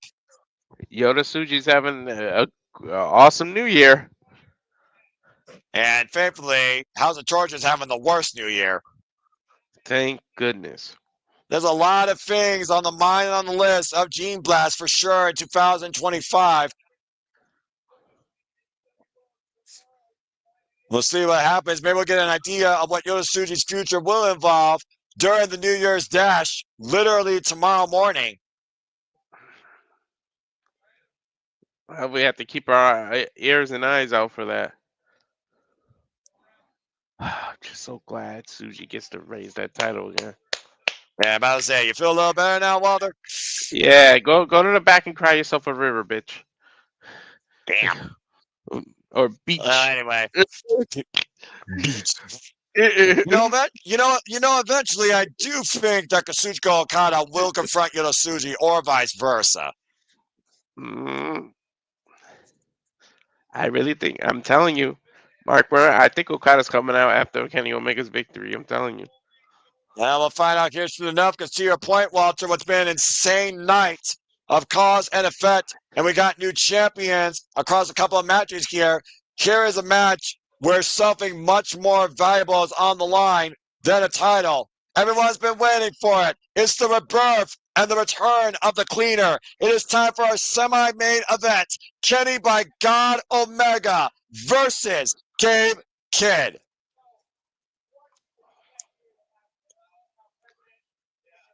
Yoda Tsuji's having a awesome New Year. And thankfully, House of Torture is having the worst New Year. Thank goodness. There's a lot of things on the mind and on the list of Gene Blast for sure in 2025. We'll see what happens. Maybe we'll get an idea of what Yoda Tsuji's future will involve during the New Year's Dash, literally tomorrow morning. Well, we have to keep our ears and eyes out for that. Just so glad Tsuji gets to raise that title again. Yeah, I'm about to say, you feel a little better now, Walter? Yeah, go to the back and cry yourself a river, bitch. Damn. Or beach. Anyway. Beach. Eventually, I do think that Kazuchika Okada will confront Yoda Tsuji or vice versa. I really think, I'm telling you, Mark, I think Okada's coming out after Kenny Omega's victory. I'm telling you. Well, we'll find out here soon enough, because to your point, Walter, what's been an insane night of cause and effect, and we got new champions across a couple of matches here. Here is a match where something much more valuable is on the line than a title. Everyone's been waiting for it. It's the rebirth and the return of the cleaner. It is time for our semi-main event. Kenny by God Omega versus Gabe Kidd.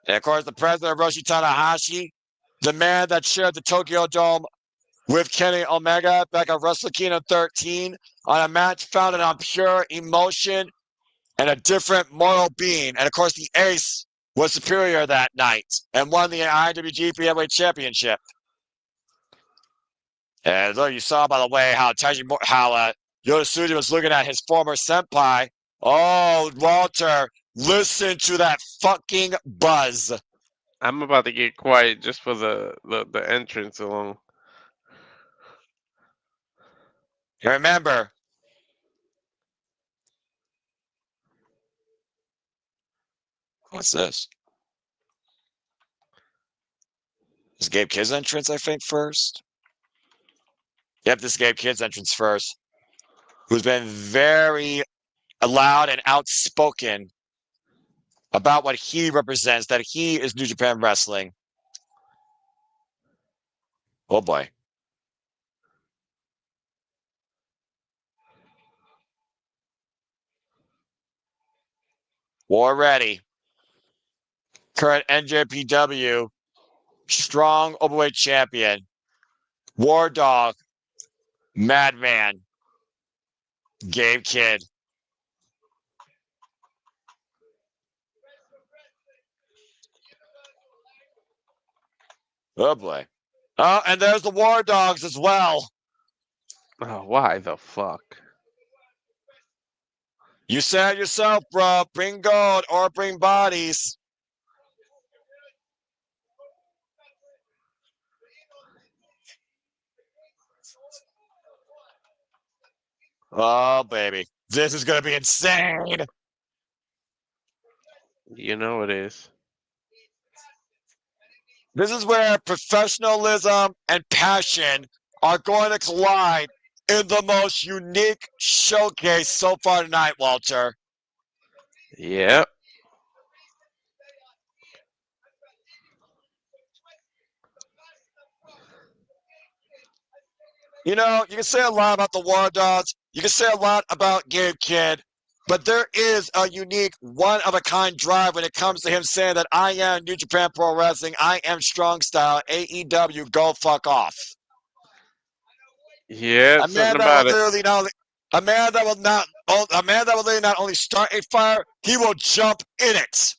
And of course, the president of Roshi Tanahashi, the man that shared the Tokyo Dome with Kenny Omega back at Wrestle Kingdom 13 on a match founded on pure emotion and a different moral being. And of course, the Ace was superior that night and won the IWGP Heavyweight Championship. And look, you saw, by the way, how Yoda Tsuji was looking at his former senpai. Oh, Walter, listen to that fucking buzz. I'm about to get quiet just for the entrance alone. Remember, what's this? This is Gabe Kidd's entrance, I think, first. Yep, this is Gabe Kidd's entrance first, who's been very loud and outspoken about what he represents, that he is New Japan Wrestling. Oh, boy. War ready. Current NJPW strong Openweight champion. War Dog. Madman. Gabe Kidd. Oh, boy. Oh, and there's the War Dogs as well. Oh, why the fuck? You said yourself, bro. Bring gold or bring bodies. Oh, baby. This is going to be insane. You know it is. This is where professionalism and passion are going to collide in the most unique showcase so far tonight, Walter. Yep. You know, you can say a lot about the War Dogs. You can say a lot about Gabe Kidd. But there is a unique, one-of-a-kind drive when it comes to him saying that I am New Japan Pro Wrestling, I am Strong Style, AEW, go fuck off. Yeah, A man that will literally not only start a fire, he will jump in it.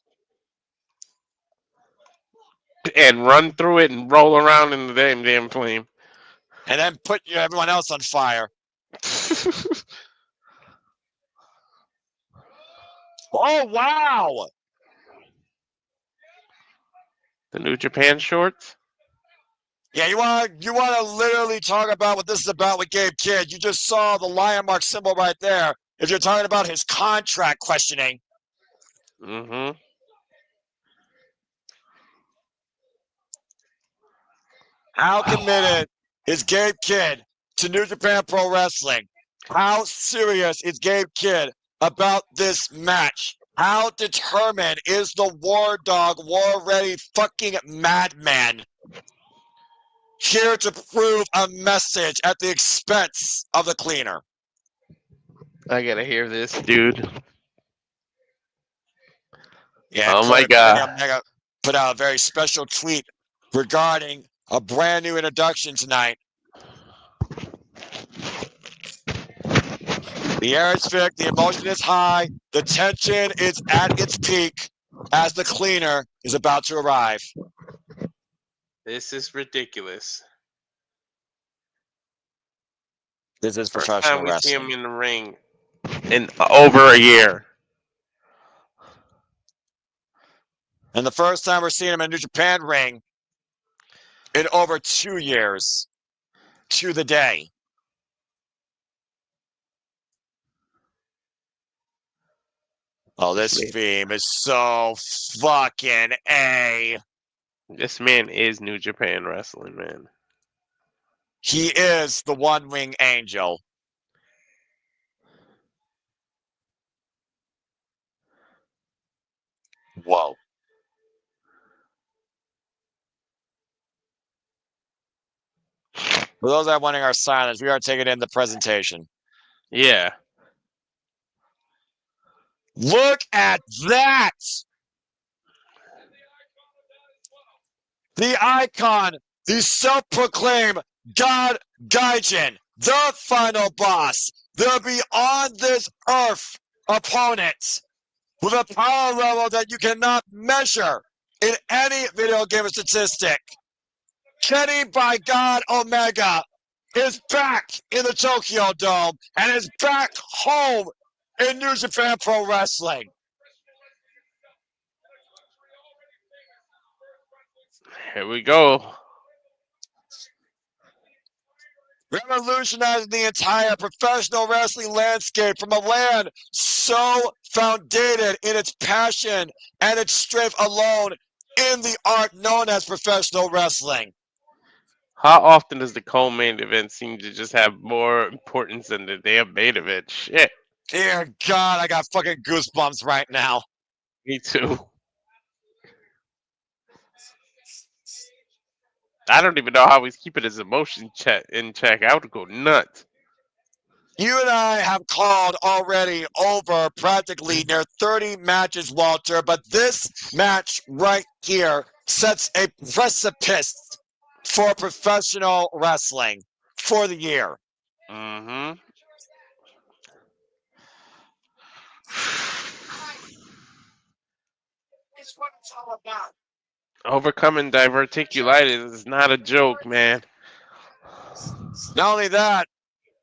And run through it and roll around in the damn flame. And then put everyone else on fire. Oh, wow. The New Japan shorts? Yeah, you want to literally talk about what this is about with Gabe Kidd. You just saw the lion mark symbol right there. If you're talking about his contract questioning. Mm-hmm. How committed is Gabe Kidd to New Japan Pro Wrestling? How serious is Gabe Kidd about this match? How determined is the war dog, war-ready fucking madman here to prove a message at the expense of the cleaner? I gotta hear this, dude. Yeah, Oh my Kenny God. Omega put out a very special tweet regarding a brand new introduction tonight. The air is thick, the emotion is high, the tension is at its peak as the cleaner is about to arrive. This is ridiculous. This is First professional time we see him wrestling. in the ring in over a year. And the first time we're seeing him in New Japan ring in over 2 years to the day. Oh, this theme is so fucking A. This man is New Japan wrestling, man. He is the one-wing angel. Whoa. For those that are wanting our silence, we are taking in the presentation. Yeah. Look at that! The icon, the self-proclaimed God Gaijin, the final boss, the beyond this earth opponent with a power level that you cannot measure in any video game statistic. Kenny by God Omega is back in the Tokyo Dome and is back home in New Japan Pro Wrestling. Here we go. Revolutionizing the entire professional wrestling landscape from a land so founded in its passion and its strength alone in the art known as professional wrestling. How often does the co-main event seem to just have more importance than the damn main event? Shit. Dear God, I got fucking goosebumps right now. Me too. I don't even know how he's keeping his emotion in check. I would go nuts. You and I have called already over practically near 30 matches, Walter, but this match right here sets a precipice for professional wrestling for the year. Mm-hmm. It's what it's all about. Overcoming diverticulitis is not a joke, man. Not only that,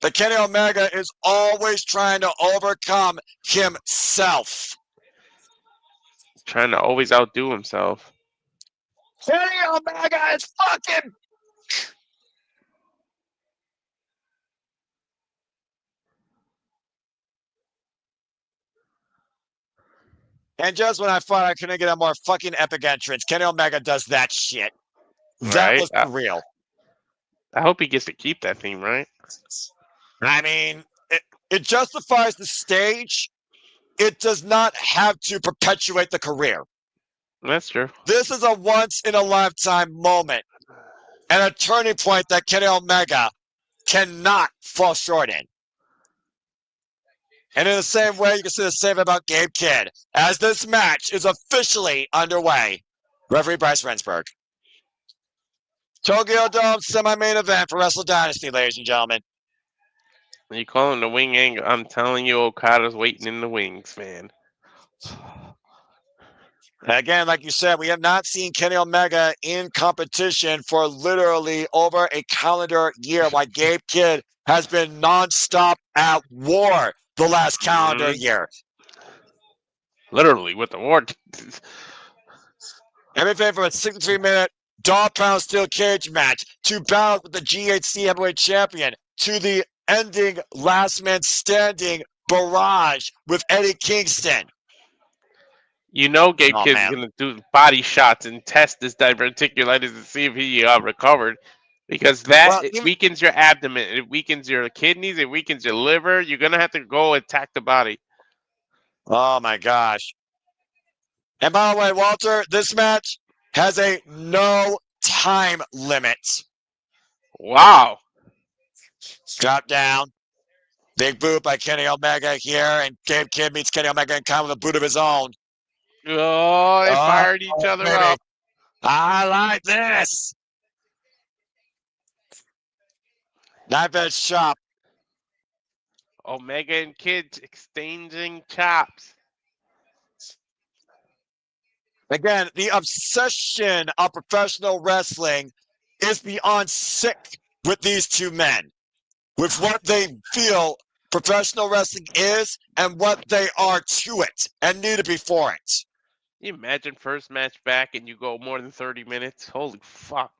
the Kenny Omega is always trying to overcome himself. Trying to always outdo himself. Kenny Omega is fucking... And just when I thought I couldn't get a more fucking epic entrance, Kenny Omega does that shit. That Right? was real. I hope he gets to keep that theme, right? I mean, it justifies the stage. It does not have to perpetuate the career. That's true. This is a once-in-a-lifetime moment and a turning point that Kenny Omega cannot fall short in. And in the same way, you can say the same about Gabe Kidd, as this match is officially underway. Referee Bryce Rensburg. Tokyo Dome semi-main event for Wrestle Dynasty, ladies and gentlemen. You call him the wing angle. I'm telling you, Okada's waiting in the wings, man. Again, like you said, we have not seen Kenny Omega in competition for literally over a calendar year, while Gabe Kidd has been nonstop at war the last calendar year. Literally, with the war. Everything from a 63-minute dog pound steel cage match to battles with the GHC heavyweight champion to the ending last man standing barrage with Eddie Kingston. You know, Gabe Oh, Kidd's man. gonna do body shots and test this diverticulitis to see if he recovered, because it weakens your abdomen, it weakens your kidneys, it weakens your liver. You're gonna have to go attack the body. Oh my gosh! And by the way, Walter, this match has a no time limit. Wow! Drop down. Big boot by Kenny Omega here, and Gabe Kidd meets Kenny Omega in kind with a boot of his own. Oh, they fired each other up. I like this. Knife edge chop. Omega and Kidd exchanging chops. Again, the obsession of professional wrestling is beyond sick with these two men, with what they feel professional wrestling is and what they are to it and need to be for it. Can you imagine first match back and you go more than 30 minutes? Holy fuck.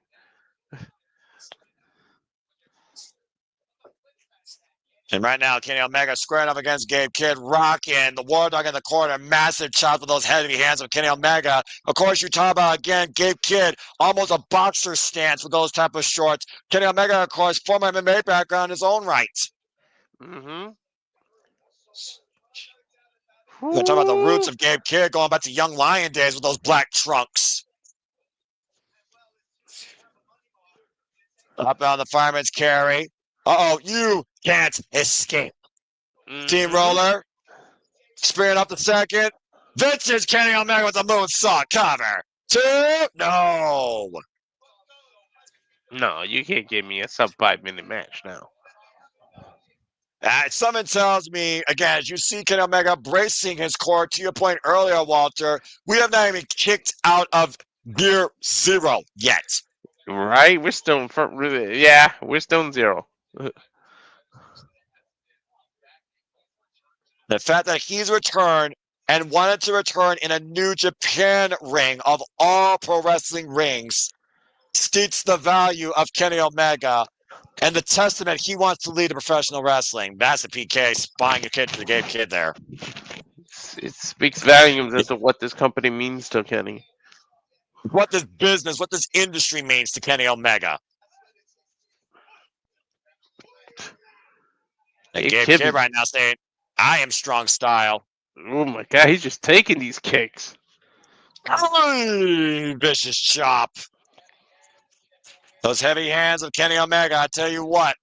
And right now, Kenny Omega squaring up against Gabe Kidd, rocking the War Dog in the corner, massive chops with those heavy hands of Kenny Omega. Of course, you talk about, again, Gabe Kidd, almost a boxer stance with those type of shorts. Kenny Omega, of course, former MMA background in his own right. Mm-hmm. We're talking about the roots of Gabe Kidd going back to young Lion days with those black trunks. Up on the fireman's carry. Uh-oh, you can't escape. Mm-hmm. Steamroller. Spearing up the second. Vintage Kenny Omega with the moonsault cover. 2. No. No, you can't give me a sub 5-minute match now. Someone tells me, again, as you see Kenny Omega bracing his core, to your point earlier, Walter, we have not even kicked out of gear 0 yet. Right? We're still in front. Yeah, we're still in 0. The fact that he's returned and wanted to return in a New Japan ring of all pro wrestling rings states the value of Kenny Omega and the testament he wants to lead to professional wrestling. That's a PK spying your kid to the Gabe Kidd there. It speaks volumes as to what this company means to Kenny. What this business, what this industry means to Kenny Omega. And Gabe Kidd right now saying, I am strong style. Oh my god, he's just taking these kicks. Vicious chop. Those heavy hands of Kenny Omega, I tell you what.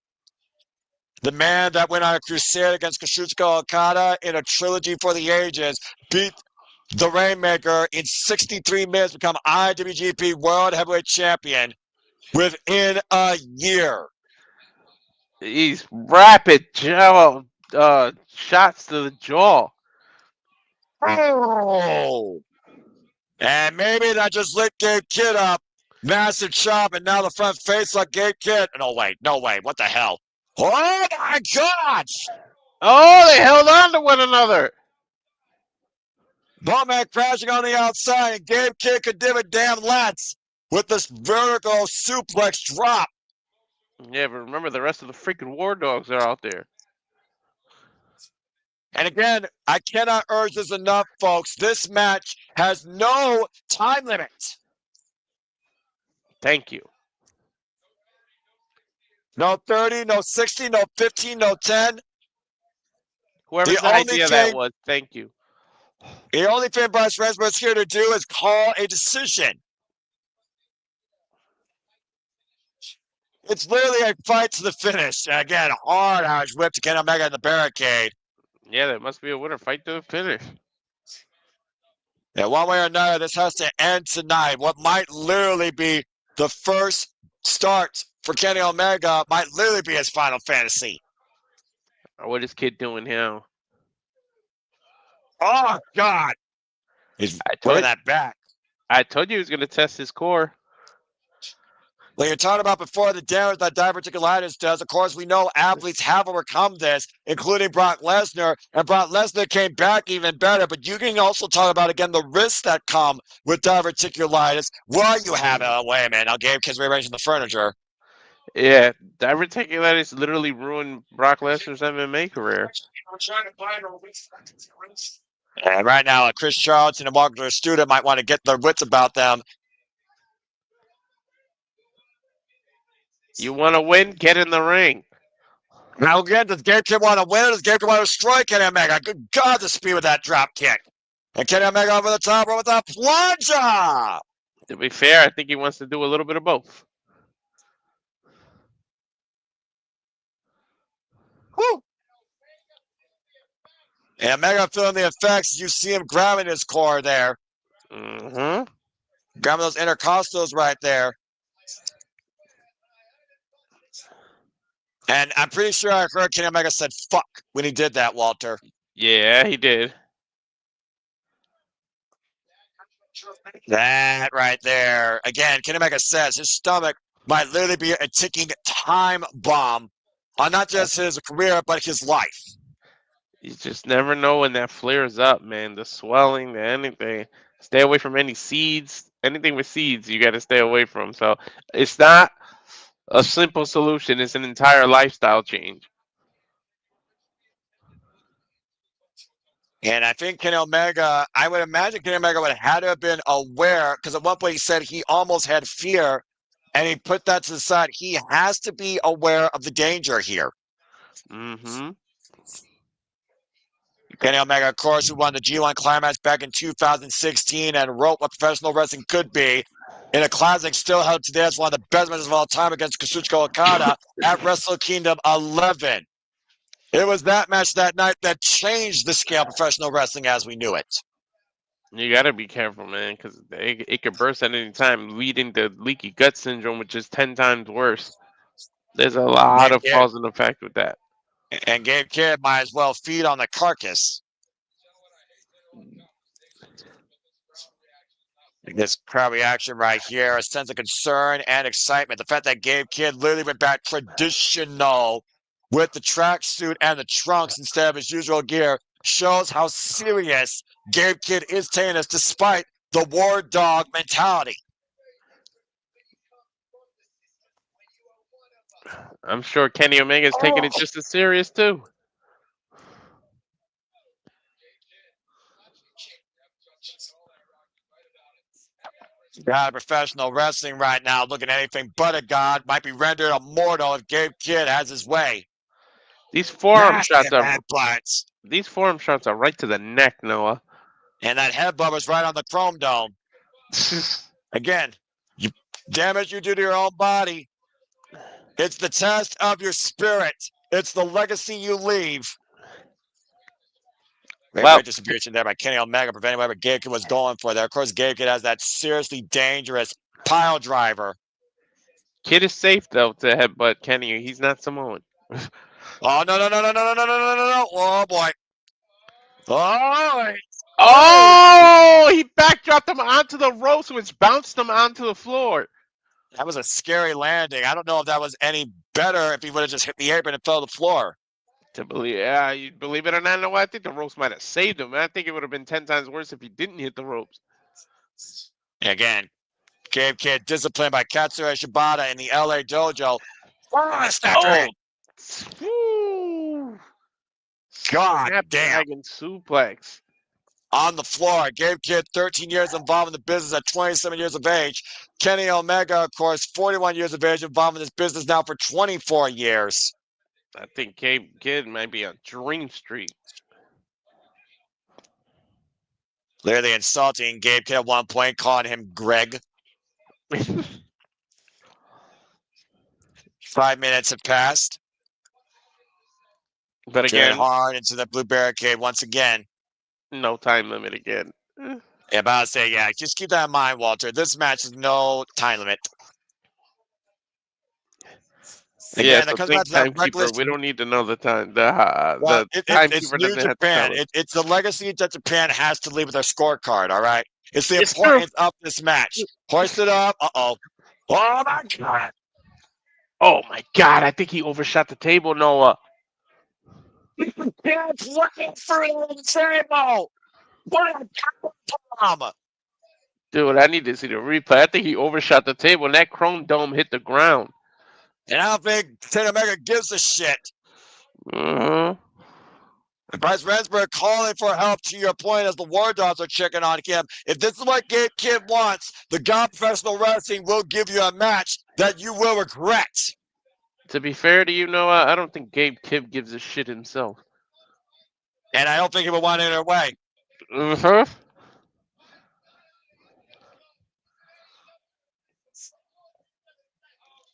The man that went on a crusade against Konosuke Okada in a trilogy for the ages beat the Rainmaker in 63 minutes, become IWGP World Heavyweight Champion within a year. These rapid shots to the jaw. Oh! And maybe that just lit Gabe Kidd up. Massive chop, and now the front face like Gabe Kidd. No way, no way. What the hell? Oh my gosh! Oh, they held on to one another. Bowman crashing on the outside, and Gabe Kidd could give a damn lats with this vertical suplex drop. Yeah, but remember the rest of the freaking War Dogs are out there. And again, I cannot urge this enough, folks. This match has no time limit. Thank you. No 30, no 60, no 15, no 10. Whoever's the idea that was, thank you. The only thing Bryce Rensburg's here to do is call a decision. It's literally a fight to the finish. Again, hard Irish whip to Kenny Omega in the barricade. Yeah, there must be a winner. Fight to the finish. Yeah, one way or another, this has to end tonight. What might literally be the first start for Kenny Omega might literally be his final fantasy. What is Kid doing now? Oh, God. He's putting that back. I told you he was going to test his core. Well, you're talking about before the damage that diverticulitis does. Of course, we know athletes have overcome this, including Brock Lesnar, and Brock Lesnar came back even better. But you can also talk about, again, the risks that come with diverticulitis while you have it. Wait a minute. Now, Gabe Kidd's rearranging the furniture. Yeah, diverticulitis literally ruined Brock Lesnar's MMA career. And right now, Chris Charlton and Walker Studer might want to get their wits about them. You want to win? Get in the ring. Now again, does Gabe Kidd want to win or does Gabe Kidd want to destroy Kenny Omega? Good God, the speed with that drop kick. And Kenny Omega over the top with a plunger. To be fair, I think he wants to do a little bit of both. Woo. And Omega feeling the effects. You see him grabbing his core there. Mm-hmm. Grabbing those intercostals right there. And I'm pretty sure I heard Kenny Omega said fuck when he did that, Walter. Yeah, he did. That right there. Again, Kenny Omega says his stomach might literally be a ticking time bomb on not just his career, but his life. You just never know when that flares up, man. The swelling, the anything. Stay away from any seeds. Anything with seeds, you got to stay away from. So it's not a simple solution. It's an entire lifestyle change. And I think Kenny Omega, I would imagine Kenny Omega would have had to have been aware, because at one point he said he almost had fear, and he put that to the side. He has to be aware of the danger here. Mm-hmm. Kenny Omega, of course, who won the G1 Climax back in 2016 and wrote what professional wrestling could be in a classic still held today as one of the best matches of all time against Kazuchika Okada at Wrestle Kingdom 11. It was that match that night that changed the scale of professional wrestling as we knew it. You got to be careful, man, because it could burst at any time, leading to leaky gut syndrome, which is 10 times worse. There's a lot of cause and effect with that. And Gabe Kidd might as well feed on the carcass. This crowd reaction right here, a sense of concern and excitement. The fact that Gabe Kidd literally went back traditional with the tracksuit and the trunks instead of his usual gear shows how serious Gabe Kidd is taking this despite the war dog mentality. I'm sure Kenny Omega's taking it just as serious too. God, professional wrestling right now, looking at anything but a god, might be rendered immortal if Gabe Kidd has his way. These forearm shots are right to the neck, Noah. And that headbutt was right on the chrome dome. Again, you damage you do to your own body. It's the test of your spirit. It's the legacy you leave. Great distribution there by Kenny Omega, preventing whatever Gabe Kidd was going for there. Of course, Gabe Kidd has that seriously dangerous pile driver. Kidd is safe, though, to headbutt Kenny. He's not Samoan. Oh, no. Oh, boy. Oh, he backdropped him onto the ropes, which bounced him onto the floor. That was a scary landing. I don't know if that was any better if he would have just hit the apron and fell to the floor. You believe it or not, no, I think the ropes might have saved him. I think it would have been 10 times worse if he didn't hit the ropes. Again, Gabe Kidd disciplined by Katsura Shibata in the LA dojo. God damn. Dragon suplex. On the floor. Gabe Kidd, 13 years involved in the business at 27 years of age. Kenny Omega, of course, 41 years of age, involved in this business now for 24 years. I think Gabe Kidd might be on Dream Street. Clearly insulting Gabe Kidd at one point, calling him Greg. 5 minutes have passed. But again, hard into the blue barricade once again. No time limit again. Yeah, but I'll say, yeah, just keep that in mind, Walter. This match is no time limit. Again, so think timekeeper. We don't need to know the time. It's New Japan. It's the legacy that Japan has to leave with their scorecard, all right? It's the importance of this match. Hoist it up. Uh-oh. Oh my God! Oh my God! I think he overshot the table, Noah. That's looking for the table. What a bomb! Dude, I need to see the replay. I think he overshot the table, and that chrome dome hit the ground. And I don't think Kenny Omega gives a shit. Mm-hmm. Bryce Rensburg calling for help, to your point, as the War Dogs are checking on him. If this is what Gabe Kidd wants, the God Professional Wrestling will give you a match that you will regret. To be fair to you, Noah, I don't think Gabe Kidd gives a shit himself. And I don't think he would want it either way. Mm-hmm.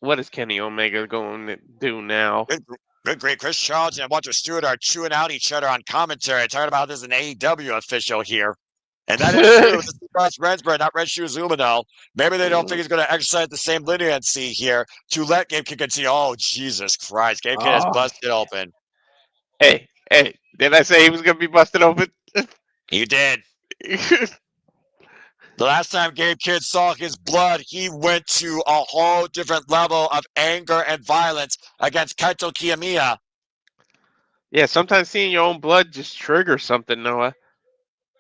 What is Kenny Omega going to do now? Good, great. Chris Charlton and Walter Stewart are chewing out each other on commentary, talking about this an AEW official here. And that is true. This is Bryce Rensburg, not Red Shoes Umino. Maybe they don't think he's going to exercise the same leniency here to let Gabe Kidd continue. Oh, Jesus Christ. Gabe Kidd has busted open. Hey, did I say he was going to be busted open? You did. The last time Gabe Kidd saw his blood, he went to a whole different level of anger and violence against Kaito Kiyomiya. Yeah, sometimes seeing your own blood just triggers something, Noah.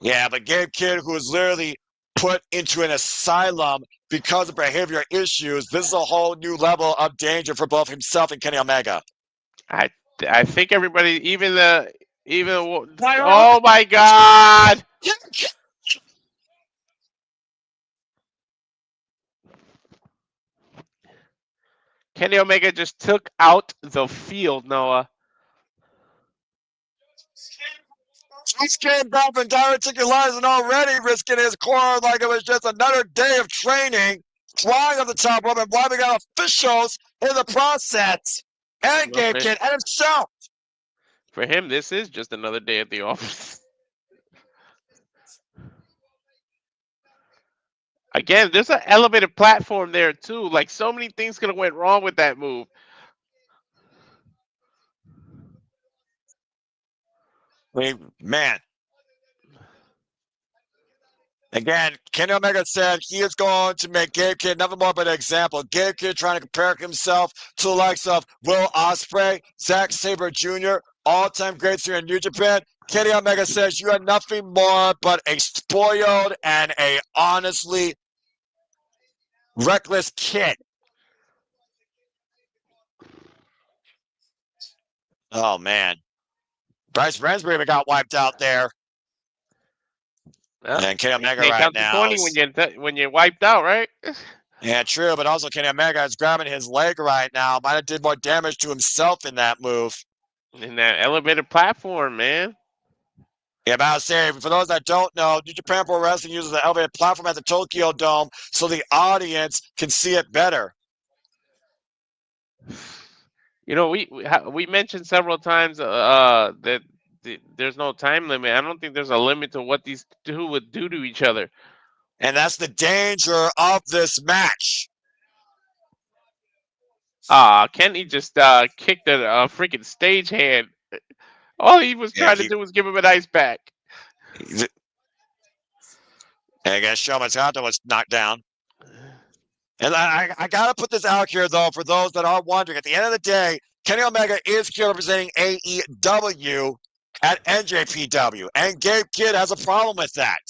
Yeah, but Gabe Kidd, who was literally put into an asylum because of behavior issues, this is a whole new level of danger for both himself and Kenny Omega. I think everybody, oh my God! Kenny Omega just took out the field, Noah. Just came back from diverticulizing already, risking his core like it was just another day of training, flying on the top rope and wiping out officials in the process. And Gabe Kidd and himself. For him, this is just another day at the office. Again, there's an elevated platform there too. Like, so many things could have went wrong with that move. I mean, man. Again, Kenny Omega said he is going to make Gabe Kidd nothing more but an example. Gabe Kidd trying to compare himself to the likes of Will Ospreay, Zack Sabre Jr., all-time greats here in New Japan. Kenny Omega says you are nothing more but a spoiled and a honestly reckless kid. Oh, man. Bryce Rensburg even got wiped out there. Well, and Kenny Omega can't right count now. to 20 when you're wiped out, right? Yeah, true. But also Kenny Omega is grabbing his leg right now. Might have did more damage to himself in that move. In that elevated platform, man. Yeah, but I was saying, for those that don't know, New Japan Pro Wrestling uses the elevated platform at the Tokyo Dome so the audience can see it better. You know, we mentioned several times that there's no time limit. I don't think there's a limit to what these two would do to each other. And that's the danger of this match. Kenny just kicked a freaking stagehand. All he was trying to do was give him an ice pack. And I guess Shomatata was knocked down. And I got to put this out here, though, for those that are wondering. At the end of the day, Kenny Omega is here representing AEW at NJPW. And Gabe Kidd has a problem with that.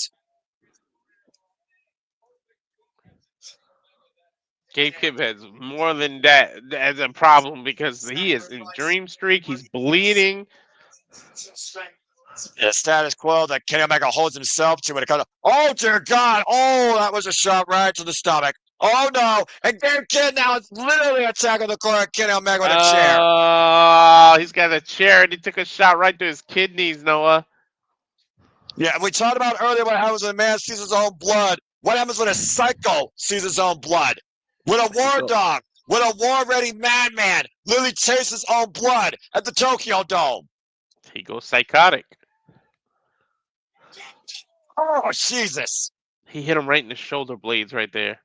Gabe Kidd has more than that as a problem because he is in dream streak. He's bleeding. The status quo that Kenny Omega holds himself to when it comes to, oh, dear God. Oh, that was a shot right to the stomach. Oh, no. And Gabe Kidd now is literally attacking the corner of Kenny Omega with a chair. Oh, he's got a chair and he took a shot right to his kidneys, Noah. Yeah, we talked about earlier what happens when a man sees his own blood. What happens when a psycho sees his own blood? When a war dog, when a war-ready madman literally tastes his own blood at the Tokyo Dome. He goes psychotic. Oh, Jesus. He hit him right in the shoulder blades right there.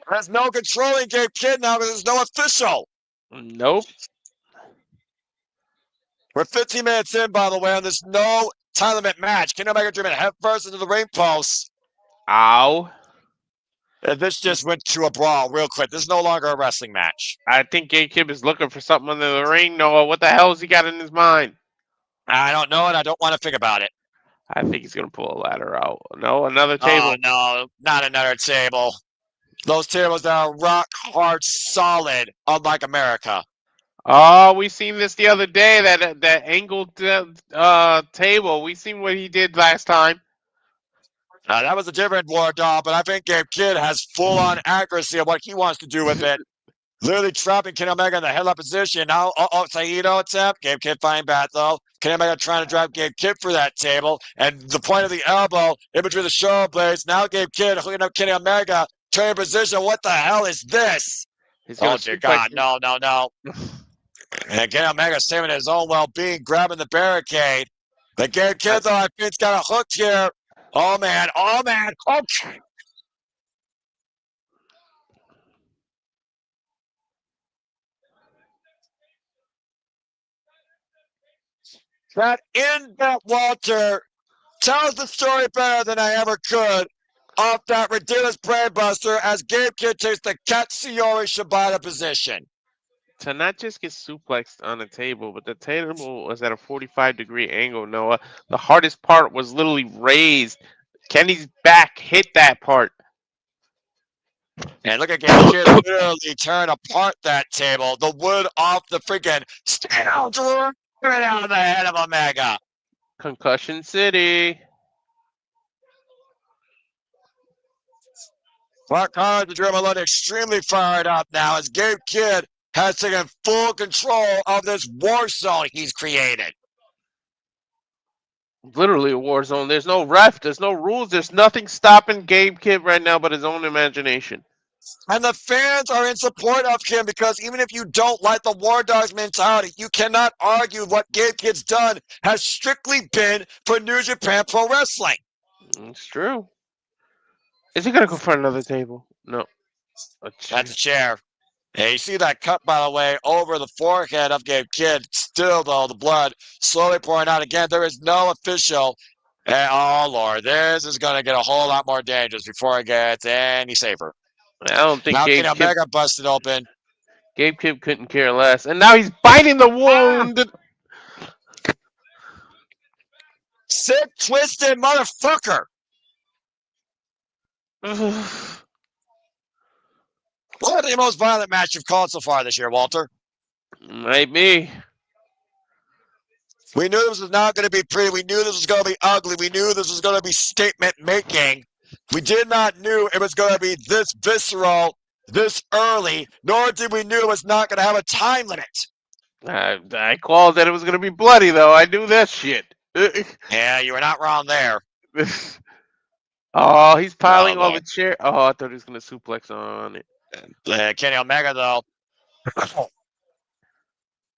There's no controlling Gabe Kidd now because there's no official. Nope. We're 15 minutes in, by the way, on this no time limit match. Kenny Omega driven headfirst into the ring post. Ow. This just went to a brawl real quick. This is no longer a wrestling match. I think Gabe Kidd is looking for something under the ring, Noah. What the hell has he got in his mind? I don't know it. I don't want to think about it. I think he's going to pull a ladder out. No, another Oh, table. no, not another table. Those tables that are rock hard solid, unlike America. Oh, we seen this the other day, that angled table. We seen what he did last time. That was a different war doll, but I think Gabe Kidd has full-on accuracy of what he wants to do with it. Literally trapping Kenny Omega in the headlock position. Now, Saito attempt. Gabe Kidd finding back, though. Kenny Omega trying to drive Gabe Kidd for that table. And the point of the elbow in between the shoulder blades. Now Gabe Kidd hooking up Kenny Omega. Turning position. What the hell is this? Oh, dear God. No. And Kenny Omega saving his own well-being, grabbing the barricade. But Gabe Kidd, though, I think, got a hook here. Oh, man. Okay. That in-bet Walter tells the story better than I ever could off that ridiculous brainbuster as Gabe Kidd takes the Katsuyori Shibata position. To not just get suplexed on the table, but the table was at a 45-degree angle, Noah. The hardest part was literally raised. Kenny's back hit that part. And look at Gabe Kidd literally tearing apart that table. The wood off the freaking steel drawer right out of the head of Omega. Concussion City. Mark Hard, the German Malone, extremely fired up now as Gabe Kidd has taken full control of this war zone he's created. Literally a war zone. There's no ref. There's no rules. There's nothing stopping Gabe Kidd right now but his own imagination. And the fans are in support of him because even if you don't like the War Dogs mentality, you cannot argue what Gabe Kidd's done has strictly been for New Japan Pro Wrestling. It's true. Is he going to go for another table? No. That's a chair. Hey, you see that cut, by the way, over the forehead of Gabe Kidd. Still, though, the blood slowly pouring out again. There is no official. Oh, Lord, this is going to get a whole lot more dangerous before it gets any safer. I don't think now Gabe Kidd... Omega busted open. Gabe Kidd couldn't care less. And now he's biting the wound. Sick, twisted motherfucker. What the most violent match you've called so far this year, Walter? Might be. We knew this was not going to be pretty. We knew this was going to be ugly. We knew this was going to be statement making. We did not knew it was going to be this visceral, this early, nor did we knew it was not going to have a time limit. I called that it was going to be bloody, though. I knew that shit. Yeah, you were not wrong there. Oh, he's piling all the chair. Oh, I thought he was going to suplex on it. Kenny Omega, though.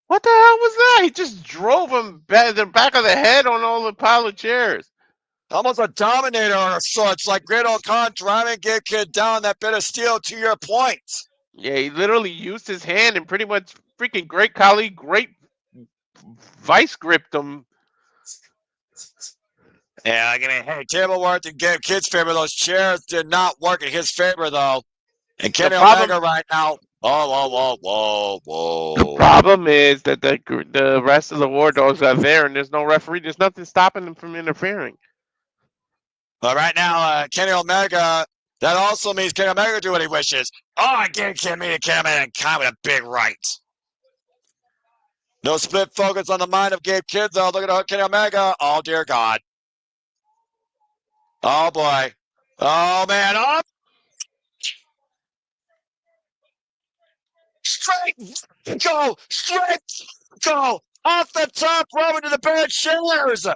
What the hell was that? He just drove him the back of the head on all the pile of chairs. Almost a dominator of sorts, like Great Old Khan driving Gabe Kidd down that bit of steel to your point. Yeah, he literally used his hand and pretty much freaking Great Khali, great vice gripped him. Yeah, I mean, hey, table worked in Gabe Kidd's favor. Those chairs did not work in his favor, though. And Kenny Omega right now. Whoa. The problem is that the rest of the War Dogs are there, and there's no referee. There's nothing stopping them from interfering. But right now, Kenny Omega, that also means Kenny Omega can do what he wishes. Oh, I can't mean Kenny Omega and Khan with a big right. No split focus on the mind of Gabe Kidd, though. Look at Kenny Omega. Oh, dear God. Oh, boy. Oh, man. Oh. Straight go, off the top, rope into the bad chairs.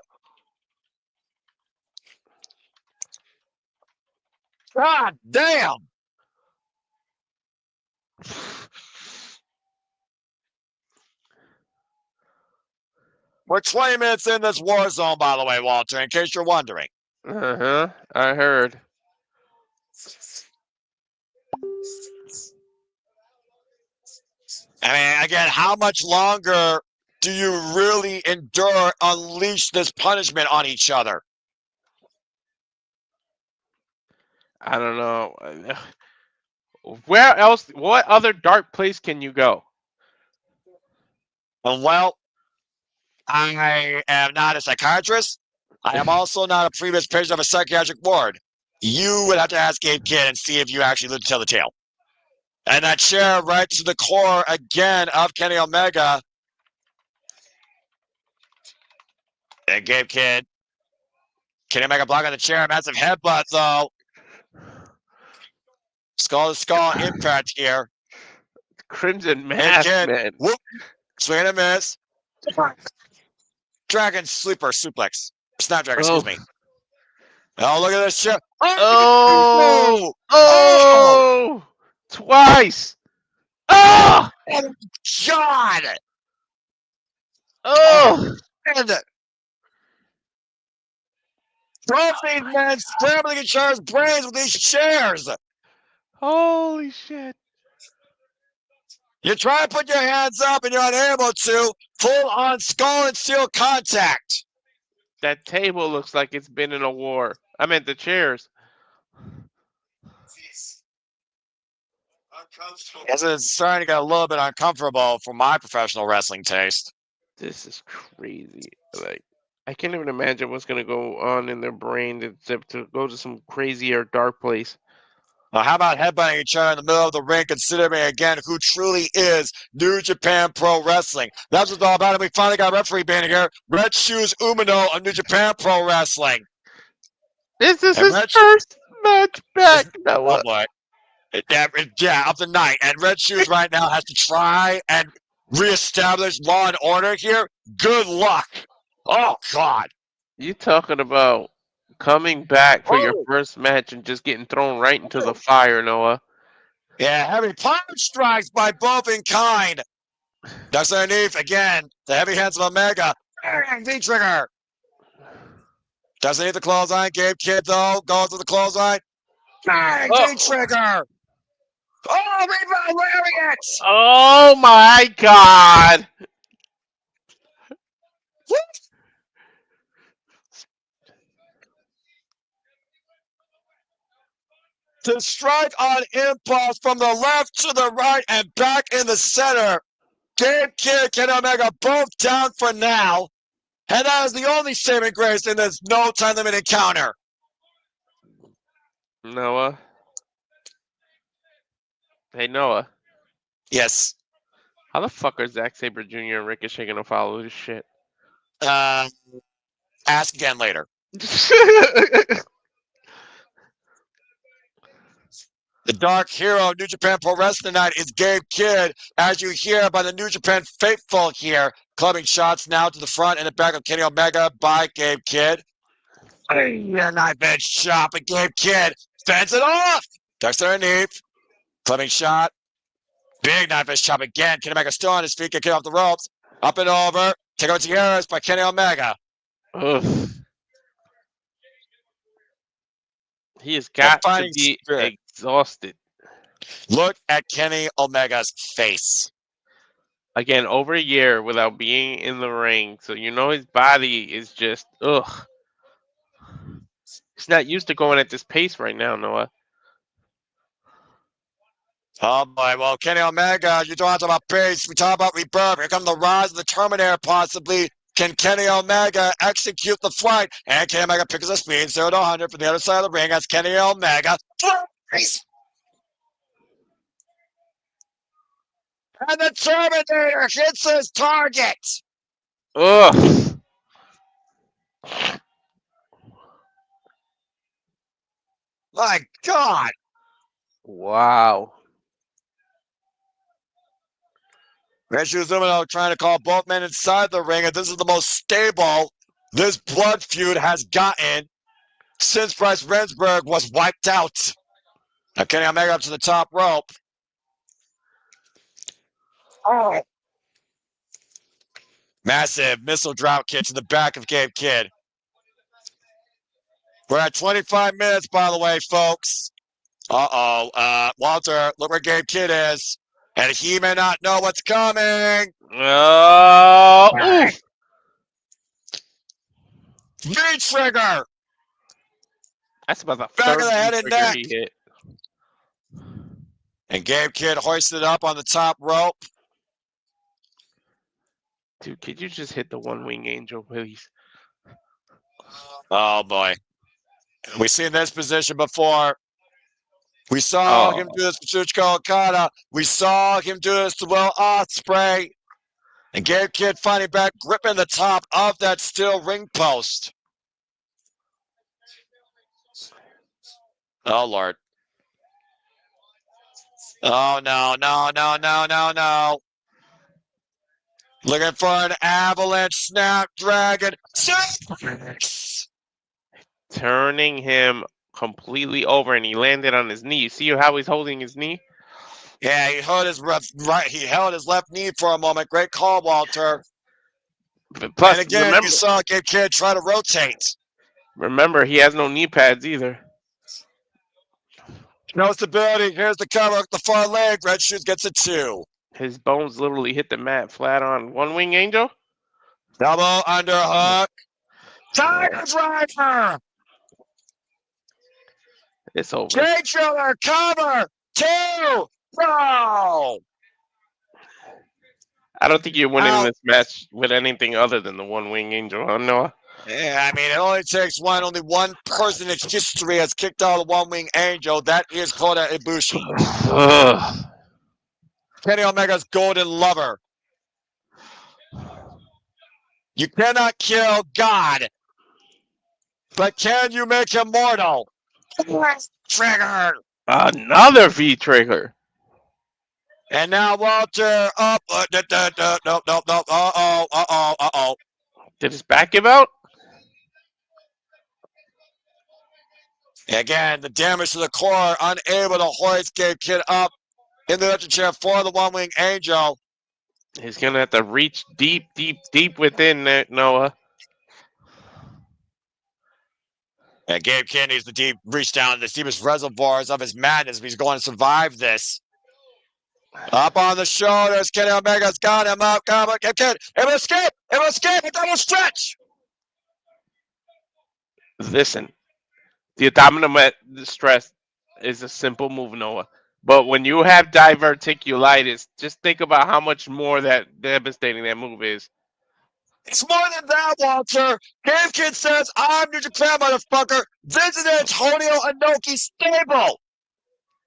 God damn. We're 20 minutes in this war zone, by the way, Walter, in case you're wondering. I heard. I mean, again, how much longer do you really endure, unleash this punishment on each other? I don't know. Where else? What other dark place can you go? Well, I am not a psychiatrist. I am also not a previous patient of a psychiatric ward. You would have to ask Gabe Kidd and see if you actually live to tell the tale. And that chair right to the core again of Kenny Omega. And Gabe Kidd. Kenny Omega blocking the chair. Massive headbutt, though. Skull to skull impact here. Crimson Gabe Mask, Kidd. man. Whoop. Swing and a miss. Dragon sleeper suplex. Snapdragon, excuse me. Oh, look at this chair. Oh! Oh! Oh! Twice! Oh! God! Oh! And both these men scrambling each other's brains with these chairs. Holy shit. You try to put your hands up and you're unable to. Full on skull and steel contact. That table looks like it's been in a war. I meant the chairs. Yes, it's starting to get a little bit uncomfortable for my professional wrestling taste. This is crazy. Like, I can't even imagine what's gonna go on in their brain to go to some crazy or dark place. Now, how about headbutting each other in the middle of the ring, considering again who truly is New Japan Pro Wrestling? That's what it's all about, and we finally got a referee being here. Red Shoes Umino of New Japan Pro Wrestling. This is And his Red first match back. Oh boy. Yeah, of the night. And Red Shoes right now has to try and reestablish law and order here. Good luck. Oh, God. You talking about coming back for your Oh. first match and just getting thrown right into the fire, Noah? Yeah, heavy punch strikes by both in kind. Ducks underneath again. The heavy hands of Omega. V-trigger. Ducks underneath the clothesline. Gabe Kidd, though, goes to the clothesline. Bang! Oh. V-trigger. Oh, rebound lariat. Oh my God! To strike on impulse from the left to the right and back in the center. Gabe Kidd, Kenny Omega both down for now. And that is the only saving grace in this no time limit encounter. Noah? Hey, Noah. Yes. How the fuck are Zack Sabre Jr. and Ricochet gonna follow this shit? Ask again later. The Dark Hero New Japan Pro Wrestling tonight is Gabe Kidd, as you hear by the New Japan faithful here, clubbing shots now to the front and the back of Kenny Omega by Gabe Kidd. Yeah, knife edge chop, and Gabe Kidd fends it off. Ducks underneath, clubbing shot, big knife edge chop again. Kenny Omega still on his feet, get off the ropes, up and over. Take out Tierras by Kenny Omega. Ugh. He has got to be exhausted. Look at Kenny Omega's face. Again, over a year without being in the ring. So you know his body is just, ugh. He's not used to going at this pace right now, Noah. Oh boy, well, Kenny Omega, you don't have to talk about pace. We talk about rebirth. Here comes the rise of the Terminator, possibly. Can Kenny Omega execute the flight? And Kenny Omega picks up speed, 0 to 100 from the other side of the ring as Kenny Omega. And the Terminator hits his target. Ugh. My God. Wow. Red-Shoes Umino trying to call both men inside the ring, and this is the most stable this blood feud has gotten since Bryce Remsburg was wiped out. Now Kenny Omega up to the top rope. Oh. Massive missile drop kick to the back of Gabe Kidd. We're at 25 minutes, by the way, folks. Walter, look where Gabe Kidd is. And he may not know what's coming. Oh, V-trigger. That's about the Back third of the head and trigger neck. he hit. And Gabe Kidd hoisted up on the top rope. Dude, could you just hit the one wing angel, please? Oh, boy. We've seen this position before. We saw him do this to Tsuchika Okada. We saw him do this to Will Ospreay. And Gabe Kidd finally back, gripping the top of that steel ring post. Oh, Lord. Oh, no, no, no, no, no, no. Looking for an avalanche snapdragon. Turning him completely over, and he landed on his knee. You see how he's holding his knee? Yeah, he held his He held his left knee for a moment. Great call, Walter. Plus, and again, you saw Gabe Kidd try to rotate. Remember, he has no knee pads either. No stability. Here's the cover. The far leg. Red Shoes gets a 2. His bones literally hit the mat flat on. One wing angel. Double underhook. Tiger driver. It's over. Jay Killer cover. 2. No. I don't think you're winning this match with anything other than the one wing angel, huh, Noah? Yeah, I mean, it only takes one. Only one person in history has kicked out a one-wing angel. That is Kota Ibushi. Kenny Omega's golden lover. You cannot kill God, but can you make him mortal? Trigger. Another V trigger. And now Walter up. No. Uh-oh. Did his back give out? Again, the damage to the core, unable to hoist Gabe Kidd up in the electric chair for the one-wing angel. He's going to have to reach deep within there, Noah. And Gabe Kidd needs to reach down to the deepest reservoirs of his madness if he's going to survive this. Up on the shoulders, Kenny Omega's got him up. Come on, Gabe Kidd. It will escape. A double stretch. Listen, the abdominal stress is a simple move, Noah. But when you have diverticulitis, just think about how much more that devastating that move is. It's more than that, Walter. Gabe Kidd says, I'm New Japan, motherfucker. This is Antonio Inoki stable.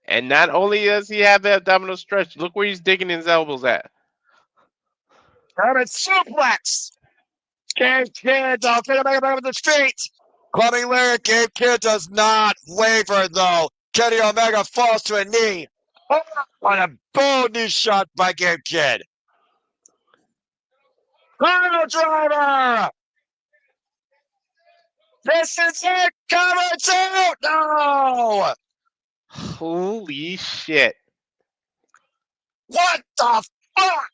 And not only does he have that abdominal stretch, look where he's digging his elbows at. German suplex. Gabe Kidd, Kenny Omega back with the feet. Clubbing lyric, Gabe Kidd does not waver, though. Kenny Omega falls to a knee. Oh, what a bold knee shot by Gabe Kidd. Final driver. This is it. Cover 2. No. Holy shit. What the fuck?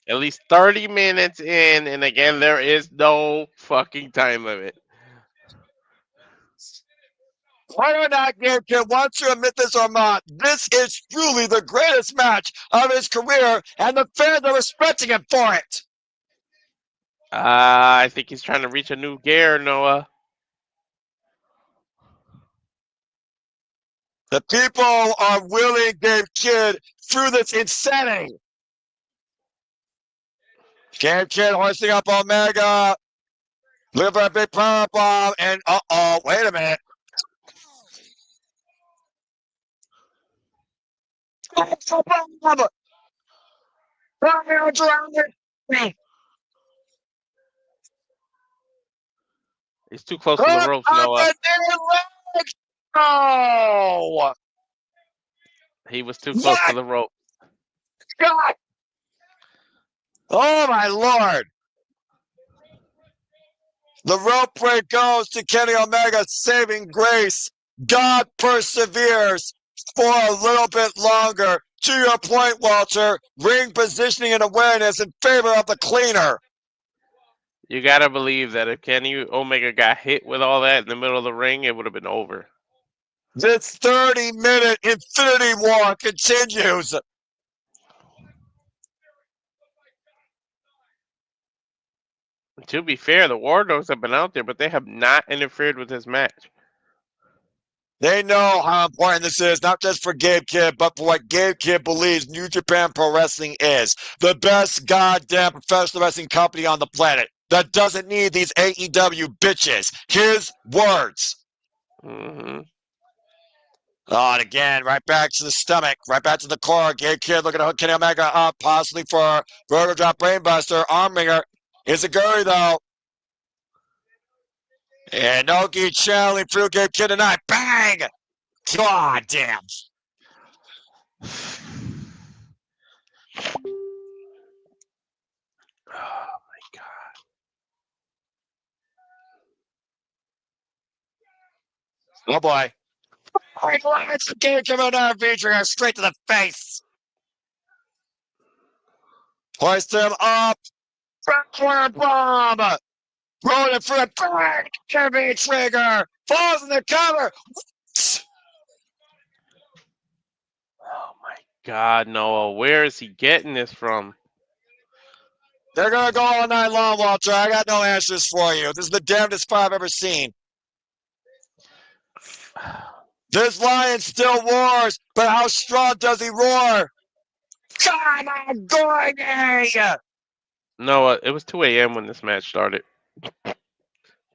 At least 30 minutes in, and again, there is no fucking time limit. Whether or not Gabe Kidd wants to admit this or not, this is truly the greatest match of his career, and the fans are respecting him for it. I think he's trying to reach a new gear, Noah. The people are willing Gabe Kidd through this insanity. Gabe Kidd hoisting up Omega. Looking for a big power bomb, and wait a minute. He's too close to the ropes, Noah. Oh! He was too close to the rope. God! Oh, my Lord. The rope break goes to Kenny Omega, saving grace. God perseveres for a little bit longer. To your point, Walter, ring positioning and awareness in favor of the cleaner. You gotta believe that if Kenny Omega got hit with all that in the middle of the ring, it would have been over. This 30-minute Infinity War continues. To be fair, the War Dogs have been out there, but they have not interfered with this match. They know how important this is, not just for Gabe Kidd, but for what Gabe Kidd believes New Japan Pro Wrestling is. The best goddamn professional wrestling company on the planet that doesn't need these AEW bitches. His words. Mm-hmm. Oh, and again, right back to the stomach, right back to the core. Gabe Kidd looking to hook Kenny Omega up, possibly for a vertical drop brainbuster, arm ringer. It's a Guri, though. And Noki channeling through Gabe Kidd tonight. Bang! God damn. Oh my god. Oh boy. Alright, let's Gabe coming out featuring her straight to the face. Hoist him up. Backwards bomb. Rolling for a bang. Heavy trigger. Falls in the cover. Oh my god, Noah, where is he getting this from? They're going to go all night long, Walter. I got no answers for you. This is the damnedest fight I've ever seen. This lion still roars, but how strong does he roar? God, I'm going! Noah, it was 2 a.m. when this match started.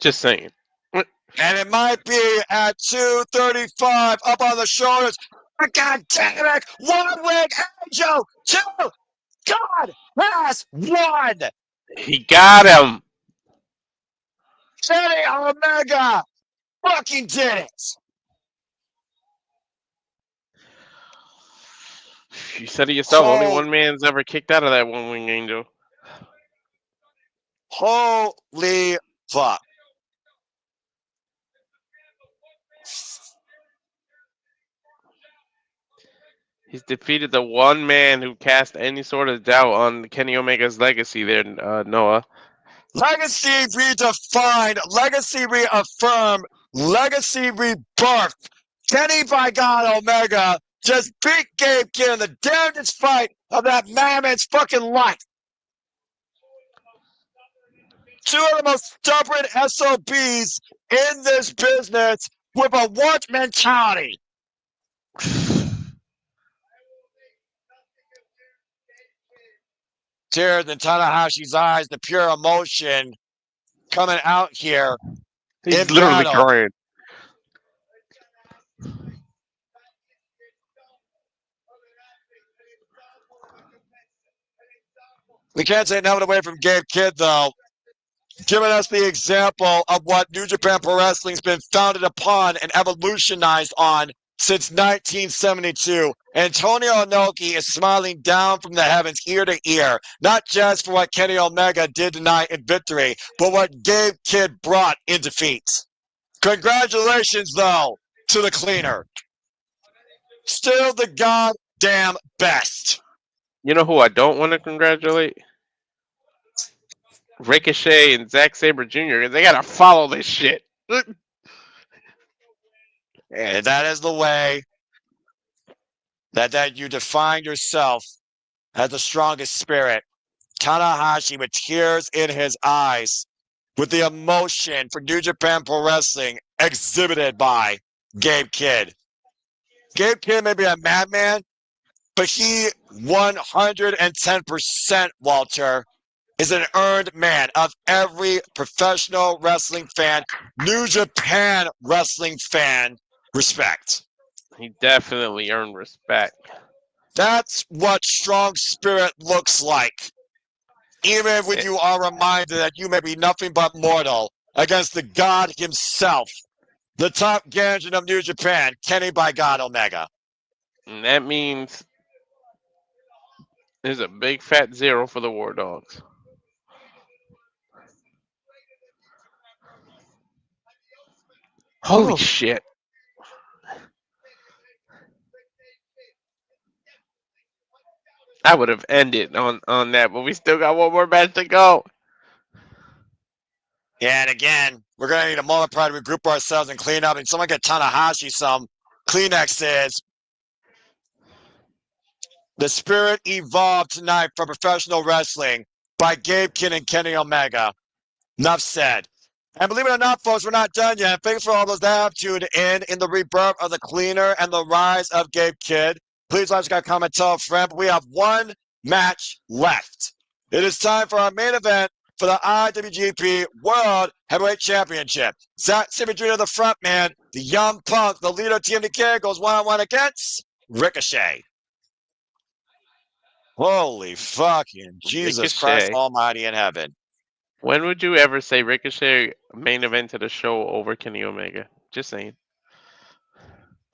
Just saying. And it might be at 2:35 up on the shoulders. God damn it! One wing angel! Two! God has won! He got him! Kenny Omega fucking did it! You said it yourself, only one man's ever kicked out of that one wing angel. Holy fuck. He's defeated the one man who cast any sort of doubt on Kenny Omega's legacy there, Noah. Legacy redefined, legacy reaffirmed, legacy rebirthed. Kenny by God Omega just beat Gabe Kidd in the damnedest fight of that mammoth's fucking life. Two of the most stubborn SOBs in this business with a what mentality. Tears in Tanahashi's eyes, the pure emotion coming out here. He's literally battle. crying. We can't take nothing away from Gabe Kidd, though. Giving us the example of what New Japan Pro Wrestling's been founded upon and evolutionized on since 1972. Antonio Inoki is smiling down from the heavens ear to ear, not just for what Kenny Omega did tonight in victory, but what Gabe Kidd brought in defeat. Congratulations, though, to the cleaner. Still the goddamn best. You know who I don't want to congratulate? Ricochet and Zack Sabre Jr. They gotta follow this shit. And that is the way that you define yourself as the strongest spirit. Tanahashi with tears in his eyes, with the emotion for New Japan Pro Wrestling exhibited by Gabe Kidd. Gabe Kidd may be a madman, but he 110%, Walter, is an earned man of every professional wrestling fan, New Japan wrestling fan respect. He definitely earned respect. That's what strong spirit looks like. Even when you are reminded that you may be nothing but mortal against the God himself, the top Ganjin of New Japan, Kenny by God Omega. And that means there's a big fat 0 for the War Dogs. Holy shit. I would have ended on that, but we still got one more match to go. Yeah, and again, we're going to need a moment to regroup ourselves and clean up. And someone get Tanahashi some Kleenexes. The spirit evolved tonight for professional wrestling by Gabe Kidd and Kenny Omega. Enough said. And believe it or not, folks, we're not done yet. Thanks for all those that have tuned in the rebirth of the cleaner and the rise of Gabe Kidd. Please like, subscribe, comment, tell a friend. But we have one match left. It is time for our main event for the IWGP World Heavyweight Championship. Zack Sabre Jr., the front man, the young punk, the leader of TMDK, goes one-on-one against Ricochet. Holy fucking Jesus Christ Ricochet. Almighty in heaven. When would you ever say Ricochet main event to the show over Kenny Omega? Just saying.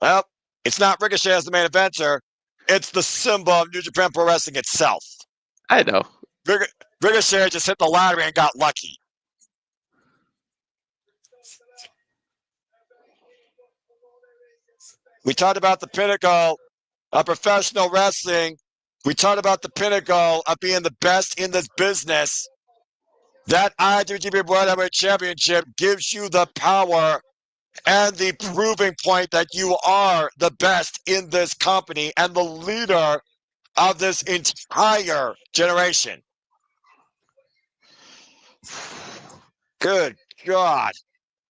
Well, it's not Ricochet as the main eventer. It's the symbol of New Japan Pro Wrestling itself. I know. Ricochet just hit the lottery and got lucky. We talked about the pinnacle of professional wrestling. We talked about the pinnacle of being the best in this business. That IWGP World Heavyweight Championship gives you the power and the proving point that you are the best in this company and the leader of this entire generation. Good God.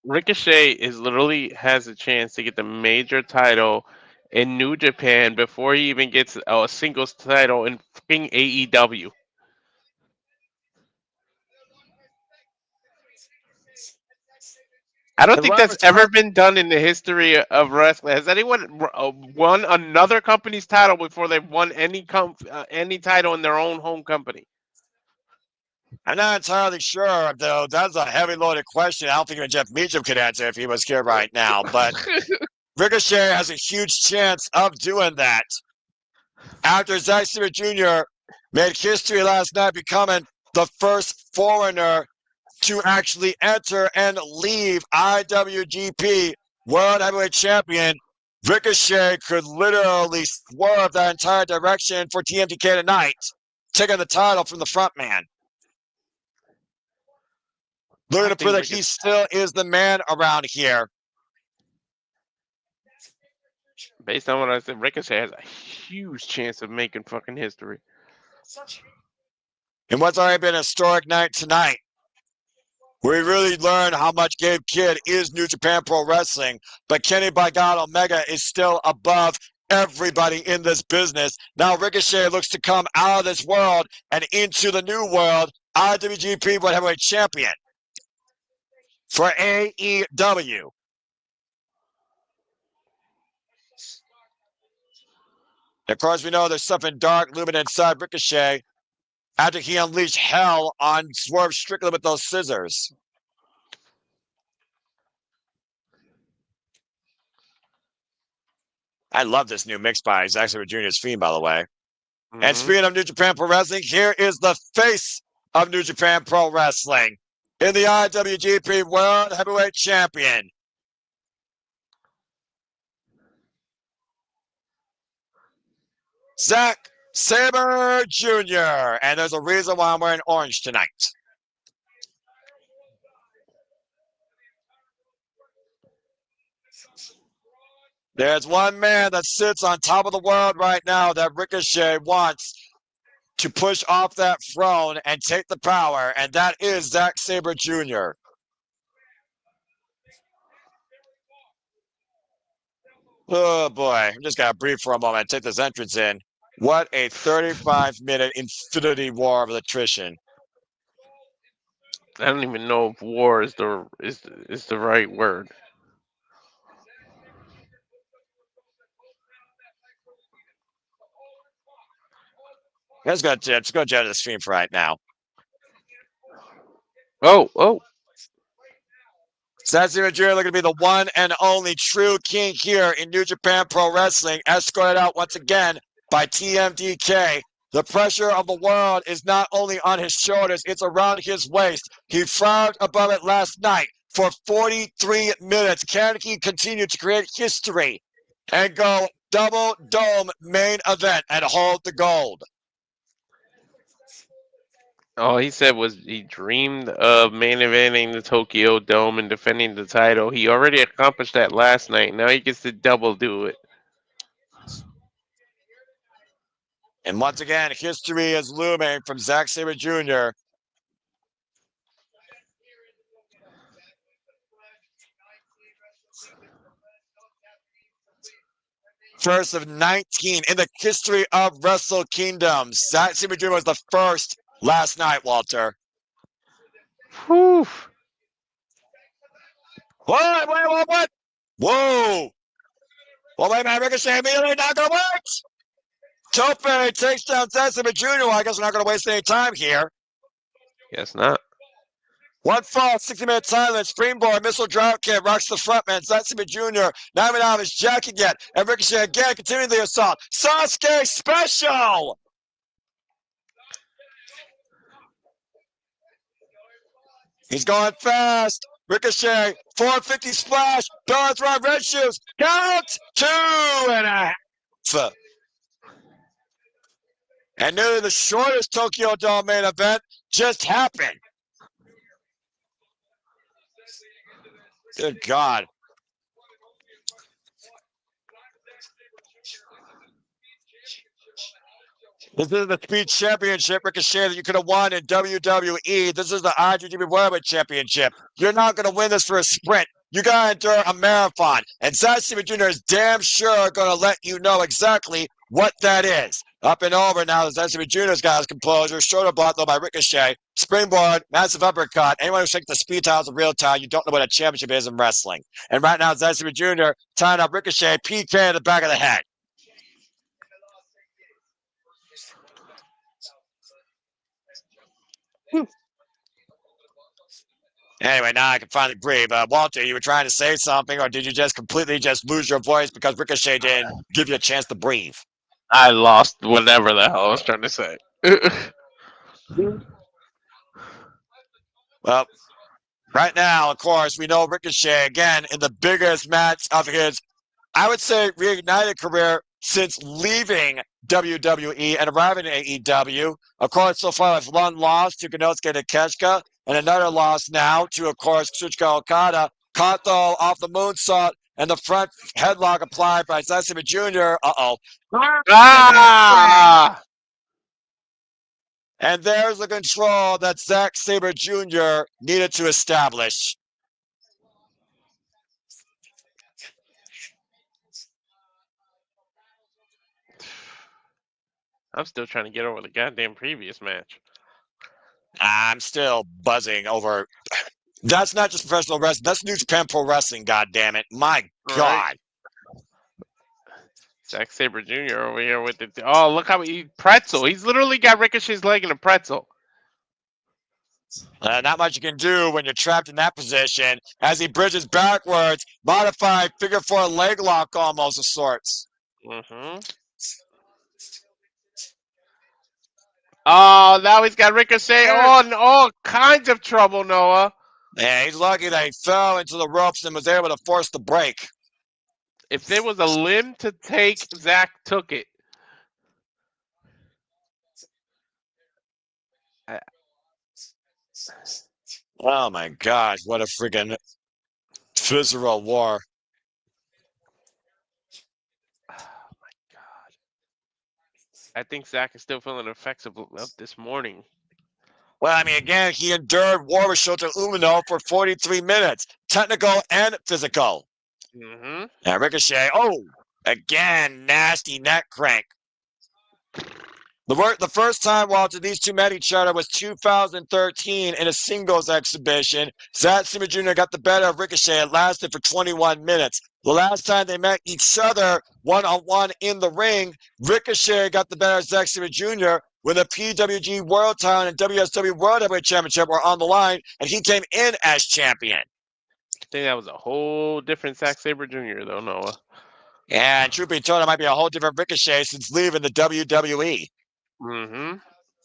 Ricochet literally has a chance to get the major title in New Japan before he even gets a singles title in fucking AEW. I don't think that's ever been done in the history of wrestling. Has anyone won another company's title before they've won any title in their own home company? I'm not entirely sure, though. That's a heavy loaded question. I don't think even Jeff Meacham could answer if he was here right now. But Ricochet has a huge chance of doing that. After Zack Sabre Jr. made history last night, becoming the first foreigner to actually enter and leave IWGP World Heavyweight Champion, Ricochet could literally swerve that entire direction for TMDK tonight, taking the title from the front man. Looking to prove that he still is the man around here. Based on what I said, Ricochet has a huge chance of making fucking history. And what's already been a historic night tonight, we really learned how much Gabe Kidd is New Japan Pro Wrestling, but Kenny by God Omega is still above everybody in this business. Now Ricochet looks to come out of this world and into the new world, IWGP World Heavyweight Champion for AEW. Of course, we know there's something dark looming inside Ricochet after he unleashed hell on Swerve Strickland with those scissors. I love this new mix by Zack Sabre Jr.'s Fiend, by the way. Mm-hmm. And speaking of New Japan Pro Wrestling, here is the face of New Japan Pro Wrestling in the IWGP World Heavyweight Champion. Zack Sabre Jr. And there's a reason why I'm wearing orange tonight. There's one man that sits on top of the world right now that Ricochet wants to push off that throne and take the power, and that is Zack Sabre Jr. Oh boy, I'm just gonna breathe for a moment and take this entrance in. What a 35-minute infinity war of attrition. I don't even know if war is the right word. Let's go to the stream for right now. Oh. Zack Sabre Jr. looking to be the one and only true king here in New Japan Pro Wrestling, escorted out once again by TMDK. The pressure of the world is not only on his shoulders, it's around his waist. He frowned above it last night for 43 minutes. Can he continue to create history and go double dome main event and hold the gold? All he said was he dreamed of main eventing the Tokyo Dome and defending the title. He already accomplished that last night. Now he gets to double do it. And once again, history is looming from Zack Sabre Jr. First of 19 in the history of Wrestle Kingdom. Zack Sabre Jr. was the first last night, Walter. Whew. What? What? Whoa! Well, wait a minute, Ricochet immediately not going to work! Tope takes down Zack Sabre Jr. Well, I guess we're not going to waste any time here. Guess not. One fall, 60-minute silence. Springboard, missile drop kick, rocks the frontman. Zack Sabre Jr. not even out of his jacket yet. And Ricochet again continuing the assault. Sasuke special! He's going fast. Ricochet, 450 splash. Bellatron red shoes. Count 2.5. And nearly the shortest Tokyo Dome main event just happened. Good God. This is the Speed Championship, Ricochet, that you could have won in WWE. This is the IWGP World Championship. You're not going to win this for a sprint. You got to endure a marathon. And Zack Sabre Jr. is damn sure going to let you know exactly what that is. Up and over now, Zack Sabre Jr.'s got his composure. Shoulder block, though, by Ricochet. Springboard, massive uppercut. Anyone who's taking the speed tiles in real time, you don't know what a championship is in wrestling. And right now, Zack Sabre Jr. tying up Ricochet, PK in the back of the head. Anyway, now I can finally breathe. Walter, you were trying to say something, or did you just completely just lose your voice because Ricochet didn't give you a chance to breathe? I lost whatever the hell I was trying to say. Well, right now, of course, we know Ricochet, again, in the biggest match of his, I would say, reignited career since leaving WWE and arriving in AEW. Of course, so far, with one loss to Konosuke Takeshita, and another loss now to, of course, Tsuchika Okada. Caught, though, off the moonsault, and the front headlock applied by Zack Sabre Jr. Uh-oh. Ah! And there's the control that Zack Sabre Jr. needed to establish. I'm still trying to get over the goddamn previous match. I'm still buzzing over. That's not just professional wrestling. That's New Japan Pro Wrestling, goddammit. My God. Zack Sabre Jr. over here with the... Oh, look how he... Pretzel. He's literally got Ricochet's leg in a pretzel. Not much you can do when you're trapped in that position as he bridges backwards. Modified figure four leg lock almost of sorts. Mm-hmm. Oh, now he's got Ricochet. Oh, in all kinds of trouble, Noah. Yeah, he's lucky that he fell into the ropes and was able to force the break. If there was a limb to take, Zack took it. Oh my gosh, what a freaking visceral war. Oh my God. I think Zack is still feeling the effects of this morning. Well, I mean, again, he endured war with Shota Umino for 43 minutes, technical and physical. Mm-hmm. And Ricochet, oh, again, nasty neck crank. The first time, Walter, these two met each other was 2013 in a singles exhibition. Zack Sabre Jr. got the better of Ricochet. It lasted for 21 minutes. The last time they met each other one-on-one in the ring, Ricochet got the better of Zack Sabre Jr. when the PWG World Title and WSW World Heavyweight Championship were on the line, and he came in as champion. I think that was a whole different Zack Sabre Jr., though, Noah. Yeah, and truth be told, it might be a whole different Ricochet since leaving the WWE. Mm-hmm.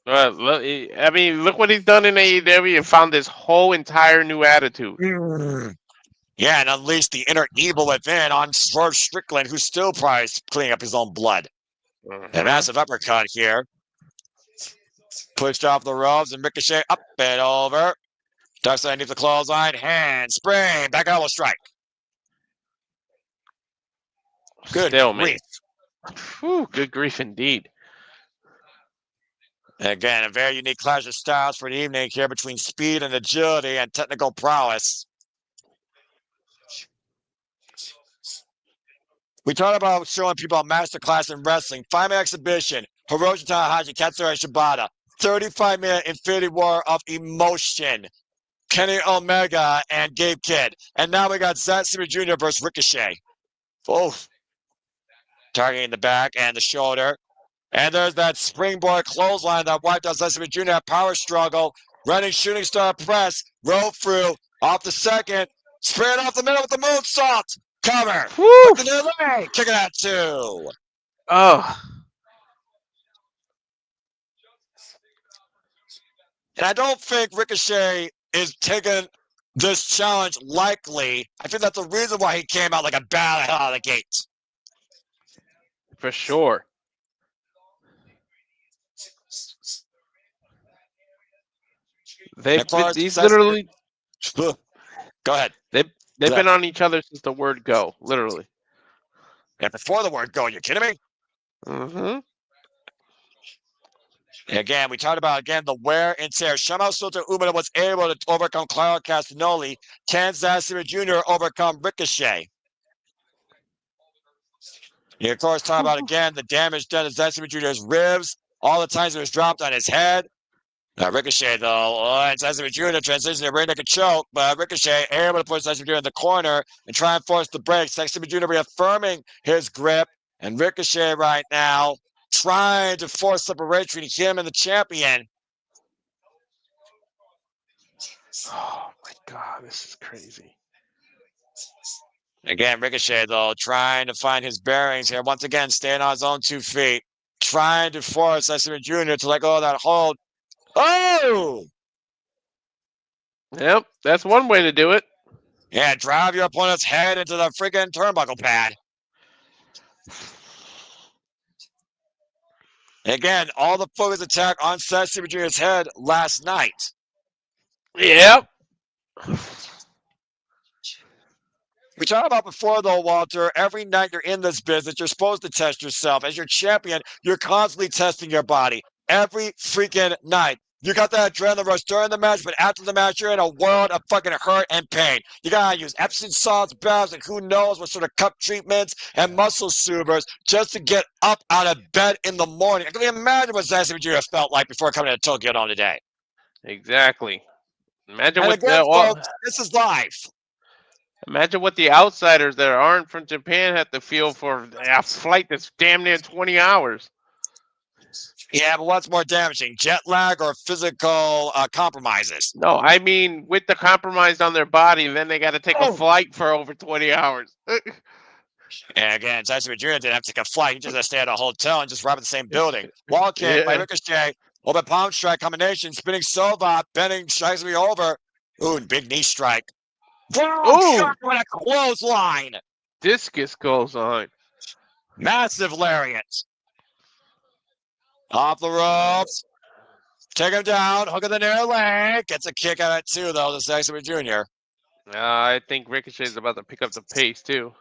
Well, I mean, look what he's done in AEW and found this whole entire new attitude. Yeah, and unleashed the inner evil within on Swerve Strickland, who's still probably cleaning up his own blood. Mm-hmm. A massive uppercut here. Pushed off the ropes, and Ricochet up and over. Dustin underneath the clothesline, hand, spring, back elbow strike. Good grief. Whew, good grief indeed. Again, a very unique clash of styles for the evening here between speed and agility and technical prowess. We talked about showing people a masterclass in wrestling. 5-minute exhibition. Hiroshi Tanahashi, Katsura Shibata. 35-minute Infinity War of emotion. Kenny Omega and Gabe Kidd. And now we got Zack Sabre Jr. versus Ricochet. Oof. Targeting the back and the shoulder. And there's that springboard clothesline that wiped out Zack Sabre Jr. Power struggle. Running shooting star press. Roll through. Off the second. Spraying off the middle with the moonsault. Cover. With the new leg. Kicking out 2. Oh. And I don't think Ricochet is taking this challenge lightly. I think that's the reason why he came out like a bat out of the gate. For sure. He's literally. Go ahead. They've been on each other since the word go, literally. Yeah, before the word go, you kidding me? Mm-hmm. Again, we talked about the wear and tear. Shama Sota Umeda was able to overcome Claudio Castagnoli. Can Zack Sabre Jr. overcome Ricochet? You, of course, talk about the damage done to Zack Sabre Jr.'s ribs, all the times it was dropped on his head. Ricochet, though, Zack Sabre Jr. transitioned to rear naked choke, but Ricochet able to put Zack Sabre Jr. in the corner and try and force the break. Zack Sabre Jr. reaffirming his grip, and Ricochet right now trying to force separation between him and the champion. Oh, my God, this is crazy. Again, Ricochet, though, trying to find his bearings here. Once again, staying on his own 2 feet. Trying to force Zack Sabre Jr. to let go of that hold. Oh! Yep, that's one way to do it. Yeah, drive your opponent's head into the freaking turnbuckle pad. Again, all the focus attack on Zack Sabre Jr.'s head last night. Yep. We talked about before, though, Walter, every night you're in this business, you're supposed to test yourself. As your champion, you're constantly testing your body. Every freaking night. You got that adrenaline rush during the match, but after the match, you're in a world of fucking hurt and pain. You gotta use Epsom salts, baths, and who knows what sort of cup treatments and muscle soothes just to get up out of bed in the morning. I can imagine what Zack Sabre Jr. felt like before coming to Tokyo Dome today. Exactly. Imagine and what again, folks, this is live. Imagine what the outsiders that aren't from Japan have to feel for a flight that's damn near 20 hours. Yeah, but what's more damaging, jet lag or physical compromises? No, I mean with the compromise on their body, then they got to take a flight for over 20 hours. And again, Zack Sabre Jr. didn't have to take a flight. He just had to stay at a hotel and just rob at the same building. Wall kick by Ricochet. Open palm strike combination. Spinning Sova. Bending strikes me over. Ooh, and big knee strike. Oh, what a clothesline. Discus goes on. Massive lariat. Off the ropes. Take him down. Hook of the near leg. Gets a kick out of it, too, though, to Zack Sabre Jr. I think Ricochet is about to pick up the pace, too.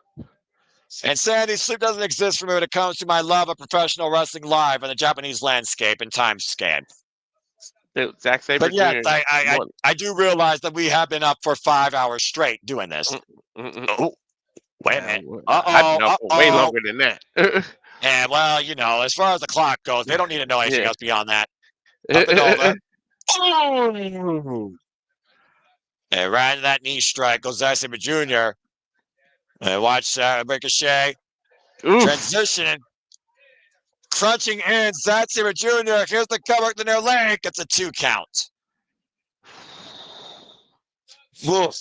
And Sandy, sleep doesn't exist for me when it comes to my love of professional wrestling live on the Japanese landscape and time scan. Dude, Zack Sabre But yes, Jr. I do realize that we have been up for 5 hours straight doing this. Oh, wait a minute. I've been up for way longer than that. Yeah, well, you know, as far as the clock goes, they don't need to know anything else beyond that. Up and over. And right into that knee strike goes Zack Sabre Jr. And watch Ricochet transitioning. Crunching in Zack Sabre Jr. Here's the cover to their leg. It's a 2 count. Oof.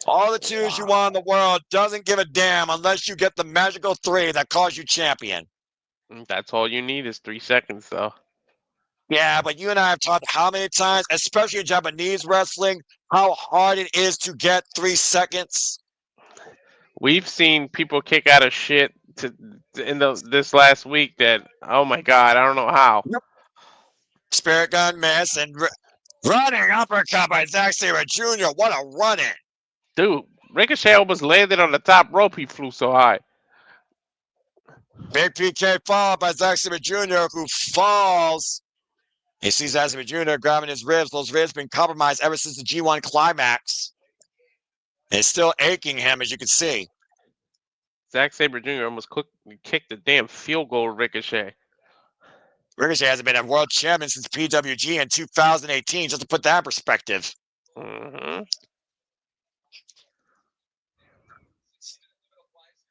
All the 2s you want in the world doesn't give a damn unless you get the magical 3 that calls you champion. That's all you need is 3 seconds, though. Yeah, but you and I have talked how many times, especially in Japanese wrestling, how hard it is to get 3 seconds. We've seen people kick out of shit this last week that, oh my God, I don't know how. Spirit gun miss and running uppercut by Zack Sabre Jr. What a run-in. Dude, Ricochet almost landed on the top rope. He flew so high. Big PK followed by Zack Sabre Jr., who falls He sees Zack Jr. grabbing his ribs. Those ribs been compromised ever since the G1 climax. It's still aching him, as you can see. Zack Sabre Jr. almost kicked the damn field goal Ricochet. Ricochet hasn't been a world champion since PWG in 2018, just to put that in perspective. Mm-hmm.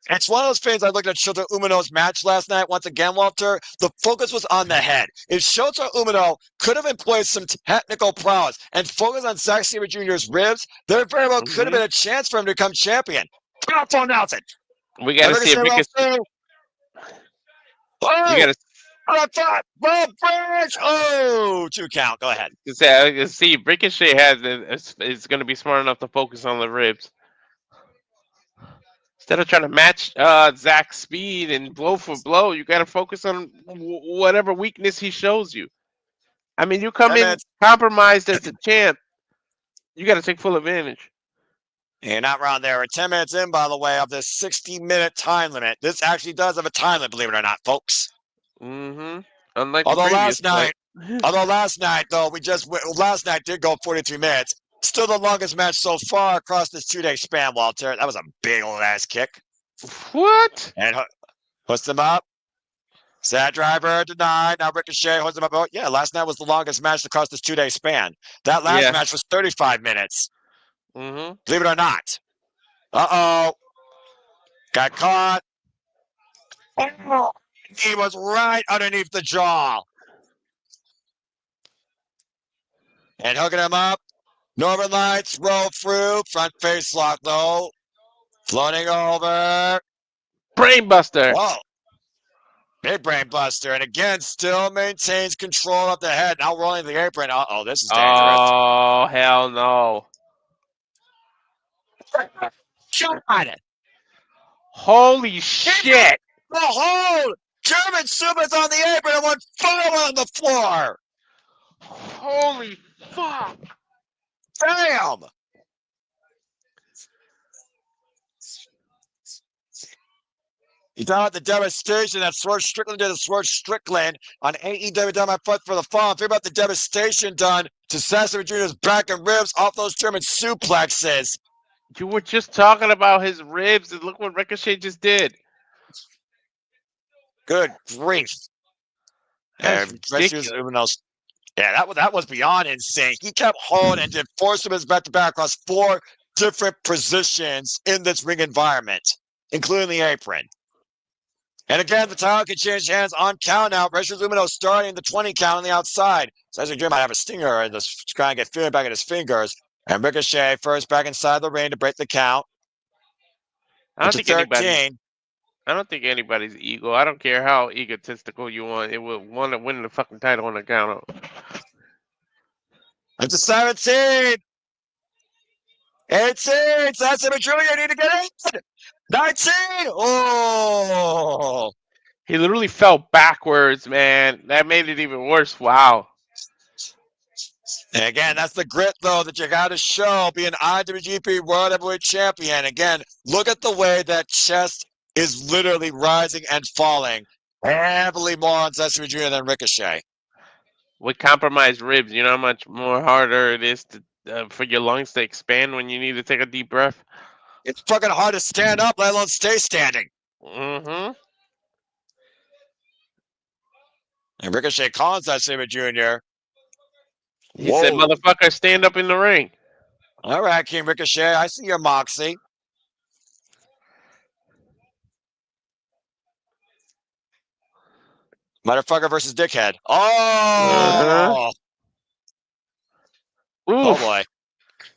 It's one of those things. I looked at Shota Umino's match last night. Once again, Walter, the focus was on the head. If Shota Umino could have employed some technical prowess and focused on Zack Sabre Jr.'s ribs, there very well could have been a chance for him to become champion. Telephone announce it. We got to see if Ricochet. Oh, 2 count. Go ahead. See, Ricochet is going to be smart enough to focus on the ribs. Instead of trying to match Zack's speed and blow for blow, you got to focus on whatever weakness he shows you. I mean, you come in compromised as a champ, you got to take full advantage. You're not wrong there. We're 10 minutes in, by the way, of this 60-minute time limit. This actually does have a time limit, believe it or not, folks. Mm-hmm. Unlike although last night, last night did go 43 minutes. Still the longest match so far across this 2-day span, Walter. That was a big old ass kick. What? And hooks him up. Sad driver denied. Now Ricochet hooks him up. Oh, yeah, last night was the longest match across this 2-day span. That last match was 35 minutes. Mm-hmm. Believe it or not. Uh-oh. Got caught. Oh, he was right underneath the jaw. And hooking him up. Northern Lights roll through. Front face lock, though. Floating over. Brainbuster. Whoa. Big brainbuster. And again, still maintains control of the head. Now rolling the apron. Uh-oh, this is dangerous. Oh, hell no. God. Holy shit. The whole German supers on the apron and one fall on the floor. Holy fuck. Damn. You talk about the devastation that Swerve Strickland did to Swerve Strickland on AEW Down My Foot for the Fall. Think about the devastation done to Sabre Jr.'s back and ribs off those German suplexes. You were just talking about his ribs, and look what Ricochet just did. Good grief. That's ridiculous. Yeah, that was beyond insane. He kept holding and did 4 supers back-to-back across 4 different positions in this ring environment, including the apron. And again, the title can change hands on count out. Rachel Lumino starting the 20 count on the outside. So Zack might have a stinger and just trying to get feeling back in his fingers. And Ricochet first back inside the ring to break the count. I don't think anybody's ego. I don't care how egotistical you want. It will want to win the fucking title on the count out. It's a 17. 18. That's it, Jr. You need to get in. 19. Oh. He literally fell backwards, man. That made it even worse. Wow. And again, that's the grit, though, that you got to show being IWGP World Heavyweight Champion. Again, look at the way that chest is literally rising and falling. Heavily more on Zack Jr. than Ricochet. With compromised ribs, you know how much more harder it is to for your lungs to expand when you need to take a deep breath? It's fucking hard to stand up, let alone stay standing. Mm-hmm. And Ricochet calls that Sabre Jr. He said, motherfucker, stand up in the ring. All right, King Ricochet, I see your moxie. Motherfucker versus dickhead. Oh! Oof. Oh, boy. Oof.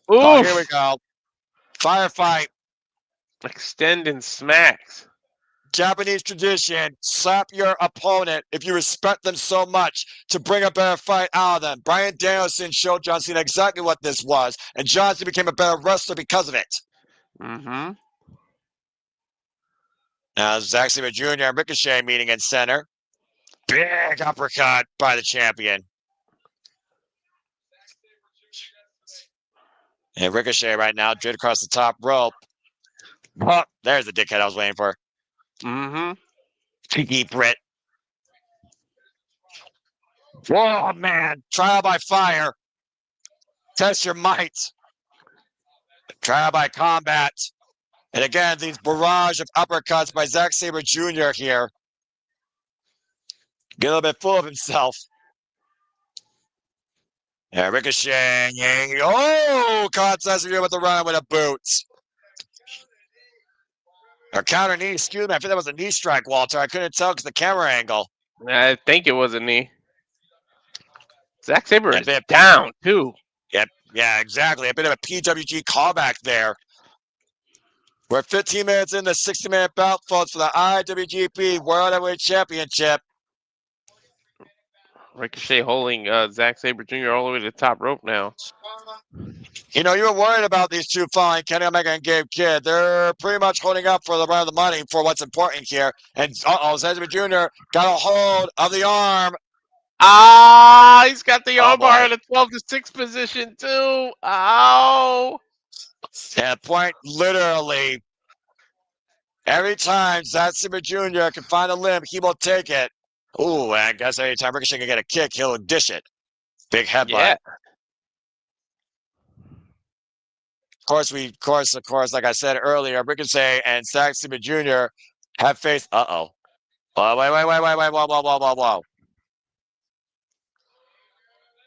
Oh, here we go. Firefight. Extend and smacks. Japanese tradition, slap your opponent if you respect them so much to bring a better fight out of them. Bryan Danielson showed John Cena exactly what this was, and John Cena became a better wrestler because of it. Mm-hmm. Now, Zack Sabre Jr. and Ricochet meeting in center. Big uppercut by the champion. And Ricochet right now, drifted across the top rope. Oh, there's the dickhead I was waiting for. Mm-hmm. Cheeky Brit. Oh, man. Trial by fire. Test your might. Trial by combat. And again, these barrage of uppercuts by Zack Sabre Jr. here. Get a little bit full of himself. Yeah, Ricochet. Oh, caught Cesaro with the run with a boot. Or counter knee, excuse me. I think that was a knee strike, Walter. I couldn't tell because the camera angle. I think it was a knee. Zack Sabre Yeah, is down, too. Yep. Yeah, exactly. A bit of a PWG callback there. We're 15 minutes in the 60-minute bout, folks, for the IWGP World Heavyweight Championship. Ricochet holding Zack Sabre Jr. all the way to the top rope now. You know, you were worried about these two falling, Kenny Omega and Gabe Kidd. They're pretty much holding up for the run of the money for what's important here. And, Zack Sabre Jr. got a hold of the arm. Ah, he's got the armbar in a 12-6 position, too. Ow. And point, literally, every time Zack Sabre Jr. can find a limb, he will take it. Ooh, and I guess anytime Ricochet can get a kick, he'll dish it. Big headbutt. Yeah. Of course, like I said earlier, Ricochet and Zack Sabre Jr. have faced. Uh-oh. Oh, wait.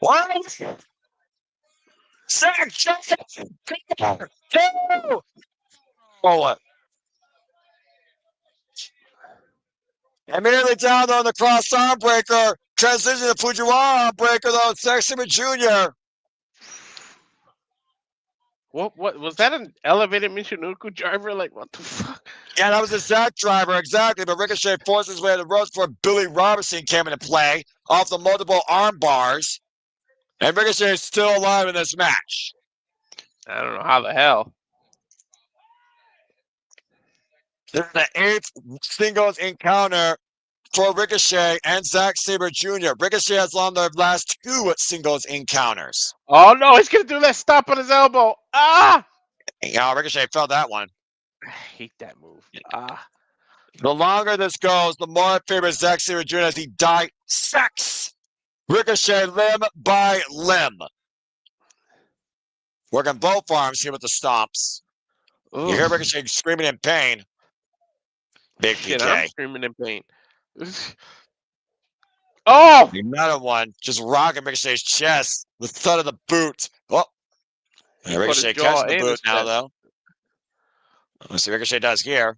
Whoa. What? Zack, two! Oh, immediately down on the cross arm breaker. Transition to Fujiwara arm breaker, though. Zack Sabre Jr. What was that an elevated Michinoku driver? Like, what the fuck? Yeah, that was a Zack driver, exactly. But Ricochet forced his way to the ropes before Billy Robertson came into play off the multiple arm bars. And Ricochet is still alive in this match. I don't know how the hell. This is the 8th singles encounter for Ricochet and Zack Sabre Jr. Ricochet has won their last 2 singles encounters. Oh, no, he's going to do that stop on his elbow. Ah! Yeah, Ricochet felt that one. I hate that move. Ah. The longer this goes, the more it favors Zack Sabre Jr. as he dissects Ricochet limb by limb. Working both arms here with the stomps. Ugh. You hear Ricochet screaming in pain. Big Shit, PK. I'm screaming in pain. Oh! Another one just rocking Ricochet's chest. The thud of the boot. Oh. Ricochet catches the boot now, though. Let's see what Ricochet does here.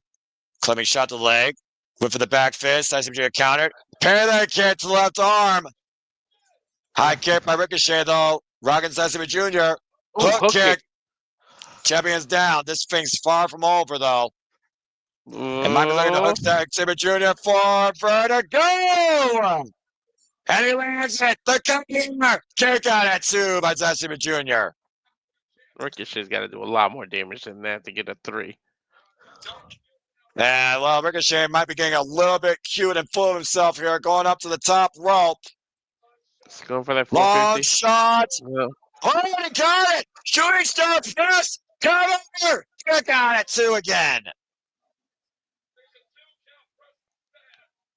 Climbing shot to the leg. Went for the back fist. Zack Sabre Jr. countered. Parallel kick to the left arm. High kick by Ricochet, though. Rocking Zack Sabre Jr. Hook kick. Champion's down. This thing's far from over, though. And might be looking to hook Zack Sabre Jr. for vertigo. And he lands it. The kick out at 2 by Zack Sabre Jr. Ricochet's got to do a lot more damage than that to get a 3. And, well, Ricochet might be getting a little bit cute and full of himself here, going up to the top rope. He's going for that 450. Long shot. Yeah. Oh, he got it. Shooting star press. Cover. Kick out at 2 again.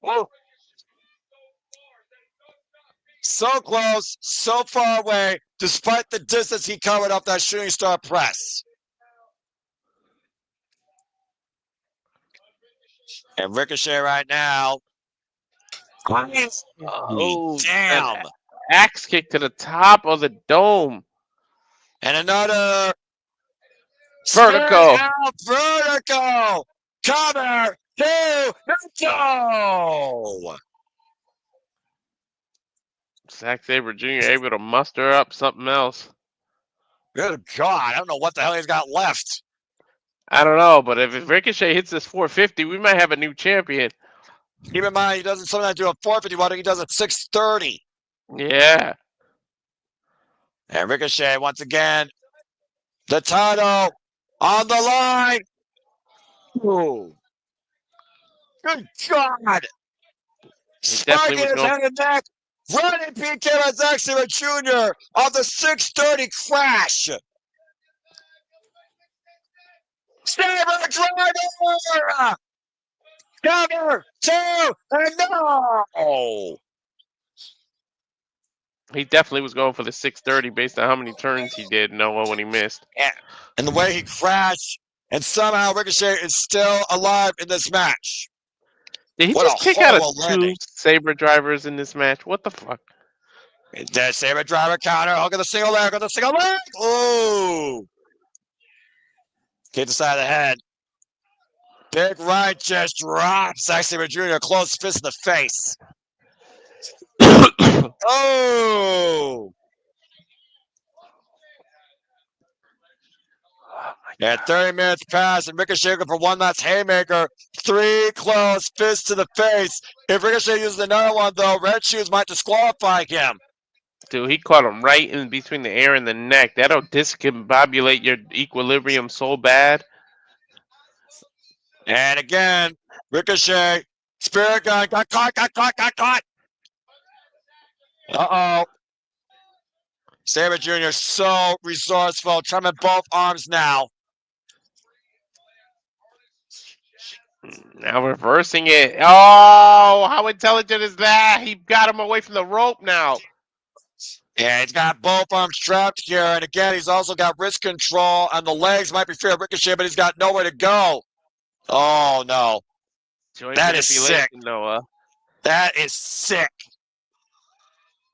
Whoa. So close, so far away, despite the distance he covered off that shooting star press. And Ricochet right now. Oh, damn. Axe kick to the top of the dome. And another vertical. Vertical. Cover. 2. Go. Zack Sabre Jr. able to muster up something else. Good God. I don't know what the hell he's got left. I don't know, but if Ricochet hits this 450, we might have a new champion. Keep in mind, he doesn't sometimes do a 450. Why don't he does a 630? Yeah. And Ricochet, once again, the title on the line. Ooh. Good God. Spiking his head and neck. Running PK by Zack Sabre Jr. on the 630 crash. Sabre driver. Cover. 2. And no. He definitely was going for the 630 based on how many turns he did, Noah, when he missed. Yeah. And the way he crashed, and somehow Ricochet is still alive in this match. Did he What just a kick out of horrible 2 landing. Sabre drivers in this match? What the fuck? Dead Sabre driver counter. Look at the single leg. Look at the single leg. Ooh. Hit the side of the head. Big right just drops. Zack Sabre Jr. close fist in the face. Oh. And 30 minutes pass, and Ricochet looking for one last haymaker. 3 close fists to the face. If Ricochet uses another one, though, Red Shoes might disqualify him. Dude, he caught him right in between the ear and the neck. That'll discombobulate your equilibrium so bad. And again, Ricochet, Spirit Gun, got caught. Uh-oh. Sabre Jr. so resourceful, trying with both arms now. Now reversing it. Oh, how intelligent is that? He got him away from the rope now. Yeah, he's got both arms trapped here. And again, he's also got wrist control on the legs. Might be fear of Ricochet, but he's got nowhere to go. Oh, no. Joint That is sick. Noah. That is sick.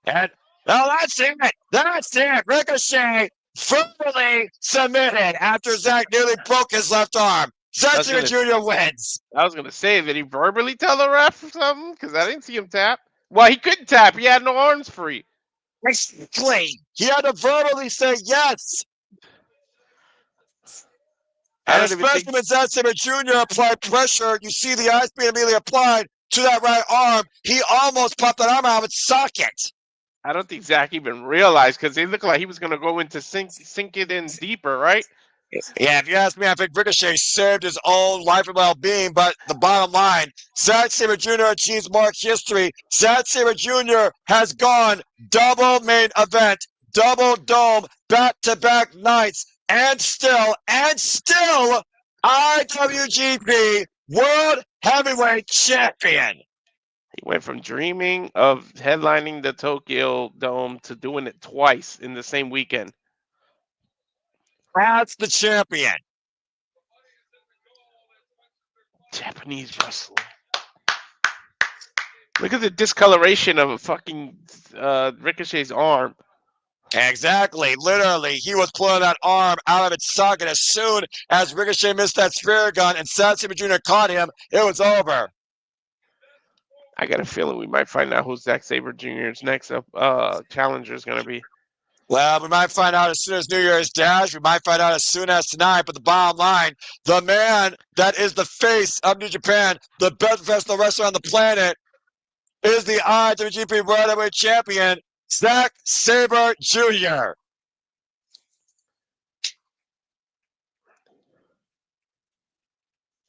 And, oh, that's it. That's it. Ricochet verbally submitted after Zack nearly broke his left arm. Zack Sabre Jr. wins. I was going to say, did he verbally tell the ref or something? Because I didn't see him tap. Well, he couldn't tap. He had no arms free. Exactly. He had to verbally say yes. And especially when Zack Sabre Jr. applied pressure, you see the ice being immediately applied to that right arm. He almost popped that arm out of its socket. I don't think Zack even realized because it looked like he was going to go into sink it in deeper, right? Yeah, if you ask me, I think Ricochet saved his own life and well-being, but the bottom line, Zack Sabre Jr. achieves mark history. Zack Sabre Jr. has gone double main event, double dome, back-to-back nights, and still, IWGP World Heavyweight Champion. He went from dreaming of headlining the Tokyo Dome to doing it twice in the same weekend. That's the champion. Japanese wrestling. Look at the discoloration of a fucking Ricochet's arm. Exactly. Literally, he was pulling that arm out of its socket as soon as Ricochet missed that spear gun and Zack Sabre Jr. caught him. It was over. I got a feeling we might find out who Zack Sabre Jr.'s next challenger is going to be. Well, we might find out as soon as New Year's Dash. We might find out as soon as tonight. But the bottom line, the man that is the face of New Japan, the best professional wrestler on the planet, is the IWGP World Heavyweight Champion, Zack Sabre Jr.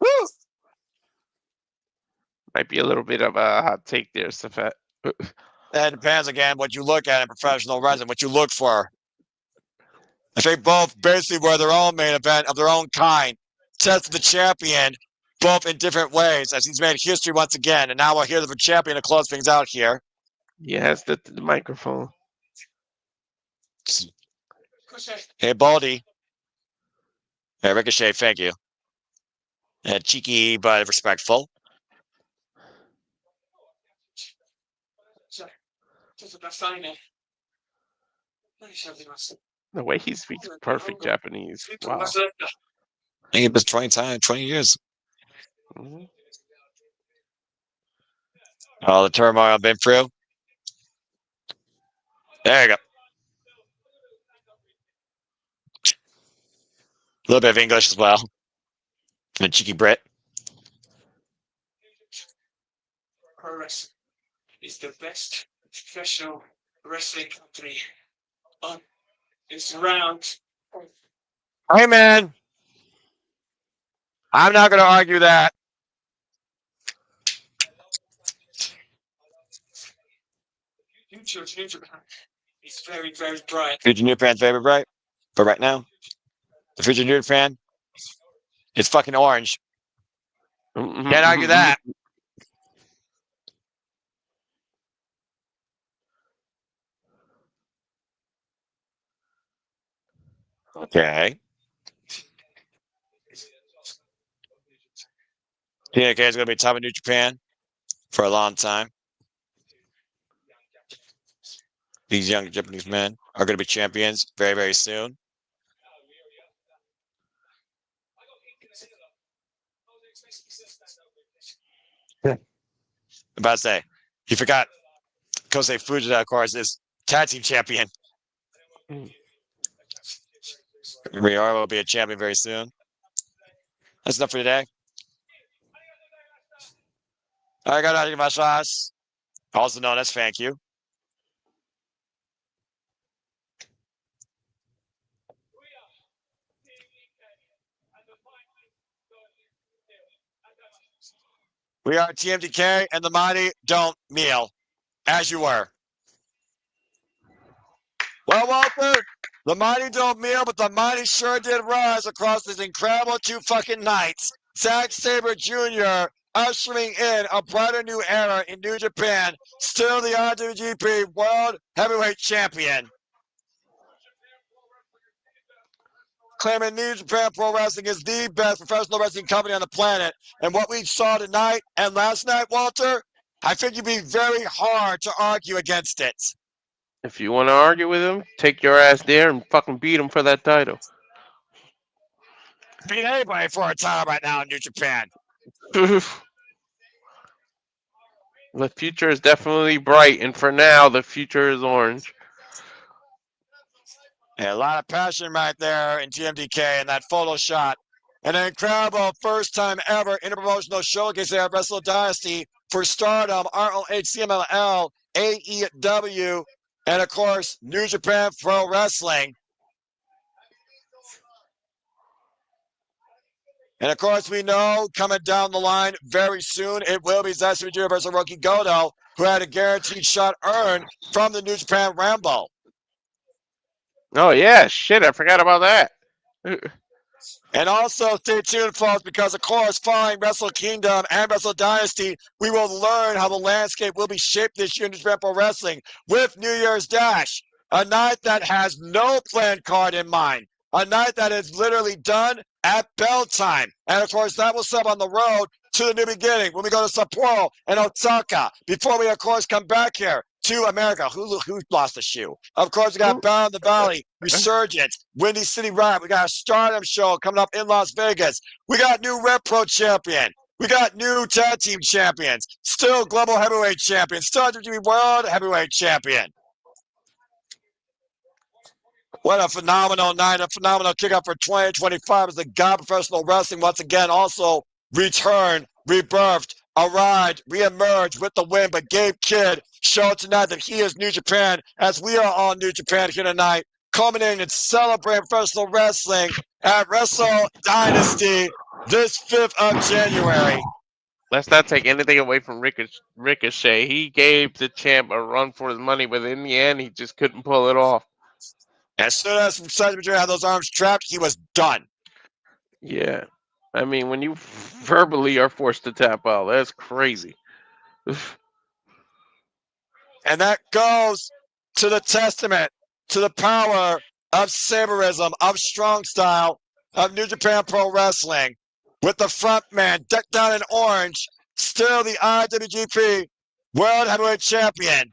Woo! Might be a little bit of a hot take there, Safet. That depends, again, what you look at in professional wrestling, what you look for. I think both basically were their own main event of their own kind. Tested the champion, both in different ways, as he's made history once again. And now we'll hear the champion to close things out here. He has the microphone. Hey, Baldy. Hey, Ricochet, thank you. Cheeky but respectful. The way he speaks perfect Japanese. Wow. I think it was 20 years. Mm-hmm. All the turmoil I've been through. There you go. A little bit of English as well. And a cheeky Brit. ROH is the best professional wrestling company on this round. Hey, man. I'm not going to argue that. Future New Japan is very, very bright. Future New Japan's very bright. But right now, the future New Japan is fucking orange. Can't argue that. Okay. TNK is going to be top of New Japan for a long time. These young Japanese men are going to be champions very, very soon. I'm about to say, he forgot Kosei Fujita, of course, is tag team champion. Riora will be a champion very soon. That's enough for today. Arigato, also known as thank you. We are TMDK, and the mighty don't meal, as you were. Well, Walter, the mighty don't meal, but the mighty sure did rise across these incredible 2 fucking nights. Zack Sabre Jr. ushering in a brighter new era in New Japan, still the IWGP World Heavyweight Champion. Claiming New Japan Pro Wrestling is the best professional wrestling company on the planet. And what we saw tonight and last night, Walter, I think you'd be very hard to argue against it. If you want to argue with him, take your ass there and fucking beat him for that title. Beat anybody for a title right now in New Japan. The future is definitely bright, and for now, the future is orange. And a lot of passion right there in TMDK in that photo shot. An incredible first time ever interpromotional showcase there at Wrestle Dynasty for Stardom, ROH, CMLL, AEW, and of course, New Japan Pro Wrestling. And of course, we know coming down the line very soon, it will be Zack Sabre Jr. versus Roki Goto, who had a guaranteed shot earned from the New Japan Ramble. Oh, yeah, shit, I forgot about that. And also stay tuned, folks, because of course, following Wrestle Kingdom and Wrestle Dynasty, we will learn how the landscape will be shaped this year in Japan Pro Wrestling with New Year's Dash, a night that has no planned card in mind, a night that is literally done at bell time. And of course, that will set on the road to the new beginning when we go to Sapporo and Osaka before we, of course, come back here to America. Who lost a shoe? Of course, we got Bound the Valley, Resurgence, Windy City Riot. We got a Stardom show coming up in Las Vegas. We got new Red Pro champion. We got new tag team champions. Still global heavyweight champion. Still IWGP World Heavyweight champion. What a phenomenal night, a phenomenal kickoff for 2025 as the God Professional Wrestling once again also returned, rebirthed, arrived, reemerged with the win. But Gabe Kidd showed tonight that he is New Japan, as we are all New Japan here tonight, culminating and celebrating professional wrestling at Wrestle Dynasty this 5th of January. Let's not take anything away from Ricochet. He gave the champ a run for his money, but in the end, he just couldn't pull it off. As soon as Zack had those arms trapped, he was done. Yeah. I mean, when you verbally are forced to tap out, that's crazy. And that goes to the testament to the power of Sabreism, of strong style, of New Japan Pro Wrestling, with the front man decked out in orange, still the IWGP World Heavyweight Champion.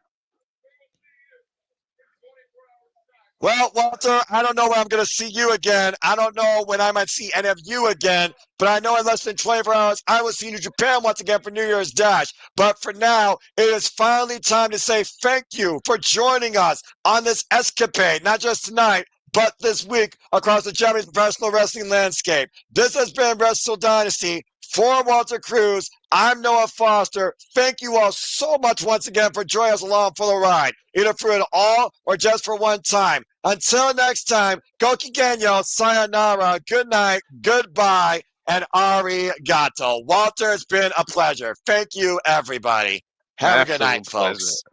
Well, Walter, I don't know when I'm going to see you again. I don't know when I might see any of you again, but I know in less than 24 hours, I will see New Japan once again for New Year's Dash. But for now, it is finally time to say thank you for joining us on this escapade, not just tonight, but this week across the Japanese professional wrestling landscape. This has been Wrestle Dynasty. For Walter Cruz, I'm Noah Foster. Thank you all so much once again for joining us along for the ride, either for it all or just for one time. Until next time, Goki Genyo, sayonara, good night, goodbye, and arigato. Walter, it's been a pleasure. Thank you, everybody. Have a good night, folks.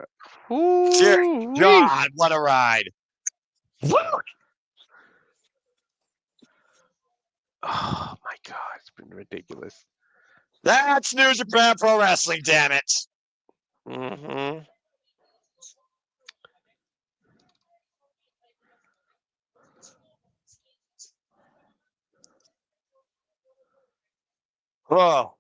Dear God, what a ride. Woo! Oh my God, it's been ridiculous. That's New Japan Pro Wrestling, damn it. Mm-hmm. Oh.